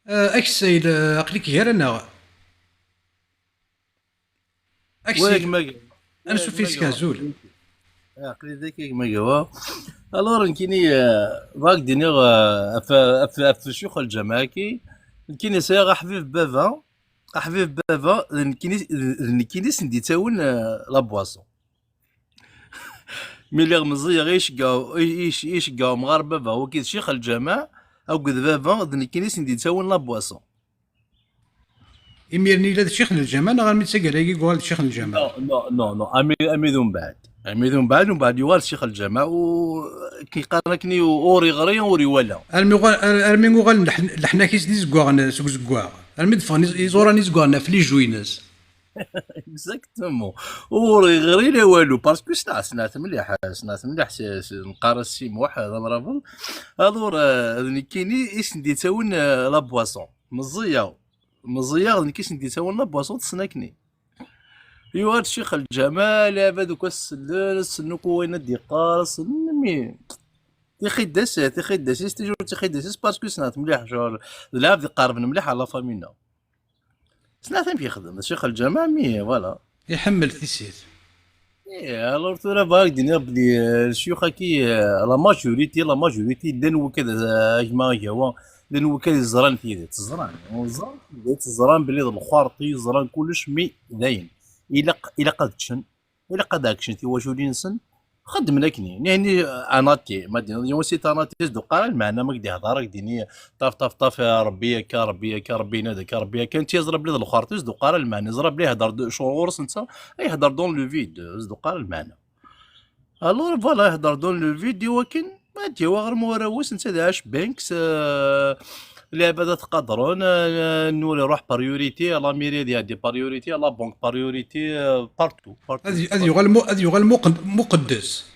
اكسيل عقلك غير انا اكسيل انا شوفيت كازول عقلي ذاك ما هو الور كيني راك ديني في الشيوخ الجماعي كيني سيغ حبيب بافا كيني سندي تاون لا بواسون ملي مزيا ايش كاو مغاربه بافا هو كي شيخ الجماعه او قد بافا كيني سندي تاون لا بواسون يميرني لا شيخ الجماعه غير متسقل يقول شيخ الجماعه نو امي ذون بعد ومن بعد يوال شيخ الجماعة وكيقارنكني اوري غري اوري ولا ارمي غال لحنا كيس دي زكواغ سوق زكواغ ارمي دفاني يزوراني زكواغ في لي جوينز اكزاكتومون اوري غري لا والو باسكو سنعت مليح نقارس سي موحد مرافل هذور كيني اسندي تاون لا بواسون مزيا كيس ندي تاون لا بواسون تسناكني ايوا هاد الشيخ الجمال هذوك السلس نوكو وين دي قارص مي تيخدس تيجو تيخدس باسكو سنات مليح شغل لا بدي قاربنا مليح على فامينا سنات يخدم الشيخ الجمال مي فوالا يحمل تيسير الور ترى باك دينا بلي الشيوخ كي لا ماجوريتي دنو كذا جماعه هو دنو كذا الزران في الزران بلي الخوارطي الزران كلش مي داين إلا قدشن إلا قد أكشن في وجودي نسن خدم لكني يعني أناتي ما دينا يوم سيت أناتي زدو قال المعنى ما قدي هضارك ديني طاف يا ربي كربي نادك كربي كان تيزرب لي الخارطي زدو قال المعنى زرب ليه هضر شعور سنسا أي هضر دون لو فيد زدو قال المعنى الور فوالا هضر دون لو فيد ولكن ما تيوا غير موراوس نتا داش بانكس لعبة تقدرون نولي روح باريوريتي لا ميري دي باريوريتي لا بونك باريوريتي بارتو هذه يغال مقدس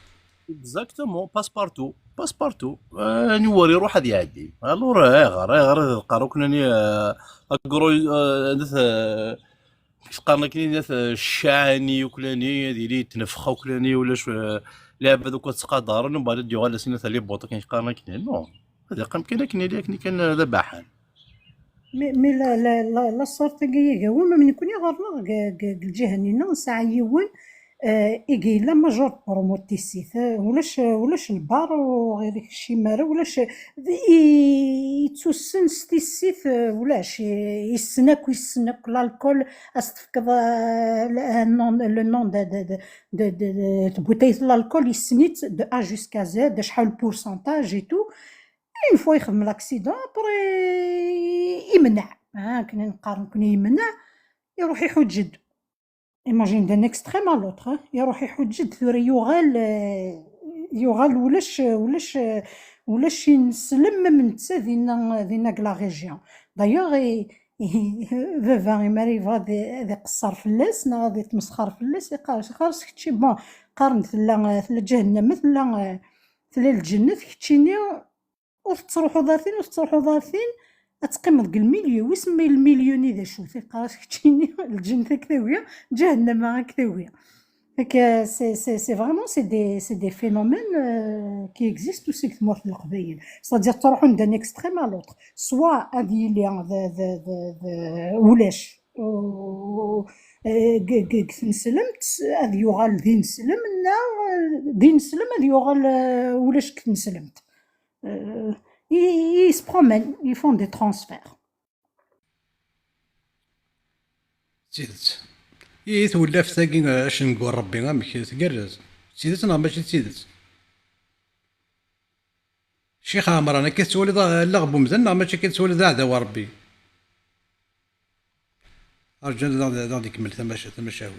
اكزاكتومون باس بارتو باسبارتو نوري روح هذا يعدي الور غير قارو كنا اكرو كيف قالنا كاين الشعاني وكلاني هذه اللي تنفخه وكلاني ولا شو لعبه دوك تقادر من بعد ديو على سنه اللي بوطه كاين قالنا كاين نو هذا قام كاين ذبحان مي لا صورت كايا هو ما من يكون يغرنا الجهه نينا ساعه يون إيجي لا ماجور بروموتيسيت ولاش البار وغير شي مارا ولاش يتسن ستيسيت ولاش يسناك الكول استفقد لو نون د بوتاية الكول يسنيت دو ا جوسكا زد شحال البورسونتاج اي تو اون فوا يخدم لاكسيدون ابري يمنع كنا نقارن كنا يمنع يروح يحجد ايماجين دان اكستريم ا لوتر يروح يحجد ثوري يغال ولاش ينسلم من تسا دينا لا ريجيون دايوغ فافا ماري غادي قصر فلاس نا غادي تمسخر فلاس خارس كتشي بون قارن ثلا جهنم ثلا الجنه كتشيني وتروحوا ضارثين تقيم ديك المليون ويسمي المليوني ذا شو ثقاش كتشيني الجنة كذاوية جهنم كذاوية هكا سي فريمون سي دي فينومين كي اكزيستو سي تمور في القبايل صدير تروحوا دان اكستريم ا لوطر سوا هادي لي ولاش كنسلمت هادي يغال دين سلم لا دين سلم هادي يغال ولاش كنسلمت ils se promènent, ils font des transferts. سيدت تولى في ساكين اش نقول ربي غامك تقرز سيدت انا ماشي سيدت شيخ عمر انا كتولي اللغب مزن ماشي كتولي ذا عداوة ربي ارجع ذا كمل تمشاهد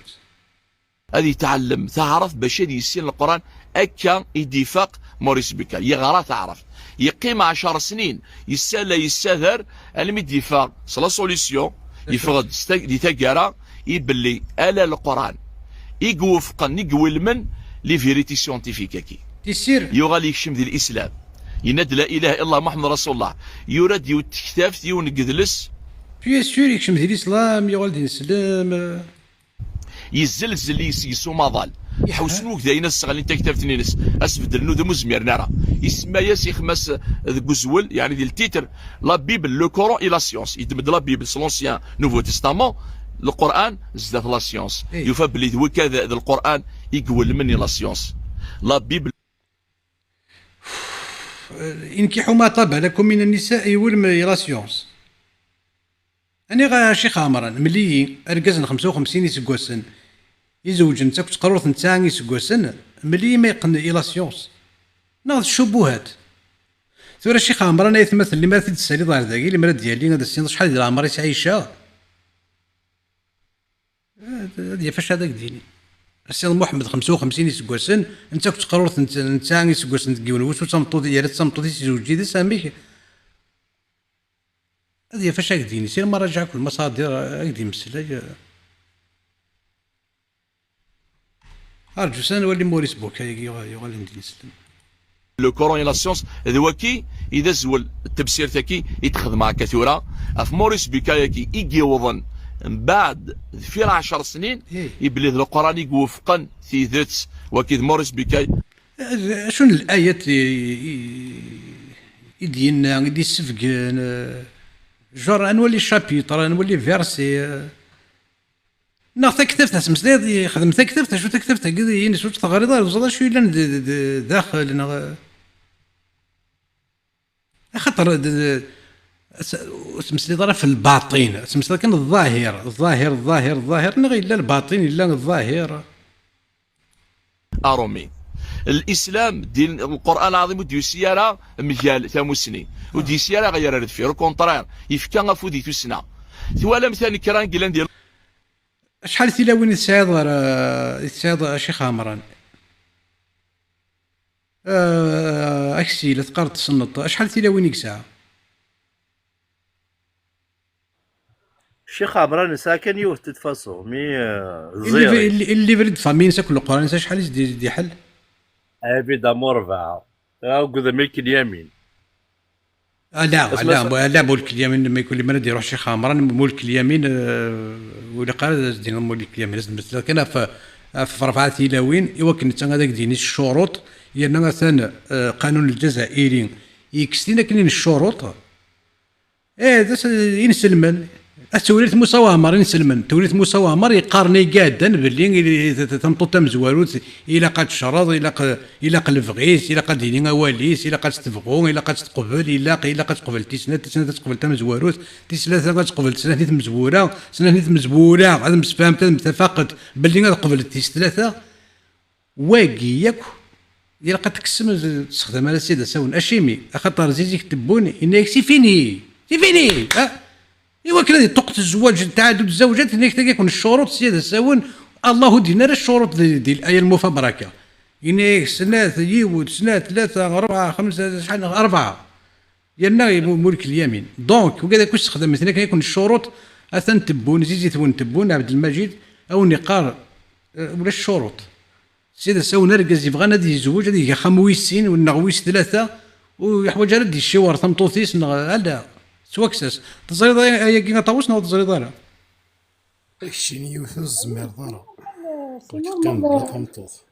هذه تعلم تعرف باش يسير القران اكا يدفق موريس بيكا يغرا تعرف يقيم 10 سنين يسال يستاذر الميد يفاق سلا سوليسيون يفرض دي تاكارا يبلي الا القران يوفقن يقول من لي فيريتي سيونتيفيك كي تيسير يغال يكشم ذي الاسلام يناد لا اله الا الله محمد رسول الله يراد يتكتاف يونقدلس بيان سور يكشم ذي الاسلام يغال دين السلام يزلزل يسو ماضال يحوسنوك داينا الصغال انت كتبتني نس اسفدل نو دو مزمير نرى يسمى ياس يخمس ذوك الزول يعني ديال التيتر لا بيبل لو كورون اي لا سيونس يدمد لا بيبل سي لونسيان نوفو تيستامون القران زدت لا سيونس يفا بلي ذو كذا القران يقول مني لا سيونس لا بيبل انكحوا ما طاب لكم من النساء يولم لا سيونس انا شيخ عمران ملي اركزن 55 يسكوسن يزوج انت كنت قررت انت يسكوسن ملي ما يقن الى سيونس ناض الشبهات ثورة الشيخ عمران يتمثل اللي ما تسالي ظاهر ذاكي اللي مراد ديالي هذا السن شحال ديال العمر يعيشها هذه فاش هذاك ديني السيد محمد 55 يسكوسن انت كنت قررت انت يسكوسن تقيون واش تمطو ديالك تمطو تزوجي دي ساميك هذه فاش هكديني سير ما راجع كل المصادر هكدي مسلا ارجو سنه نولي موريس بوكا يغالي ندير نسلم لو كورون لا سيونس هذا كي اذا زول التبصير تاكي يتخذ مع كثوره في موريس بكاياكي يجيوضن من بعد في 10 سنين يبلي القران يوفقن في ذات وكيد موريس بكاي شنو الايات يدينا يدي السفق جور نولي شابيتر نولي فيرسي ناخذ كتبتها سمسليض خدمتها كتبتها شو تكتبتها كذا شو تغريضه وزاد شو داخل خاطر سمسليض راه في الباطن سمسليض كان الظاهر نغي لا الباطن الا الظاهر ارومي الاسلام دين القران العظيم ودي سياره مجال ثاموسني ودي سياره غير في الكونترير يفكا غفودي تسنا ثوالا مثلا كران قلان ديال شحال تلاوين السيد شيخ عمران اكسي لا تقارد تصنط شحال تلاوين يكسا الشيخ عمران ساكن يوه تتفاصو مي زيري اللي برد فامين ساكل القران شحال يدي حل ابي دامور 4 أقول ملك اليمين. لا ملك اليمين لما يكون لما يروح شي خامره ملك اليمين ولا قال دينا ملك اليمين لازم مثلا كان في رفعه تلاوين ايوا كنت هذاك ديني الشروط لان مثلا قانون الجزائري يكستينا كاينين الشروط ينسلمن توليت موسى وعمر ينسلمن توليت موسى وعمر يقارني قادا باللي تمطوط مزواروت الى قد شرط الى قد الفغيس الى قد ديني واليس الى قد تفغون الى قد تقبل الى قد تقبل تسنه تقبل تمزواروت تسلاثه قد تقبل سنه مزوره سنه مزوره هذا مسفهم متفقد باللي قبل ثلاثه واقي ياك الى قد تكسم تستخدم على السيده ساون اشيمي خاطر زيزيك تبوني انك سيفيني ايوا كذا طقت الزواج تعدد الزوجات هناك تلقى الشروط سيادة ساون الله دينا الشروط ديال الايه المفبركه هناك سنه يود سنه 3 4 5 شحال 4 ديالنا ملك اليمين دونك وكذا كنت تستخدم مثلا كيكون الشروط اثن تبون زيزي تبون عبد المجيد او نقار ولا الشروط سيادة ساون ركز يبغى نادي يزوج هذيك خمويسين والنغويس 3 ويحوج على دي الشوار ثمطوثيس لا سواكساس تزريض يا كي طاوسنا وتزريض انا داكشي نيوث الزمير دارا سينو كان بلا تمطوط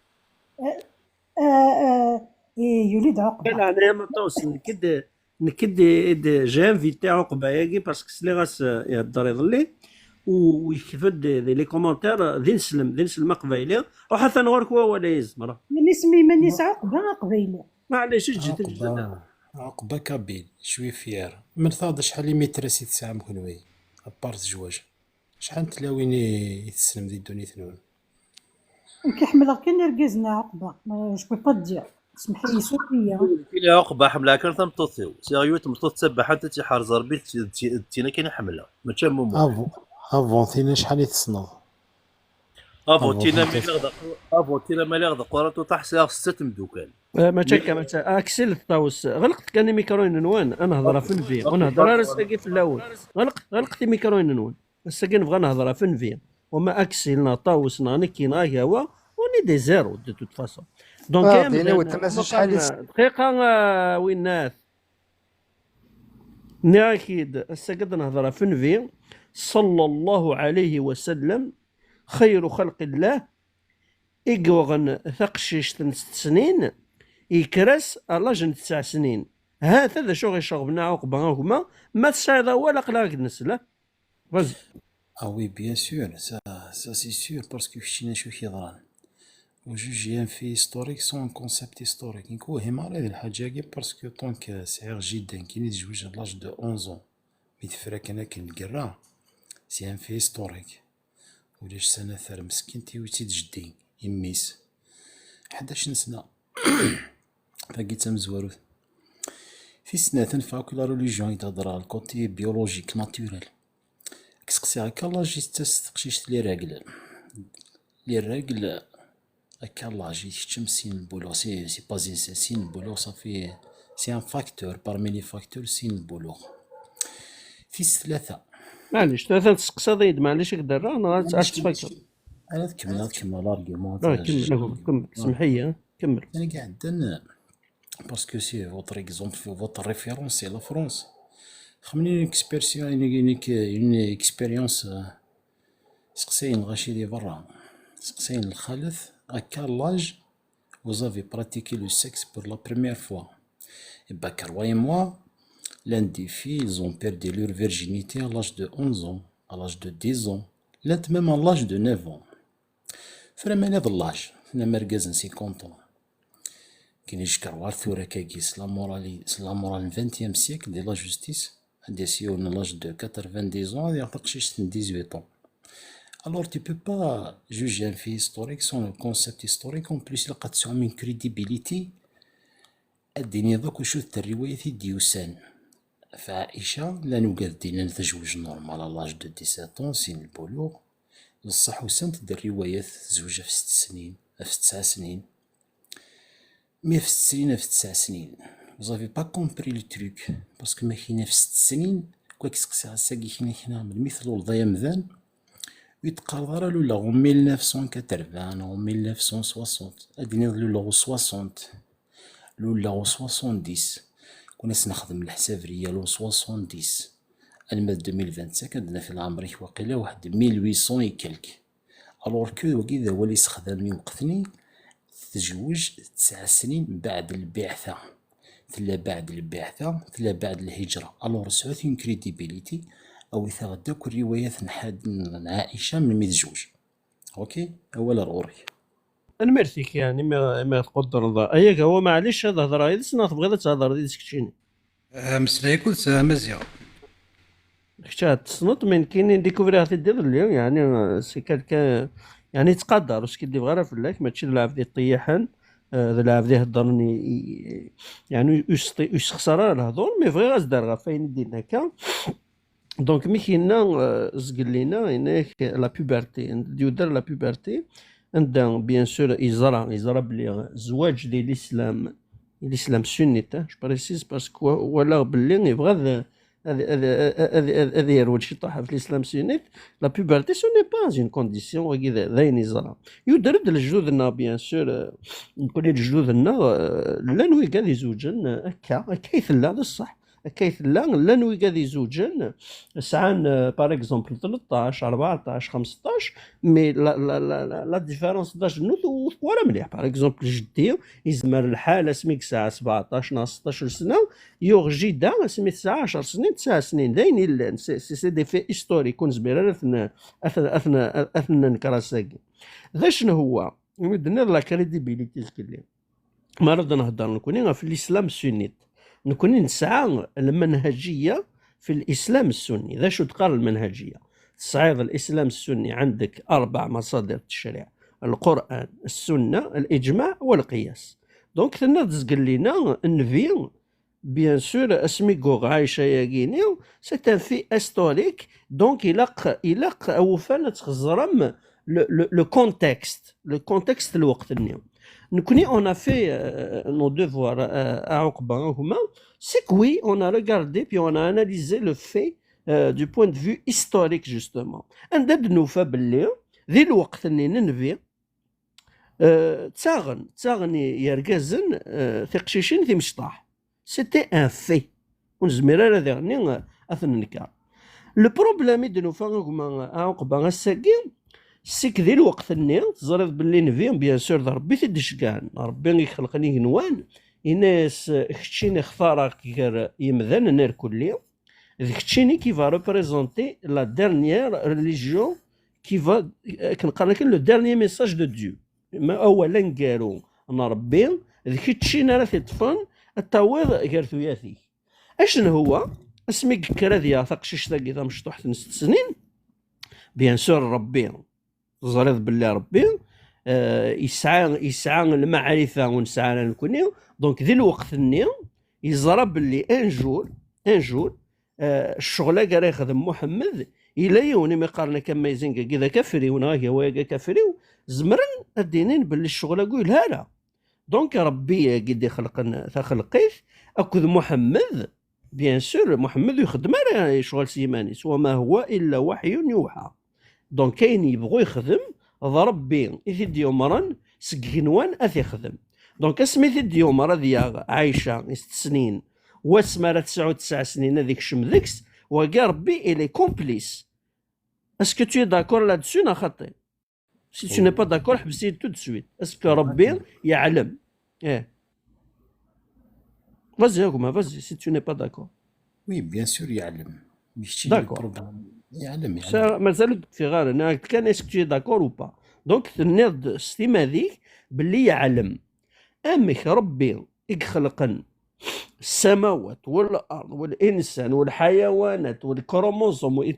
يوليد عقبه لا انا ما توصل نكد جانفيتي عقبه ياكي باسكو سلي غاس يهضر يظلي ويكتب لي كومونتير ذي نسلم قبايلي وحتى نغرك ولا يزمر من اسمي عقبه قبيله معليش جيت عقبه كابيل شوي فيار من ثاد شحال ميتراسي تسعه مكنوي ابارت زواج شحال تلاويني يتسلم ذي الدنيا ثنون كيحمل كان ركزنا عقبه جو با دير اسمح لي سوريا كاين عقبه حملها كان تمطوطيو سيريو تمطوط تسبح حتى تيحار زربي تينا كاين حملها ما تشمو افون ثينا شحال يتصنض افون تينا مالي غدا قراتو طاح ساعه 6 مدوكان ما تشكى اكسل الطاوس غلقت كان ميكروين نوان انا هضره في الفي وانا هضره راسكي في الاول غلقت ميكروين نوان بس كي نبغى نهضره في الفي وما اكسلنا طاوسنا نكينا هوا وني دي زيرو دو توت فاسون دونك دقيقه وين ناس اكيد السكد نهضره في الفي صلى الله عليه وسلم خير خلق الله إيقوغن ثقشيش 6 سنين يكرس لاجن 9 سنين هذا شو غيشربنا عقبه هما ما تشايض ولا قلاق نسله غز وي بيان سور سا سي سور باسكو فشينا شو كيضران وجوجيان في هيستوريك سون كونسيبت هيستوريك نكو هما هذه الحاجه باسكو طونك صغير جدا كي يتزوج لاج دو 11 ميتفرك انا كنقرا سي ان في هيستوريك ولاش سنه ثار مسكين تيوتي جدي يميس 11 سنه باقي تمزواروث في سنة فاك لا ريليجيون يتهضر الكوتي بيولوجيك ناتوريل كسقسي هكا لاجي تستقشيش لي راجل هكا لاجي تشم سين البولو سي بازي سين البولو صافي سي ان فاكتور بارمي لي فاكتور سين البولو في 3 معليش 3 تسقسا ضيد معليش كدر انا غاتفكر انا كمل لارغيومون كمل سمحيه كمل انا قاعد باسكو سي فوتر اكزومبل في فوتر ريفيرونس سي لا فرونس خمني اكسبيريون اكسبيريونس سقسين غاشي لي برا سقسين الخالث هكا لاج وزافي براتيكي لو سكس بور لا بروميير فوا با كرويي-moi l'un des filles ils ont perdu leur virginité à l'âge de 11 ans à l'âge de 10 ans l'un même à l'âge de 9 ans فريمون هذا اللاج حنا مركزين 50 ans كاين يشكر وار ثورة كاكي سلا مورال 20 سيكل دي لا جوستيس عندي سيون لاج دو 90 ans هادي يعطيك شي 18 ans alors tu peux pas juger un fait historique sans le concept historique en plus لقد تسعى من crédibilité الدنيا ذاك وشوف الرواية ديوسان فعائشة لا نوجد دينا نتزوج نورمال على لاج دو 17 ans سين البلوغ بصح وسان تدير روايات تزوجها في 6 سنين في 9 سنين مي في 6 سنين في 9 سنين وزافي با كومبري لو تروك باسكو ما كاينه في 6 سنين كواك سقسي عساكي كاينه من مثل الضيا مذان ويتقرر لولا غو 1980 او 1960 اديني لولا غو 60 لولا و 70 كنا سنخدم الحساب ريال 70 الماد 2025 عندنا في الامريك واقيلا واحد 1800 يكلك. الوغ كو وكذا هو اللي استخدام يوقفني تزوج 9 سنين بعد البعثة، ثلا بعد البعثة ثلا بعد الهجرة. الوغ سعود اون كريديبيليتي او يثغداك الروايات نحاد عائشة من متزوج. اوكي اولا روري نمرتيك يعني ما تقدر الله اياك هو معليش هذا هضره اذا سنا تبغي تهضر ديك تكشيني مسلاي كنت مزيان حتى تصنت من كاينين ديكوفري هذه اليوم يعني سي كان يعني تقدر واش كيدير غير في الله ماشي لعب ديال الطيحان لعب ديال هضرني يعني واش خساره الهضور مي فغي غازدار فاين دينا هكا. دونك مي كايننا زقل لينا هناك لا بوبرتي ديودر لا بوبرتي عندنا بيان سور يزرع بلي الزواج ديال الاسلام السني جو بريسيز باسكو ولا بلي يبغى هذا يروج شي طاحه في الاسلام السني لا بوبرتي سو ني با اون كونديسيون وكذا ذاين يزرع يدرد لجدودنا بيان سور نقول لجدودنا لا نوي قاعد يزوجن هكا يثلا هذا الصح كيف لا نوي قاعد يزوجن ساعان بار اكزومبل 13 14 15 مي لا ديفيرونس داج نوت ولا مليح. بار اكزومبل جدي يزمر الحاله سميك ساعه 17 16 سنه يوغ جيدا سميت 19 سنين 9 سنين داين سي دي في هيستوريك كون زبير اثنا نكراساكي ذا شنو هو يمدنا لا كريديبيليتي سكلي ما رد نهضر نكون في الاسلام السني نكون نسعى المنهجيه في الاسلام السني. ذا شو تقال المنهجيه تصعيد الاسلام السني عندك 4 مصادر التشريع القران السنه الاجماع والقياس. دونك ثنا تزقل لينا النبي بيان سور اسمي غوغ عايشه ياكيني سي ان في هيستوريك دونك الى اوفانا تخزرم لو كونتكست الوقت اليوم نكوني اون في نو ديفوار عقبه هما سي كوي اون ا ريغاردي بي اون ا اناليزي لو في دو بوين دو فيو هيستوريك جوستومون عندنا نوفا باللي ذي الوقت اللي ننفي تاغن يركزن ثقشيشين ذي مشطاح سيتي ان في ونزمير هذا غني اثن نكار. لو بروبليم دو نوفا هما عقبه الساكين سيك ذي الوقت الني تزرد باللي نفيهم بيان سور ربي تدش كان ربي يخلقني نوان الناس كتشيني اختارك غير يمذن نير كلي كتشيني كي فا ريبريزونتي لا ديرنيير ريليجيون كي فا كنقال لك لو ديرنيير ميساج دو ديو ما اولا قالوا انا ربي كتشينا راه تطفن التعويض غير ثلاثي اشنو هو اسمي كراديا ثقشيش ثاقي ذا مشطوح 6 سنين بيان سور ربي زريض بالله ربي يسعى المعرفه ونسعى نكوني دونك ذي الوقت النيو يزرى باللي ان جور الشغله قال يخدم محمد الى يوني ما قارنا كما يزنقا كذا كفري وناهي واقا كفري زمرن الدينين باللي الشغله قولها لا دونك ربي قد يخلق خلقيه اكد محمد بيان سور محمد يخدم على شغل سيماني وما هو الا وحي يوحى دونك كاين يبغوا يخدم ربي يثدي يومرن سكينوان اث يخدم دونك اسمي ثدي يومر ديال عايشه 6 سنين واسمها 9 سنين هذيك شمذكس وكا ربي الي كومبليس اسكو تو داكور لا دسو نا خطي سي تو ني با داكور حبسي تو دو سويت اسكو ربي يعلم فازي هاكم فازي سي تو ني با داكور وي بيان سور يعلم ماشي داكور يعلم مازال في غير انا كان اسكو داكور او با دونك النيض الستيم هذيك باللي يعلم امك ربي يخلقن السماوات والارض والانسان والحيوانات والكروموزوم و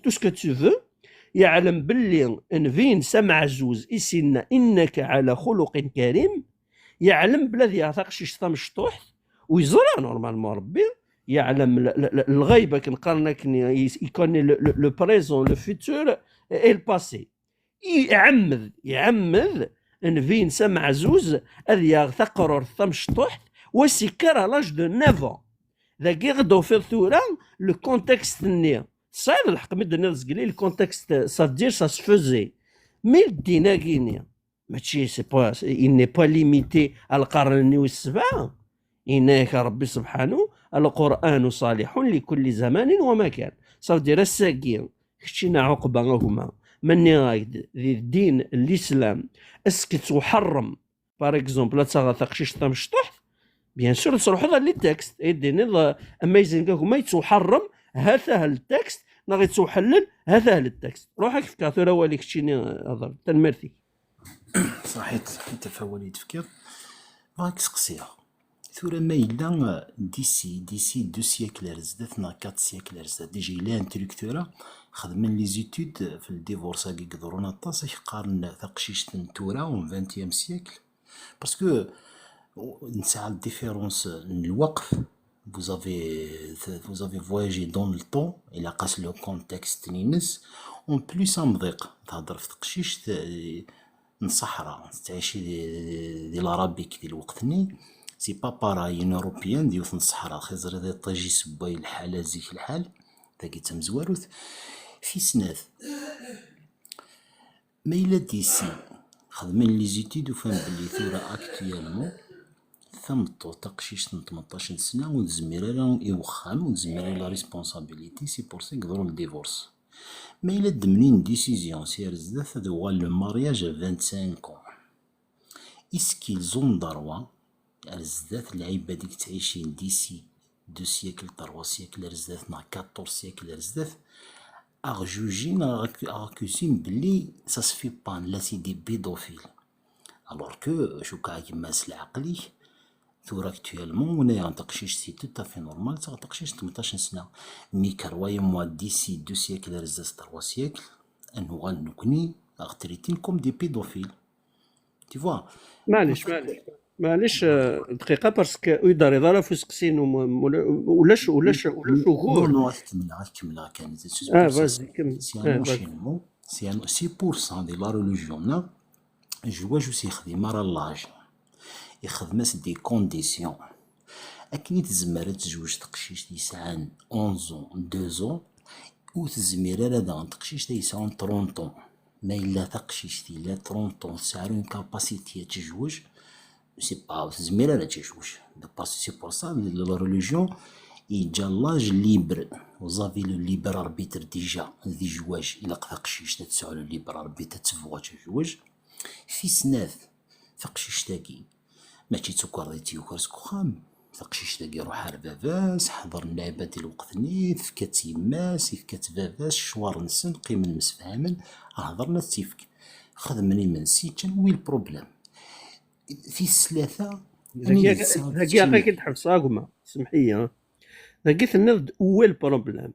تو سكو تو فو يعلم باللي ان فين سمع زوز يسنا انك على خلق كريم يعلم بلادي يعطيك شي شطا مشطوح ويزرع نورمالمون ربي يعلم الغيبه كنقارنا يكوني لو بريزون لو فيتور اي الباسي يعمد ان فين سمع زوز هذا يغتقرر ثمشطوح وسكر لاج دو 9 ذاكي غدو في الثوره لو كونتكست ني صعيب الحق مد الناس قليل الكونتكست سا دير سا سفوزي مي دينا كينيا ماشي سي با il n'est pas limité على القرن والسبعة. إنك ربي سبحانه القرآن صالح لكل زمان ومكان. صافي دير الساقين خشينا عقبة هما مني غايد ذي الدين الإسلام اسكت وحرم بار اكزومبل لا تغشيش تمشطح بيان سور تروح هذا اللي تكست يديني اميزين هما يتحرم هذا التكست نغي تحلل هذا التكست روحك في كاثورا وليك شيني هضر تنمرتي صحيت انت فولي تفكير راك سقسيها ثورة ما إلا ديسي 2 سيكل رزدات نا 4 سيكل رزدات ديجا إلا انتلكتورا خدمن لي زيتود في الديفورس هاكي يقدرونا طاس يقارن تقشيش تنتورا و 20 سيكل باسكو نسعى الديفيرونس الوقف vous avez voyagé dans le temps إلا قاس لو كونتكست نينس اون بليس مضيق تهضر في تقشيش نصحرا تعيشي دي الارابيك ديال وقتني سي با باراي ان اوروبيان ديوث الصحراء خيزر هذا طاجي سباي الحال زيك الحال تاكي تمزواروث في سناث ما إلا ديسي خدمين لي زيتيد وفهم بلي ثورة اكتيالمون ثمطو تقشيش 18 سنة ونزميرا يوخام ونزميرا لا ريسبونسابيليتي سي بور سي يقدروا الديفورس ما إلا دمنين ديسيزيون سير زداث هذا هو لو مارياج 25 كون إسكيل زون دروا رزدات العيبة ديك تعيشين ديسي 2 سيكل 3 سيكل رزدات نا 14 سيكل رزدات أغجوجين أغاكوزين بلي ساسفي بان لا سي دي بيدوفيل ألور كو شو كيماس العقلي ثورة اكتوالمون ونايا تقشيش سي توتافي نورمال تقشيش 18 سنة مي كرواي موا ديسي 2 سيكل رزدات 3 سيكل أنو غنكوني أغتريتين كوم دي بيدوفيل تي فوا معليش دقيقه باسكو يدار يضرب في سقسين ولاش نو كمل كان فازي كمل سي بور سان دي لا ريليجيون جواج سيخدم راه لاج يخدم دي كونديسيون اكني تزمر تزوج تقشيش يسعان 11 2 و تزمير هذا تقشيش يسعان 30 ما الا تقشيش لا 30 سعرون كاباسيتي تزوج سي با زميرة لا تشوش سي بور سا لا ريليجيون يجا لاج ليبر وزافي لو ليبر اربيتر ديجا ذي جواج الا قشيش تسعى لو ليبر اربيتر تفواج جواج في سناث فقشيش تاكي ماشي تسكر تيوكرسكو خام فقشيش تاكي روح رباباس حضر اللعبة ديال وقتني فكات يماس فكات باباس شوار نسن قيم المسفهمن هضرنا تيفك خدمني من سيتشن وي البروبليم في الثلاثة هاكي غير كتحبس هاكما سمحي هاكي تنض اول بروبليم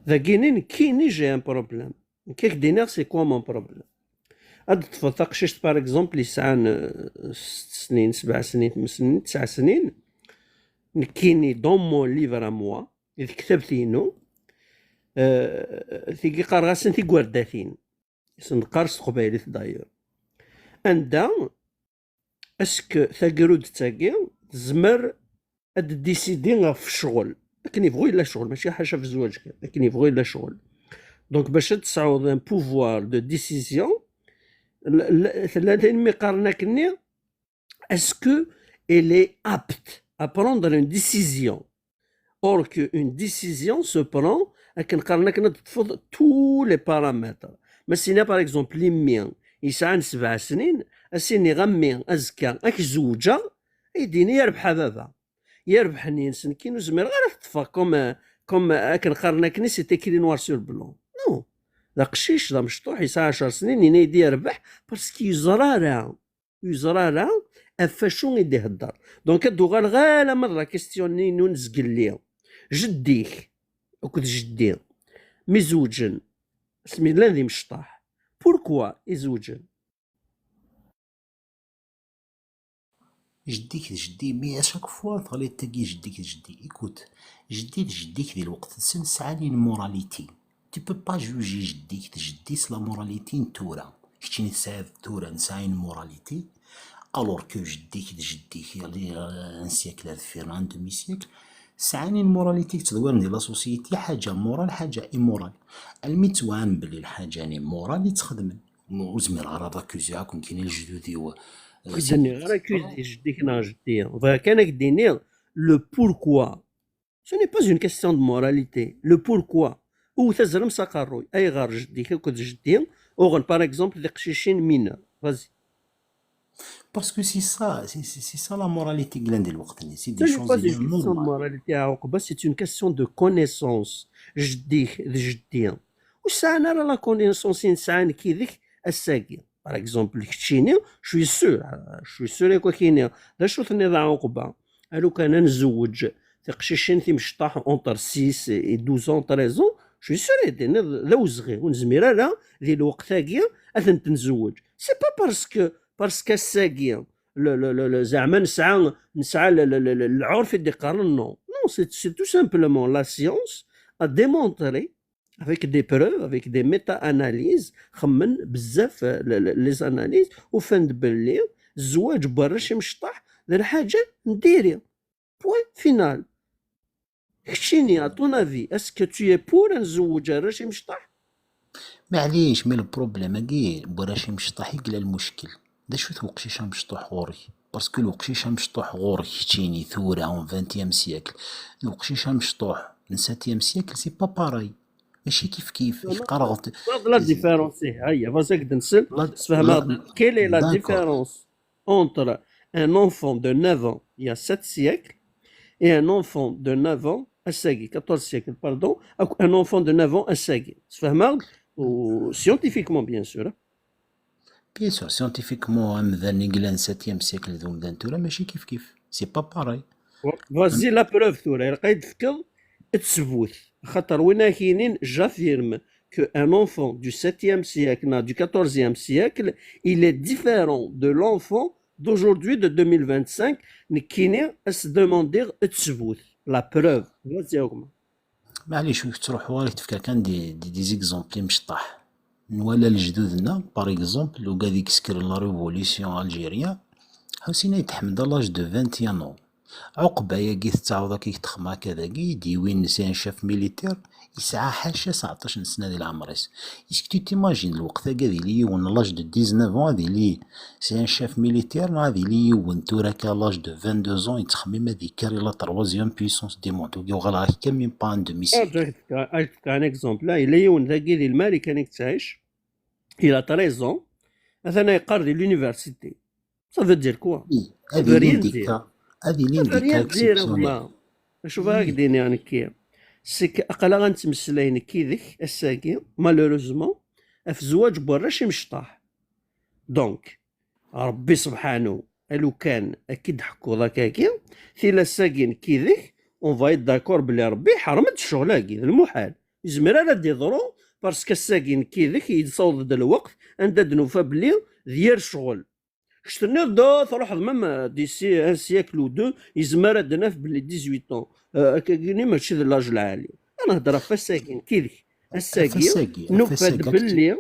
ذاكينين كاين جا ان بروبليم كيك دينار سي كومون بروبليم هاد الطفل تقشيش بار اكزومبل يسعان 6 سنين 7 سنين 8 سنين 9 سنين كيني دون مون ليفر موا إذا كتبتينو تيكي قارغاسن تي كوارداتين سنقارس قبايلي داير عندها اسكو ثاكرود تاكي تزمر اد ديسيدي في الشغل لكن يبغي لا شغل ماشي حاجه في الزواج لكن يبغي لا شغل دونك باش تصعود ان بوفوار دو ديسيزيون ثلاثين مقارنه كني اسكو الي ابت ا بروندر اون ديسيزيون اور كو اون ديسيزيون سو برون لكن قارنا كنا تفض تو لي بارامتر مسينا باغ اكزومبل ليميان يسعان 7 سنين اسيني غمي ازكى اك زوجه يديني يربح بابا يربحني نسن كي نزمر غير تطفى كوم اكن قارنا كني سيتي كري نوار سور بلون نو ذا قشيش ذا مشطوح يسعى 10 سنين ينيدي يربح باسكو يزرارا افاشو يدي يهدر دونك الدوغال غالا مره كيستيوني نزقل ليا جديك وكنت جدي مزوجن اسمي الذي مشطاح بوركوا يزوجن جدي مي اشاك فوا تغلي تاكي جدي ايكوت جديك ديال الوقت سن سعاني الموراليتي تي بو با جوجي جدي سلا موراليتي نتورا كتشيني تساعد تورا نسعين الموراليتي الور كو جديك يعني ان سيكل فيران ان دومي سيكل سعاني الموراليتي تدور ديال لا سوسيتي حاجه مورال حاجه ايمورال الميتوان بلي الحاجه ني مورال تخدم وزمير غير راكوزي كون كاينين الجدودي دني غير اكوزي جديك نا جدي فكان كديني لو بوركوا ce n'est pas une question de moralité le pourquoi ou تزرم ساقروي اي غار جديك كود جدي اوغن باغ اكزومبل دي قشيشين مينور فازي باسكو سي سا لا موراليتي كلان ديال الوقت سي Ce دي n'est شوز pas اللي une question de نورمال moralité à عقبة c'est une question de connaissance جديك جديا واش ساعنا راه لا كونيسونس نسعان كيديك الساقي باغ اكزومبل كتشيني شوي سور يكون كاينين دا شو ثني ضاع عقبة الو كان نزوج تقشيشين في مشطاح اونتر 6 و 12 13 شوي سور يدينا لو صغير ونزميرا لا ذي الوقت ثاقي اثن تنزوج سي با باسكو الساقي زعما نسعى العرف اللي قارن نو سي تو سامبلومون لا سيونس ا ديمونطري avec des preuves avec des méta-analyses خمن بزاف لي زاناليز وفند باللي الزواج برا شي مشطح دير حاجه نديري بوين فينال كشيني ا طون افي اسكو تو اي بور نزوج راه شي مشطح معليش مي البروبليم كي براشي مشطح يقلا المشكل دا شو توقشيشه مشطوح غوري باسكو الوقشيشه مشطوح غوري كتشيني ثوره اون 20 سيكل الوقشيشه مشطوح من 7 سيكل سي با باراي ماشي كيف يقرغط لا ديفيرونس هيا فازاك دنسل تفهم كيل اي لا ديفيرونس entre un enfant de 9 ans il y a 7 siècles et un enfant de 9 ans الساقي 14 siècles pardon un enfant de 9 ans الساقي تفهم scientifiquement bien sûr بيان سور سيونتيفيكمون مذان يقلان 7 سيكل ذو مذان تورا ماشي كيف سي با باراي فازي لا بروف تورا لقيت فكر تثبوت خاطر وين كاينين جافيرم que un enfant du 7e siècle du 14e siècle il est différent de l'enfant d'aujourd'hui de 2025 نكيني اس دوموندير تثبوت لا بروف فازي هما معليش وين تروح واري تفكر كان دي زيكزومبل مشطح ولا لجدودنا باغ اكزومبل وكا ديك سكر لا ريفوليسيون الجيريان حسينا يتحمد لاج دو 21 ans عقبه يا كي تعاود كي تخما كذا كي ديوين نسيان شاف ميليتير يسعى حاشا 19 سنه ديال عمريس اسكو تيماجين الوقت هكا لي يون لاج دو 19 هادي لي سي ان شاف ميليتير هادي لي يون تورا كا لاج دو 22 يتخمم هادي كاري لا تروازيام بيسونس دي موندو يوغلا هكا ميم با ان دومي سيكل كان اكزومبل لا يون ذاكي ديال الماري كانك تعيش الى 13 ans مثلا يقرر لونيفرسيتي ça veut dire quoi هادي لينديكا هادي لينديكا شوف هاك ديني يعني كي سيك اقلا غنتمسلاين كيدك الساقي مالوروزمون في زواج برا شي مشطاح دونك ربي سبحانه الو كان اكيد حكو ذاكاكي ثيلا الساقين كيدك اون فايت داكور بلي ربي حرمت الشغل هاكي المحال يزمر لا ديضرو باسكو الساقين كيدك يتصوض الوقت عند دنوفا بلي ديال الشغل كشتني دو تروح مام ديسي ان سيكل و دو يزمر دنا في بلي 18 ans كايني ماشي لاج العالي انا نهضر في الساكن كيدك الساكي نفاد باللي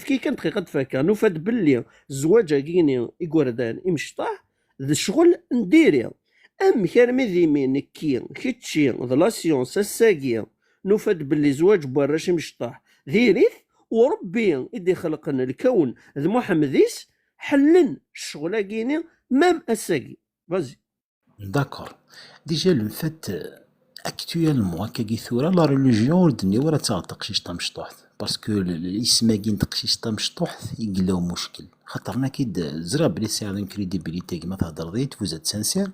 في كان دقيقه تفكر نفاد باللي الزواج كايني يقردان يمشطح الشغل نديري ام كان ذيمين كي تشي لا سيونس الساكيه نفاد باللي زواج برا شي مشطح ذيريث وربي يدي خلقنا الكون ذ محمديس حلن الشغل كاينين مام الساقي فازي داكور ديجا لو فات اكتويلمون كي ثورا لا ريليجيون دني ورا تقشيش تا مشطوح باسكو الاسم كاين تقشيش تا مشطوح يقلاو مشكل خاطرنا كي زرا بلي سي ان كريديبيليتي كما تهضر ضيت فوزات سانسير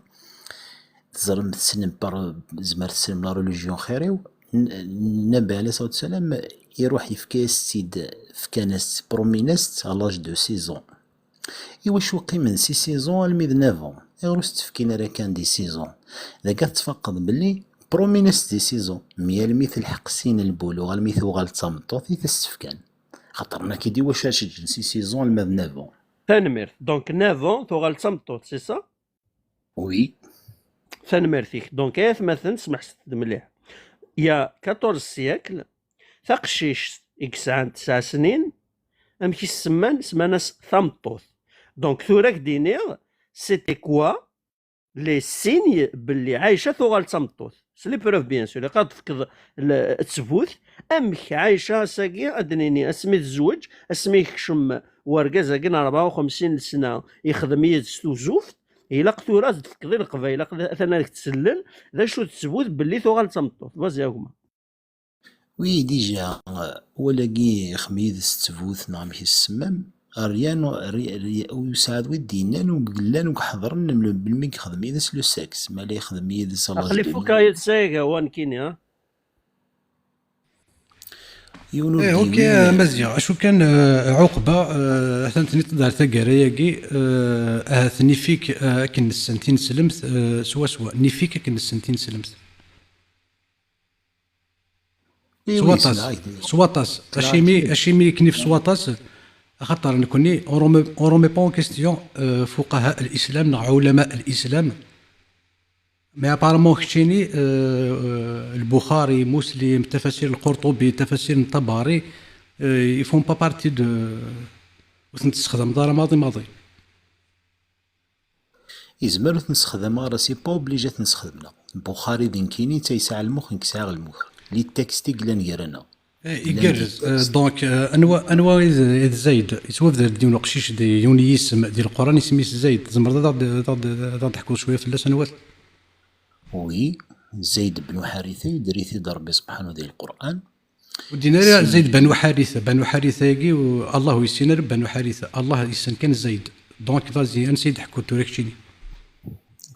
تزرم تسلم بار زمر تسلم لا ريليجيون خيريو النبي عليه الصلاه والسلام يروح يفكي السيد فكانست برومينست على لاج دو 6 ans ايوا شو قيمن 6 ans الميد 9 ans يغرس تفكينا راه كان دي 6 ans اذا كتفقد بلي برومينست دي 6 ans ميا المثل حق سين البلوغ المثل غال تمطوط يتسفكان خاطرنا كيدي واش جنسي 6 ans الميد 9 ans تنمر دونك 9 ans توغال تمطوط سي سا وي تنمر فيك دونك مثلا سمح مليح يا 14 سيكل ثقشيش اكس عن 9 سنين امشي السمان سماناس ثمطوط دونك ثورك دينير سيتي كوا لي سيني باللي عايشه ثوغال تمطوط سلي بروف بيان سور قد تفقد التثبوت امك عايشه ساكي ادنيني اسمي تزوج اسمي يكشم ورقه كنا 54 سنه يخدم يستوزوف الا قتوره تفقدي القبايله اثنا تسلل ذا شو تثبوت باللي ثوغال تمطوط فازي هما وي ديجا ولاقي خميد ستفوث نعم هي السمام ريان ويساعد ودينا وقلان وحضرن بالميك خدم يدس لو سكس ما لا يخدم يدس الله اخلي فكاية سايقة وان كيني ها اوكي مزيان اشو كان عقبه ثاني تدار ثقراياكي ثني فيك كن السنتين سلمت سوا نيفيك كن السنتين سلمت سواطاس اشيمي كني في سواطاس خاطر نكوني اورمي بون كيستيون فقهاء الاسلام علماء الاسلام مي ابارمون خشيني البخاري مسلم تفاسير القرطبي تفاسير الطبري يفون با بارتي دو وتنستخدم دار ماضي يزمر تنستخدم راسي با اوبليجي تنستخدمنا البخاري دين كيني تيساع المخ نكساع المخ لي تكستي قلان يرنا يجرز دونك انواع زايد يتوفد ديون قشيش دي يوني يسم ديال القران يسمي زايد زمر ضد تحكوا شويه في السنوات وي زيد بن حارثه يدري ربي سبحانه ديال القران ودينا زيد بن حارثه يجي الله يسين بن حارثه الله يسن كان زيد دونك فازي نسيت حكوا توركشيني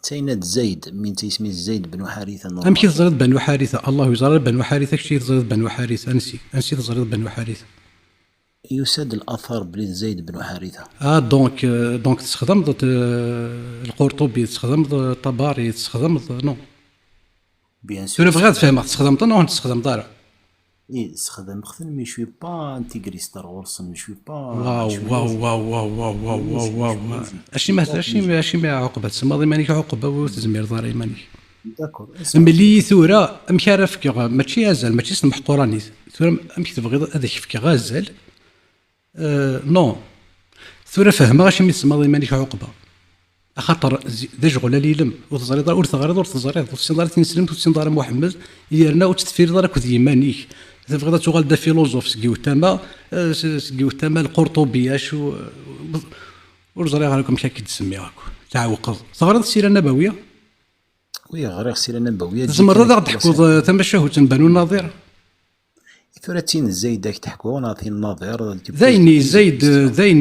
تاينات زيد من تيسمي زيد بن حارثه امشي تزرد بن حارثه الله يزرد بن حارثه كشي تزرد بن حارثه انسي تزرد بن حارثه يساد الاثر بلي زيد بن حارثه دونك تستخدم ضد القرطبي تستخدم ضد الطبري تستخدم ضد نو بيان سور بغيت تفهم تستخدم نو تستخدم دار استخدم خفن مي شوي با انتيغري ستار وورس مي شوي با واو اشي ما عقبه تسمى مانيك عقبه وتزمير داري مانيك داكور ملي ثوره مكارف ماشي غازال ماشي اسم محقوراني ثوره امك تبغي هذاك فيك غازال نو ثوره فهمها غاشي يسمى مانيك عقبه خاطر دجغ ليلم وتزريد اور تغريد اور تزريد وتسندار تنسلم وتسندار محمد يرنا وتتفير دارك ذيمانيك تبغي تغال دا فيلوزوف سكيو تما القرطبي شو ورزري غيركم كي تسميها تعوقض تغريد السيره النبويه وي غير السيره النبويه زمر غادي تحكوا تما شهوت بنو النظير ثلاثين زايدك تحكوا ناطي النظير زيني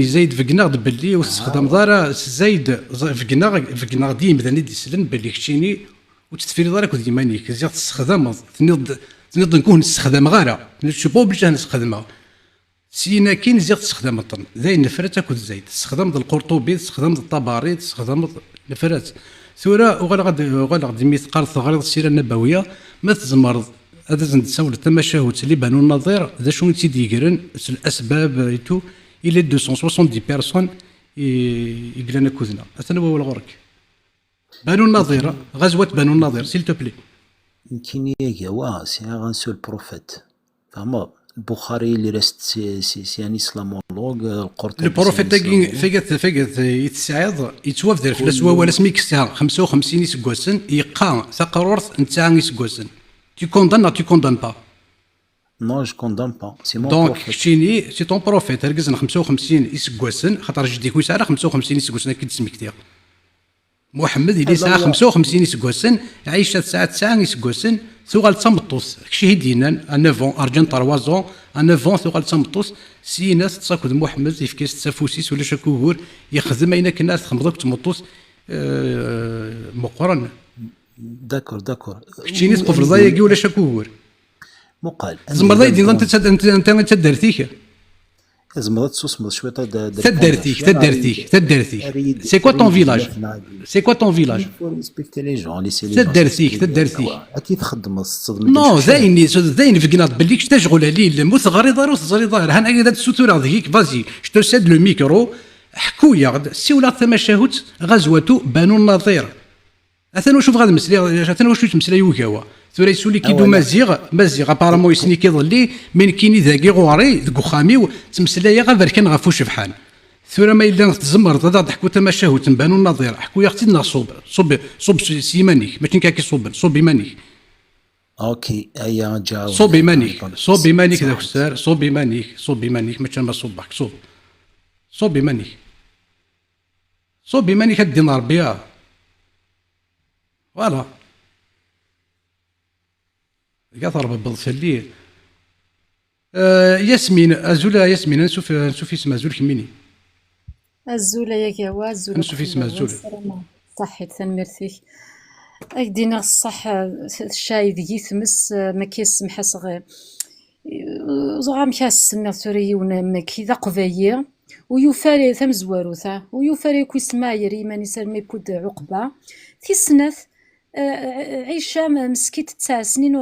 زايد فقناغ باللي واستخدم دار زايد فقناغ ديم ذا سلن باللي كشيني وتتفيري دارك وديمانيك زياد تستخدم تنض نكون نستخدم غارة نشوفو بلجاه نستخدمها سينا كاين زياد تستخدم الطن زين نفرات اكل زايد تستخدم القرطبي تستخدم الطبري تستخدم نفرات ثورة وغادي ميثقال ثغريض السيره النبويه ما تزمر هذا نتساول تما شهوت اللي بانوا النظير هذا شنو تيديكرن الاسباب ايتو الى 270 بيرسون يقلنا كوزنا انا هو الغرك بانوا النظير غزوه بانوا النظير سيل تو بلي يمكن يا سي غنسو البروفيت فهمت البخاري اللي راست سي اسلامولوج القرطبي البروفيت فقط يتساعد يتوفد في الاسوا ولا سميك 55 يسكوسن يقا ثقرورت نتاع يسكوسن Tu condamnes pas. Non, je condamne pas. C'est mon Donc, prophète. c'est ton prophète. ركزنا 55 يسقوسن خاطر جديك ويسارة 55 يسقوسن كي تسمي كثير. محمد اللي ساعة 55 يسقوسن عايشة ساعة يسقوسن ثوغال تمطوس كشي هدينا 9 ارجن 3 9 ثوغال تمطوس سي ناس تصاكد محمد يفكيس تسافوسيس ولا شكوهور يخدم اين كنا تخمضك تمطوس مقرن. داكور كشيني تقفل ضايقي ولا شكور مقال زمر ضايق انت درتيك زمر تسوس شويه تدرتيك سي كوا طون فيلاج ريسبكتي لي جون تدرتيك اكيد تخدم تصدم نو زين فيكنات باللي تشغل عليه الموت غري ضار هنا هذا السوتور هذيك فازي شتو ساد لو ميكرو حكوا يا سيولا ثما شاهوت غزوه بانو النظير اثنا شوف غادي مسلي اثنا واش تمسلا يوكاوا ثورا يسولي كيدو مزيغ ابارامون يسني كيظلي من كيني ذاكي غوري ذكو خامي تمسلايا غير كان غافو شفحان ثورة ما إلا تزمر ضد حكو تماشاه وتنبانو النظير حكو يا أختي لنا صوب سيمانيك ماشي كاكي صوب يمانيك اوكي هيا جاوب صوب يمانيك ذاك السار صوب يمانيك ماشي ما صوبك صوب يمانيك الدينار بيا فوالا كاع ضرب بالسلي. ياسمين أزولا ياسمين نشوف اسم أزول كميني الزولة يا كوا الزولة نشوف اسم أزول صحيت تنمرتيك دينا الصح الشاي ذي ثمس ما كيسمح صغير زغا مكاس سميرتوريون كذا قضية ويفاري ثم زواروثا ويفاري كو سمايري ماني سلمي بود عقبة في سنة عيشة مسكيت تسع سنين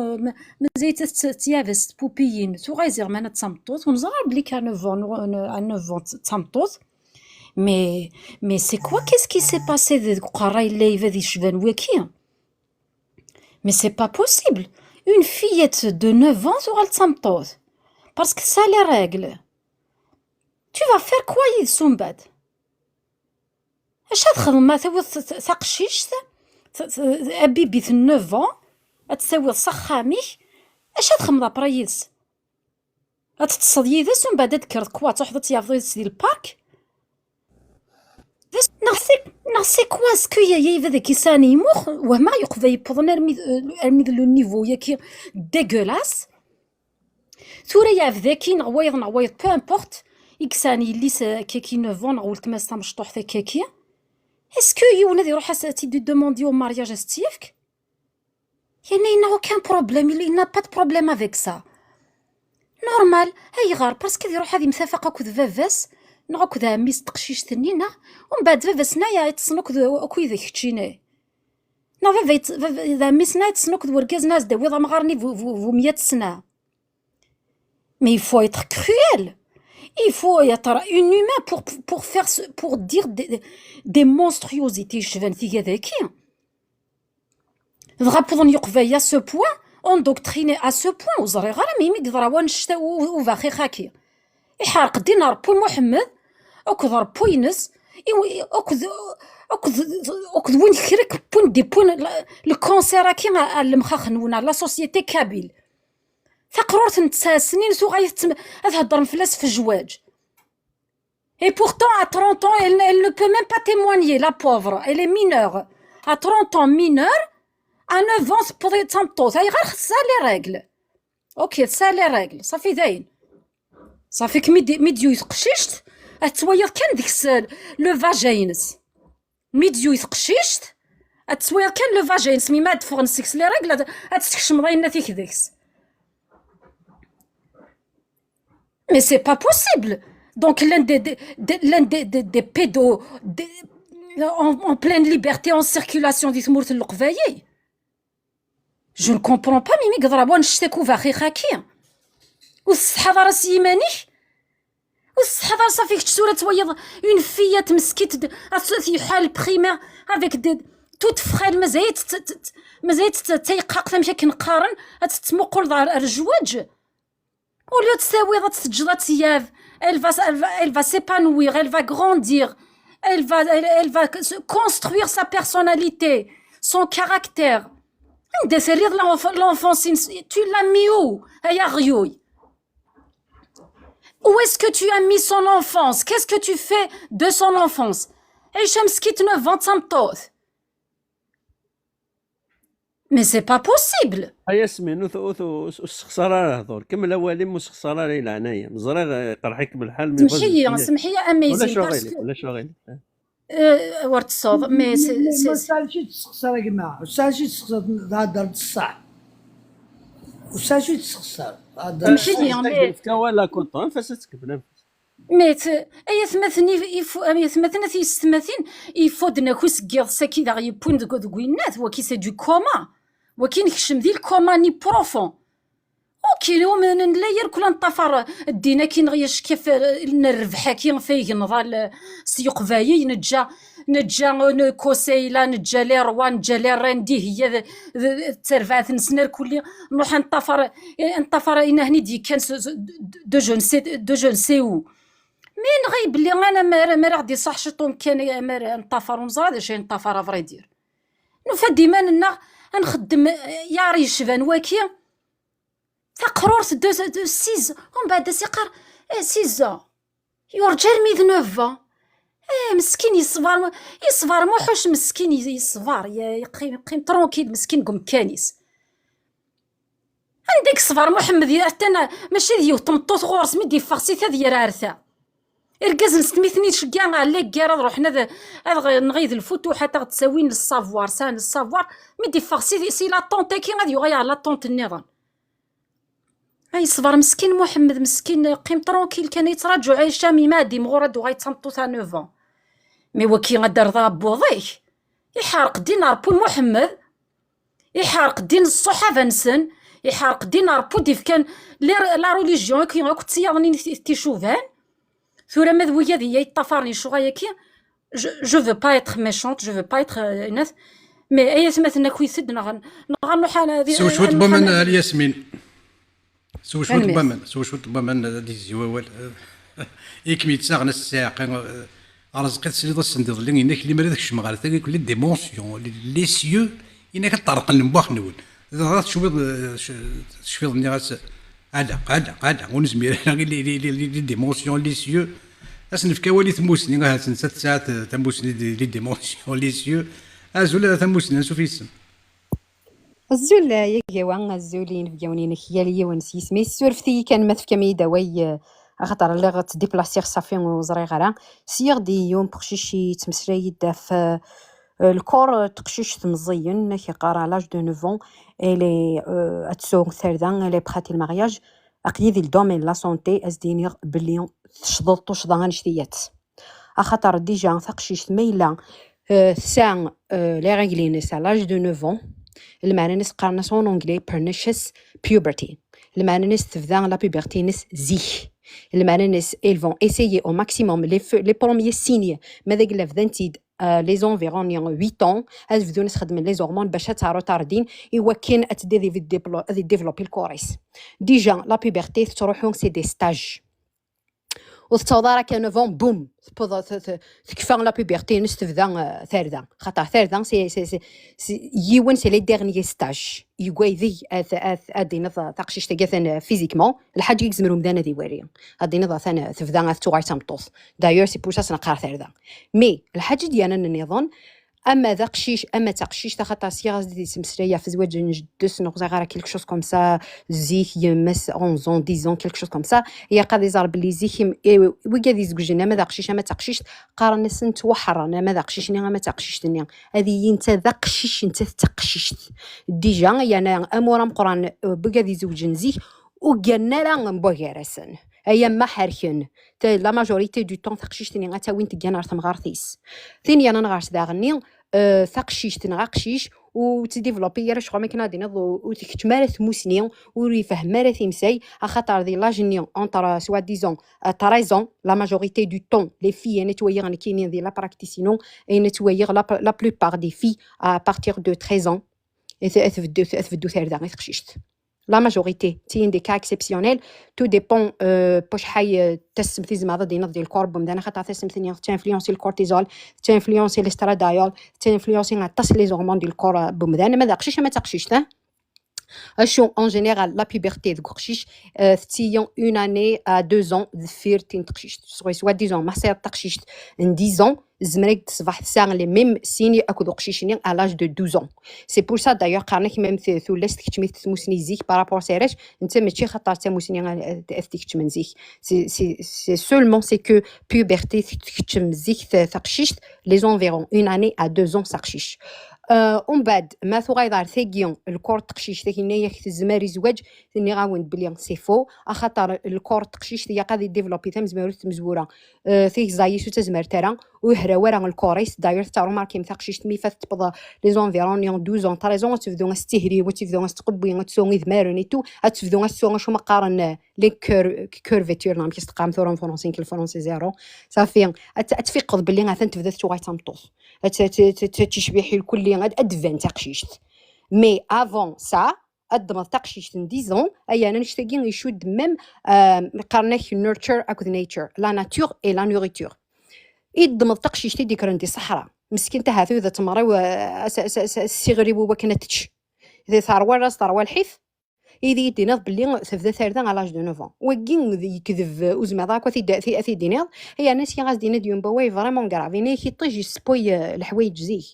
مزيت تيافس بوبيين تو غايزير مانا تصمطوط ونزرع بلي كان 9 تصمطوط مي سي كوا كيس كي سي باسي ذي قراي اللي ذي شبان وكي مي سي با بوسيبل اون فيت دو 9 ans تغال تصمطوط باسكو سا لي ريغل tu vas faire quoi يدسو من بعد اش تخدم ما تاوي ثقشيشت ابيبي 9 ans تساوي صخاميك اش تخدم دابرا يدس تتصد يدس ومن بعد تكرد كوا تحضر تيافضي ديال البارك non c'est quoi ce que y avait qui ça ni mour ou ma يقف يبضنا ارمي لو نيفو ياكي dégueulasse ثورة يافذاكي نعويض peu importe إكساني اللي كيكي 9 ans نقول تماس مشطوح ذا كيكي اسكو يونا يروح اساتي دو دوموندي او مارياج استيفك يعني il n'a aucun problème il n'a pas de problème avec ça normal هاي غار باسكو يروح هذه مثافقه كذ فافاس نغاك ذا ميس تقشيش تنينا ومن بعد فافاسنا يا تصنوك كوي ذا كتشيني نا فافيت ذا ميسنا يتصنوك ذا وركاز ناس دا ويضا مغارني فو 100 سنه مي يفو يتر كرويل il faut être un humain pour dire des monstruosités شفان في هذاكي ضغبضن يقفايا سو بوين اندوكتريني ا سو بوين وزري غير ميمي قدراوان شتا وفاخي خاكي يحرق دينار بو محمد اكثر بوينس اكذ وين كرك بوين دي بوين الكونسير كي المخخنونا لا سوسيتي كابيل فقرورت نتسا سنين سو غيتهضر مفلاس في الجواج et pourtant à 30 ans elle ne peut même pas témoigner la pauvre elle est mineure à 30 ans mineure à 9 ans pour تصمطوط هاي غير خصها لي ريغل اوكي تسا لي ريغل صافي داين صافي ميديو يتقشيشت اتسويض كان ديك لو فاجينس ميديو يتقشيشت اتسويض كان لو فاجينس مي ماد فرنسيكس لي ريغل اتسكشم ضاينا فيك ديكس mais c'est pas possible donc l'un des pédos en pleine liberté en circulation دي ثمورة اللقفايي je ne comprends pas ميمي قدرابون نشتكو فاخي خاكي والصحة راسي يمانيك والصحة صافي كتسورة تويض اون فيات مسكيت يحال بريمير افيك دي توت فخال مازايت تيقاق ثمشا كنقارن تتمقل دار الرجواج وليو تساوي تسجل تياف elle va s'épanouir elle va grandir elle va construire sa personnalité son caractère دسرير l'enfance tu l'as mis où هيا غيوي où est-ce que tu as mis son enfance qu'est-ce que tu fais de son enfance عيشة مسكيت 9 ans تصمطوط mais c'est pas possible هيا سمين خسارة هذول كمل اولي مش خسارة لي عناية مزري قرحيك بالحال سمحية اميزين ولا شغالي ورد الصوت مي سالشي تسخسر يا جماعه سالشي تسخسر هذا الصح وسالشي تسخسر هذا ماشي ولا كنت فاستك بلا ميت اي ثمثني في ستماثين يفودنا كوسكير ساكي دا يبون دوينات وكي سي دو كوما وكي نكشم ذي الكوما ني بروفون اوكي لو من لا يركل نطفر الدينا كي نغيش كيف نربح كي فيه نضال سيق فاي نجا كوسيلا نجا لي روا نجا لي رندي هي ترفعت نسنر كلي نروح نطفر ان هني دي كان دو جون سي او مين غيب لي انا ما غادي صح شطوم كان ما نطافر ونزرا هذا شي نطافر افري دير نوفا ديما نخدم يا ريشفان واكي تقرور دو سيز ومن بعد سيقر 6 يرجع ميد 9 مسكين يصفر موحوش مسكين يصفر يقيم ترونكيل مسكين قم كانيس عندك صفر محمد حتى انا ماشي ديو تمطوط غورس مي دي فاغسيت هذه رارثا اركاز نستميثني شكا على كارا روحنا هذا نغيظ الفتوح حتى تساوين السافوار سان السافوار مي دي فاغسيت سي لا طونت كي غادي يغير على طونت النظام اي صبر مسكين محمد مسكين قيم ترونكيل كان يتراجع عايشه مي دي مغرد وغاي تنطو تاع 9 مي وكي غدار ضا بوضيك يحرق دينار بو محمد يحرق دين الصحافه نسن يحرق دينار بو ديف كان لا ريليجيون كي غاك تياغني تيشوفان ثورا مذويه دي يطفرني شغايا كي جو فو با ايتر ميشونت جو فو با ايتر ناس مي ايات مثلا كويسد نغنو حال هذه سو شوت بمن الياسمين سو شوت بمن دي زوال يكميت ساغنا الساق رزقت سليط السنديض اللي انك اللي مريض كش مغال ثاني كل ديمونسيون لي سيو انك طرق المباخ نول اذا شوفي ني غاس عدا ونزمير لي ديمونسيون لي سيو اسنف كوالي ثموسني غا 6 ساعات تموسني لي ديمونسيون لي سيو ازول ثموسني نشوف يسم الزول يجوا الزولين فيونين خياليه ونسيس مي سورفتي كان ما تفكمي دواي خاطر اللي غتديبلاسي صافي وزري غرا سيغ دي يوم بخشيشي تمسري في الكور تقشيش تمزيون كي قرا لاج دو 9 الي اتسوق ثردان لي براتي المارياج اقيد الدومين لا سونتي ازدينيغ بليون تشضط وشضان شتيات خاطر ديجا ثقشيش ميلا سان لي ريغلينيس لاج دو 9 المعنى نس قرنا سون انجلي pernicious puberty المعنى نس تفدا لا بيبرتي نس زيخ المعنى نس ils vont essayer au maximum les premiers signes ماذا قلنا فدانتيد لي زونفيرون 8 ans هاد بدو نخدم لي زورمون باش تعرو طاردين يوكن اتدي في ديفلوبي الكوريس ديجا لا بيبرتي تروحون سي دي ستاج وتوضا كان فون بوم تكفى لا بيبرتي نستفدا ثالثا خاطر ثالثا سي يوان سي لي ديرنيي ستاج يقويذي ادينا تقشيش تاكاثن فيزيكمون الحاج يزمرو مدانا دي واري ادينا ثان تفدا توغاي تمطوس دايور سي بوسا نقرا ثالثا مي الحاج ديالنا النظام اما ذا قشيش اما تقشيش تخطا سيغاز دي سمسريه في زواج نجدس نغزا غير كيلك شوز كوم سا زيك يمس 11 10 كيلك شوز كوم سا يا قادي زار بلي زيك وكادي زوجنا ما ذا قشيش اما تقشيش قارن سنت وحرنا ما ذا قشيش ني ما تقشيش ني هذه انت ذا قشيش انت تقشيش ديجا انا امورا مقران بكادي زوج نزيك وقالنا لا مبوغرسن ايا ما حركن لا ماجوريتي دو طون تقشيش ني غتا وين تجانا تمغارثيس ثاني انا نغارس داغني ثقشيش تنغقشيش وتديفلوبي يا شغل ما كنا دينا وتكتمال ثموسني ويفهم مال ثيمساي خاطر دي لاجنيون اونتر سوا ديزون 13 لا ماجوريتي دو طون لي في نتويغ ان كاينين دي لا براكتيسينون اي نتويغ لا بلوبار دي في ا بارتير دو 13 اثبدو ثالثا تقشيشت لا ماجوريتي تين دي كا اكسبسيونيل تو ديبون باش حي تسمثي زعما دينا ديال الكورب مدانا خاطر تسمثني تانفلونسي الكورتيزول تانفلونسي الاسترادايول تانفلونسي غطاس لي زورمون ديال الكور بمدانا ما داقشيش ما تقشيش اشو ان جينيرال لا بيبرتي دقشيش تيون اون اني ا 2 ans ذفير تين تقشيش سوا ديزون ما سير تقشيش 10 ans زمرك تصبح ساغ لي ميم سيني اكو دقشيشني ا لاج دو 12 ans سي بور سا دايوغ قارنك ميم ثلاث كتميت تموسني زيك بارابور سيرش انت ماشي خاطر تموسني اثتك تمن زيك سي سولمون سي كو بيبرتي تكتم زيك تقشيش لي زونفيرون اون اني ا 2 ans تقشيش ومن بعد ما ثغايضار ثقيون الكور تقشيش ثاني ياك الزماري زواج ثاني غاون بلي سي فو خاطر الكور تقشيش هي قادي ديفلوبي ثم زمارت مزوره فيه زايس وتزمر ترى وهرا ورا الكوريس داير تاع ماركي مثقشيش مي فات تبدا لي زونفيرون 12 ans 13 ans تفدو استهري وتفدو استقبي وتسوني ذمارني تو تفدو سو شو مقارن لي كيرفيتور نعم كيستقام ثورون فرونسي الفرونسي زيرو صافي تفيقض بلي غاتن تبدا توغاي تمطوس تشبيحي الكليه ادفان تقشيشت مي افون سا الدمر تقشيش 10 اي انا نشتاقي يشود ميم قرناك نورتشر اكود نيتشر لا ناتور اي لا نوريتور الدمر تقشيش تي ديك رندي صحراء مسكين تاع هذو اذا تمرا السيغري وكنتش اذا ثروه راس ثروه الحيف إذا يديناض باللي تبدا ثالثا على لاج دو 9 وكين يكذب وزما ذاك في ديناض هي ناس يغاز دينا ديون بواي فريمون كرافيني كي طيج سبوي الحوايج زيك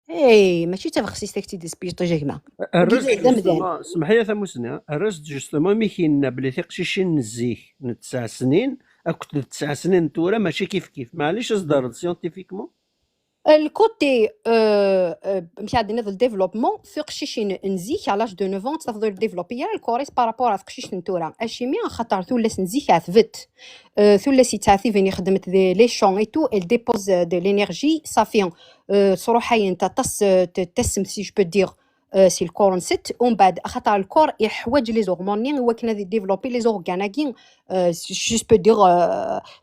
اي ماشي تفخسيستك تي ديسبيطي جاكما الرز جوستومون سمح لي ثموسنا الرز جوستومون مي كاين بلي تقشيشين نزيه من 9 سنين كنت 9 سنين تورا ماشي كيف معليش اصدار سيونتيفيكمون الكوتي مشى عندنا الديفلوبمون في قشيشين نزيك على لاج دو 9 تفضل ديفلوبيا الكوريس بارابور قشيش نتورا اشيمي خاطر ثلث نزيك عثبت ثلث تعثي فين خدمت لي شون اي تو ال ديبوز دو لينيرجي صافي صروحا انت تسم سي جو بو دير سي الكورن ست ومن بعد خاطر الكور يحوج لي زورمونين هو كنا ديفلوبي لي زورغاناكين جو بو دير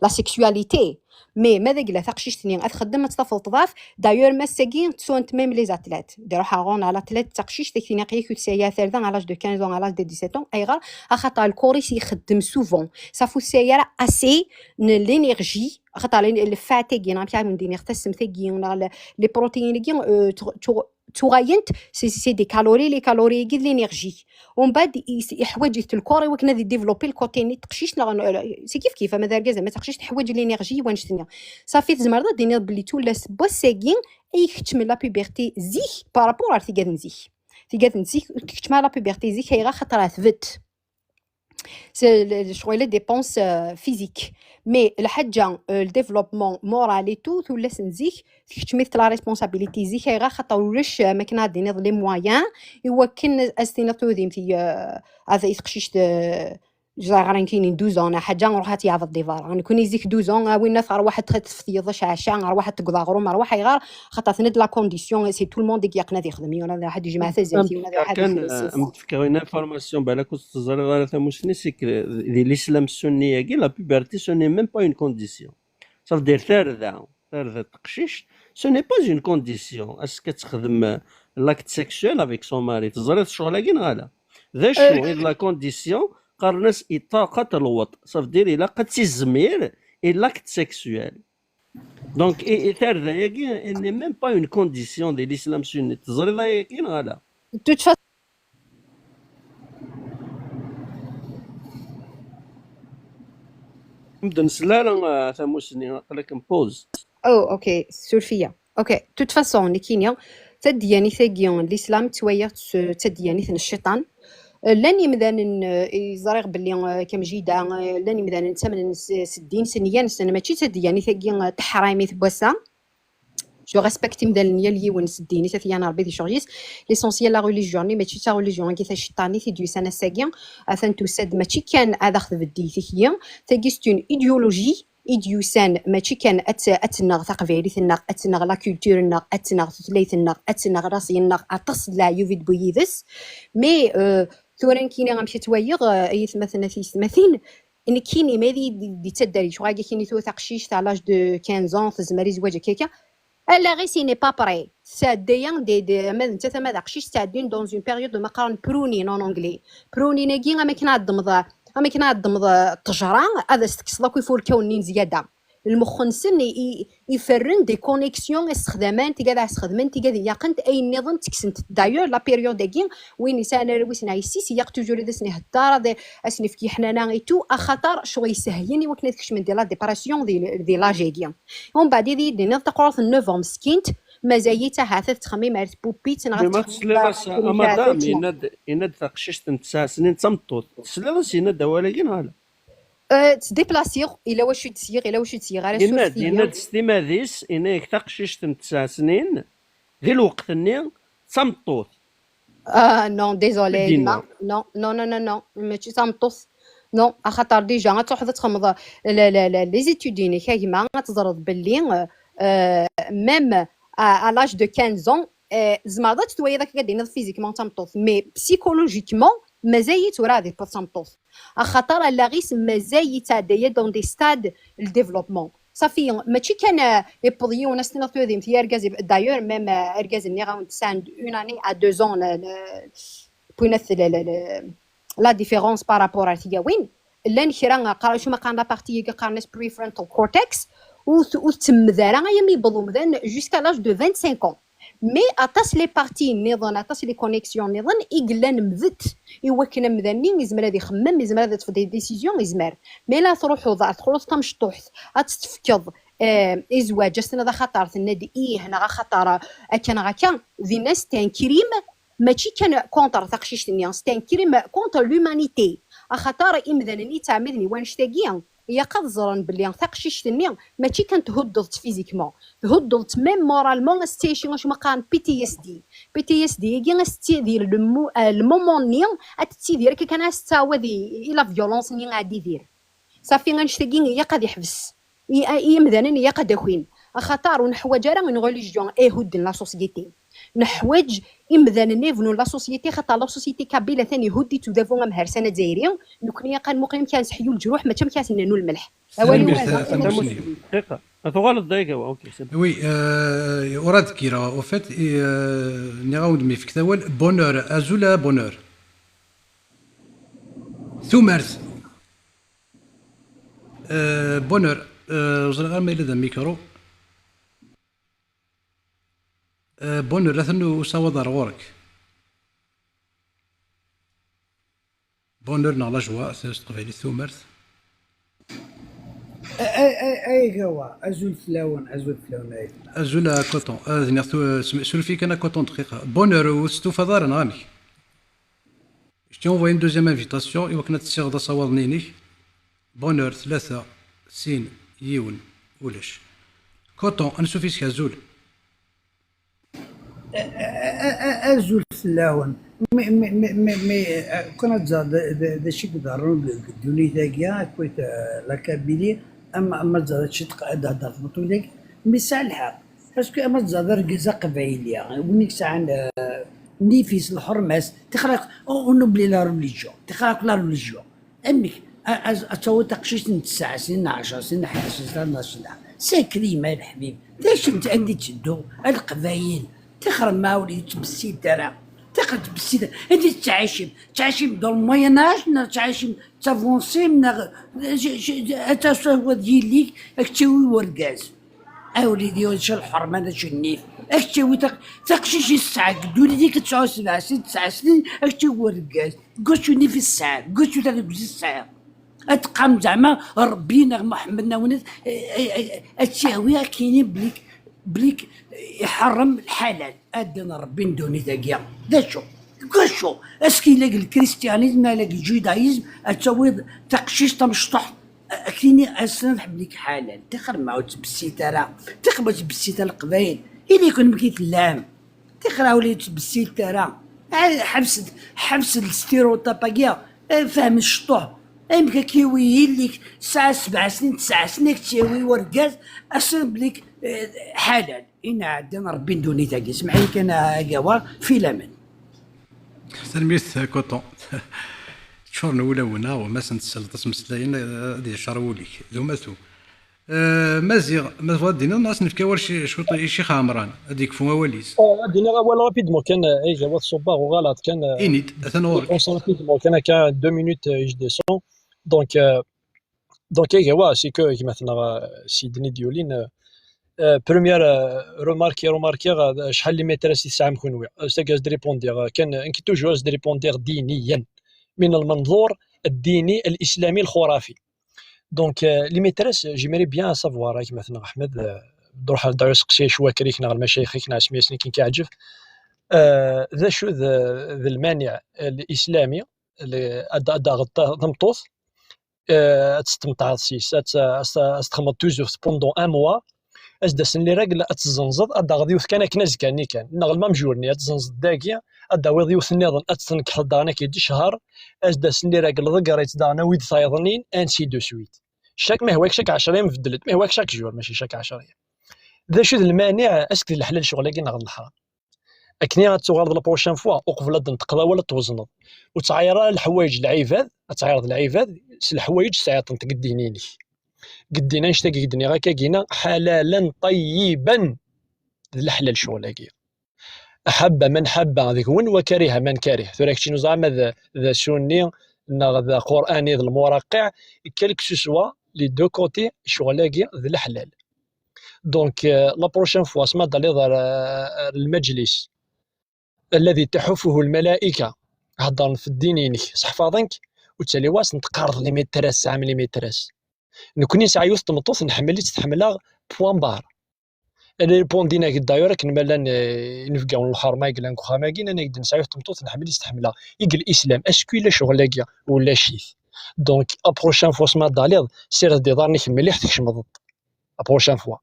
لا سيكسواليتي مي ماذا قلا ثقشيش تنين اتخدم تطفل تضاف دايور ما ساكين تسونت ميم لي زاتلات ديرو حاغون على تلات تقشيش تكتيني قيك تسايا ثالثا على لاج دو 15 على لاج دو 17 اي غير خاطر الكوريس يخدم سوفون صافو السياره اسي لينيرجي خاطر الفاتيكين عم من دينيغ تسم ثقين لي بروتيين كين توغاينت سي دي كالوري لي كالوري كي لينيرجي ومن بعد يحواج الكوري وكنا دي ديفلوبي الكوتي ني تقشيش سي كيف ماذا كاع زعما تقشيش تحواج لينيرجي وانشتني صافي زمرضه دينا بلي تولاس بوساكين اي كتم لا بوبرتي زيك بارابور على ثقاد نزيك كتم لا بوبرتي زيك هي خاطر ثبت سي شغل ديبونس فيزيك مي الحاجه الديفلوبمون مورال اي تو تولاس نزيك تمثل لا ريسبونسابيلتي زيك غير خاطر ولاش ما كنا دينا لي مويان ايوا كان استيناتو ديم في هذا يتقشيش جا كاينين 12 انا حاجه نروح تيعض ديفار نكون يزيك 12 وين نثار واحد تفيض شاشا واحد تقضى غروم روح غير خاطر ثند لا كونديسيون سي تو الموند كي يقنا يخدم ولا واحد يجي مع ثزاتي ولا واحد كان متفكرين انفورماسيون بالك تزري غير ثموسني سي الاسلام السنيه كي لا بوبرتي سوني ميم با اون كونديسيون صافي دير ثالثه تقشيش سوني با اون كونديسيون اسكو تخدم لاكت سيكسوال افيك سون ماري تزري الشغل كي نغالا ذا شنو لا كونديسيون قرنس إطاقة الوط صاف دير إلا قد الزمير لاكت سيكسوال دونك إثار ذا ياكي إني ميم با اون كونديسيون ديال الإسلام السني تزري ذا ياكي نغالا نبدا نسلا ثموسني قالك نبوز اوكي سورفيا اوكي توت فاسون اللي كاينه تدياني ثاقيون الإسلام توايا تدياني ثن الشيطان لاني مثلا يزريغ باللي كم جيدا لاني مثلا نتمنى سدين سنيان سنه ماشي تدياني ثقي تحرامي ثبوسا جو ريسبكتي مثلا اللي ونسديني ثي انا ربي دي شوريس ليسونسيال لا ريليجيون ماشي تا ريليجيون كي الشيطاني في دو سنه ساكين اثن تسد ماشي كان هذا خذ بدي ثيا ثقي ستون ايديولوجي إديوسان ماشي كان أتنغ ثقافي ثنغ أتنغ لا كولتور نغ أتنغ ثلاث نغ أتنغ راسي نغ أتصل لا يوفيد بويدس مي ثوران كينا غنمشي توايغ أي مثلا في ثماثين إن كيني ماذي دي تداري شو غاكي كيني تو تقشيش تاع لاج دو 15 تزمري زواج كيكا الا غي سي ني با بري ساديان دي ماذا انت ثما داقشيش تعدين دون اون بيريود ما قارن بروني نون انجلي بروني ناكي ما كنعضمض اما كنعضمض الطجره هذا استكسلاك يفور كونين زياده المخنسن يفرن دي كونيكسيون استخدامان تقاد استخدمان تقاد يقنت اي نظام تكسنت دايور لا بيريود كين وين سانا ويسنا يسيس يق توجور دسني الدار دي اسني في حنانا اي تو اخطر شوي سهيني وكنت كش من دي لا ديبراسيون دي لاجيكيا ومن بعد دي نتقرا في النوفمبر مسكينت مزايتها هاث تخميم عرف بوبي ما تسلاس مدام يند تقششت 9 سنين تمطوط تسلاس يند ولكن هلا تديبلاسيغ الى واش تسيغ الى واش تسيغ على يند ستيماديس انك تقششت 9 سنين ذي الوقت ني تمطوط نون ديزولي نو نو نو نو نو ماشي تمطوط نو خاطر ديجا غتروح تخمض لي زيتودين كيما تزرد باللي ميم à l'âge de 15 ans زعما تتويا داك قاعدين فيزيكمون تمطوط مي بسيكولوجيكمون مازايت وراه تمطوط خاطر لا غيس مازايت عاديه دون دي ستاد الديفلوبمون صافي ماشي كان يبضيو ناس نطيو في ارغاز دايور ميم ارغاز ني غاون ساند اون اني ا 2 ans بوينات لا ديفيرونس بارابور على تياوين لان كرا قرا شو ما قال لا بارتي قارنس بريفرونتال كورتكس و تم ذارا يمي بلو مذان جوسكا لاج دو 25 ans مي اتاس لي بارتي نظن اتاس لي كونيكسيون نظن يقلان مذت يوكنا مذني يزمر هذا يخمم يزمر هذا تفدي ديسيزيون يزمر مي لا تروحوا ضاع تدخلوا تمشطوح تتفكض ازواج هذا خطر النادي هنا خطر كان غاكا ذي ناس تان كريم ماشي كان كونتر تقشيش النيا ستان كريم كونتر لومانيتي خطر امذنني تعمدني وانشتاقيا هي قد زرن بلي تقشيش النيا ماشي كانت هدلت فيزيكمون هدلت ميم مورالمون ستيشن واش ما قان بي تي اس دي كي استي دير المومون نيا اتتي دير كي كان استاوى دي لا فيولونس ني غادي يدير صافي غنشتاقي هي قد يحبس هي مذنن هي قد اخوين خطر ونحواج راه من غوليجيون هود لا سوسيتي نحواج امذان نيفنو لا سوسيتي خاطر لا سوسيتي كابيله ثاني هودي تدافع مهرسانه دايرين نكون كان مقيم كان سحيو الجروح ما تم كاسنانو الملح دقيقه غلط دقيقه اوكي وي وراد كيرا وفات نغاود مي في كتاول بونور ازولا بونور ثمرت بونور وزرغ ما الى ميكرو بونور لثنو سواد غورك بونور نغلا جوا تقبيلي ثمرت اي جوا ازول فلاون ازول كوطون نيرتو سولفي كان كوطون دقيقه بونور وستو فضار نغامي شتي اون دوزيام انفيتاسيون ايوا كنا تسيغ دا صواد نيني بونور 3 سين يون ولاش كوطون انسوفيس كازول ازول فلاون مي كنا تزاد داشي كدارون الدوني تاعيا كويت لا كابيلي اما تزاد شي تقعد هضر في بطولك مي ساعه الحق باسكو اما تزاد ركزه قبايليه ونيك ساعه نيفيس الحرماس تخرق ونبلي لا ريليجيون تخرق لا ريليجيون امك اتو تقشيش 9 سنين 10 سنين 11 سنه 12 سنه ساكري مال الحبيب ليش انت عندي تشدو القبايل تخرب مع وليد تبسي ترى تقعد تبسي انت تعيشي دون المويناج تعيشي تافونسي من اتا هو ديالك اكتوي ورقاز اوليدي واش الحرمه شي النيف اكتوي تقشيش الساعه دولي ديك 9 سنين 9 سنين اكتوي ورقاز قلت ني في الساعه قلت لك بزي الساعه اتقام زعما ربينا محمدنا وناس التهويه كاينين بليك يحرم الحلال ادنا ربي ندوني داكيا دا شو اسكي لاقي الكريستيانيزم لاقي الجودايزم اتسوي تقشيش تمشطح كايني اسنا بليك حلال تخرج معو تبسي ترى تقبل تبسي القبايل اللي يكون بكيت اللام تخرا ولي تبسي ترى حبس الستيروتاباكيا فهم الشطوح امك كيوي اللي ساعه 7 سنين 9 سنين كتيوي ورقاز اسن بليك حلال إن عندنا ربي ندوني تاكي سمعي كان قوا في لمن سلميت كوطون شهور نولونا وما سنتسلط مسلاين دي شرولي ذوماتو مازيغ ما فادينا ناس نفكاور شي خامران هذيك فما وليس دينا ولا رابيدمون كان اي جواد صباغ وغلط كان انيت اثنور رابيدمون كان 2 مينوت ايش ديسون دونك اي جوا سي كو مثلا سيدني ديولين بروميير روماركي شحال لي ميتريس الساعه مكونوي استاكاز ريبوندير كان انكي توجور ريبوندير دينيا من المنظور الديني الاسلامي الخرافي دونك لي ميتريس جيمري بيان سافوار كيما مثلا احمد نروح داير سقسي شوا كريكنا المشايخ سميه سني كي كيعجب ذا شو ذا المانع الاسلامي اللي ضمطوث تستمتع سيس استخدم توجور بوندون ان موا اسدسن لي راجل اتزنزد ادا غادي يوث كان كناز كان نغل ما مجورني اتزنزد داكيا ادا ويض يوث نيضن اتسنك دانا كيدي شهر اسدسن لي راجل ضقريت دانا ويد ثايضنين انسي دو سويت شاك ما هواك شاك 10 يوم فدلت ما هواك شاك جور ماشي شاك 10 يوم ذا شو المانع اسك الحلال شغل كي نغض الحرام اكني غتغرض لا بروشين فوا وقبل تنتقضى ولا توزنض وتعاير الحوايج العباد تعاير العباد الحوايج ساعات تقدينيني قدينا نشتاقي قدني غا كاكينا حلالا طيبا الحلال شغل هكيا أحب من حب هذيك وين وكره من كره ثراك شي زعما ذا سني ذا قرآني ذا المرقع كلك سوا لي دو كوتي شغلاكي ذا الحلال. دونك لا بروشين فوا سما دالي المجلس الذي تحفه الملائكة هضر في الدينينك صحفاظنك وتالي واس نتقارض لي ميتريس عام لي ميتريس نكوني ساعة يوسط مطوث نحملي تستحملها بوان بار انا ريبوندينا كي دايور كنمالا نفقاو الحرمه يقول لك واخا ماكين انا قد نسعي تمطوط نحمل يستحملها يقول الاسلام اسكو لا شغلاكيا ولا شيث. دونك ابروشان فوا سما داليض سير دي دارني مليح تكشمض ابروشان فوا.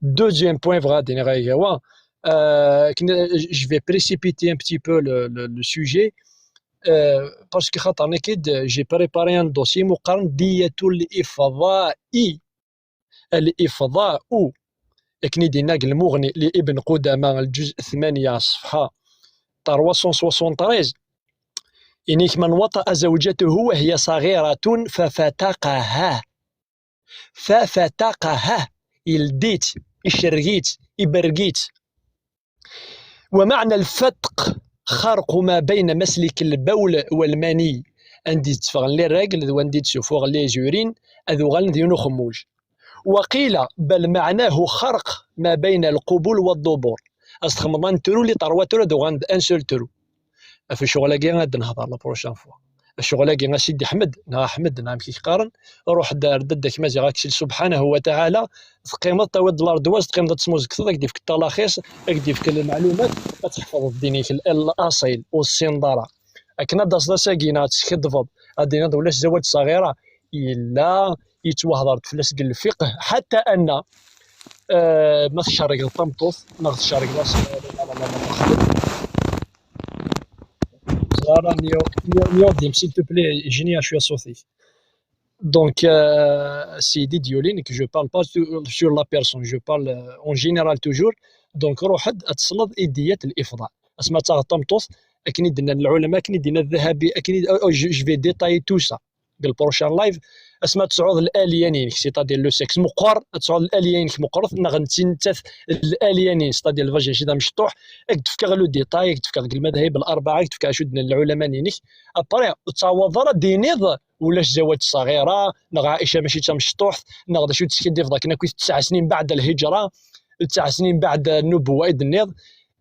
دوزيام بوين غادي غايا هو je vais précipiter un petit peu le sujet parce que خاطرني كيد j'ai préparé un dossier مقارن دية الإفضاء لكن دينا المغني لابن قدامة الجزء 8 صفحة 373 إنيك من وطأ زوجته وهي صغيرة ففتقها يلديت يشرقيت يبرقيت. ومعنى الفتق خرق ما بين مسلك البول والمني عندي تفغن لي الراجل وعندي تشوفوغ لي جورين أذو غالن ديونو خموج. وقيل بل معناه خرق ما بين القبول والدبور استخمضان ترو لي طروا ترو دو غاند ان سول ترو في الشغلاكي غاد نهضر لا بروشان فوا الشغلاكي غا سيدي احمد نا احمد نا كي قارن روح دار ددك مازي غاكسي سبحانه وتعالى قيمه تود الارض واس قيمه تسموز كثر كدير فيك التلاخيص كدير فيك المعلومات تحفظ الديني في الاصيل والسندره اكنا داس ساكينات تخدفض ادينا ولا زواج صغيره الا يتوهضرت في لسق الفقه حتى ان ما تشارك الطمطوث ما تشارك صغار نيوديم سيل تو بلي جيني شويه صوتي. دونك سيدي ديولين كو جو بارل با سور لا بيرسون جو بارل اون جينيرال توجور. دونك روح تصلد ايديات الافضاء اسمها تاع الطمطوث اكني دنا العلماء كني دنا الذهبي اكني جو في ديتاي تو سا بالبروشان لايف اسمها تصعود الاليانين سيتادير لو سكس مقر تصعود الاليانين مقرث نغنتنتث الاليانين سيتادير الفاجي شي مشطوح تفكر لو ديتاي تفكر المذاهب الاربعه تفكر شدنا العلماء نينك ابري تصاوض دينيض ولا الزواج صغيره نغ عائشه ماشي تا مشطوح نغ شو تسكدي فضاك كنا 9 سنين بعد الهجره 9 سنين بعد النبوه النيض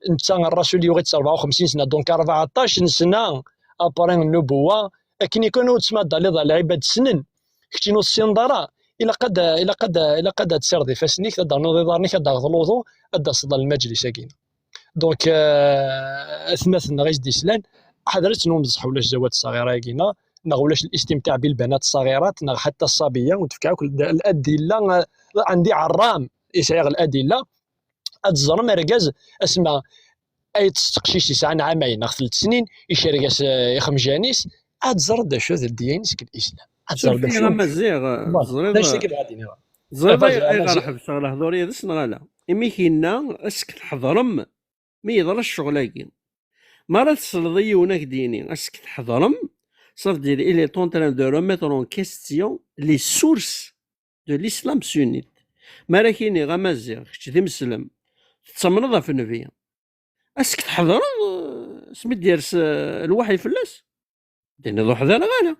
انت الرسول يوغي 54 سنه دونك 14 سنه ابري النبوه لكن يكونوا تسمى داليض العباد سنن كتينو السندرة إلا قد تسير دي فاسنيك تدار نوضي دارنيك تدار ظلوظو أدا صدى المجلس أكينا. دونك أثمثنا غيش ديسلان حضرت نومزح ولاش زواج الصغيرة أكينا نغ ولاش الاستمتاع بالبنات الصغيرات نغ حتى الصبية وتفكعوك الأدلة عندي عرام يسعيغ الأدلة أتزرم ركاز أسمى أي تستقشيش يسعى عامين نغ 3 سنين يشاركاس يخمجانيس أتزر دا شو ذا الديانيس كالإسلام شوف فيها مزيغ زريضة غير بشغل هذوريا دس نغالا إمي كينا أسك تحضرم مي يضرش شغلاكي مرة تصلضي وناك ديني أسك تحضرم صاف دير إلي تونتران دو روميتر أون كيستيون لي سورس دو الإسلام سونيت مرة كيني غا مزيغ كتشدي مسلم تتمرضها في النبي أسك تحضرم سميت ديرس الوحي فلاس ديني ضو حذر غالا.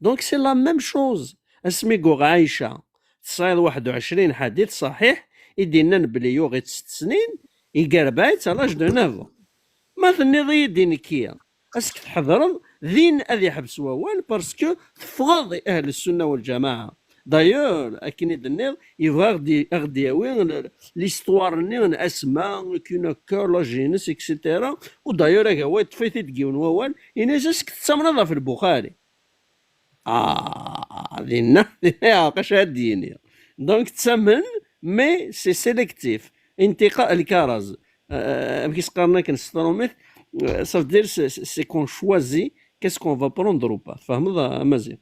دونك سي لا ميم شوز اسميكو عايشه تصايد 21 حديث صحيح يدينا بلي يوغي 6 سنين يقربايت على لاج دو 9 ما ثني دين كيا اسك تحضر ذين اذي حبس ووال باسكو تفاضي اهل السنه والجماعه دايور اكيد دنير يغدي وين ليستوار نيون اسماء كينا كورلوجينس اكسيتيرا ودايور هو تفيتي تجيون ووال ينجسك تسمرضها في البخاري دينا قاش هاديني دونك تسمن مي سي سيليكتيف انتقاء الكرز كيس قارنا كنستروميث صاف دير سي كون شوازي كيس كون فا بروندر او با فهمت مزيان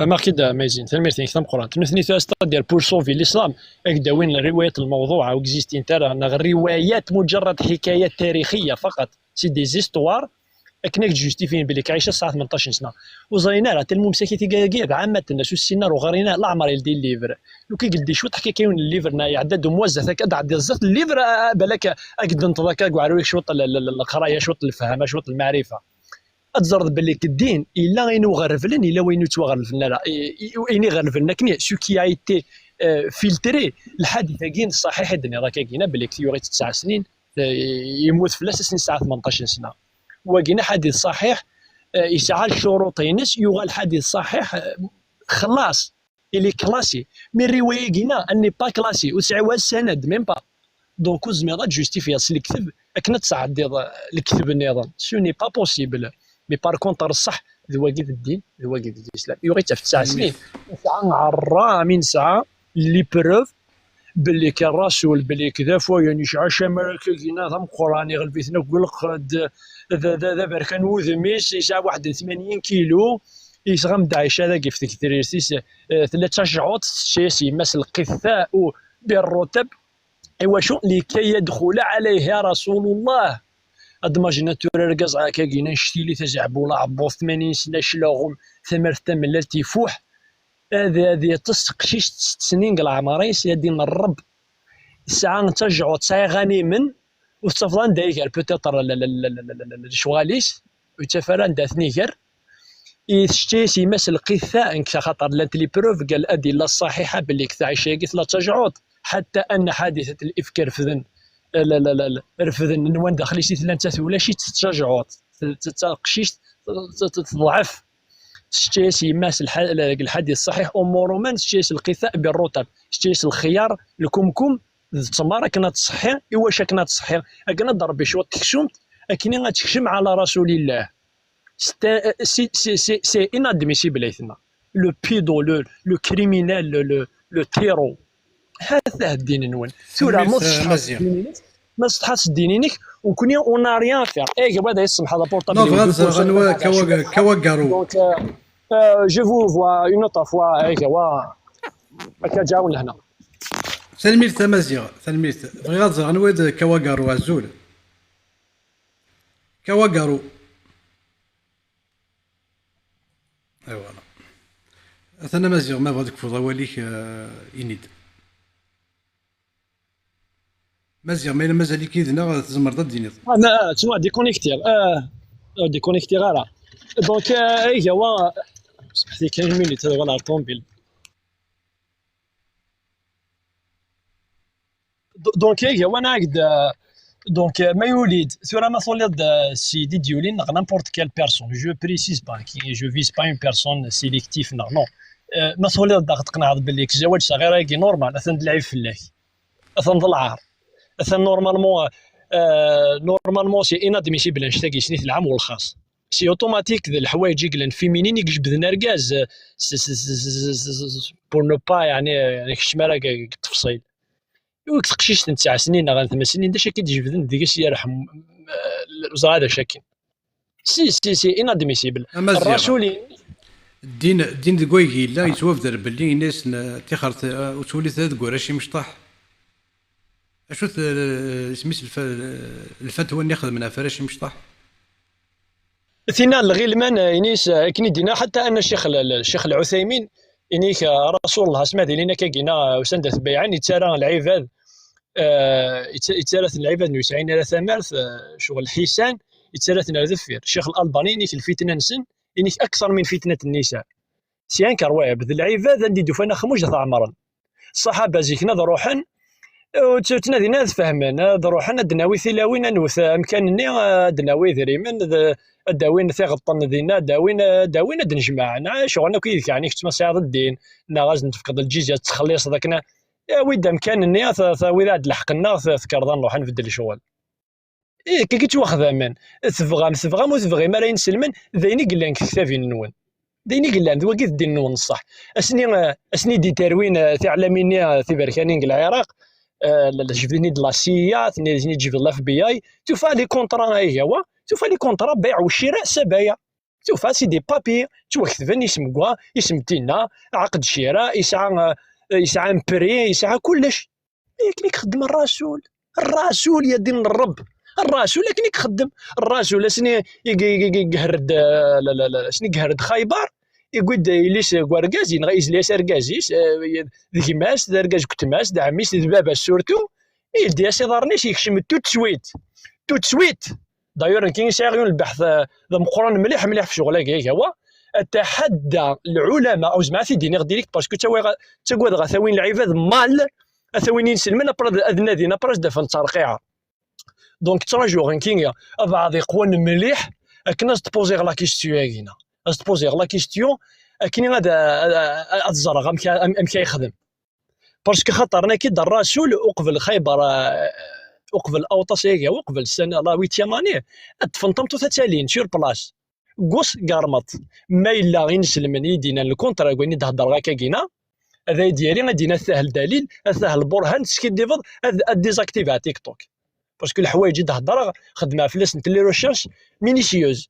ماركي دا مازين تلميرتين كثم قران تنثني تاستا ديال بور سوفي الاسلام اكدا وين الروايات الموضوعه واكزيستين تاع الروايات مجرد حكايات تاريخيه فقط سي دي زيستوار اكنك جوستيفين بلي كعيشه الساعه 18 سنه وزينا راه تلمو مساكيتي كاع عامه الناس والسينار وغارينا لا عمر يلدي الليفر لو كي قلدي شو تحكي كاين الليفر نايا عدد موزع هكا عدد الزفت الليفر بالك اقد نطلق وعرويك شوط القرايه شوط الفهم شوط المعرفه اتزرد باللي الدين الا غير غرفلن الا وين توغرفلنا لا ايني غرفلنا كني سو كي ايتي فلتري الحادثه كاين الصحيح الدنيا راه كاينه باللي كثيوري 9 سنين يموت في لاس سنين ساعه 18 سنه وكاين حديث صحيح يسعى الشروط ينس يوغا الحديث صحيح خلاص اللي كلاسي من روايه كينا اني با كلاسي وسعوا السند ميم با دونك زميرا جوستيفي الكذب اكنا تصعد الكذب النظام سو ني با بوسيبل مي بار كونتر الصح ذواقي في الدين ذواقي في الاسلام يوغي في 9 سنين ساعه عرا من ساعه لي بروف باللي كان رسول باللي كذا فوين يشعى شمال كينا ثم قراني غلبيتنا قلق دابا كان وذميس يسعى 81 كيلو يسغم داعش هذا كيف تكتريسيس 3 شعوط سياسي مس القثاء بالرتب ايوا شو لكي يدخل عليه رسول الله ادماجنا توررقز هكا كاين نشتي لي تزعبولا عبو 80 سنه شلاغم ثمر ثمن تيفوح هذه تسقشيش 6 سنين العمرين سيدين الرب الساعه نترجعوا تسعي غنيمن وتصفلان دايكر بوتيتر الشواليس وتفران دا ثنيكر يشتي يمس القثاء انك خاطر لانت لي بروف قال الادله الصحيحه باللي كثا عشاقي 3 شعوط حتى ان حادثه الافك رفذن لا رفذن نوان داخلي شي ثلاثه ولا شي 6 شعوط تقشيش تضعف شتيس يماس الحديث الصحيح امور من شتيس القثاء بالرطب شتيس الخيار الكمكم التماره كنا تصحي واش كنا تصحي كنا ضربي شوط تكشمت اكني غتكشم على رسول الله سي انادميسيبل ايثنا لو بيدو لو كريمينال لو تيرو هذا الدين نون سورة ما تحس دينينك وكوني اون ريان فير اي هذا يسمح هذا بورطابل نو كواغارو جو فو فوا اون اوتر فوا اي هو هكا جاون لهنا سلميت مزيغ سلميت بغي غتزر غنواد كواغارو عزول كواغارو ايوا انا مزيغ ما بغيتك فوضى وليك ينيد مزيغ ما مازال كيدنا تزمر ضد دينيط انا تسمع ديكونيكتير ديكونيكتير راه دونك اي هو صحتي كاين مينيت هذا ولا الطوموبيل دونك اي هو انا عقد دونك ما يولد ثورة ما تولد سيدي ديولين نامبورت كال بيرسون جو بريسيز با كي جو فيز با اون بيرسون سيليكتيف نو ما تولد تقنع باللي الزواج صغير كي نورمال اثن تلعب فلاك اثن العار اثن نورمالمون سي انادميسيبل نشتاقي سنيت العام والخاص سي اوتوماتيك ذا الحوايج يقلن فيمينين يجبد نرقاز بور نو با يعني كشمارة التفصيل وك تقشيش 9 سنين غير 8 سنين داش كي تجبدن ديك يرحم الوزراء هذا شاكين سي انادميسيبل الرسولين الدين دكويكي لا يتوفدر باللي الناس تيخرت وتولي تقول راشي مشطح اشو سميت الفتوى اللي خدمنا فراشي مشطح ثنا الغلمان ينيس كني دينا حتى ان الشيخ العثيمين ينيك رسول الله اسمه لينا كاكينا وسندت بيعان يتسارى العباد يتسارى العباد يسعين على ثمارث شغل الحسان يتسارى ذفير الشيخ الالباني ينيك الفتنه نسن ينيك اكثر من فتنه النساء سيان كرواب ذي العباد عندي دفنا خموج عمرا الصحابه زيكنا ضروحا وتنادينا فهمنا ضروحنا دناوي ثلاوين نوث امكانني دناوي ذريمن داوين ثغطن ذينا داوين دنجمعنا شغلنا كيف يعني كنت مساعد الدين ناغاز نتفقد الجيزه تخليص ذاكنا يا ويد امكانني وذاد لحقنا ذكر نروح نبدل الشغل كي تواخذ من تفغام وتفغي ما لا ينسلمن ذيني قلان كتافين نون ديني قلان ذوقي الدين نون الصح اسني دي تروين تعلميني في بركانين العراق جبدني دلاسيه ثني جبد الاف بي اي توفى لي كونطرا هي هو توفى لي كونطرا بيع وشراء سبايا توفى سي دي بابي توكتبن اسم كوا اسم تينا عقد شراء يسعى امبري يسعى كلش ليك خدم الرسول يا دين الرب الرسول لكن يخدم الرسول سني يقهرد سني يقهرد خيبر يقول ليس كواركاز ينغيز ليس اركازيس ذي ماس ذا اركاز كتماس ذا عميس ذا بابا سورتو يدي اسي ضارنيش يكشم توت سويت دايور كاين ساغيون البحث ذا مقران مليح في شغله هو اتحدى العلماء او زعما في دينيغ ديريكت باسكو تاكواد غاثاوين العباد مال اثاوين ينسلمنا براد اذنادينا براس دفن ترقيعه دونك تراجو غنكينيا بعض يقوان مليح كناس تبوزيغ لا كيستيون كينا تبوزيغ لا كيستيون كاين هذا الزرغ ام كيخدم باسكو خاطرنا كي دار الرسول وقبل خيبر وقبل اوطاس وقبل السنه لا ويتياماني تفنطمتو تتالين سور بلاص قوس قارمط ما إلا غير نسلمن يدينا الكونترا كوين يدهضر غاكا كينا هذا يديري غادينا ساهل دليل ساهل برهان سكي ديفض ديزاكتيفا تيك توك باسكو الحوايج يدهضر خدمها فلاس نتلي روشيرش مينيسيوز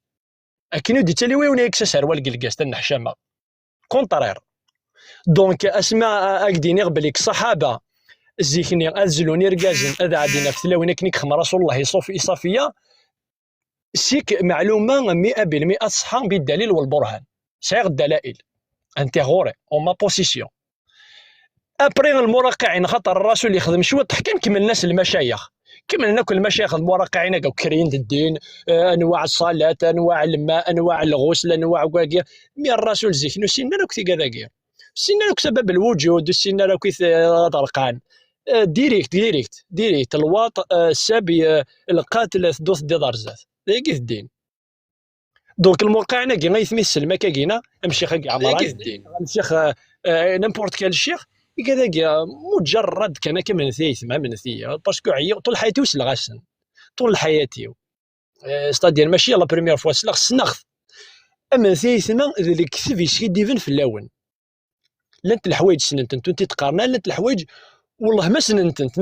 اكينو دي تالي وين يكسس هروال كلكاس تنحشامه كونترير دونك اسماء اكديني قبليك صحابه زيكني ازلوني ركازن هذا عادينا في تلاوين كنيك خم رسول الله يصوفي صافيه سيك معلومه 100% صحا بالدليل والبرهان سيغ الدلائل انتيغوري او ما بوزيسيون ابري المراقعين خاطر الرسول يخدم شويه تحكي كيما الناس المشايخ كيما كل المشايخ المراقعين كاو كريين الدين انواع الصلاه انواع الماء انواع الغسل انواع كاكيا مي الرسول زيك نسينا لو كثي كذاكيا سينا لو سبب الوجود سينا لو كيف طرقان ديريكت الواط السابي القاتل دوث دي دارزات ذاك الدين دونك الموقعنا كي غيثمي السلمه كاكينا الشيخ عمران الشيخ نيمبورت كال الشيخ كذاك مجرد كان كما نثيث مع منثيه باسكو عيا طول حياتي وسل غاسن طول حياتي ستادير ماشي لا بريمير فوا سنخ اما نثيث ما اللي كتب يسكي ديفن في اللون لانت الحوايج سننت انت تقارنا لانت الحوايج والله ما سننت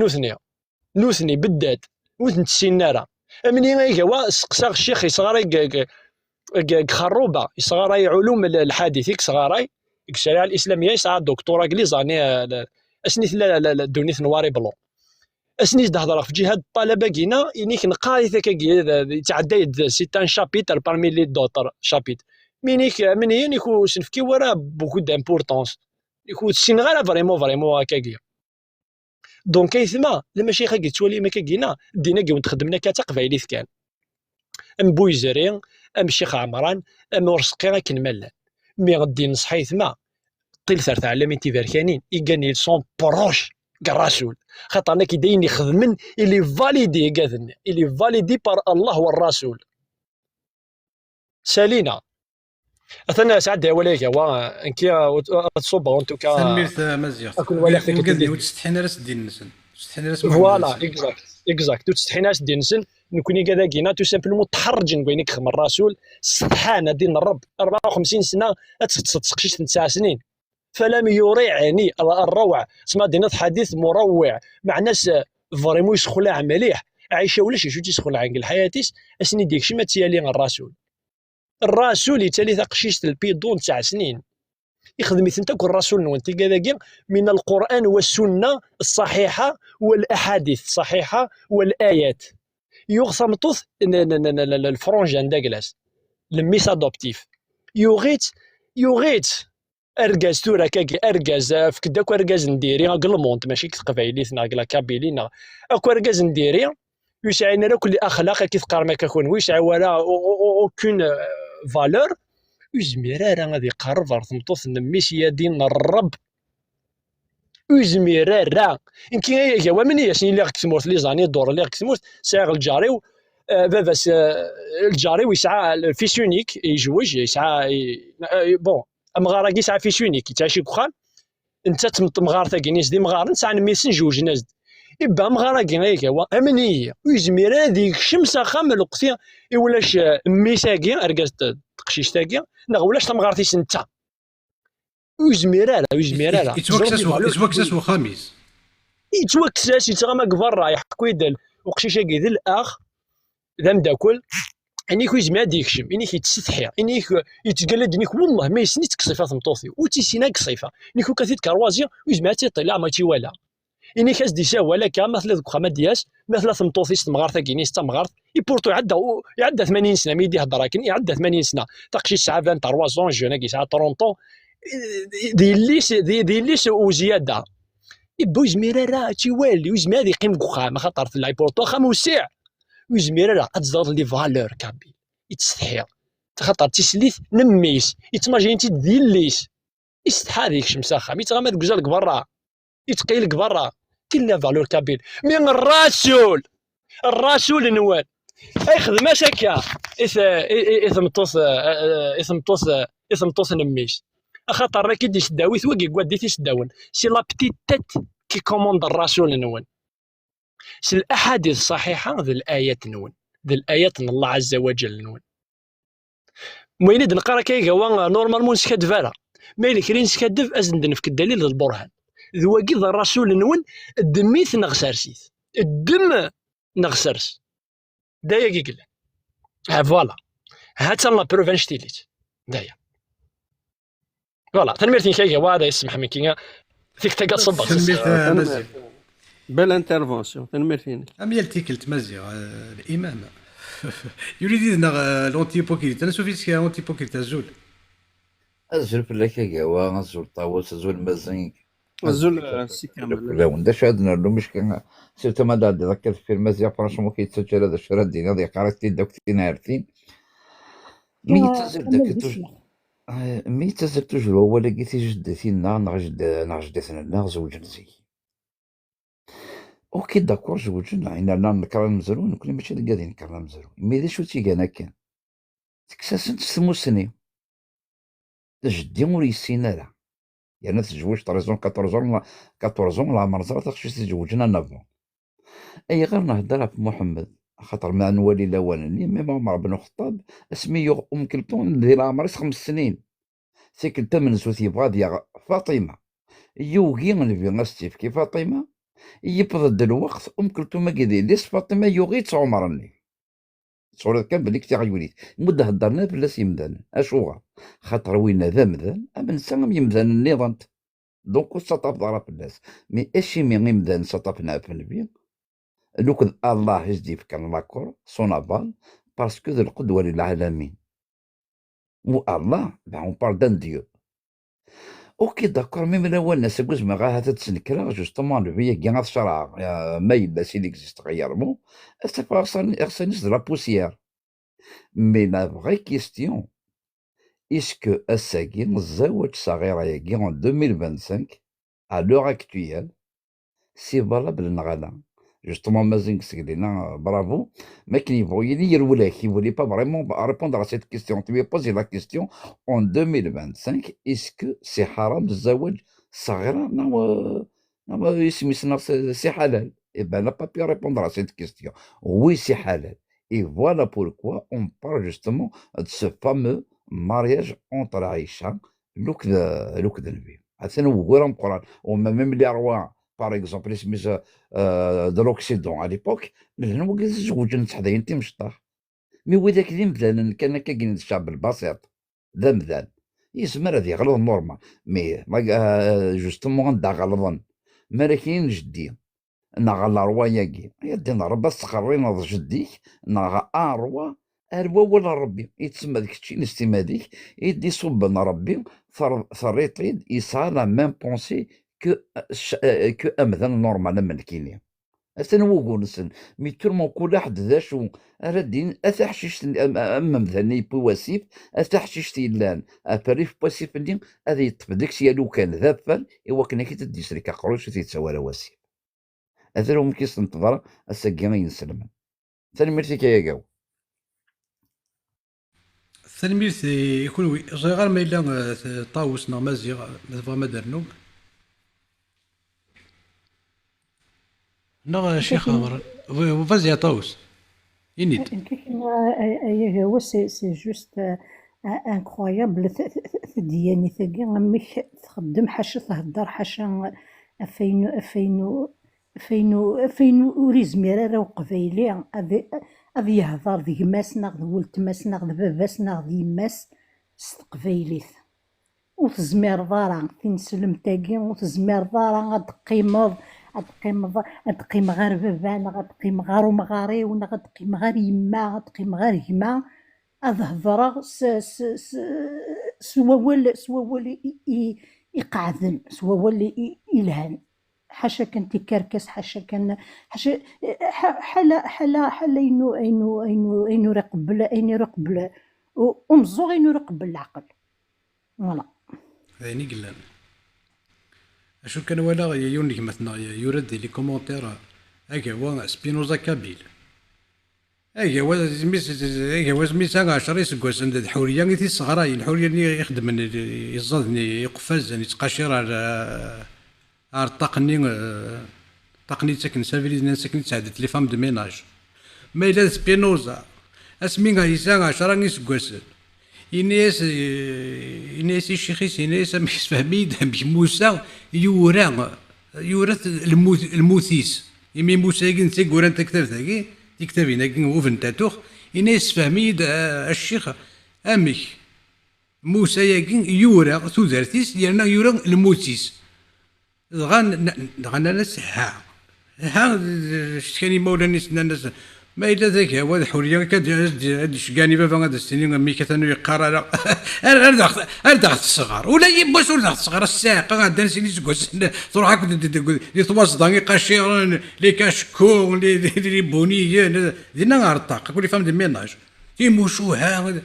نوثني بالذات وثنت السناره امني غيوا سقسا الشيخ يصغري خروبه يصغري علوم الحديث يصغري الشريعه الاسلاميه يسعى دكتوراه كليزاني اسنيت دونيت نواري بلون اسنيت تهضر في جهه الطلبه كينا ينيك نقاري ثكا تعدى سيتان شابيتر بارمي لي دوتر شابيتر من هي نيكو سنفكي ورا بوكو دامبورطونس يكون السين غير فريمون هكاكيا دونك كيثما لما شي خاكي تولي ما كاكينا دينا كي تخدمنا كتقبايلي كان ام بويزرين ام الشيخ عمران ام ورسقي كنملان مي غدي نصحي ثما طيل ثار تعلمين تيفاركانين يقاني سون بروش كالرسول خاطرنا كي داين يخدمن اللي فاليدي كاذن اللي فاليدي بار الله والرسول سالينا اثنا سعد وليك انكي تصوب وانتو كا سميت مزيان اكون ولا فيك وتستحينا راس دين نسن تستحينا راس فوالا اكزاكت تستحينا راس دين نسن نكوني كذا كينا تو سامبلومون تحرجن كوينيك خدم الرسول استحانه دين الرب 54 سنه تسقشيش 9 سنين فلم يريعني الروع سما دينا حديث مروع مع ناس فريمون يسخلع مليح عايشه ولا شي تيسخلع عن حياتيس اسني ديك شي ما تيالي الرسول يتالي تقشيش البيدون 9 سنين يخدم يثنتك الرسول نوانتي كذا من القران والسنه الصحيحه والاحاديث الصحيحه والايات يغصم طوث الفرونجان داكلاس الميس ادوبتيف يوغيت اركاز تورا كاكي اركاز فكداك اركاز نديري اكلمونت ماشي كتقبايليتنا كلا كابيلينا اكو اركاز نديري يسعينا راه كل اخلاق كيف قارما كيكون ويسع ولا اوكون فالور يزمير راه غادي يقرب رثمطوث نميس يا دين الرب يزمير راه يمكن هي من هي شنو اللي غتموت لي زاني دور اللي غتموت ساغ الجاري باباس الجاري ويسعى الفيس يونيك يجوج يسعى بون مغاره يسعى فيس يونيك تاشي كخان انت تمغار ثاكينيس دي مغار نسعى نميسن جوج ناس يبقى مغاره كي هو امنيه ويزمير هذيك الشمس خام الوقتي ولاش ميساكي اركاز تقشيش تاكي ولاش تمغارتيش انت ويزمير يتوكساس وخميس يتوكساس يتغمى كفر رايح كويدل وقشيشه كيدل الاخ ذا مداكل انيك يزمي هادي يكشم انيك يتستحي انيك يتقلد انيك والله ما يسني تكصيفه ثمطوثي وتيسينا قصيفه انيك كثيت كروازيا ويزمي تيطلع ما تيوالا إني كاس دي ساوا لكا مثلا ذوك خما دياس مثلا ثمطوطيس تمغارت كينيس تمغارت يبورتو يعدى 80 سنه ميدي هضر لكن يعدى 80 سنه تقشي ساعه 23 جون كي ساعه 30 دي ليس وزياده يبو يزمير راه تيوالي ويزمير يقيم كوخام خاطر في البورتو خام وسع ويزمير راه قد زاد لي فالور كامبي يتستحي خاطر تيسليت نميس يتماجينتي ديليس يستحى ديك شمسه خام يتغمد كوزالك برا يتقيلك برا تلا فالور كابيل من الرسول نوال اي خدمه هكا اثمطوس نميس خاطر راه كي ديش داويت وكي كوادي تيش داون سي لا بتيت تيت كي كوموند الرسول نوال سي الاحاديث الصحيحه ذي الايات نوال ذي الايات من الله عز وجل نوال موينيد نقرا كي هو نورمالمون سكادفالا ما الا كرين سكادف ازندن في الدليل البرهان ذواكي ذا الرسول نون الدميث نغسرسيت الدم نغسرس دايا كيقول فوالا هاتا لا بروفان شتيليت دايا فوالا تنميرتين كايكا وهذا يسمح من كينا فيك تلقى صبغ بل انترفونسيون تنميرتين اميال تيكلت مزيغ الامام يريد لونتيبوكريت انا سوفيت اونتيبوكريت الزول الزول في الكاكاوا الزول طاووس الزول مزين الزول سي كامل لا ونداش عندنا له مشكل سيرتو ما دار ذاك الفيلم مزيان فرانشمون كيتسجل هذا الشهر دينا ذي قراتي دوك عارفين مي تزل توجور هو لقيتي جدتي نغجدتنا زوج نزي اوكي داكور زوجنا عينا نكرا مزرون كل ماشي قاعدين نكرا مزرون مي ذا شو تيقانا كان تكساسنت سموسني جدي موريسينا لا يعني تزوج 14 لا مرزا تخشي تزوجنا نافون اي غير نهضر في محمد خاطر ما نولي الاولاني مي عمر بن الخطاب اسمي ام كلثوم ديال عمري 5 سنين سيكل 8 سوتي بغا ديال فاطمه يوغي نبي نستيف كي فاطمه يبرد الوقت ام كلثوم كيدير ليس فاطمه يوغي تعمرني صورة كان بليك تاع وليد مده هضرنا بلاس يمدان اشوغا خاطر وين ذا مدان امنسان يمدان النظام دونك سطاف ضرب الناس مي اشي مي يمدان سطافنا في النبي لوك الله يجدي كان لاكور سونافال باسكو ذو القدوه للعالمين مو الله اون باردان ديو اوكي داكور مي من اول ناس كوز ما غا هذا تسنكرا جوستومون لو بيا كاع الشرع ما يبدا سي ليكزيست غيرمون اغسانيس دو لا بوسيير مي لا فغي كيستيون اسكو اساكي الزواج صغيره ياكي en 2025 à l'heure actuelle سي فالابل نغالا جوستومون مازين كسكلينا برافو ما كاين يبغي يرولاك يولي با فريمون ريبوندر à cette question tu lui as posé la question en 2025 est-ce que c'est حرام الزواج صغيره نو يسمي سي حلال et ben n'a pas pu répondre à cette question oui c'est halal et voilà pourquoi on parle justement de ce fameux mariage entre Aïcha لوك ذا النبي هذا هو غير القران وما ميم لي روا باغ اكزومبل اسمي دو لوكسيدون على ليبوك لانه هو زوج نتحدى انت مشطح مي هو ذاك اللي مثلا كان كاين الشعب البسيط ذا مثال يسمى هذه غلط نورمال مي جوستومون غندا غلطن ما كاين جدي نغا روا ياكي يدي نربى تقرينا جديك نغا روا الوا ولا ربي يتسمى ديك الشيء نستمى ديك يدي صبنا ربي ثريطيد يسعى لا ميم بونسي كو امثال نورمال من كيني اثن هو نسن مي تورمون كل واحد ذا شو ردين اثحشيش اما مثلا بواسيف اثحشيش لان افريف بواسيف اللي هذا يطف داكشي لو كان ذا فال ايوا كنا كي تدي شركه قروش تيتسوى رواسيف هذا هو مكيس نتظر الساكي ينسلم ثاني ميرتي كيا التلميذ يكون غير ما إلا طاوسنا مازيغ ما درنو نا شيخ عمر فازي طاوس ينيد هو سي جوست انكرويابل في الديانة ثاقي غمك تخدم حاشا تهدر حاشا فين وريز مرارة وقبايلي أذ يهضر ذي ماسنا ذي ولد ماسنا ذي باباسنا ذي ماس ستقبايليت وتزمير ضارا تنسلم تاقي وتزمير ضارا غاد قيمض غتقيم غير بابانا، غتقيم غير ومغاريونا، غتقيم غير يما، غتقيم غير هما. هاد هضرة سوا يقعدن، سوا يلهن. حاشا كان تيكركس، حاشا كان حاشا حالا اينو يراقب ومزوغ اينو يراقب العقل. فوالا هاني قلنا اشو كان ولا يونيك مثلا يورد لي كومونتير هكا هو سبينوزا كابيل، هكا هو سميتها 10 يسكواس عند الحوريه غير تيصغراي الحوريه اللي يخدم يزادني يقفز يتقاشر على الطاقني ساكن سافيلي ساكن تعدت لي فام دو ميناج. ما إلا سبينوزا اسمينها يسان 10 يسكواس إناس الشيخيس إناس ما يسفهميد موسى يورث الموثيس يمي موسى كين تيقول أنت كتاب ذاكي تكتبين كين وفن تاتوخ إناس فهميد الشيخ أمك موسى يكين يورا ثوذرتيس لأنه يورا الموثيس غانا ناس ها شكاني مولانا الناس ما إلا ذاك هو الحورية كاد شقاني بابا غادا السنين مي كثانو يقرا أردغ الصغار ولا يبوس ولا الصغار الساقة غادا نسيني سكوس تروح هاك يتواصل قاشير لي كاشكون لي بونية دينا غارطاق كل فهم الميناج تيموشوها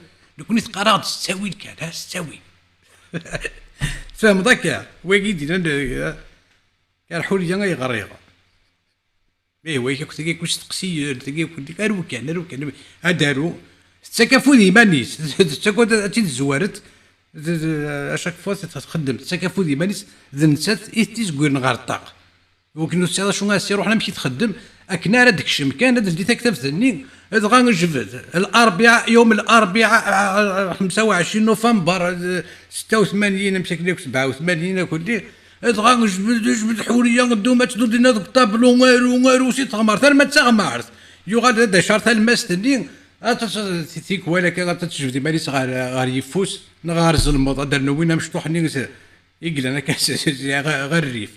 كوني تقرا تستوي كان تستوي فهم ذاك واكي دينا الحورية غيغريغا ايوا كنت كيكوش تقسي كنت اروكان هادارو تسكفو ديمانيس تسكو تزوارت اشاك فوا تخدم تسكفو ديمانيس ذنسات تيزكوين غارطاق وكنو تسير شنو غاسي روح نمشي تخدم اكنا راه داك الشمكان هذا اللي تكتب ثاني غا نجبد الاربعاء يوم الاربعاء 25 نوفمبر 86 مشى كليك 87 كلي ادغا جبد حوريه غدو ما تدو دينا دوك الطابلو غيرو سي تغمر حتى ما تغمرت يغاد هذا شهر تاع الماس تنين تيك ولا كي تشوف ديما ليس غير يفوس غير زلموط درنا وين مشطوح نيس يقل انا كاس غير الريف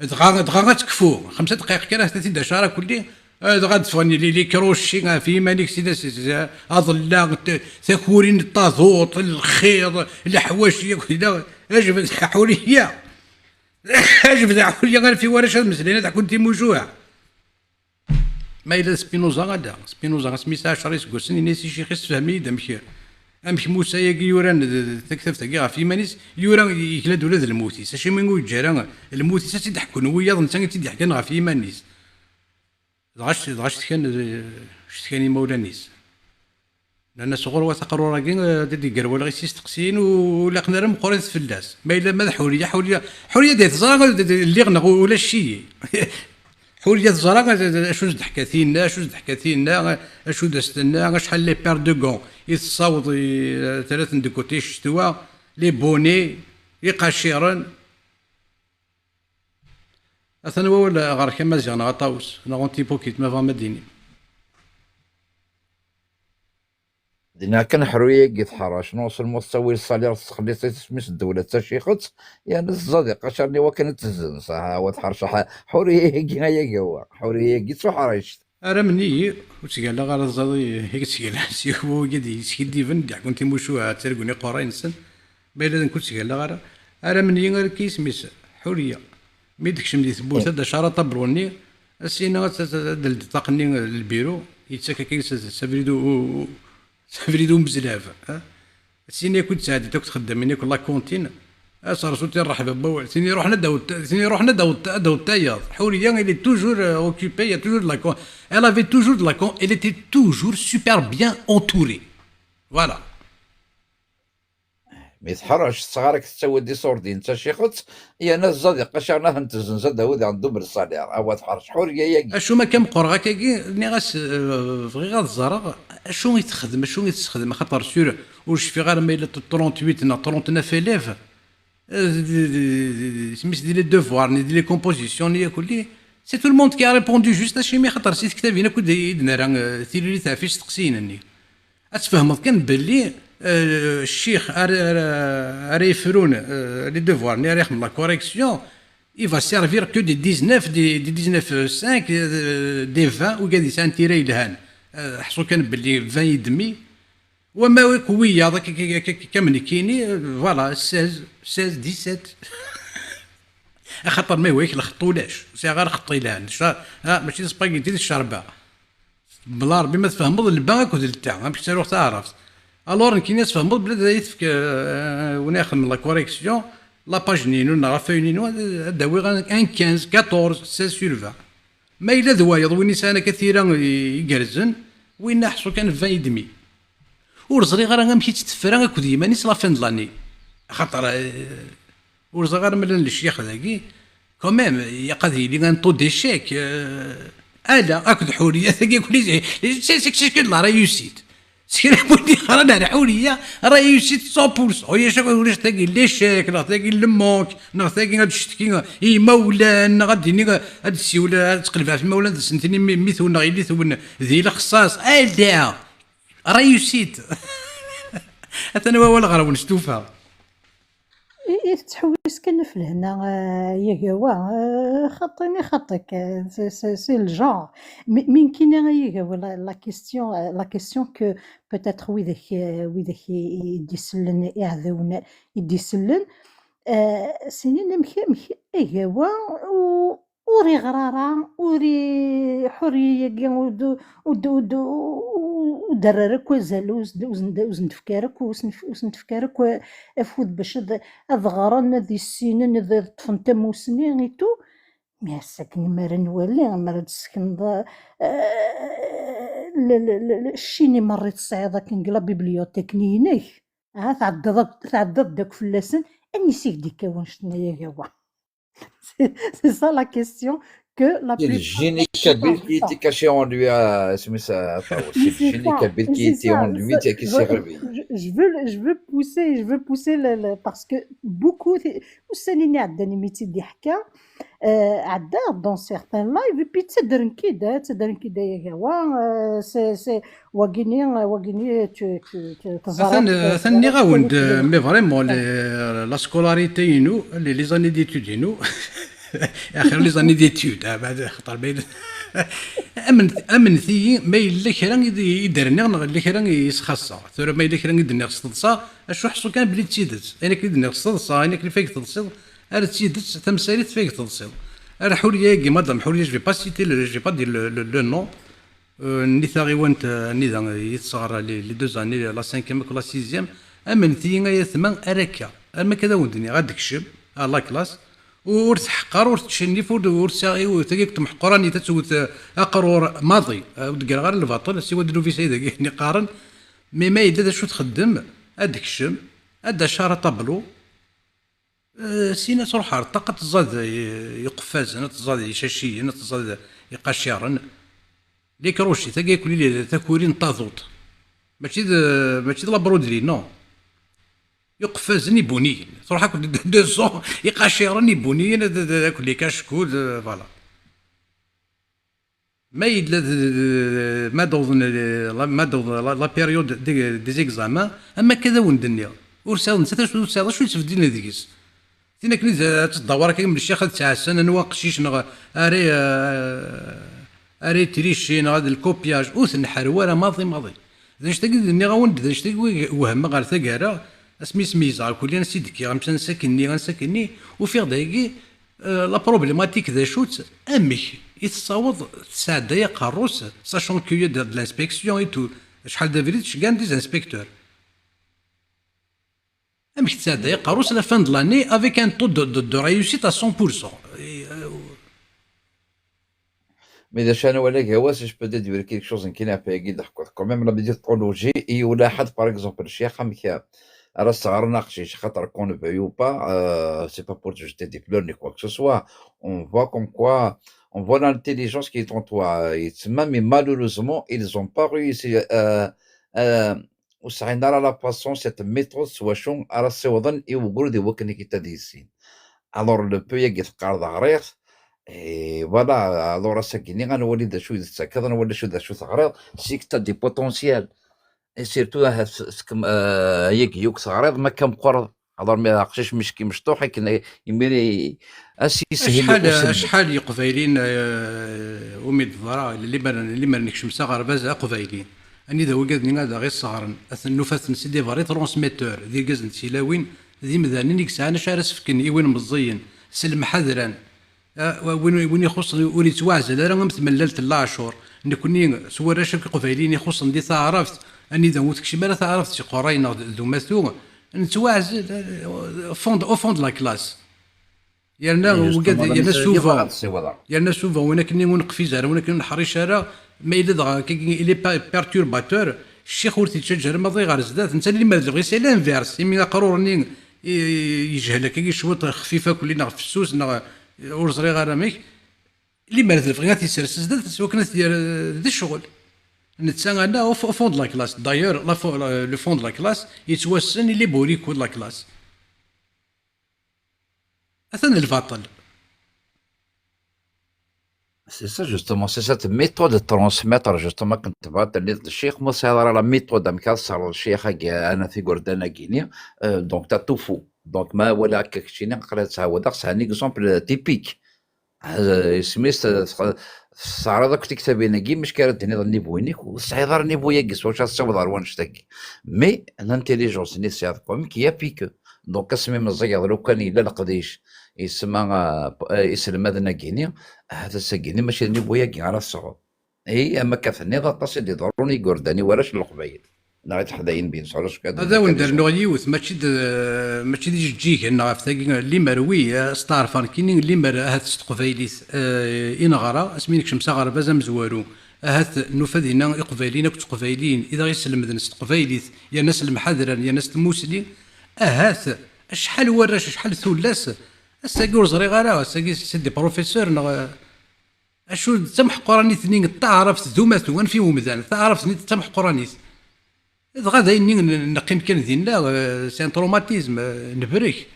ادغا تكفو 5 دقائق كان 30 شهر كلي ادغا تفني لي كروشي في مالك سيدا اظلا ثكورين الطاذوط الخيط الحواشيه كذا اجبد حوريه اجبد حوريه غير في ورش المسلين تاع كنتي موجوع ما إلا سبينوزا غادا سبينوزا سميتها 10 يسكوسن ناسي شي خيس فهمي امشي موسى ياكي يوران تكتب تاكي في مانيس يوران يكلاد ولاد الموتيس اش من نقول جيران الموتيس تيضحكون ويا نتا تيضحكن غا في مانيس دغاش كان مولانيس لان صغور وثقروا راكين دي قروا غير تقسين ولا قنا راه مقريت فلاس ما الا ما حوريه ديال الزرا اللي غنغ ولا شي حوريه الزرا اشو ضحكاتينا اشو دستنا شحال لي بير دو غون يتصاوض ثلاث دو كوتي شتوا لي بوني يقاشيرن اثنا ولا غير كما زعنا غطاوس انا غونتي بوكيت ما فما ديني دينا كان حرويه قيت حراش نوصل مستوى الصالير تخليصي تسميس الدوله حتى شي خط يعني الصديق اشرني وكانت تزن صح هو تحرش حوريه هي قوا حوريه قيت صح حراش انا مني وتقال لا غير الزادي هيك تقال سي هو قدي سيدي فن كاع كنت مشوها ترقوني قرين سن بين كنت تقال لا غير انا مني غير كيسميس حوريه مي داكشي ملي ثبوت هذا شهر طبروني السينا تلتقني البيرو يتسكا كيس سافريدو بزاف السينا كنت سعد كنت خدام مني كل كونتين صار صوتي نرحب بوا ثاني روحنا داو التاياض حوريه اللي توجور اوكيبي توجور لا كون elle avait toujours de la con elle était toujours super bien entourée voilà ما يتحرش صغارك تسوي دي صوردين انت شي خط يا ناس زاد قشرنا هنتزن زاد هو عنده بالصالير او تحرش حوريه ياكي اشو ما كان مقرغا كاكي ني غاس فغي غاد الزرق اشو يتخدم خاطر سور واش في غير ما الا 38 39 الف سميت دي لي دوفوار دي لي كومبوزيسيون يا كلي سي تو الموند كي ريبوندو جوست اشي مي خاطر سيت كتابينا كود يدنا راه تيري تاع فيش تقسينني اتفهمت كان باللي الشيخ راه يفرون لي دوفوار ني راه يخدم لا كوريكسيون il va servir que des 19 des 19.5 des 20 وقاعد يسانتيري لهان حصو كان باللي 20 يدمي وما قويه هذاك كمن كيني فوالا 16 17 خاطر ما هويك الخطولاش سي غير خطي لهان ماشي سباغيتي الشربه بلا ربي ما تفهمض الباك ود التاع باش تروح تعرف الور كاين ناس فهمض بلا يتفك وناخذ من لا كوريكسيون لا باج نينو نرا فاينينو داوي غير 15 14 16 سور 20 ما الا ذوايض وين سنه كثيره يقرزن وين نحصو كان 20 يدمي ورزري غير غنمشي تتفرا كود يماني لا فين دلاني خاطر ورزري غير ملي الشيخ ذاكي كوميم يقاد لي غنطو دي شيك الا اكد حوريه ثقي كل شيء راه يوسيت سير بودي رانا حوريه راه يوسيت 100% ويا شكون ولاش ثقي لي شيك راه ثقي لموك راه ثقي غادي تشتكي اي مولان غادي هاد السيوله تقلبها في مولان سنتيني ميثون غيلي ثون ذي الخصاص الا راه يوسيت حتى انا ولا غير ونشتوفها تحوس كان في لهنا يا جوا خطيني خطك سي الجون من كاين يا جوا لا كيسيون كو بوتيتر ويدك يديسلن يعذون يديسلن سنين مخي يا جوا وري غرارة وري حرية ودررك وزالوز وزن تفكارك وزن تفكارك افود باش اضغران ذي السنين اذا طفنت موسنين ايتو مي ساكن مرا نولي مرا تسكن الشيني مريت الصعيدة كنقلا بيبليوتيك نينيك تعدد داك فلاسن اني سيك ديك وانشتنا يا جوا c'est ça la question que la Il y a le génie kabyle qui était caché en lui à c'est le génie kabyle qui était en lui qui s'est réveillé. Je veux pousser parce que beaucoup وسنيني عداني ميتي دي حكا عدا dans certains live puis تدرن كده يا جوا سي واغيني ثاني غاوند مي فريمون لا سكولاريتي نو لي زاني ديتود نو اخر لي زاني ديتود بعد خطر بين امن ثي ما الا كرا يدرني اللي كرا يسخصا ثم ما الا كرا يدني خصصا اشو حصو كان بلي تسيدت انا كيدني خصصا انا كي فيك تتصل ار تسيدت تمثالي فيك تتصل ار حوريه كي مدام حوريه جو با سيتي جو با دير لو نو نيثاغي وانت نيدا يتصغر لي دو زاني لا 5 ولا 6 امن ثي يا ثمان اراكا اما كذا ودني غادكشب لا كلاس ورتحقر ورتشنيف ورتساغي وتاكيك محقراني تتسوت اقرور ماضي ودقر غير الباطل سي ودلو في سيده كي قارن مي ما يدد شو تخدم ادك الشم ادا شاره طبلو سينا تروح الطاقه تزاد يقفازن تزاد يشاشين تزاد يقشرن ليك روشي تاكي كل تاكورين طازوط ماشي لا برودري نو يقفزني بنيين تروح هاك 200 يقاشرني بنيين كل كشكول فوالا ما يد ما دوظن لا بيريود دي زيكزامان اما كذا وندنيا ورسال نسيت شو تفدينا ديكس تينا كني تدور كي من الشيخ تاع السنه نوا قشيش اري تريشين هذا الكوبياج وثن حرواره ماضي اذا شتاقي ني غاوند اذا شتاقي وهم غير ثقاره اسمي سميزا كلنا سيدك غنمشي غنساكني وفي دايكي لا بروبليماتيك ذا شوت امك يتصاوض تساعد يا قاروس ساشون كو يد لانسبكسيون اي تو شحال دافريتش كان دي انسبكتور امك تساعد يا قاروس لا فان دلاني افيك ان تو دو ريوسيت ا 100%. Mais déjà, je peux te dire quelque chose qui n'a pas été quand même la méthodologie et ou la had par exemple le cheikh Hamkia راه ناقشي شي خاطر كون فيو با سي با بور jeter des fleurs ni quoi que ce soit on voit comme quoi on voit l'intelligence qui est en toi mais malheureusement ils ont pas réussi وسعينا على لا باسون cette méthode soit شون راه سيوضن يوقول دي وكني كي تديسين alors le peu يتقارض غريق et voilà alors ساكني غنولي دا شو يتسكر غنولي شو تغريض سي كتا دي بوتونسيال سيرتو ياك يوك صغير ما كان مقرض هضر ما قشيش مشكي مشطوح كنا يميري اسي سهل شحال يقبايلين وميد الضرا اللي ما نكشم صغار باز قبايلين اني ذا وقادني هذا غير صغارن نفات نسيدي فاري ترونسميتور ذي قزن تيلاوين ذي مذانين يكسعنا شارس فكن ايوين مزيين سلم حذرا وين يخص وين يتواعزل راه مثمللت العاشور نكوني سوار شاك قبايلين يخص ندي تعرفت اني ذا وتكشي ما تعرفت شي قرينا ذو مثوم نتواعزل فوند لا كلاس يالنا وقاد يالنا سوفا وانا كني ونقفيز وانا كني نحريش راه ما الا دغا الي بيرتورباتور الشيخ ورثي تشجر ما ضي غير زدات انت اللي ما تبغي سي لانفيرس يمين قرورني يجهلك كي شوط خفيفه كلنا في السوس ورزري غير ميك اللي ما تبغي تيسرس زدات سوا كانت دير الشغل نتسان انا فوند لا كلاس دايور لو فوند لا كلاس يتوسن اللي بوريكو لا كلاس اثن الباطل. C'est ça justement, c'est cette méthode de transmettre justement quand tu vas te dire le cheikh moi c'est la méthode مكسر الشيخ انا في قردنا غينيا دونك تطوفو دونك ما ولا كشينا قرات تعاود ساني اكزومبل تيبيك سميت صار داك تكتبينا كي مش كانت هنا النيفوينيك والصعيدار نيفو يقص واش تصاوب ضروان شتاكي مي الانتيليجونس ني سي كوم كي بيك دونك اسمي من الزياض لو كان الا القديش يسمى اسم مدنا كينيا هذا السكيني ماشي اللي بويا كي على الصعود اي اما كثني ضاطس اللي ضروني قرداني ولاش القبايل لا حداين بين صالح كذا هذا وين دار نوغيوث ماشي دي جيك انا فتاكي اللي مروي ستارفان كيني اللي مر هاد قبايليس انغرا اسمينك شمسا غرا باز مزوارو هات نفذنا قبايلين كنت قبايلين اذا يسلم ذنس قبايليس يا ناس المحاضره يا ناس المسلمين هات شحال وراش شحال ثلاث الساقي وزري غير الساقي سيدي بروفيسور اشو تسمح قراني ثنين تعرفت ذومات وين في ومدان تعرفت ثنين تسمح قرانيت غادا اني نقيم كان ذين لا سي ان تروماتيزم نبريك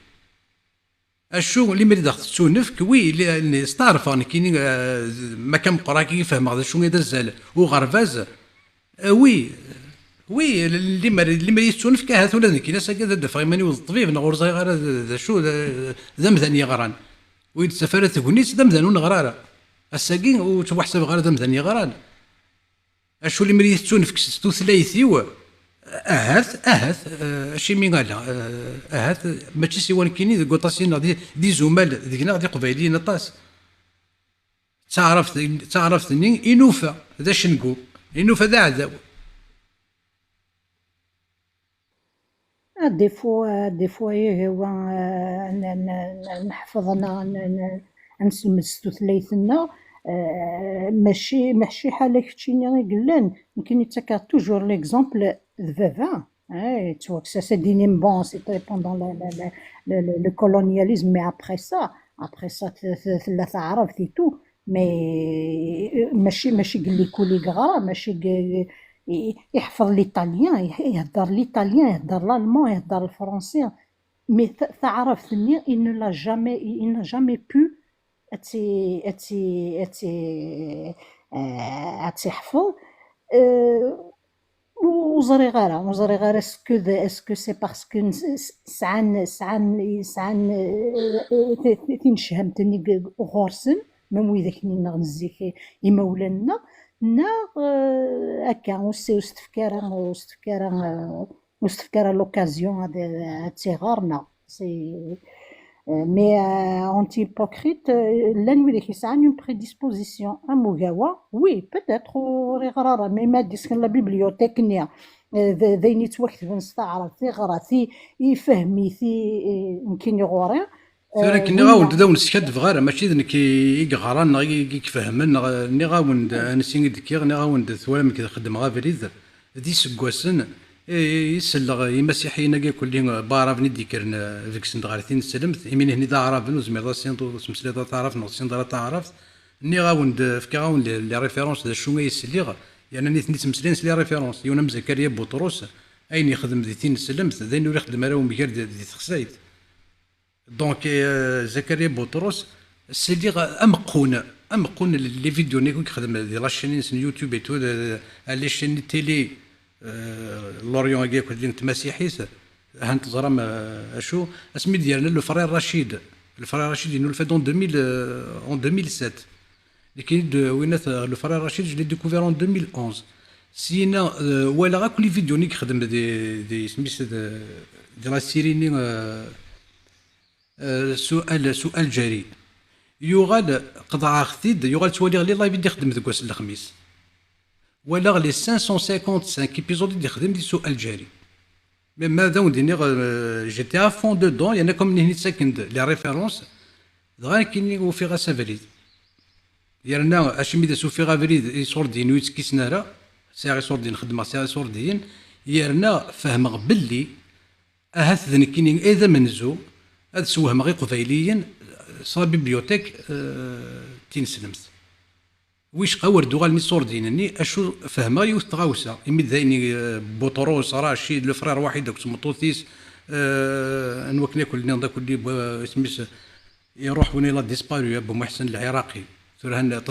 اشو اللي مريض خصو نفك وي اللي ستارفان كاين ما كان قرا كيفهم هذا شنو يدزل وغرفاز وي اللي مريض تونفك هذا ولا كاين ساكا دفع ماني الطبيب نغور زي غير شو ذا مثلا يغران وين سفرت كونيس ذا مثلا نغراره الساكين وتوحسب غير ذا مثلا يغران اشو اللي مريض تونفك ستو ثلاثيو شي مين قال ماشي سيوان كاينين كوطاسين دي زمال ذيكنا غادي قبايليين طاس تعرفت اني انوفا ذا شنقو انوفا ذا عذاب دي فوا هو نحفظ نسلم ستثليثنا ماشي حاله كتشيني قلان يمكن يتكا توجور ليكزامبل فافا tu vois que ça c'est dit bon c'était pendant le colonialisme mais après ça لا تعرفت tout mais ماشي قال لي كولي غرا ماشي يحفظ ليطاليان يهضر ليطاليان يهضر الالمان يهضر الفرنسي مي تعرفت اني il n'a jamais pu اتحفظ وزري غير اسكو سي باسكو سعان تنشهمتني غورسن ميم ويداك نغنزيك يمولنا هكا واستفكار لوكازيون هاد صغارنا سي مي انتي هيبوكريت لا نولي كيسعان اون بريديسبوزيسيون اموغاوا وي بيتيتر غرارة مي ما ديسكن لا بيبليوتيكنيا ذيني توكتب نستعرض تيغرا تي يفهمي تي يمكن يغوري ولكن غاوند داون سكاد فغار ماشي ذنك يغران يفهمن ني غاوند انسي دكيغ ني غاوند ثوالم كي خدم غافريز دي سكواسن يسلغ يمسيحيين كاع كلين بارافني ديكرن فيك سندغارتين سلمت يمين هني دا عرف نزمير دا سينطو سمسلي تعرف نصين دا تعرف ني غاوند فكا غاوند لي ريفيرونس دا شو يسليغ يعني ني تمسلين لي ريفيرونس يونم زكريا بطرس اين يخدم ذيتين سلمت ذين يخدم راهم بكير دي تخسايت دونك زكريا بطرس سليغ امقون لي فيديو نيكو يخدم دي لاشين يوتيوب ايتو لي شين تيلي لوريون كاع كلين تمسيحيس هانت زرام اشو اسمي ديالنا لو فرير رشيد الفرار رشيد il nous le fait en 2007 لكن وينات الفرار رشيد je l'ai découvert en 2011 سينا ولا غا كل فيديو نيك خدم دي سميت دي لا سيريني سؤال جاري يغال قطع خديد يغال توالي لي لايف دي خدم دكواس الخميس ولا لي 555 ايبيزود دي خدم دي سؤال جاري مي ماذا ندير جيتي ا فون دودون يعني كوم نهني ساكن لي ريفيرونس دغا كيني وفي غا سافريد يرنا اش ميدا سوفي غا فريد يصور دين ويتكي سنارا ساعي صور دين خدمه ساعي صور دين يرنا فهم باللي اهات ذنكيني اذا منزو هاد سوهم غير قبيليا صار بيبليوتيك تينسلمت ويش قور دوغال نصور دينني اشو فهمها يوث تغاوسه يمد ذايني بوطروس راشي لو فرير واحد داك سمطوثيس نوك ناكل نضا كل سميس يروح وين لا ديسبارو يا ابو محسن العراقي ثورهن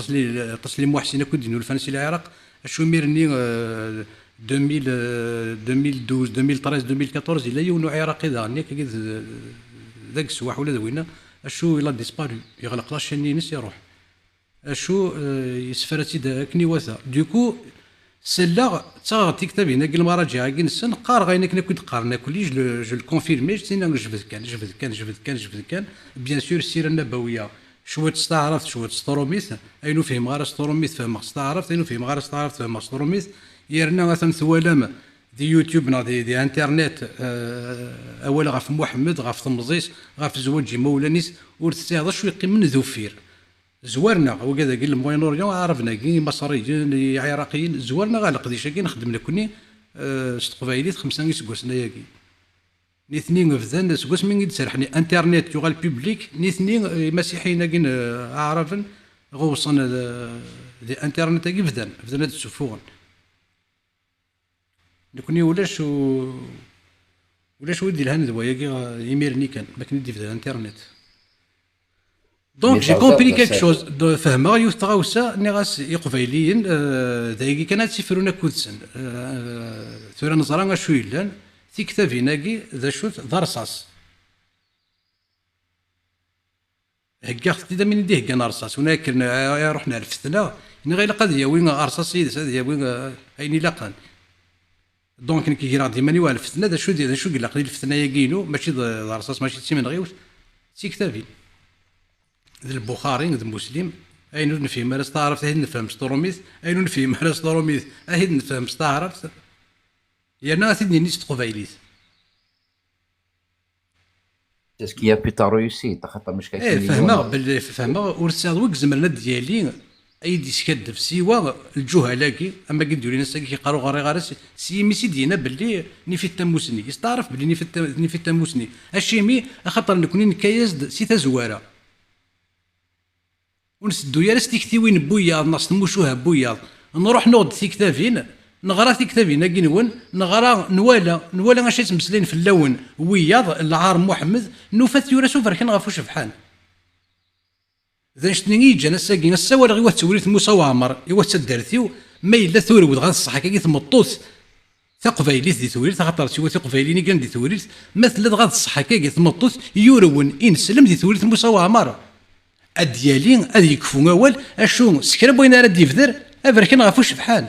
تصلي محسن كودينو الفرنسي العراق اشو ميرني 2012 2013 2014 الا يونو عراقي ذا نيك ذاك السواح ولا ذوينا اشو لا ديسبارو يغلق لاشين نس يروح اشو يسفرتي داك نيواثا دوكو سلا تاغتي كتابي ناك المراجع كي نسن قار غاينك كنت قارنا كليش جو الكونفيرمي جينا جبد كان بيان سور السيره النبويه شويه استعرفت شويه ستروميث اينو فهم غير ستروميث فهم استعرفت اينو فهم غير استعرفت فهم ستروميث يرنا مثلا ثوالم دي يوتيوب نا دي انترنت اول غاف محمد غاف تمزيس غاف زواج مولانيس ورتساعد شو يقيم من ذوفير زوارنا وكذا قال الموين اوريون عرفنا كي مصريين عراقيين زوارنا غا القديشه كي نخدم لكني استقبايليت 5 سكوسنا ياكي نيثنين فذان سكوس من قد سرحني انترنت يغال بيبليك نيثنين مسيحيين كي عرفن غوصن دي انترنت كي فذان هاد السفون لكني ولاش ودي الهند وياكي يميرني كان ما كندي في الانترنت دونك جي كومبري كيك شوز فهمها يوث تغاوسا نغاس يقبايليين دايكي كانت سيفرونا كودسن ثورا نزرا شو يلان في كتابيناكي ذا شوت ذا رصاص هكا خدي من يديه كان رصاص ولكن رحنا الفتنه غير قضيه وين رصاص يدس هذه وين اين لاقان دونك كي راه ديما نيوال الفتنه ذا شو قال لك الفتنه ياكينو ماشي ذا رصاص ماشي تسمين غيوس سي كتابين ذا البخاري ذا مسلم اين نفهم ما استعرفت هيد نفهم ستروميث اين نفهم ما ستروميث هيد نفهم استعرفت يا ناس نيست قبيليت تسكيا بيتارويسي خاطر مش كاين فهمها ورسال وك زمرنا ديالي ايدي سكدف سيوا الجهلاكي اما كيديروا لنا ساكي كيقراو غارس سي ميسي دينا باللي نيفي التموسني يستعرف باللي نيفي التموسني الشيمي خاطر نكوني نكايز سي تزواره ونسدو يا رستي وين بوياض ناس نموشوها بوياض نروح نوض في كتافين نغرا في كتابين كي نغرا نوالا غاشي تمسلين في اللون وياض العار محمد نوفات يورا سوفر كان غافو شفحان ذا شتني يجي انا ساكي السوار غير توريث موسى وعمر ايوا تدرتيو ما الا ثورود غا الصحه كي تمطوث ثقفايليث دي ثوريث خاطر سوا ثقفايليني كان دي ثوريث مثل غا الصحه كي تمطوث يورون انسلم دي ثوريث موسى وعمر اديالين ادي يكفون اول اشو سكرب وين راه يفذر افركن غافو شفحان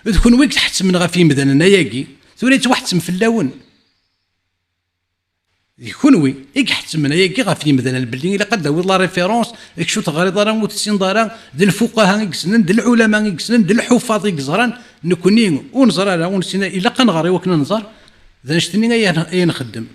تكون ويك تحت من غافي مدن نياكي ثوريت واحد في اللون يكون وي يحت من نياكي غافي مدن البلين الا قد داوي لا ريفيرونس شو تغاري دارا متسين دارا ذي الفقهاء يكسنن ذي العلماء يكسنن ذي الحفاظ يكزران نكوني ونزرا لا ونسينا الا كنغاري وكنا نزر ذا نشتني اي نخدم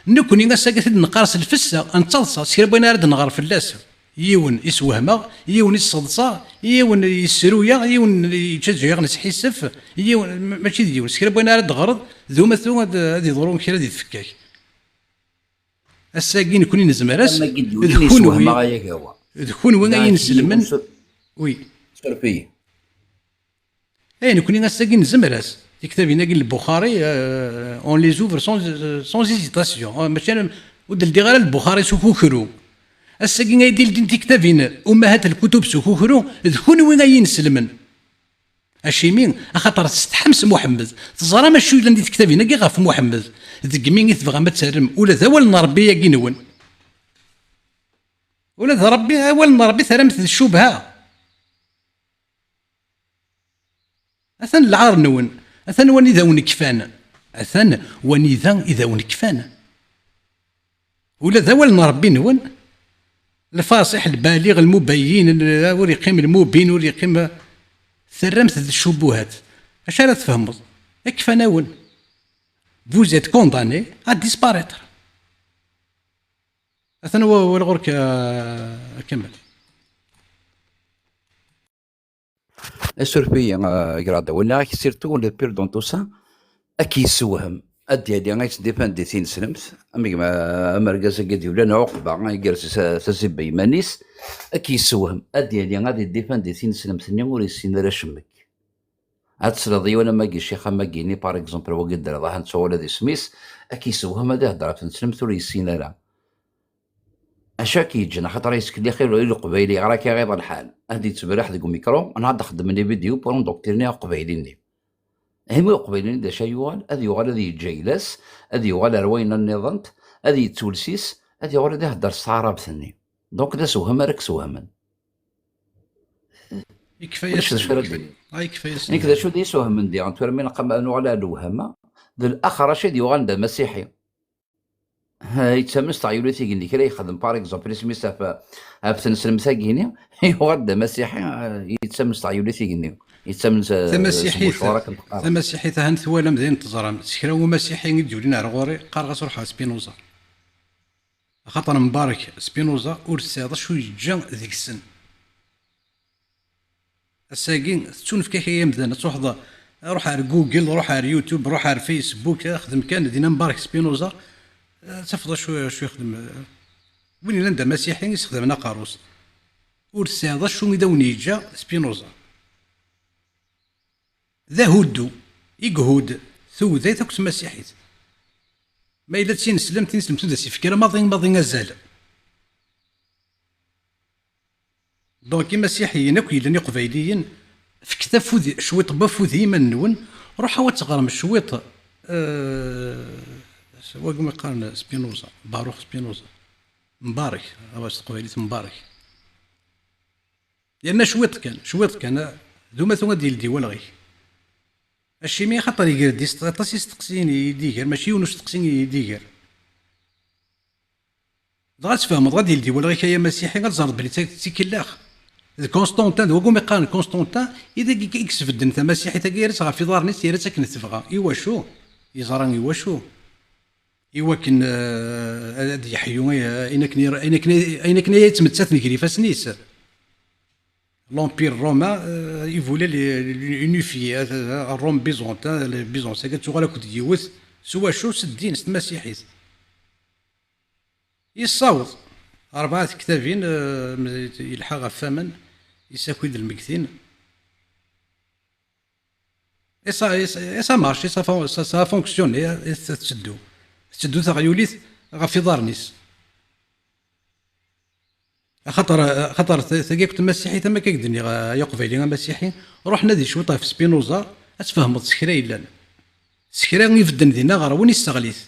نكوني غاساكت نقارس الفسه نتصلصا سير بغينا نرد نغار في اللاس يون يسوهما يون يصدصا يون يسرويا يون يتشجع نسحيسف يون ماشي ديون سكر بغينا رد غرض ذوما ثوما هذه ضروري كي هذه تفكاك الساقين يكون نزمراس دخون وين ينسلمن وي سرفي اي نكون الساقين نزمراس كتابنا قال البخاري اون لي زوفر سون هيزيتاسيون ماشي ودل دي غير البخاري سكوكرو الساقين يدير دين كتابين امهات الكتب سكوكرو دخون وين ينسلمن اشيمين خاطر تستحمس محمد تزرا ماشي الا ندير كتابين كي غاف محمد ذك مين تبغى ما تسرم ولا ذا ولا نربي كي نون ولاد ربي أول ربي ثرمت الشبهة أثن العار نون أثن ونذا ونكفان أثن ونذا إذا ونكفان ولا ذا ولد ربي نون الفاصح البالغ المبين وريقيم المبين وريقيم ثرمت الشبهات اش راه تفهموا يكفى نون vous êtes condamné à disparaître أثن والغرك كمل السوربي غرادا ولا سيرتو لو بير دون تو سا اكي يسوهم ادي هادي غايت ديبان دي تين سلمت اما مركز قد ولا عقبه غيرس تسيب يمانيس اكي يسوهم ادي هادي غادي ديبان دي تين سلمت ني وريسين راه شمك هاد الصلاضي ولا ما قيش شيخ ما قيني باغ اكزومبل وقدر راه نتصور هذا سميس اكي يسوهم هذا هضره تنسلمت وريسين راه اش كيجينا خاطر يسكن لي خير ولا قبيلي راكي غير الحال هادي تبرح ديك الميكرو انا نخدم لي فيديو بور ندوكتريني قبيليني هم قبيليني دا شي يوال هادي يوال هادي جايلاس هادي يوال روينا النظام هادي تولسيس هادي يوال هادي هدر الصعراب ثاني دونك دا سوهم راك سوهما يكفي يكفي كذا شو دي سوهم من دي انت من قام على الوهمه ذا الاخر شي ديوال دا مسيحي يتسمى ستايوليتي قال لك راه يخدم باغ اكزومبل سميتها في تنسلم ساكيني يغدا مسيحي يتسمى ستايوليتي قال لك يتسمى مسيحي تاع ثوالا مزيان تزرم سكرا هو مسيحي يديو لنا غوري قال غا روح سبينوزا خاطر مبارك سبينوزا ورساده شو يجا ذيك السن الساكين تشوف كيف هي مزيان تروح روح على جوجل روح على يوتيوب روح على فيسبوك خدم كان دينا مبارك سبينوزا تفضل شو يخدم وين لندا مسيحي يستخدم ناقاروس ورساده شو يدوني جا سبينوزا ذا هودو يقهود ثو ذا تاكس مسيحيت ما إلا تنسلم تنسلم سي فكرة ماضي غزال دونك المسيحيين اكو يلاني قبايليين في كتاب فوذي شويط بفوذي منون روح تغرم شويط واقم يقارن سبينوزا باروخ سبينوزا مبارك واش قبيليت مبارك لأن شويط كان ذوما ثم ديال الديوان غير الشيمي خاطر يقال ديستاطاس يستقسيني يدير ماشي ونش تقسيني يدير غا تفهم غادي يلدي ولا غير كايا مسيحي غتزرد بلي تيكلاخ كونستونتان هو قوم يقارن كونستونتان اذا يكسف الدن تاع مسيحي تا كيرس غا في دار نيس يرس كنت تبغى ايوا شو يزران ايوا شو ايوا كن هاد يحيو اينك يتمتث نكري فاسنيس l'Empire romain, il voulait l'unifier, Rome byzantin, les Byzantins, كانت تغالى كنت يوث سوا شو الدين المسيحي يصاوض 4 كتابين يلحق غفاما يساكويد المكثين ça marche ça fonctionne تسدو تغيوليث غفي دارنيس خطر ثقي كنت مسيحي تما كيقدني يقفي لي مسيحي روح نادي شويه في سبينوزا اتفهمت سكرا الا سكرا يفدن دينا غير وين يستغليث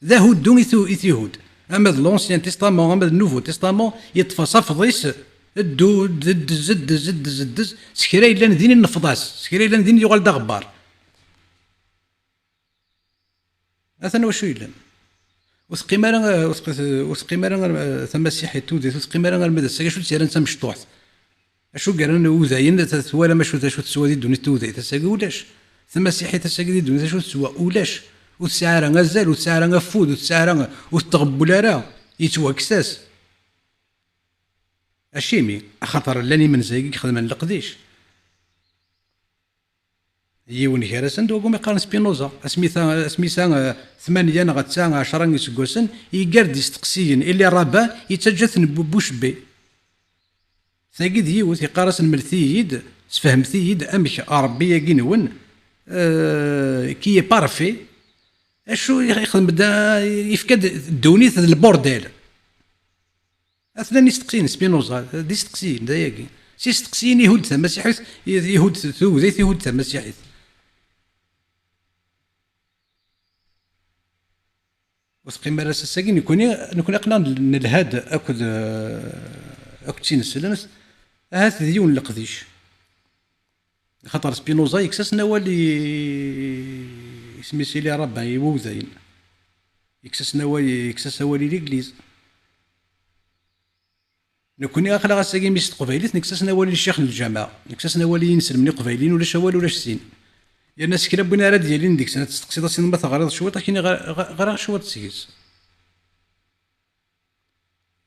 ذا هودو يثيهود اما لونسيان تيستامون اما النوفو تيستامون يطفى صفضيس الدو زد سكرا الا نديني نفضاس سكرا الا نديني يغال دا غبار اثنا وشو الا وثقيمارا ثم مسيحي تودي وثقيمارا المدى شو تسيران تم مشطوح اشو قالنا وذاين تسوى ما شو تسوى دي دوني تودي تساقي ولاش ثم مسيحي تساقي دي دوني شو تسوى ولاش وتسعر غزال وتسعر غفود وتسعر وتغبولارا يتوكساس الشيمي خاطر لاني من زايق خدم القديش يون هيرسن دوكم يقارن سبينوزا سميثا 8 غا 9 10 يسقوسن يقرد يستقسيين اللي رابا يتجثن بوشبي ثاقي ديوث يقارس الملثيد سفهمثيد امك ربي يقينون كي بارفي اشو يخدم بدا يفكد الدونيث البورديل اثنين يستقسين سبينوزا دي يستقسين داياكي سيستقسين يهود مسيحي يهود ثوذيث يهود مسيحي وثقي مراس الساكين نكون اقنا نلهاد اكد سين السلامس هات ديون القديش خاطر سبينوزا يكسسنا والي اسمي سيلي ربع يوذين يكسسنا والي ليغليز نكوني اخلا غاساكي ميست قبيليت نكسسنا والي الشيخ الجامعه نكسسنا والي ينسل مني قبيلين ولا شوال ولا سين يا الناس كلا بنا راه ديالي ديك السنه تستقصي سين ما تغرض شويه كاين غير شويه تسيس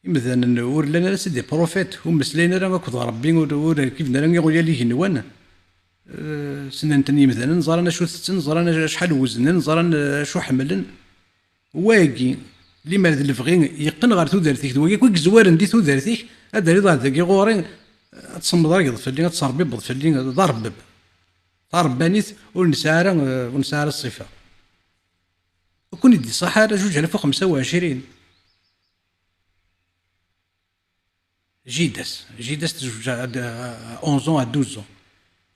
مثلا ولا لا سيدي بروفيت هم مسلين راه كنت ربي ولا كيف راه يقول لي هنوان سننتني مثلا نزرنا شو نزرنا شحال وزن نزرنا شو حملن واقي اللي ما الفغي يقن غير تودرتيك واقي كوك زوار ندي تودرتيك هذا رضا ذاك غوري تصمد راك يضفلي تصربي بضفلي ضرب ضربانيت ونسعر الصفه وكون يدي صح راه 2025 جيداس 11 à 12 ans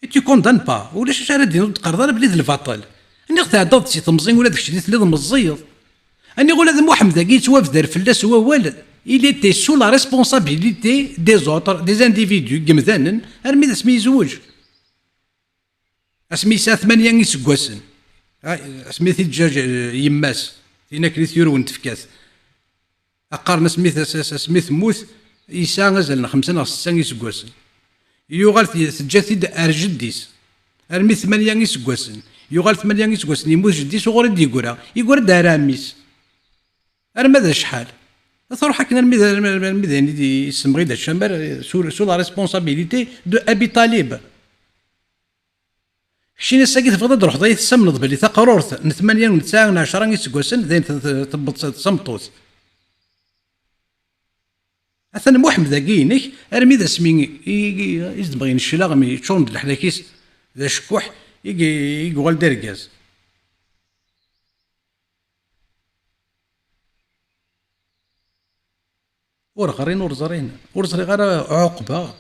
et tu condamnes pas ولا شي راه دينو تقرر بلي الباطل اني غتعضض شي تمزين ولا داكشي اللي تليض مزيض اني نقول هذا محمد كي توقف دار فلاس هو والد il était sous la responsabilité des autres des individus مثلا ارمي اسمي يزوج اسمي سا 8 يسكواسن سميتي الدجاج يماس فينا كريت يورو نتفكاس اقارن سميث موت يسا غزلنا 5 أو 6 يسكواسن يوغال تجاتي ارجديس ارمي 8 يسكواسن يوغال 8 يسكواسن يموت جديس وغوري يقول داراميس ارمى شحال تروح حكنا الميدان اللي يسمى غير الشمال سو لا ريسبونسابيلتي دو ابي طالب شينا ساكي تفضل تروح ضيت تسمنض بلي تقرورت 8 و 9 و 10 يسكواسن زين تبط تصمطوت اثنا محمد ذاكينك ارمي ذا سمي يزبغين الشلاغ مي تشوند الحلاكيس ذا شكوح يقول داركاز ورغرين ورزرين ورزري غير عقبه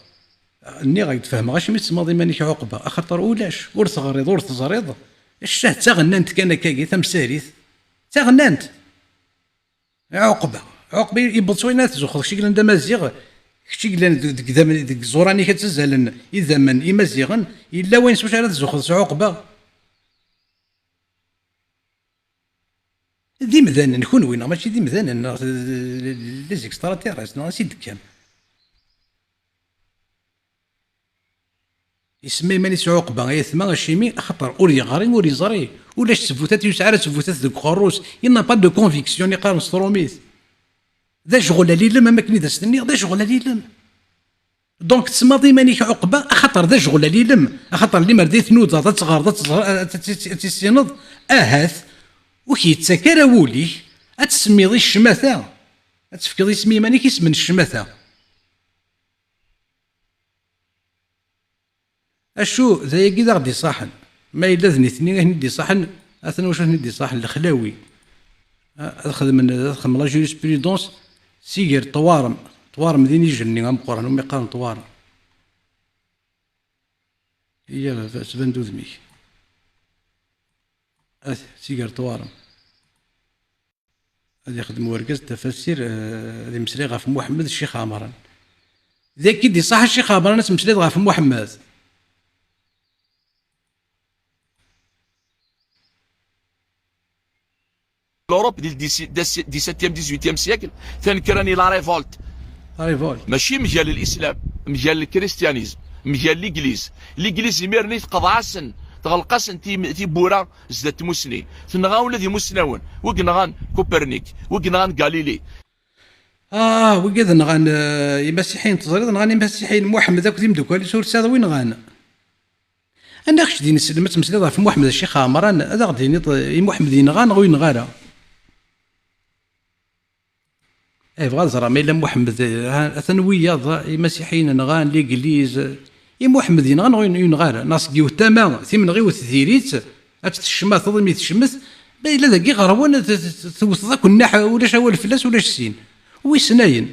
اني غيتفهم غاشي مي تسمى ضمانك عقبه اخطر ولاش ورثغريض ورثزريض الشاه تغنانت كان كاكي تمساريث تغنانت عقبه يبط شوينات زوخ شي كلان دا مازيغ شي كلان ديك زوراني كتزالن اذا من يمازيغن الا وين سوش على زوخ عقبه دي مذان نكون وين ماشي دي مذان لي زيكستراتيرس ناسي دكام يسمي مانيس عقبه يثما الشيمي خطر اوري غاري اوري زري ولاش سفوتات يسعى سفوتات دو كروس ينا با دو كونفيكسيون يقارن ستروميث ذا شغل اللي لما ما كني داستني ذا شغل اللي لم دونك تسمى ضمانيك عقبه خطر ذا شغل اللي لم خطر اللي ما رديت نوض تصغر تسينض اهاث وكي تسكر ولي اتسمي ذي الشماثه اتفكر ذي سمي مانيك اسم الشماثه اشو زي كذا غدي صاحن ما الا ذنيتني غندي صاحن اثنا واش ندي صاحن الخلاوي خدم لا جوريسبرودونس سيغير طوارم ذيني جني غام قران ومي قارن طوارم هي سبندو ذمي سيغير طوارم هذا يخدم ورقز تفسير هذه مسري غاف محمد الشيخ عمران ذاك يدي صح الشيخ عمران مسري غاف محمد لوروب ديال 17 18 سيكل تنكراني لا ريفولت ماشي مجال الاسلام مجال الكريستيانيزم مجال ليغليز ميرني تقضعسن تغلقاسن تي بورا زدت مسني تنغاون الذي مسناون وكنغان كوبرنيك وكنغان غاليلي وكذا نغان المسيحيين تزريد نغان المسيحيين محمد ذاك ديمدوكال سور ساده وين غان انا خش دين السلمات مسلي في محمد الشيخ عمران هذا غادي محمد ينغان وين غالا بغا زرا ما الا محمد ثانويه المسيحيين نغان ليغليز محمد ينغان وين غالا ناس كيو تمام ثمن غيو ثيريت اتشمت تضمي تشمت الا ذاكي غروان توث ذاك الناح ولا شاو الفلاس ولا السين ويسناين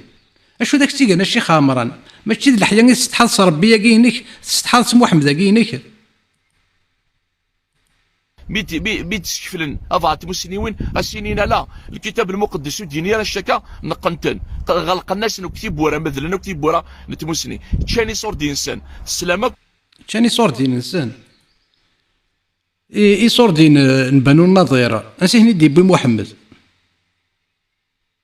اشو داك تيغان الشيخ عمران ماشي الحياه تستحاض ربي كاينك تستحاض محمد كاينك بيت سكفلن أضعت مسنين السنين لا الكتاب المقدس الديني راه الشكا نقنتن غلق الناس نكتب ورا مثلا نكتب ورا نتمسني تشاني صور دين إنسان السلامة تشاني صور دين إنسان إي صور دين نبانو النظيرة أنسيهني دي بوي محمد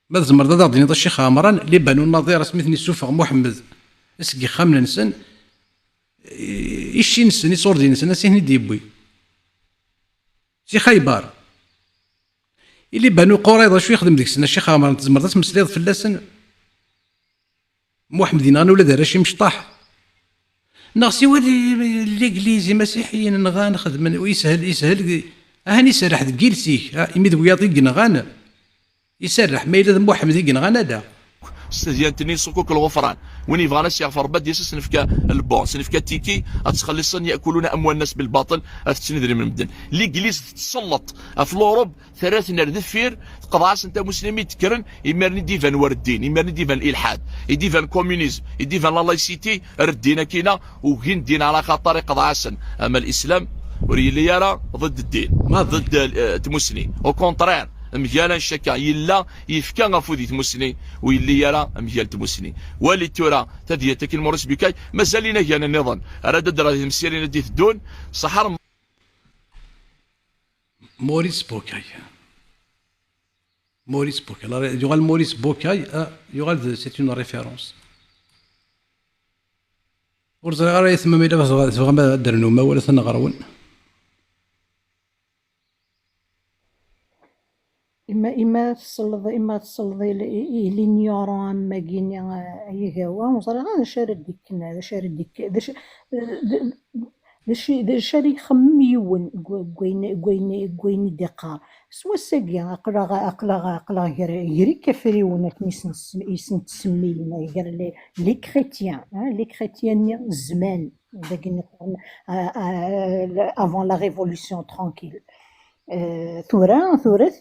ما تزمر ضد ديني الشيخ عمران اللي بانو النظيرة سميتني سوفغ محمد اسكي خامن نسن إيش نسن يصور دين نسن أنسيهني دي بوي سي خيبر اللي بانو قريضه شو يخدم ديك السنه الشيخ عمران تزمر تمسليض فلاسن محمد ينغان ولا دار شي مشطاح ناقصي ولي الانجليزي مسيحيين نغان نخدم ويسهل هاني سرح جيلسيك يميد وياطي نغان يسرح ما الا محمد ينغان هذا ديال تنين صكوك الغفران وين يبغى ناس يغفر بد يسس نفكا البون سنفكا تيكي اتخلي الصن ياكلون اموال الناس بالباطل اتسندري من مدن ليكليز تسلط في الاوروب ثلاث نار دفير قضاعس انت مسلمي تكرن يمرني ديفان وردين يمرني ديفان الالحاد يديفان كومونيزم يديفان لا لايسيتي ردينا كينا وكين دين على خاطر قضاعسن اما الاسلام وريلي يرى ضد الدين ما ضد تمسني او كونترير مجالا الشكا يلا يفكا غفودي تمسني ويلي يرى مجال تمسني واللي تورا تديتك المورس بكاي مازال لينا كان النظام اراد درا مسيرين ديت الدون صحر موريس بوكاي يغال موريس بوكاي يغال سيت اون ريفيرونس ورزا غير يسمى ميلا فغا ما درنو ما ولا تنغرون إما تصلض لينيورون ما كينيا يهوا وصراحة هذا شارد ديك هذا شارد ديك ذا شاري يخمم يون كوين دقار سوا ساقي أقلا غير كفريونك يسن تسمينا غير لي كريتيان الزمان ذاك افون لا ريفولوسيون ترانكيل ثورة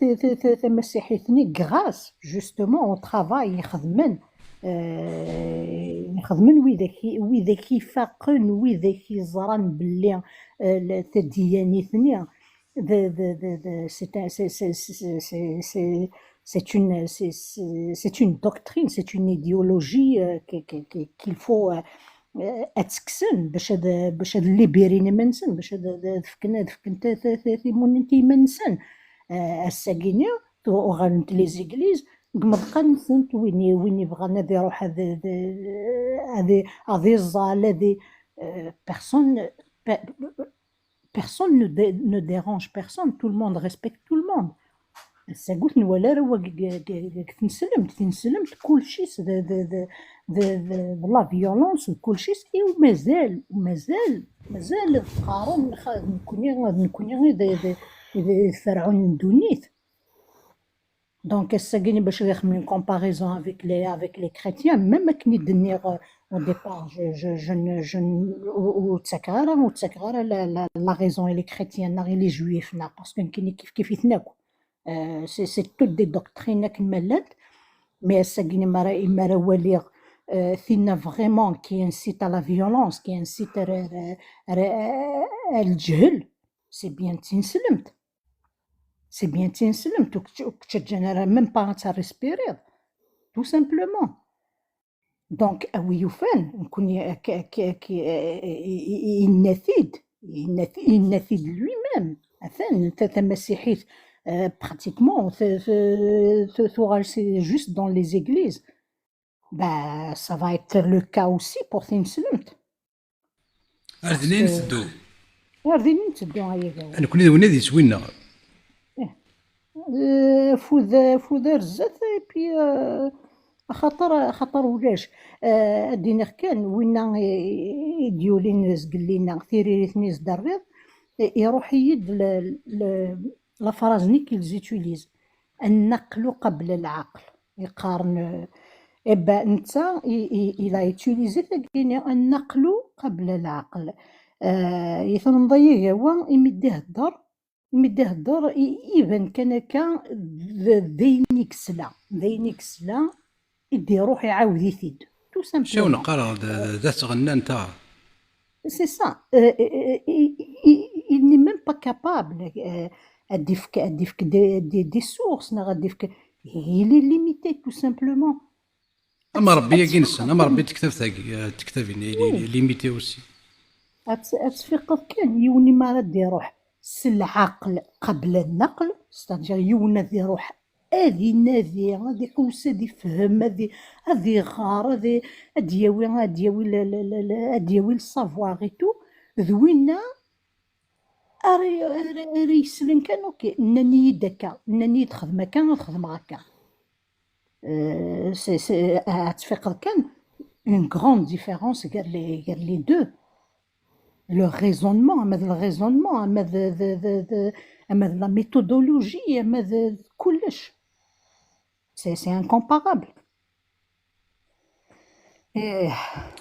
مسيحيتني غراس جوستومون او ترافاي يخدمن وذاك يفاقن وذاك يزران بلي تديانيتني c'est une doctrine, c'est une idéologie qu'il faut اتسكسن باش هاد الليبيريني منسن باش هاد فكنا تيمونتي منسن الساكيني تو غانت لي زيغليز قمض نسنت وين يبغى نادي يروح هذه الزال هذه personne ne dérange personne, tout le monde respecte tout le monde. قلت ولا راه تنسلمت كلشي لا فيولونس وكلشي ومازال القارون نكوني فرعون دونيت دونك الساكيني باش يخمم كومباريزون avec les chrétiens même كني دنيغ au départ وتسكر لا ريزون لي كريتيان غير لي جويف باسكو كاين كيف يتناكو c'est toutes des doctrines كمالات mais الساكيني ما راه ولي فينا فريمون كي انسيت على فيولونس كي انسيت الجهل سي بيان تنسلمت وكتجانا ميم با تريسبيري تو سامبلومون دونك اويوفان نكون ينفيد لوي ميم مثلا انت مسيحيت pratiquement c'est juste dans les églises ça va être le cas aussi pour تنسلمت اردنين نسدو هيا انا كنا ونادي سوينا فوذا رزات بي خاطر ولاش ادينا كان وين ديولين زقلينا ثيريتني زدريض يروح يد لا فرازني كي زيتوليز النقل قبل العقل يقارن ابا انت الى يوتيليزي تاكيني النقل قبل العقل يثن ضيق هو يمديه الدار ايفن كان دينيك سلا يدي روح يعاود يثيد تو سامبل شنو نقرا ذات غنى انت سي سا il n'est même pas كابابل اديفك دي سورس اديفك il est limité tout simplement. اما ربي ينسى، اما ربي تكتب ثاقي تكتب ليميتي اوسي. اتفقد كان يوني ما رد يروح العقل قبل النقل، ستانجير يونا ذي يروح هذه نادي هذه حوسه هذه فهم هذه غار هذه ياوي السافوار اي تو ذوينا اري يسلم كان اوكي ناني دكا ناني تخدم كان تخدم هكا. سي اتفقد كان اون غراند ديفيرونس قال لي دو le raisonnement, le raisonnement, la méthodologie, كلش. C'est incomparable.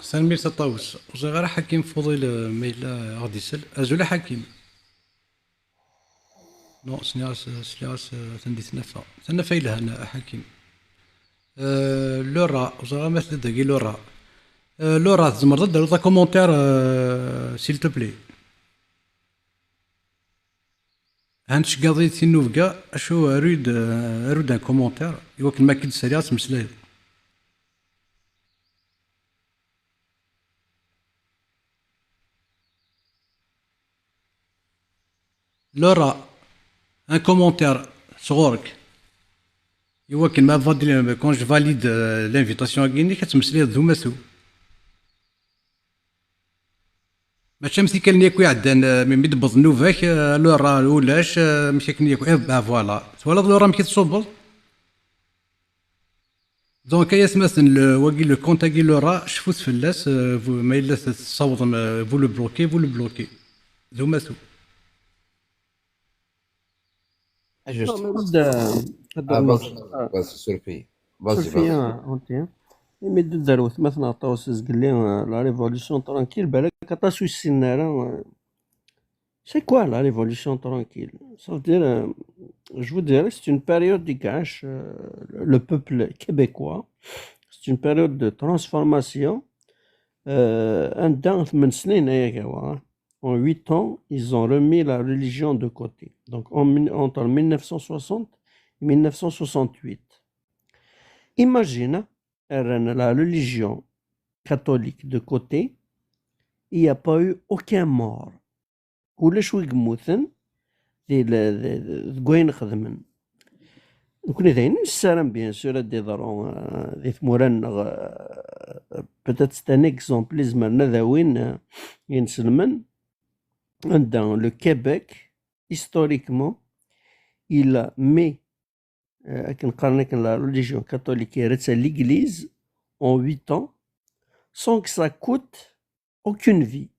سلمي تطاوس وصغير حكيم فضيل ميلا غادي يسال ازول حكيم. نو سنياس تندي تنفى لها انا حكيم. لورا وصغير مثل داكي لورا. لورا تزمر تدير كومونتير سيل تو بلي. هانش قضيت النوفقا اشو اريد ان كومونتير يوكل ما كنت سريع تمسلاي. لورا ان كومونتير صغورك يوكل ما فادي كون جو فاليد لانفيتاسيون كيني كتمسلاي ذو مسو. ماشي مشي كان ياكو عدان من يدبض نوفاك لو راه ولاش مشي كان ياكو فوالا ولا لو راه كيتصوبل دونك يا مثلا واقي لو كونتاكي لو راه شفوت فلاس ما الا تصوت فو لو بلوكي ذو ماسو بس سورفي بازي مي داروت مثلا طاوس قال لي لا ريفولوسيون ترانكيل بالك كطاسو السناره سي كوا لا ريفولوسيون ترانكيل صافي دير جو دير سي اون بيريود دي كاش لو بوبل كيبيكوا سي اون بيريود دو ترانسفورماسيون عندها 8 سنين هي كوا en 8 ans ils ont remis la religion de côté donc entre 1960 et 1968 imagine la religion catholique de côté, il n'y a pas eu aucun mort. كل شوي يموتن ذي خدمن نكون ذاين السلام بيان سور دي ضرون ذي ثموران بتات ستان اكزومبل زمرنا ذاوين ينسلمن عندنا لو كيبيك هيستوريكمون il met la religion catholique est à l'église en 8 ans sans que ça coûte aucune vie.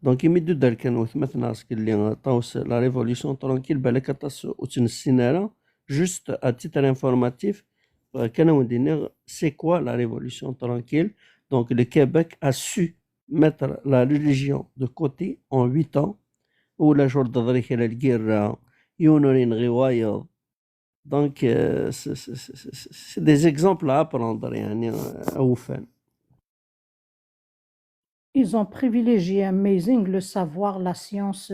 Donc il met de dalkan مثلا اللي طاوس la révolution tranquille بالك طاس وتنسينا juste à titre informatif كانوا ندير c'est quoi la révolution tranquille. Donc le Québec a su mettre la religion de côté en 8 ans ولا جور ضريك على الجير يونورين غوايض. Donc, c'est des exemples à apprendre. Ils ont privilégié amazing le savoir, la science,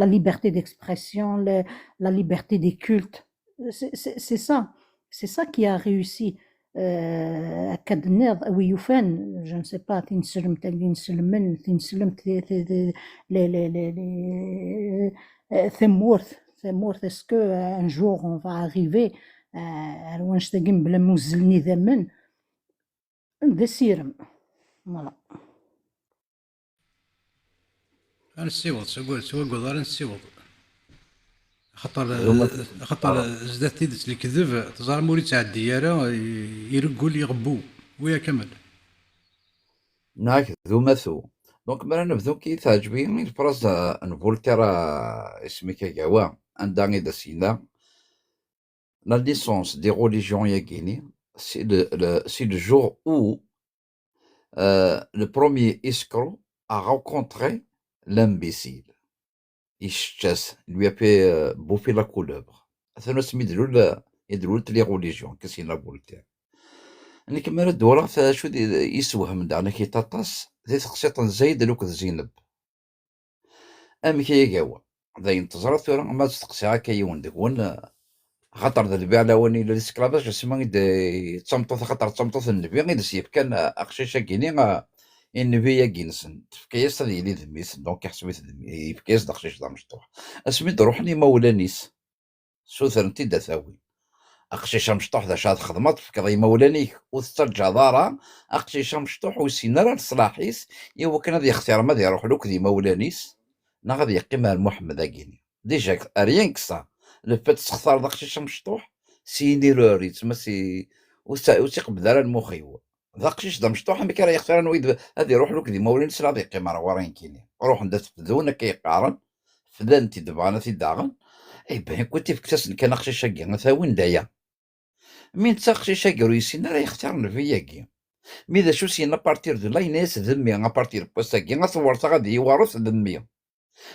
la liberté d'expression, la liberté des cultes. C'est ça qui a réussi. Je ne sais pas, est-ce qu'un jour on va arriver à نشتاقين بلا موزلني ذمن ده سيرم فوالا. نسيوض سوا قدر نسيوض خطر زدات تيدس الكذب تزار موري تاع الدياره يرقوا لي يغبو ويا كمل ناك ذو مثو. دونك مرة نبدو كي تعجبني الفراس نفولتير اسمي كاكاوا عندها غي داسينا la licence des religions yagini, c'est le jour où le premier escroc a rencontré l'imbécile. Il lui a fait bouffer la couleuvre. Ça nous met de les religions, qu'est-ce qu'il a voulu dire. أنا كمان الدورة فشو يسوهم دعنا كي تطاس ذي تقسيط زايد لوك زينب امك يا قوا ذاين تزرط ثورة ما تستقسي هكا يون دكون خاطر ذا البيع لواني للسكلافاج اسمها تصمتو خاطر تصمتو النبي غير سيب كان اخشيشا كيني النبي يجينسن تفكيس هذه اللي ذميس دونك يحسبي ذمي يفكيس داخشيش دا مشطوح اسمي روحني مولانيس سوثرنتي دا ثاوي اقشيشا مشطوح ذا شاد خدمات فكذا مولانيك وترجع دارا اقشيشا مشطوح وسينا راه صلاحيس يوا كان هذا اختيار ما يروح لك ذي مولانيس نا غادي يقيم محمد اكيني ديجا ريان كسا لو فات تختار داك الشيء مشطوح سيني روري تما سي وتقبل على المخيو داك الشيء دا مشطوح مي كان يختار نويد هذه يروح لك ديما ولين سلا دي قيمه راه ورين كيني روح ندات فدونا كيقارن فدان تي دبانا تي داغن اي بان كنت في كتاس كان اخشي شاكي مثلا وين دايا من تاخشي شاكي رويسين راه يختار نفياكي مي ذا شو سينا بارتير دو لا يناس ذمي ا بارتير بوستاكي غتصورت غادي يورث ذمي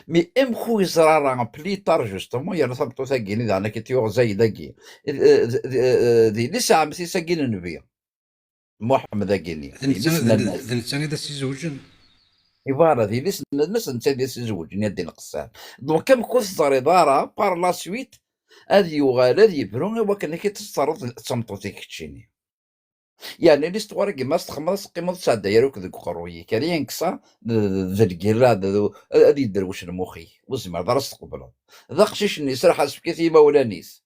مي ام خو يزرا راه بليطار جوستومون يا ثبتو ثاكيني انا كيتيور زي داكي دي لسا عم ساكين النبي محمد اكيني الانسان اذا سيزوجن يبارا دي لسنا الناس انت دي سيزوجن يدي نقصان دونك كم كثر دارا بار لا سويت هذه يغال هذه يبرون وكان كيتصرف تصمتو تيكتشيني يعني ليستوار كيما تخمص قيمه تاع دايروك ذوك قروي كريان كسا ذا الكيراد هذه يدروش المخي وزمر درس تقبلو ذا قشيش الناس راه حاسب كيف مولانيس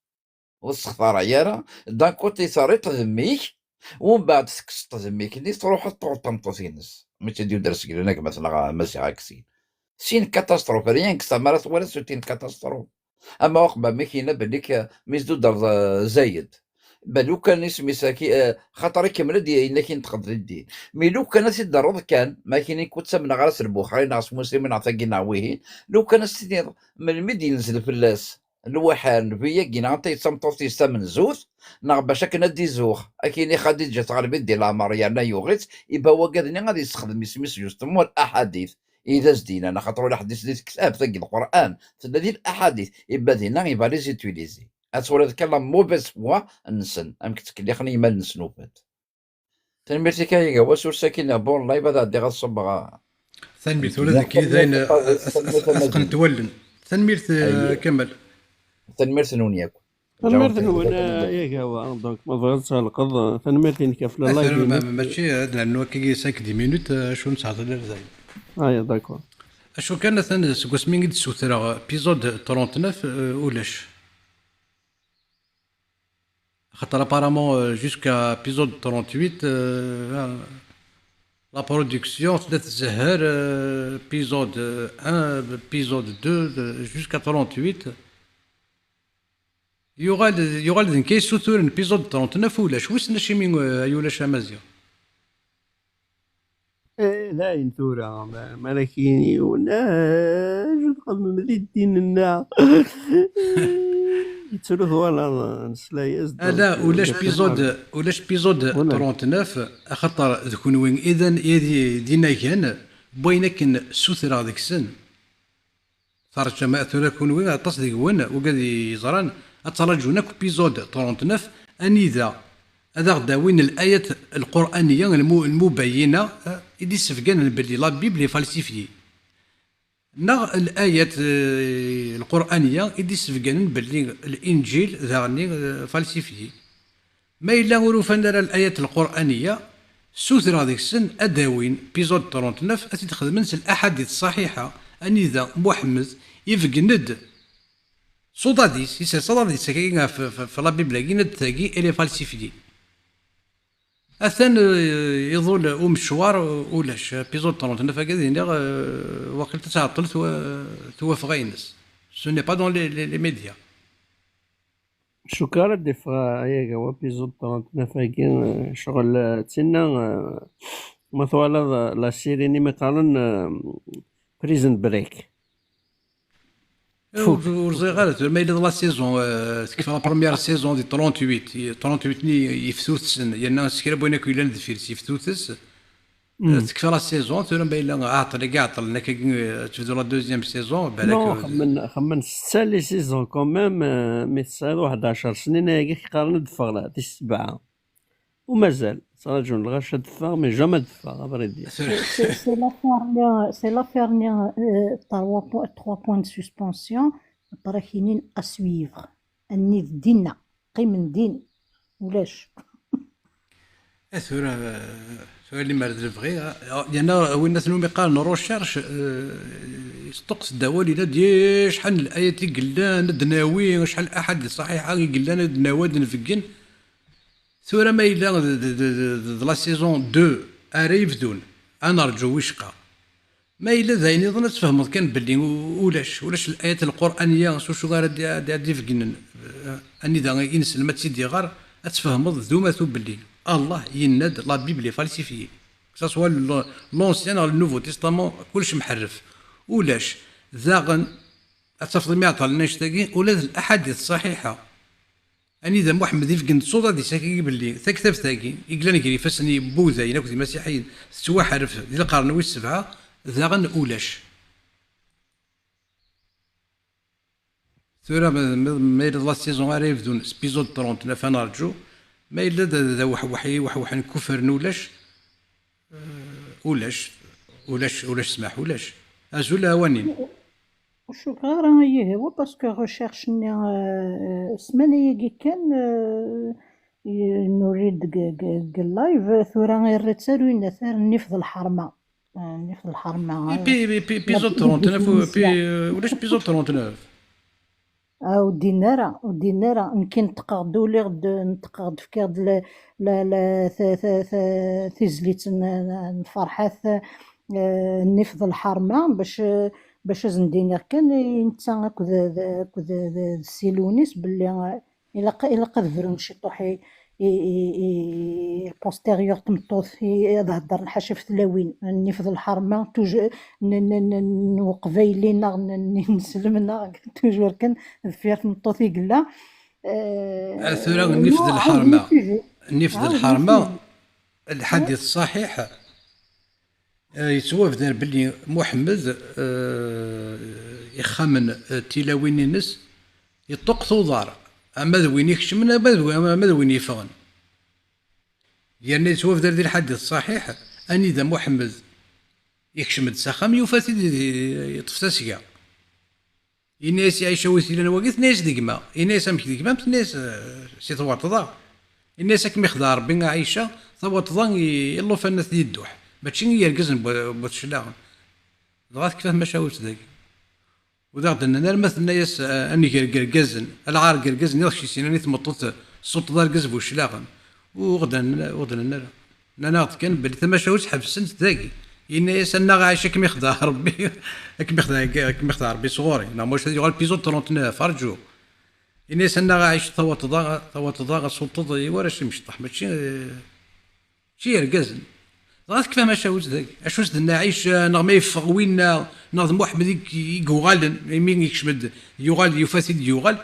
والسخطار عيانا دان كوتي صاريت ذميك ومن بعد تكسط ذميك اللي تروح تطمطو تينس ملي تدير درس هناك مثلا ماشي عاكسين سين كاتاستروف ريان كسا مرات ولا سوتين كاتاستروف اما وقبه ما كاينه بالك ميزدو دار زايد بلو كان اسمي ساكي خاطر كمل ديالنا كي نتقدر الدين مي لو كان سي الضرورة كان ما كاين كنت من غرس البخاري ناس مسلمين عطاكينا ويهين لو كان سيدي من المدي ينزل في اللاس الوحان فيا كي نعطي تصمتوتي سامن زوث نا باش كنا دي زوخ اكيني خديجه تغربي دي الامر يعني يوغيت يبا هو قادني غادي يستخدم اسمي جوستومون الاحاديث اذا زدينا انا خاطر الحديث ديال كتاب تاع القران تدي الاحاديث يبا دينا يبا لي زيتيليزي اتصور تكلم موفيز فوا نسن ام كتكلخني ما نسنوفات تنميرتي كايغا وسور ساكن بون لايف هذا دي غصب تنميرت ولا ذاك زين اسقن تولن تنميرت كمل تنميرت نونياك تنميرت نون يا هو دونك ما ضغطش على القض تنميرت كيف لا لايف ماشي لانه كي 5 مينوت شو نسعد غير زين داكور اشو كان ثان سكوسمين قد سوترا بيزود 39 ولاش خاطر ابارامون جوسكا بيزود 38 لا برودكسيون تبدا تزهر بيزود 1 بيزود 2 جوسكا 38 يغال ذن كيسوتور بيزود 39 ولاش وسنا شي من يولاش مزيان لا ينثورا ملكيني ولا قبل مدينين النا يتسلوه ولا نسلايز لا ولاش بيزود 39 خاطر ذكون وين اذا دينا كان بوينا كن سوثرا ديك السن خرج ما ثورا كون وين عطاس ديك وين وقاد يزران اتراجونك بيزود 39 انذا هذا غدا وين الايات القرانيه المبينه اللي سفقان باللي لا بيبلي فالسيفي نا الايات القرانيه اللي سفقان باللي الانجيل ذاغني فالسيفي ما الا ورفنا الايات القرانيه سوثر هذيك السن اداوين بيزود 39 تخدم من الاحاديث الصحيحه انذا محمد يفقند صداديس يسال صداديس كاين في لا بيبل كاين تاكي الي فالسيفي أثن يظل مشوار ولاش بيزود 39 هكذا وقيل تعطل توافق غينس سو ني با دون لي ميديا شو كان دفا يا هو بيزود 39 كاين شغل تسنى مثلا لا سيري ني مثلا بريزن بريك ورزي غالت ما إلا لا سيزون تكفى لا بروميير سيزون دي 38 يفتوث يا ناس كي بغينا كي لان دفيرس يفتوث تكفى لا سيزون ثم باين عاطل ناك تبدو لا دوزيام سيزون بالك خمن 6 لي سيزون كوميم مي 11 سنين هكا كيقارن دفغ دي 7 ومازال صراحة الغاش دفا مي جامي دفا ابريدي. سي لافير اللي 3 بوان دو سسبونسيون راه كاينين اسويفغ اني دينا قيم دين ولاش. ثورة اللي مرد الفغي لأن وين نثنو يقال روشيرش يستقص الدوالي لا دي شحال الآيات قلان دناوي شحال أحد صحيحة قلان دناواد نفقن ثورة ما إلا لا سيزون 2 أريفدون أنا رجو وشقا ما إلا ذاين يظن تفهمت كان بلي ولاش الآيات القرآنية شو غير دي فقن أني ذا إنسان ما تسيدي غار أتفهمت ذوما ثو بلي الله يند لا بيبلي فالسيفيي سواء لونسيان ولا النوفو تيستامون كلش محرف ولاش ذاغن أتفضل ما يعطى لنا شتاقي ولا الأحاديث الصحيحة أني ذا محمد يفقن صودا دي ساكي بلي ثكتب ثاقي يقلان يقري فاسني بوذا يناك ذي مسيحيين سوا حرف ذي القرن والسبعة ذاغن ولاش ثورة ما إلا لا سيزون غير بدون سبيزود 39 أنا نرجو ما إلا ذا وحوحن كفر ولاش ولاش سماح ولاش أزول هوانين شو غير هي هو باسكو ريشيرش سمانية كان نريد لايف ثورة غير تسالو نثار نفذ الحرمة نفذ الحرمة بيزود 39 ولاش بيزود 39 ودينارا يمكن تقعدوا لي غد نتقعد في كاد لا تزليت نفرحات نفذ الحرمه باش زندينا كان انت كذا السيلونيس باللي الا قد فرون شي طوحي بوستيريور تمطوث هضر نحاشف ثلاوين نفذ الحرمه وقبايلينا نسلمنا توجور كان فيها تمطوثي قلا ثورة نفذ الحرمه الحديث الصحيح يتوافد دار بلي محمد يخمن تلاوين نس يطق ثوضار أما ذوين يكشمنا أما ذوين يفغن يعني يتوافد دار الحديث الصحيح أني إذا محمد يكشم السخام يوفات يطفتسيا الناس يعيشوا وثيلا وقيت ناس ديكما الناس امك ديكما الناس سي تواتضا الناس كيما يخدع ربي عايشه تواتضا يلو فنات يدوح ماشي يركزن بوتشلاغن ضغط كيفاه ما شاوت ذاك وضغط ان مثلا ياس اني كركزن العار كركزن يخشي سيناني تمطط صوت دار كزب وشلاغن وغدا انا كان بلي ثما شاوت حبسنت ذاكي الناس انا عايشه كيما يخدع ربي كيما يخدع ربي صغوري لا واش هذه غير بيزود 39 ارجو الناس انا عايش تواتضا صوت وراش مشطح ماشي شي يركزن ضغط كيفاه ما شاوت ذاك اش واش درنا عايش نغمه يفغ وين ناض محمد يقوغال يمين يكشمد يغال يفاسد يغال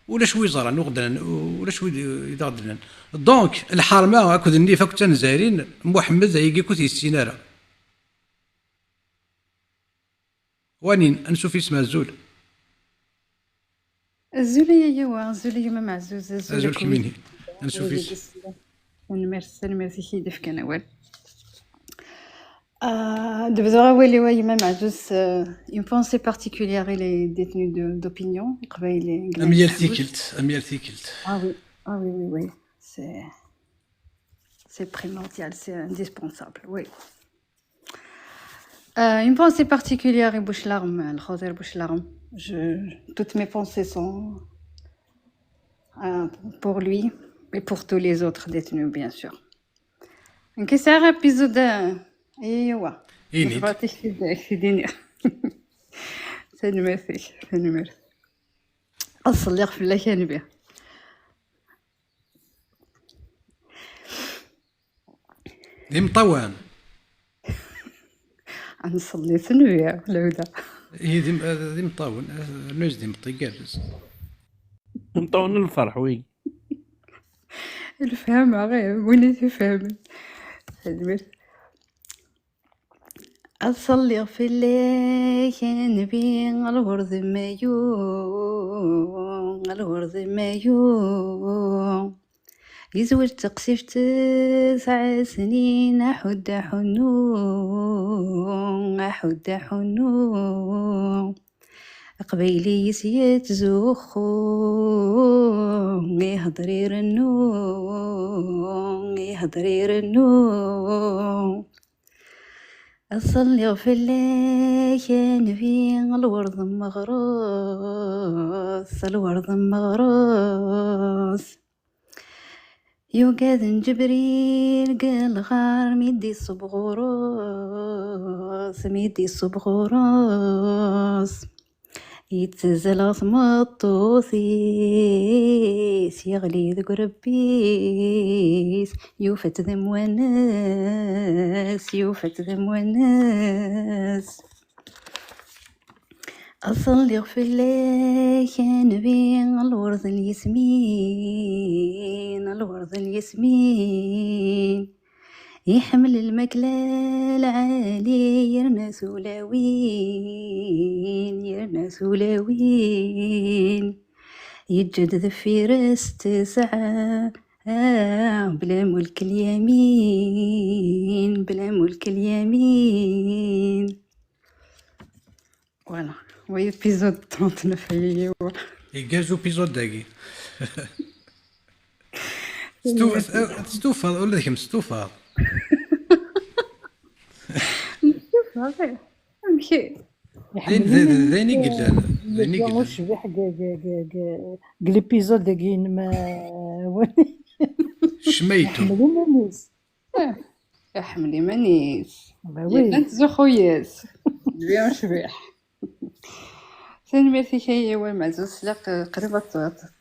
ولا شوي زران وغدا ولا شوي يدغدلن دونك الحرمه هاكد النيفه كنت نزارين محمد هيجي كنت السيناره وانين نشوف اسمها الزول الزولية يوا الزولية ما معزوز الزول كميني نشوف نمرسي كي دفك انا وال دبزوغا والي واي ما معزوز une pensée particulière les détenus d'opinion قبايل اميال ثيكلت ah oui c'est primordial c'est indispensable oui. Une pensée particulière et Bouchlarm, le Khazer Bouchlarm. Toutes mes pensées sont pour lui et pour tous les autres détenus, bien sûr. Donc, c'est un épisode. Et ouais. Je vais t'expliquer. C'est le merci. C'est le merci. أصلي في الله كان بيه. ديم طوان. نصلي ثنوية ولا ودا هي دي مطاون نوز دي مطيقارز مطاون الفرح وين الفهم غير وين تفهم أصلي في الليل نبي الورد مايو يزوج تقسيف 9 سنين أحد حنو قبيلي يسيت زوخو يهضري رنو أصلي في الليل نبي الورد مغروس يوقاد جبريل قال غار ميدي صبغروس يتزل مطوثيس يغلي ذك ربيس يوفت ذم وناس أصلي في الليل نبي الورد الياسمين يحمل المكلال عالي يرنا سولاوين يجد ذفير 9 بلا ملك اليمين فوالا وي ابيزود 39 هي هو يجازو بيزود داكي ستوفا ولا ذيك مستوفا صافي امشي ذيني قلنا واش بح ليبيزود داكين ما شميتو يحملي مانيس وي انت زو خوياس بيان شبيح ثاني ميرسي هي هو معزوز سلاق قريبة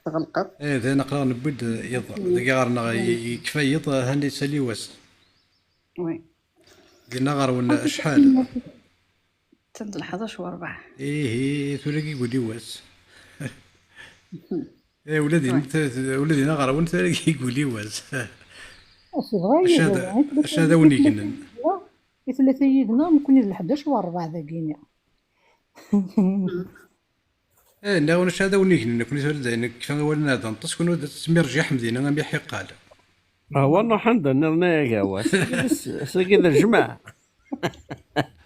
تغلقت ذا نقرا نبود يض ذاك غارنا يكفى يض هاني سالي واس وي دينا غار ولا شحال تند 11 و4 ايه ثلاقي يقول لي واس ولادي نغرا وانت يقول لي واس اش هذا وني كنن ثلاثة يدنا ممكن 11 و4 ذاكينيا لا واش هذا وني كنن كنت ولد كيف ولنا هذا نطس كونوا تسمير جاح مدينه غام يحيى قال هو انا حنا نرنا يا واس بس كذا الجماعه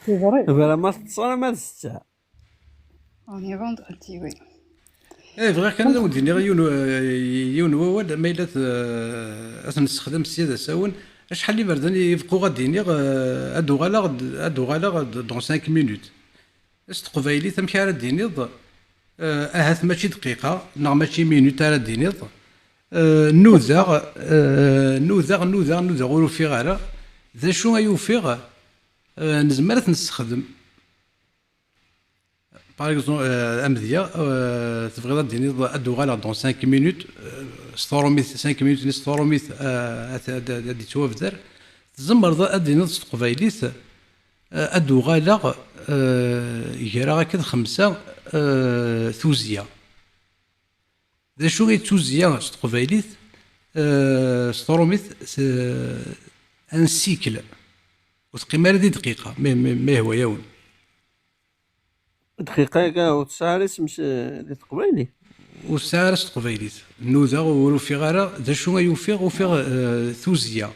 بلا ما تصرا ما تستع اوني فوند انتي وي فغير كان هذا ودي يون واد ما الا نستخدم السياده ساون شحال اللي بردان يبقوا غاديين ادو غالا دون 5 مينوت استقبايلي تمشي على دينيض اهات ماشي دقيقه نا ماشي مينوت على دينيض نوذر ولو في غالا ذا شو يوفيغ نزمرت نستخدم باغ اكزومبل امذيه تبغي ديني ادو غالا دون 5 مينوت ستوروميث 5 مينوت ستوروميث هادي توافدر تزمر ديني تقبايليت ادو غالا يجرى هكا 5 ثوزيه ذا شو غي ثوزيه تقبايليت ستوروميث ان سيكل وتقيم هذه دقيقه ما هو يوم دقيقه وتسارس مش اللي تقبايلي وسارس تقبايليت نوذا ولو في غالا ذا شو يوفيغ ثوزيه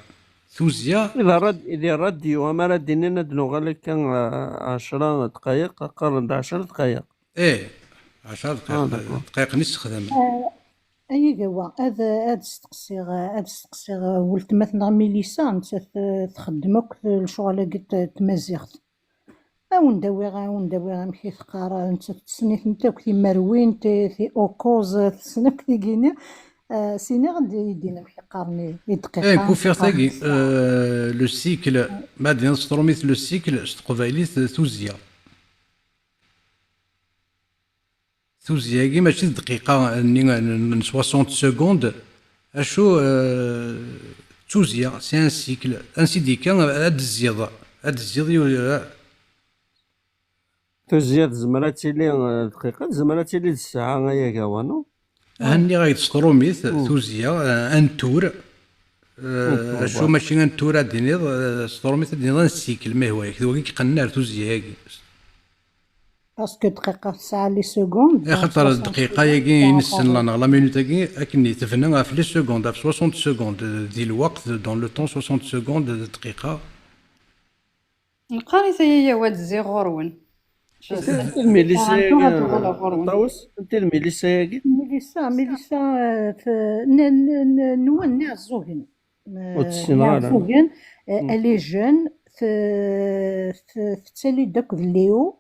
اذا الراديو ما ردينا ندنو غير كان 10 دقائق قرن 10 دقائق 10 دقائق نستخدم اي قوا هذا استقصيغ ولت مثلا ميليسان تخدمك الشغل قد تمازيغت ونداوي مشي ثقارا انت تسنيت نتا كي مروين تي اوكوز تسنك كي كينا سيني غادي يدينا مشي قارني دقيقه كوفير تاكي لو سيكل ما دين ستروميت لو سيكل استقبايليت ثوزيه كي ماشي دقيقه من 60 سكوند اشو توزيا سي ان سيكل ان سيديكا هاد الزياده توزيا زمراتي لي دقيقه زمراتي لي الساعه يا كوانو هاني غايت ستروميث توزيا ان تور شو ماشي ان تور ديني ستروميث ديني السيكل ما هو هكذا كيقنار توزيا هاكي باسكو دقيقة ساعة لي سكوند خاطر الدقيقة ياكي ينسن لا مينوت ياكي اكني تفنى في لي سكوند في 60 سكوند ديال الوقت دون لو طون 60 سكوند دقيقة. القرية هي واد الزيغورون انت الميليسا طاوس، انت الميليسا ياكي ميليسا نوان زوغن زوغن الي جون في تالي داك ليو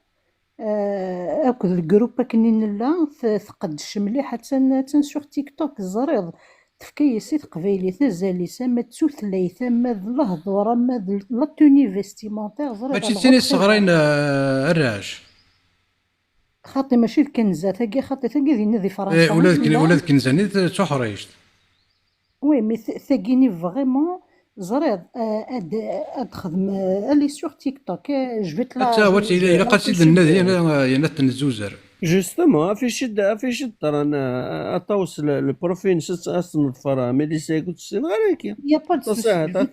اكد الجروب كنين لا تقدش مليح حتى سور تيك توك الزريض تفكيسي تقبيلي تزالي ما تسوثليث ما الهضره ما لا توني فيستيمونتير زريض هادشي ثاني الصغرين الراج خاطي ماشي الكنزه تاكي خاطي تاكي ذي فرنسا ولاد كنزاني تحريشت وي مي ثاكيني فريمون زريض اد خدم اللي سور تيك توك جبت لا حتى هو الا قصيد النادي انا تنزوزر جوستومون افيشد ترى انا اطوس البروفين ست اصلا فرا ميليسا قلت سين غير هكا يا با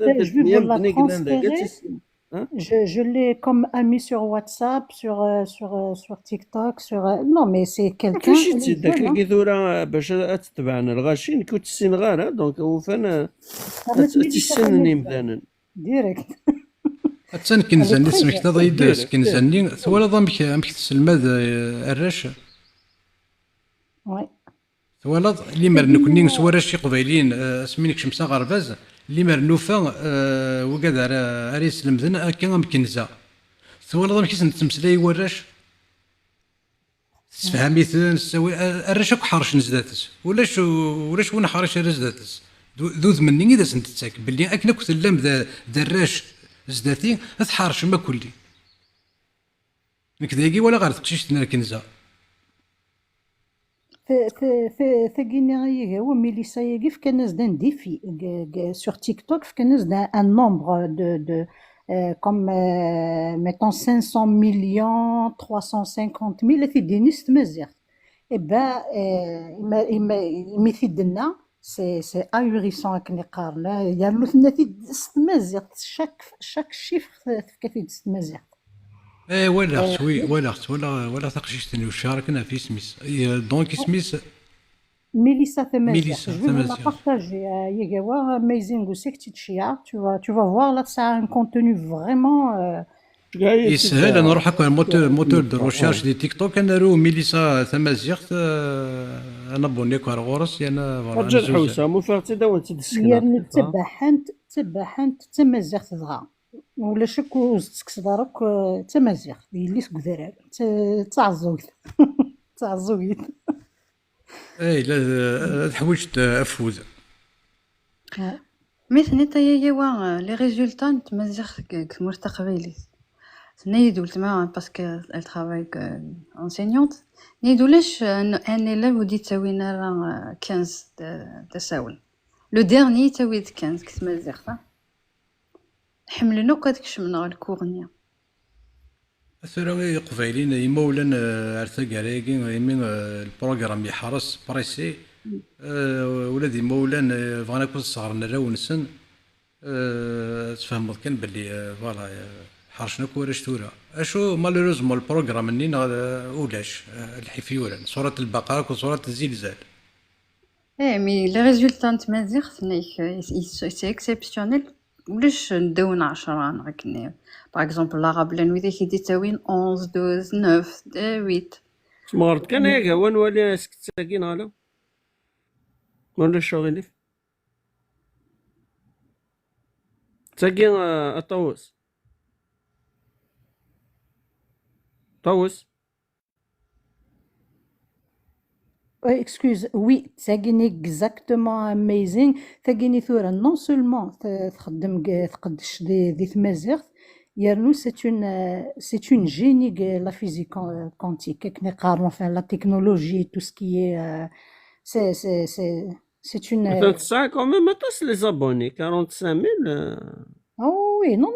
Je l'ai comme ami sur WhatsApp, sur TikTok, sur... Non, mais c'est quelqu'un... كيفاش تزيدك كي ثورة باش تتبعنا الغاشين كنت السين غير دونك هو فانا تسنني مثلا ديريكت حتى كنزاني سمحت تضيد كنزاني ثولا ضمك امك تسلماد الراش وي ثولا اللي مرن كوني سوارا شي قبايلين سمينك شمسا غرباز اللي مرنوفا وقاد راه يسلمذن كان مكنزا ثولا ضمك نتمسلاي وراش تفهميت نسوي الراش حارش نزداتس ولاش وين حارش نزداتس ذوذ مني اذا سنتتاك باللي اكنا كنت لام ذا الراش زداتي تحارش ما كلي نكذاكي ولا غير تقشيشتنا كنزا ثقيني غاية هو ميليسا يقف كان زدان ديفي سور تيك توك كان زدان ان نومبر دو comme mettons 500 millions 350 000 في دينيس تمزيغ إبا يمثلنا سي اهوريسون كني قارنا يالو ثناتي تمزيغ شاك شيفر كيفي تمزيغ ولا ولا تقشيشتني وشاركنا في سميس دونك سميس Mélissa Temazia. Je vais vous la partager. Yegawa, amazing aussi que tu vas voir là, ça a un contenu vraiment. يسهل انا نروح هكا موتور دو ريشيرش دي تيك توك انا رو ميليسا تمازيغ انا بونيك على غورس انا رجع الحوسه مو فاغتي داوت تدسكنا يعني تبحنت تمازيغ تضغى ولا شك وزتك دارك تمازيغ اللي سكدار تعزويت تعزويت اي لا تحويجت افوز مثلا تايا لي ريزولطا نتمزغ كمرتقبيلي نيدو تما باسكو elle travaille enseignante نيدو لاش ان élève ودي تساوينا راه 15 تساول لو ديرني تاويت 15 كتمزغ حملنا وكداكش من الكورنيا ثراوي قبايلين يمولن ارتاق عليكي يمين البروغرام يحرس بريسي ولادي مولان فانا كنت صغرنا راو نسن تفهموا كان باللي فوالا حرشنا كوراش تورا اشو مالوريزمون البروغرام نينا ولاش الحفيولا صورة البقرة وصورة الزلزال مي لي ريزولطا نتمازيغ سي اكسيبسيونيل ولاش ندون 10 نغكني باغ اكزومبل العرب لانويدي كيدي تاوين 11 12 9 8 سمارت كان هيك وين ولا سكتاكين على ولا شغلي تاكين اطوس طوس excuse oui تاكيني exactement amazing تاكيني ثورة non seulement تخدم تقدش دي تمازيغ يرنو c'est une génie la physique quantique كني قارنو enfin la technologie tout ce qui est c'est une ça quand même ما تصل les abonnés 45000 oui non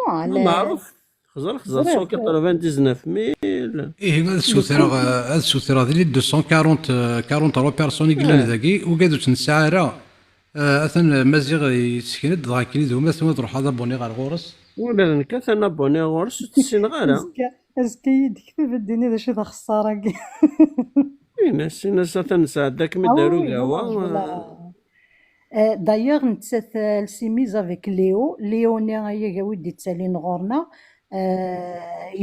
معروف خزر 199000 ايه هذا السوثرة ديالي 240 بيرسون يقلنا ذاكي وقادو تنسى راه اثن مازيغ يسكند دغا كيني دوما ثم تروح هذا بوني غير غورس ولا نكاث انا بوني غورس تسين غير اسكي ديكتب الدنيا شي ذا خساره كي الناس تنسى داك من دارو قهوه d'ailleurs نتسات السيميز افيك ليو نيا ودي تسالين غورنا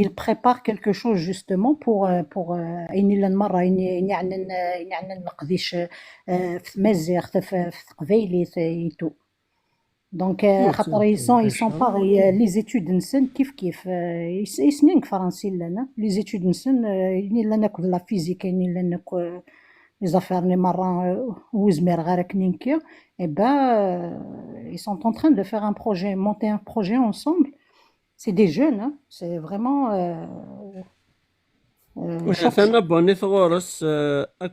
il prépare quelque chose justement pour إني للمرة إني يعني نقضيش في مزيغ في قبايليت يتو دونك خاطر ils sont pareil les études نسن كيف يسنين فرنسي لنا les études نسن إني لنا كل لا فيزيك إني لنا les affaires les marins وزمير غير كنينكي et ils sont en train de faire un projet monter un projet ensemble. C'est des jeunes, hein. C'est vraiment. أنا بوني ثغورس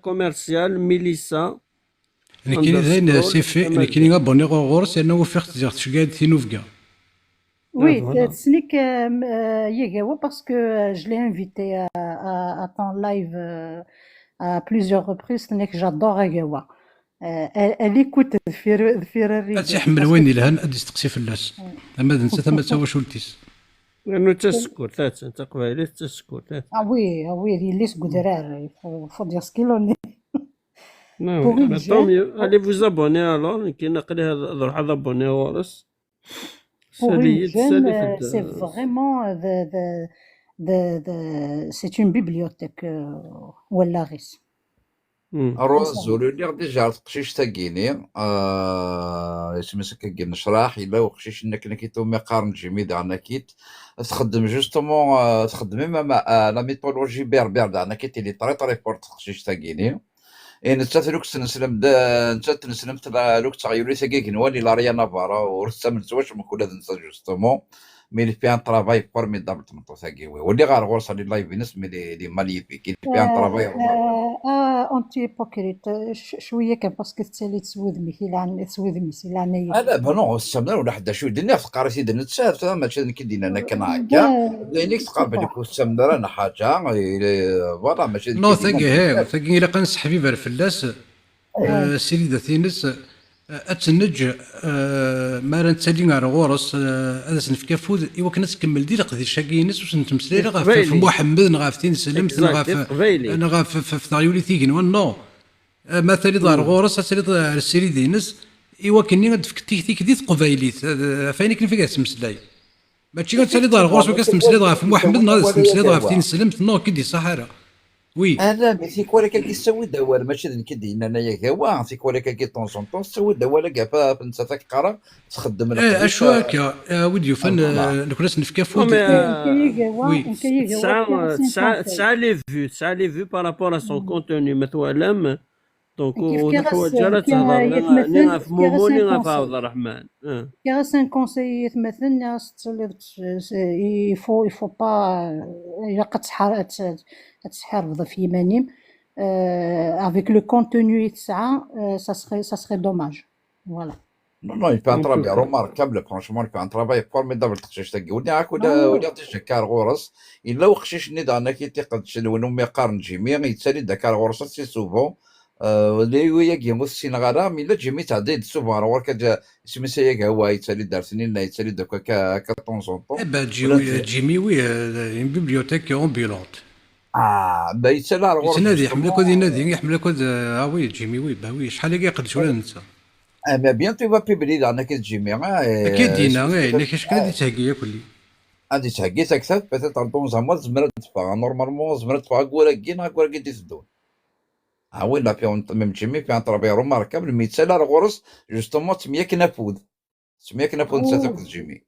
كوميرسيال ميليسا أنا كاين زين سيفي أنا كاين بوني غورس أنا وفيق تزيغ تشقاد تينوفكا. Oui, Sneak Yegawa parce que je l'ai invité à ton live à plusieurs reprises. Sneak, j'adore Yegawa. Elle écoute الفيراري. تحمل وين الهن أدي تقسي فلاس. أما نسيت ما تسوى شولتيس. لأنه تسكر أنت قبايلي تسكر Ah oui, il laisse goudrer, faut dire ce qu'il en est. Non, allez vous abonner alors, qui n'a pas de abonner au Pour une jeune, c'est vraiment c'est une bibliothèque Wallaris. الروز زولوني غادي جا تقشيش تاكيني اسمها كاكي نشراح الا وقشيش انك كيتو مي قارن جيمي دعنا كيت تخدم جوستومون تخدم مع لا ميثولوجي بير دعنا كيت اللي طري بورت تقشيش تاكيني ان تاثلوك تنسلم انت تنسلم لوك تغيري تاكيك نوالي لا ريا نافارا ورسم الزواج من كل هذا جوستومون مي لي بيان طرافاي فورميدابل تمطو ثاقي ولي غير غورصه لي لايف نس مي لي ماليفي كي بيان طرافاي انتي بوكريت شويه كان باسكو تسالي تسوذمي لان تسوذمي لان لا بنو السمنه ولا حدا شو دنيا في قارتي دنا تسالف ماشي كيدينا انا كان هكا لانك تقابل لك السمنه رانا حاجه فوالا ماشي نو ثاقي الا قنصح حبيب الفلاس سيدي ثينس اتسنج ما نتسالي على غورس هذا سنف كافود ايوا كنا تكمل دير قضي شاكينس وش نتمسلي غاف في محمد نغافتين سلمت نغاف في طايولي تيكن ونو مثلا دار غورس تسالي السيري دينس ايوا كني غدفك تيك ديت قبايليت فين كني فيك تمسلاي ماشي كتسالي دار غورس وكتمسلي غاف محمد نغافتين غافتين سلمت نو كدي صحراء وي انا مثيك ولا كيسوي دوار ماشي كيدينا انايا كوا فيك ولا كي طونسون طون تسوي دوار كاع فنسا ثاك قرا تخدم اشو هكا وديو فن نكون نفكافو تسعى لي فيو بارابور ا سون كونتوني مثلا دونك ونحوج على تهضر لنا في مومو لنا في عبد الرحمن كي سان كونساي مثلا يفو با الا تحارب في يمانيم avec le contenu تاعها ça serait dommage voilà non il fait un travail remarquable franchement il fait un travail formidable تخشيش تاكي ولا تشكار غورس الا وخشيش ني دانا كي تقد شنو مي قارن جيمي يتسالي داكار غورس سي سوفون اللي هو يجي مسين غرا مي لا جيمي تعدي سوفون ورك اسمي سيك هو يتسالي دار سنين لا يتسالي دوكا كطون سون طون جيمي وي ان بيبليوتيك امبيلونت بيتسالى غورس نادي يحملك ودي نادي يحملك ود وي جيمي وي باوي شحال يقدش ولا ننسى ما بيانتو يبا بيبلي عندنا كي جيمي اكيد دينا وي كاش كادي تهكي كلي غادي تهكي تاكسات بيتيت طون زعما زمرت تفا نورمالمون زمرت تفا كوراكينا كي تدون وين لا بيون ميم جيمي في ان طرابي روماركابل مي تسالى غورس جوستومون تميك نفوذ تاعك جيمي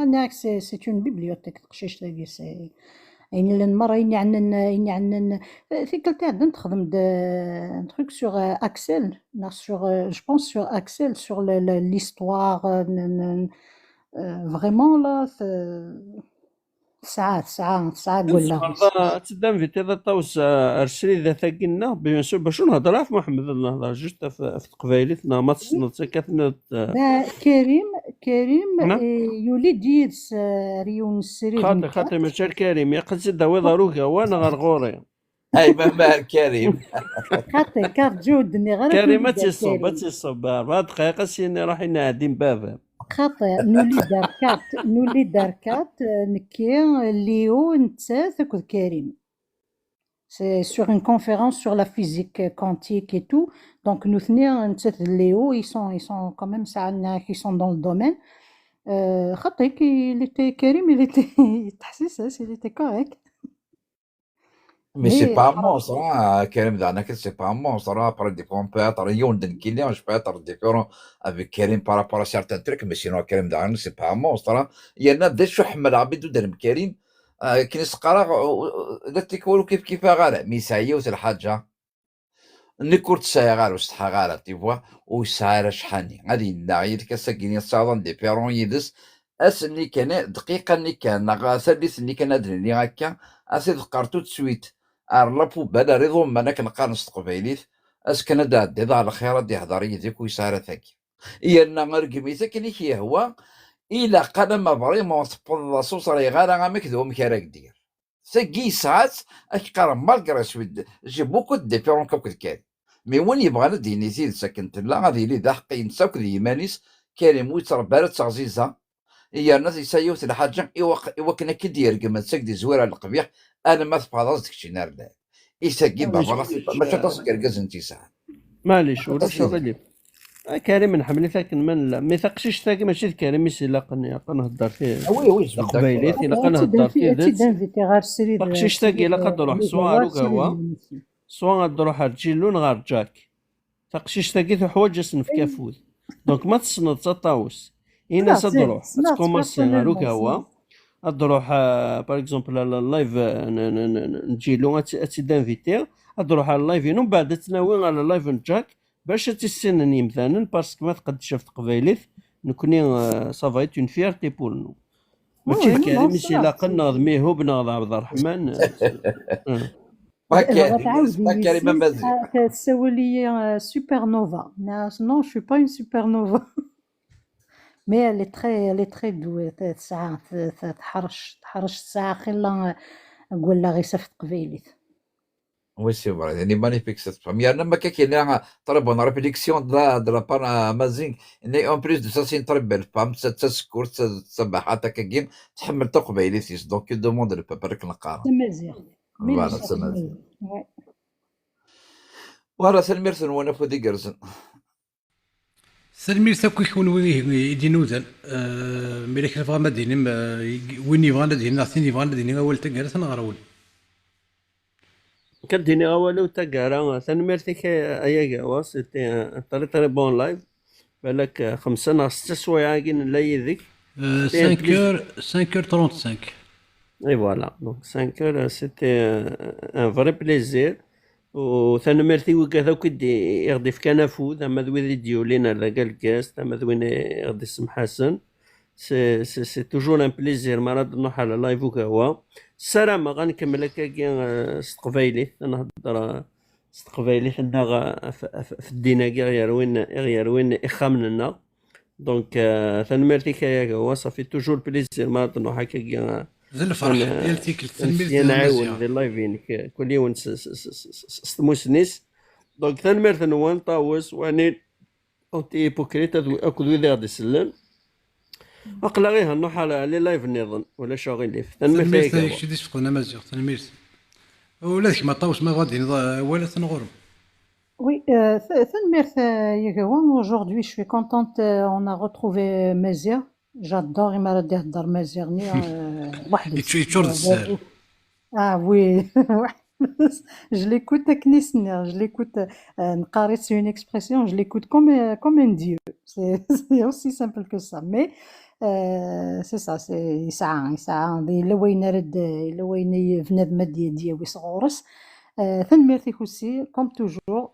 انا سي اون بيبليوتيك تقشيش تاعي سي يعني المرة يعني عندنا فكرتي عندنا نخدم un truc sur Axel sur je pense sur Axel sur l'histoire vraiment là ساعات ولا تدام في تيدا طاوس ارسلي ذا ثقلنا بيان سور باش نهضر في محمد النهضر جوست في قبايلتنا ما تصنت كثنت كريم يولي يدس ريون السرير خاطر ماشي كريم يقصد داوي ضروكا وانا غرغوري اي ما كريم خاطر كارت جودني غير كريم ما تيصوب 4 دقائق سيني راح نعدم بابا خاطئ نولي داركات نكي ليو نتسات اكود كريم. C'est sur une conférence sur la physique quantique et tout. Donc, nous tenons Léo, ils sont quand même ça, qui sont dans le domaine. Khatik, il était Karim, il était il était correct. Mais c'est Mais pas un monstre, hein, Karim Danakis, c'est pas un monstre, hein, par des on peut être je peux être différent avec Karim par rapport à certains trucs, mais sinon Karim Danakis, c'est pas un monstre, hein. Il y en a des شح من العبيد ودرم كريم كنس قرا لا تيكولو كيف غالا ميسايا وت الحاجه نيكورت سايا غار وستحا غالا تيفوا وساير شحاني غادي نعيد كاساكيني صادن دي بيرون يدس اسني كان دقيقه ني كان غا ثالث ني كان ادري هكا اسيد قرتو تسويت لابو بدا رضو ما كنقار نستقبيليت اس كان داد على خيرات دي هضر يديك ويسار ثاكي يانا مرقميتا كني كي هو إلا قدم فريمون تبوظ صوصري غالا مكذوم كراك دير ساكي ساعات اكقار مالكرا سويد جي بوكو ديفيرون كوك الكاري مي وين يبغى نديني زيد ساكنت لا غادي لي ذا حقي نساك ذي يمانيس كريم ويتربى تعزيزه هي الناس يسايوت الحاجه إوا كنا كي دير كما تساك دي زويره القبيح انا ما تفاضل داكشي نار لا يساكي بابا ماشي تصقر كازنتي ساعه معليش ولا شغل كريم نحمل لكن ما يثقش ثاكي ماشي كريم يسلا قنهضر فيه وي قبايليت الا قنهضر فيه تدنفيتي غير سريد تقشيش ثاكي الا قدروح سواء كهوا سواء غدروح رجيلون غير جاك تقشيش ثاكي حوايج في كافوت دونك ما تصنت تطاوس إنا تروح تكوماسي غير كهوا تروح باغ اكزومبل على اللايف نجيلو تدنفيتي تروح على اللايف ومن بعد تناوي على اللايف جاك باش تسنني مثلا باسكو ما تقدش في قبايليت نكوني صافايت اون فيرتي بور نو ماشي كريم ماشي لا قناض ميهو بناض عبد الرحمن ما كريم مازال تسوي لي سوبر نوفا نو شو با اون سوبر نوفا مي لي تري دوي ساعه تحرش الساعه خلا نقول لا غير صفت قبيليت Oui, c'est vrai, elle est magnifique cette femme. Il y a un mec qui a une très bonne réflexion de la part d'Amazing. En plus de ça, c'est une très belle femme. C'est court, c'est bahata kagim. تحمل تقبيليتيس donc il demande le peuple que نقارن. Voilà, c'est mazir. Voilà, c'est le merci وانا فودي قرزن. سلمير تاكو يكون يدينوذن ملك الفغا مديني وين يبغى نديني نعطيني يبغى نديني اول تقالة نغراول كديني اولو تاكارا تنمرتك ايا كاوا سيتي طري بون لايف بالك 5 6 سوايع كاين لا يديك 5h35 اي فوالا دونك 5h سيتي ان فري بليزير وثنمرتي وكذا وكدي يغدي في كنافوذ اما ذوي ديولين هذا الكاس اما ذوين يغدي السم حسن سي توجور ان بليزير مرات نروح على لايف وكهوا السلامة غنكمل هكاكي ستقبايلي نهضر ستقبايلي حنا في الدينا غير وين اخامنا دونك ثنمرتي كايا هو صافي توجور بليزير مرات نروح هكاكي زل الفرح ديالتيك التلميذ نعاون دي لايف يعني كل يوم ستموسنيس دونك ثنمرت نوان طاوس واني اوتي ايبوكريت اكل ويدي غادي يسلم اقلا غير نروح على لي لايف نظن ولا شاغل لي تنمرت شي ديس فقنا مزيغ تنمرت ولا كيما طاوس ما غادي ولا تنغرم. Oui, Merci Yagawa. Aujourd'hui, je suis contente. On a retrouvé Mézia. J'adore Imaradi Haddar Mézia. Ah oui, je l'écoute à Knisner. Je l'écoute. Nqarit, c'est une expression. Je l'écoute comme un dieu. C'est aussi simple que ça. Mais c'est ça. C'est ça. Le waynared, le waynay vnad madi diawi صغورس. تنمرتك aussi comme toujours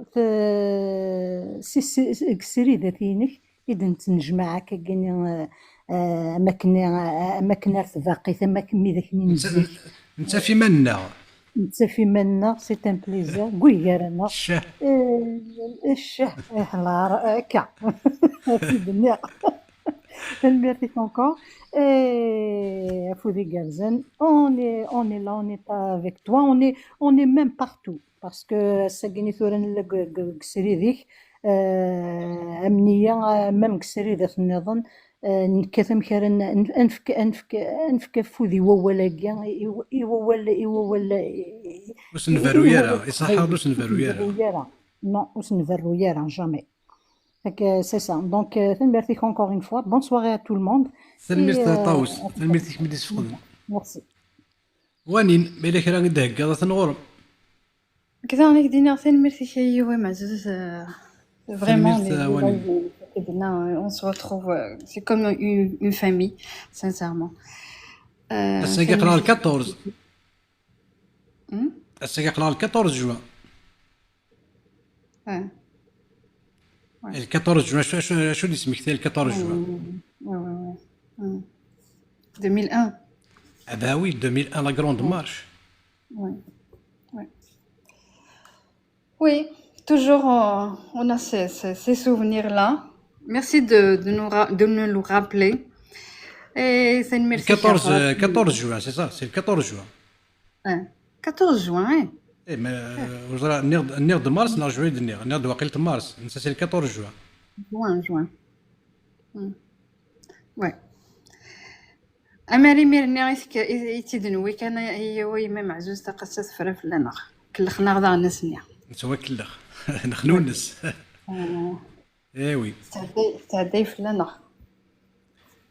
سيري ذاتينك إذا نتنجمع كأني أماكن باقي ثماكن ذاك نزيد أنت في منا أنت في منا سي ان بليزير قوي رانا الشه الله كا في الدنيا تنمرتك encore Foudy Galzen, on est là, on est avec toi, on est même partout parce que ça gagne sur une série أمنية مام كسري ذات النظام نكثم كارن أنفك فوذي وولاكيا إيوال واش نفرو يارا يصحى واش نفرو يارا نو واش نفرو يارا جامي. Donc c'est ça. Donc تنبرتيك encore une fois. Bonne soirée à tout le monde. تنميرت طاوس تنميرتك ملي تفقد Merci. وانين مالك راه غدا هكا تنغرم كذا راني دينا تنمرتيك أيوا معزوز vraiment on se retrouve c'est comme une famille sincèrement. هسا كيقرا 14 هسا كيقرا 14 جوان 14 جوان شو اللي اسمك 14 جوان 2001 bah oui 2001 la grande marche. Oui, toujours on a ces souvenirs-là. Merci de nous le rappeler. Et c'est une merci. 14 juin, c'est ça, c'est le 14 juin. 14 juin. Eh mais نير de mars, نير juillet de نير de وقيلة mars, ça c'est le 14 juin. Juin. Ouais. أماري ميرني غيثك يتدنوي كان هي ما معزوز تقصت فرف لنا كلخنا غدا نسنيا نسوا كلخ نخنونس ايوي تعدي فلنا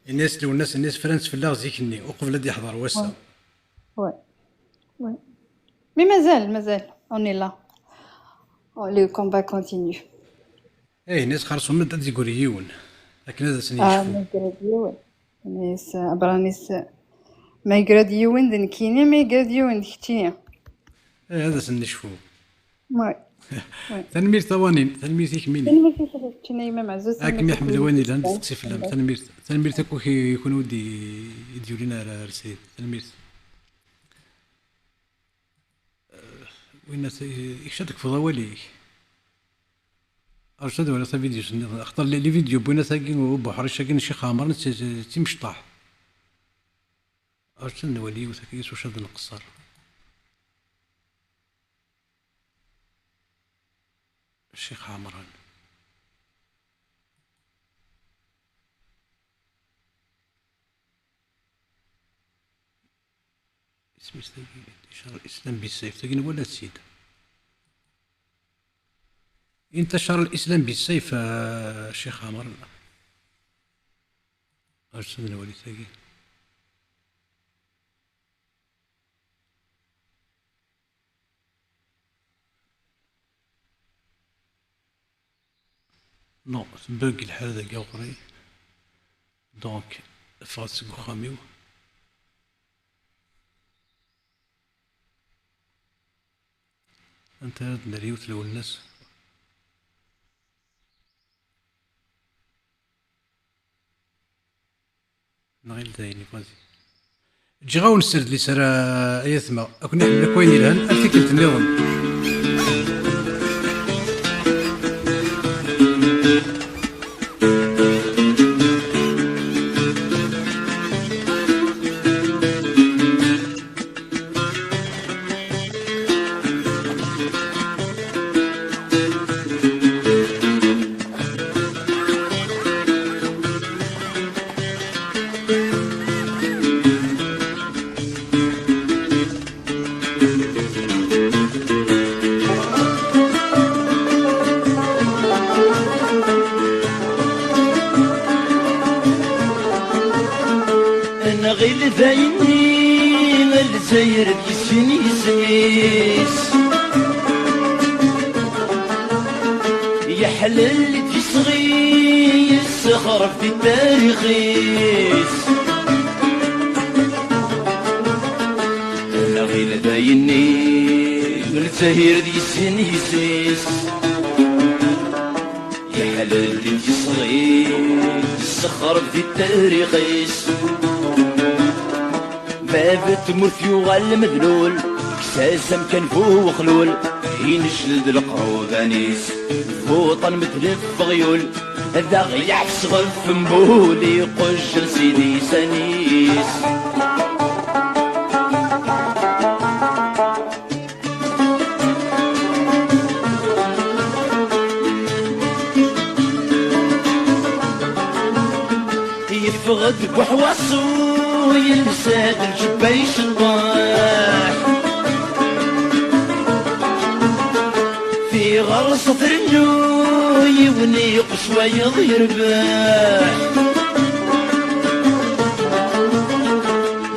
الناس لو الناس فرنس في الله زيكني وقبل دي يحضر وسا وي مي مازال اوني لا لو كومبا كونتينيو الناس خرصوا من دي غوريون لكن هذا سنيشفو ناس أبرانيس ما يقراديون ذنكيني ما يقراديون دكتيني هذا سنشفو واي تنمير ثوانين تنميرتك ميني تنمير ما معزوز هاك يحمد واني لان تقصي فلام تنمير تاكو يكون ودي يديولينا رسيد تنمير وين يشدك في ضواليك أرشد ولا فيديو اختار لي فيديو بوينا ثاقين وبحر الشاقين شي خامر تيمشطاح أرشد نولي وثاقيس وشاد نقصر الشيخ عمران اسمي ثاقين انتشار الإسلام بالسيف ثاقين ولا تسيد انتشر الإسلام بالسيف الشيخ عمر أرسلنا ولي ثقيل نو باقي الحال ذاك أخري دونك فاسق وخاميو أنت ناريو تلو الناس نغيل دايني فازي جي غاون نسرد لي سرا ايثما اكون نحمل كوين الهان ارتكلت النظام يحلل جسغي الصخر في التاريخيس انا غير بايني الزهير دي السنيسيس يحلل جسغي الصخر في التاريخيس باب تمرثيو غال مذلول كساسم كان فوق خلول ينشلد القروبانيس فوطن مثل الفغيول هذا غيعكس غف مبولي قجل سيدي سنيس يفغد بحواصو يلساد الجبايش الضاح في غرصة رنو يونيق شوية يرباح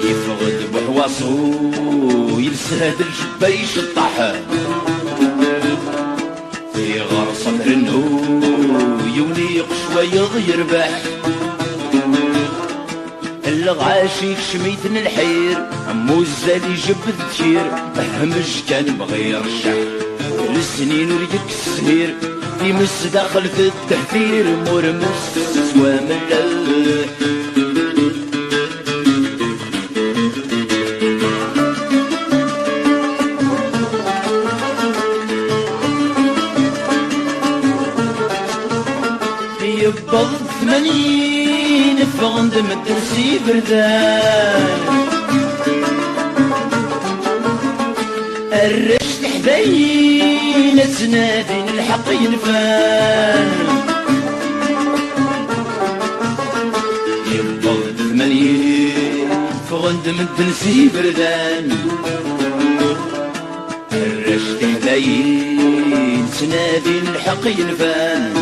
يفغد بحواصو يلساد الجبايش الطاح في غرصة رنو يونيق شوية يرباح الغاشي شميتن الحير عمو الزالي جبد كير همج كان بغي يرشح السنين وريك السهير في مس داخل في التحفير مرمس سوا ملح يبض 80 فغند مدرسي بردان الرشد حدين تنادي الحق ينفان يبض 80 فغند مدرسي بردان الرشد حدين تنادي الحق ينفان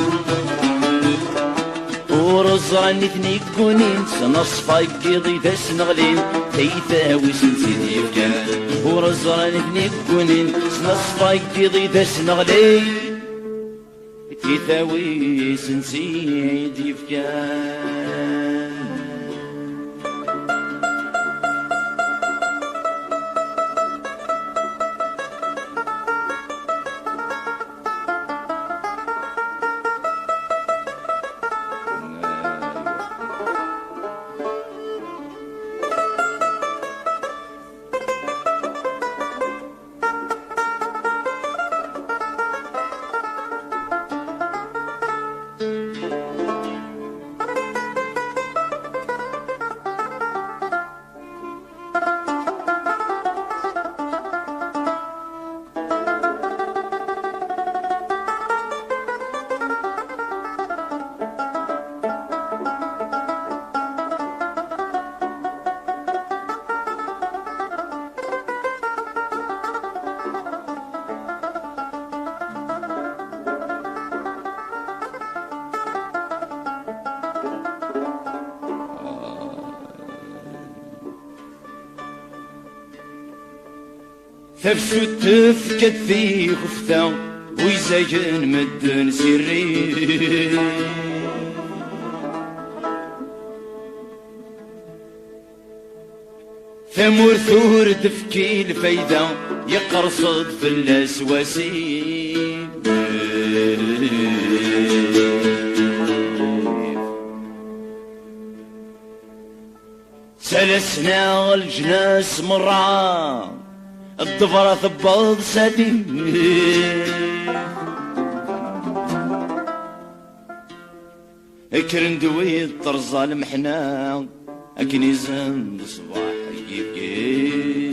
ورزراني ثنيك كونين سنصفاك قيضي ذاس نغلين تيثاوي سنسيدي يفكان ورزراني ثنيك كونين سنصفاك قيضي ذاس نغلين تيثاوي سنسيدي يفكان ثبسو تفكت في خفتا ويزاين مدن سري ثمور ثور تفكي الفايدة يقرصد في الاسواسي سلسنا الجناس مرة الضفرة ثبض سادي كرندوي الطرزة المحنا أكنيزم بصباح يبكي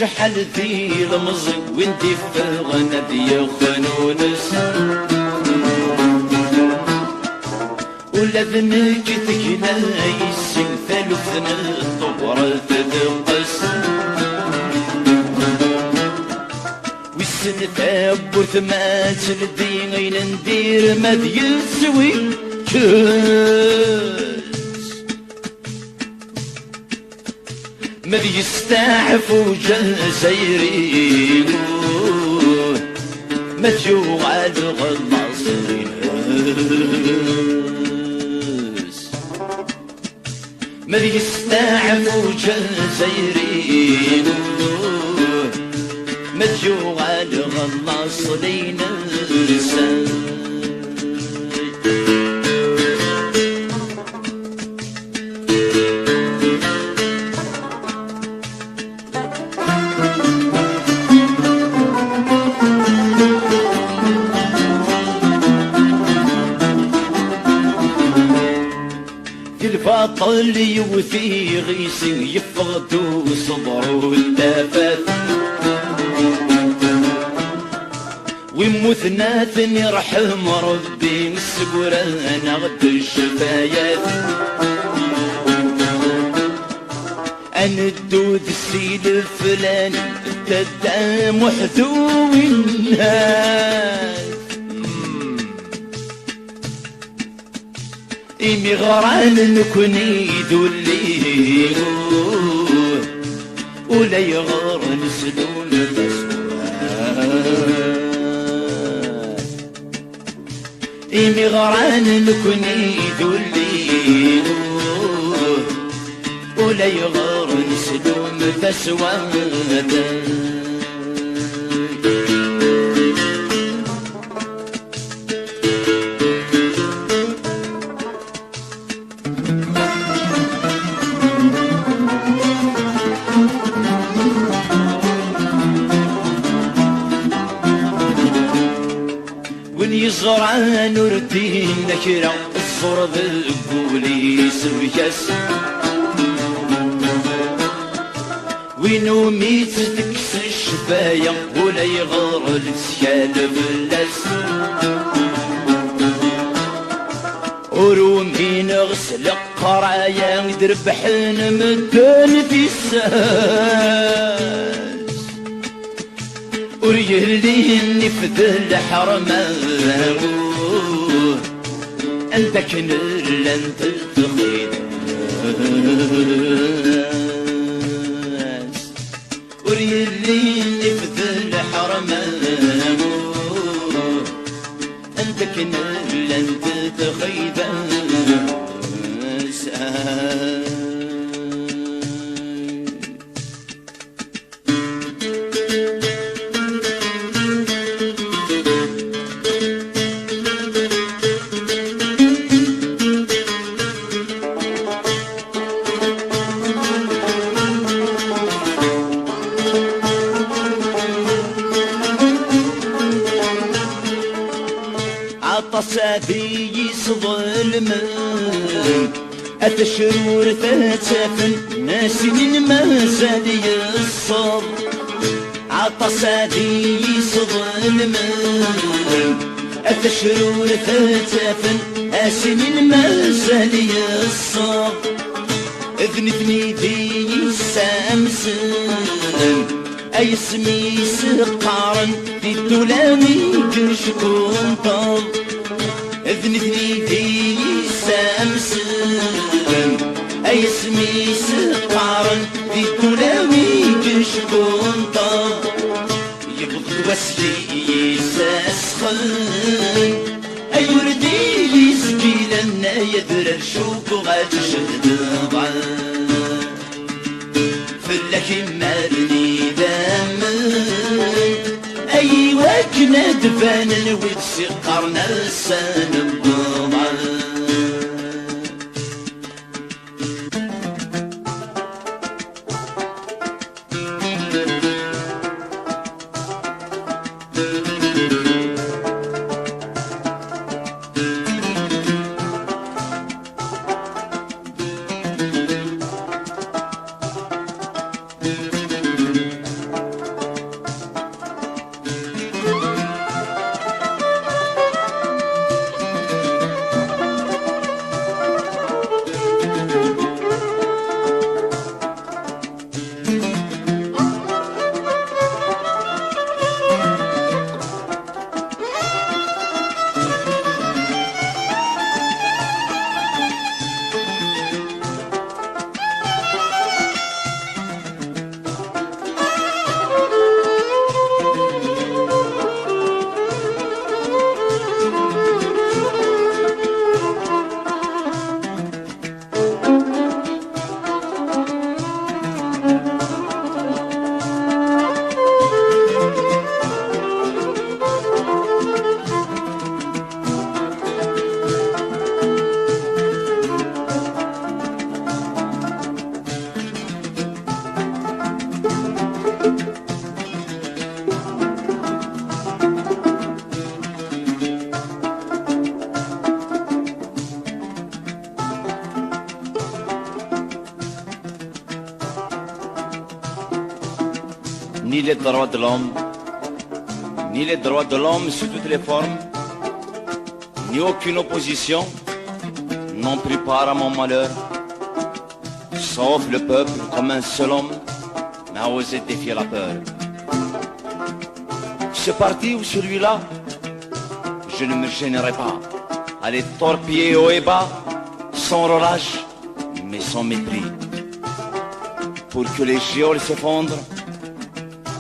شحال في المزق وانتي في الغنى يا خنونس ولا ذنك تكنا يسن ثالث الطبرة تدقس والسن ثابت ما تلدي غين ندير ما يسوي ما يستعفوا جزائريين ما تجوع الغلاصين ما يستعفوا جزائريين ما تجوع الغلاصين عطل يوثي غيسي يفقدو صبرو التفات ويموت ناثن يرحم ربي مسقرانا غد الشفايات أنا الدود السيد الفلاني تدا محذوي الناس إيمي غران نكوني دولي ولا يغار نسلون الأسوات إيمي غران نكوني دولي ولا يغار نسلون الأسوات يزرع نردي نكرة الصور ذقولي سبياس وينو ميت تكس الشفايا ولا يغار السيال بلاس ورومي نغسل قرايا دربحن مدن في الساس وريلي نفذ الحرمان عندك نر انت تخيد وريلي نفذ الحرمان عندك نر انت تخيد عطساتي يصظلم الشرور تتسافن ناسين ما زال يصب عطساتي يصظلم الشرور تتسافن ناسين ما زال يصب اذنتني ذي سامسن اي اسمي سقارن في الدولامي كشكون طب اذنتني ذي سامسن اي اسمي سقارن في الدولامي كشكون طب يبغض وسلي ساسخن اي وردي لي سبيلنا يدر الشوك وغاتشد ضعان فلك مالني أي وجنا دفان ويتسي قرن السان الضمان les droits de l'homme, ni les droits de l'homme sous toutes les formes, ni aucune opposition n'ont pris part à mon malheur, sauf le peuple comme un seul homme n'a osé défier la peur. Ce parti ou celui-là, je ne me gênerai pas à les torpiller haut et bas, sans relâche, mais sans mépris. Pour que les géoles s'effondrent,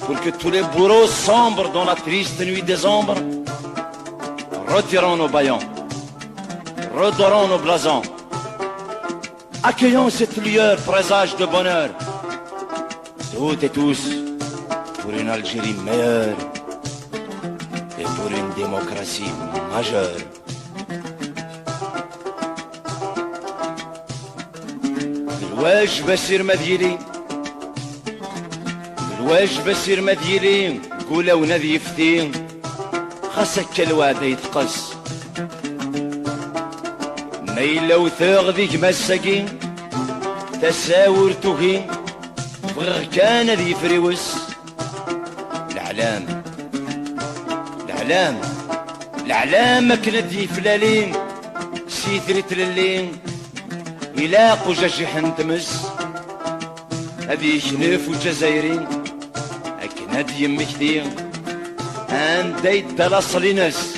pour que tous les bourreaux sombrent dans la triste nuit des ombres, retirons nos bâillons, redorons nos blasons, accueillons cette lueur présage de bonheur, toutes et tous, pour une Algérie meilleure et pour une démocratie majeure. الواجب بسير مديلي الواجب بسير مديلي قولا ونذي يفتين خاصك الواد يتقص ميلا وثاغ ذيك مساكين تساور توهين بغير كان ذي فريوس العلام العلام العلام كند يفلالين سيثري تللين إلا قجاجي حنتمس هذي شنف وجزايرين أكن هادي يمكتين أن دايت دلاص لناس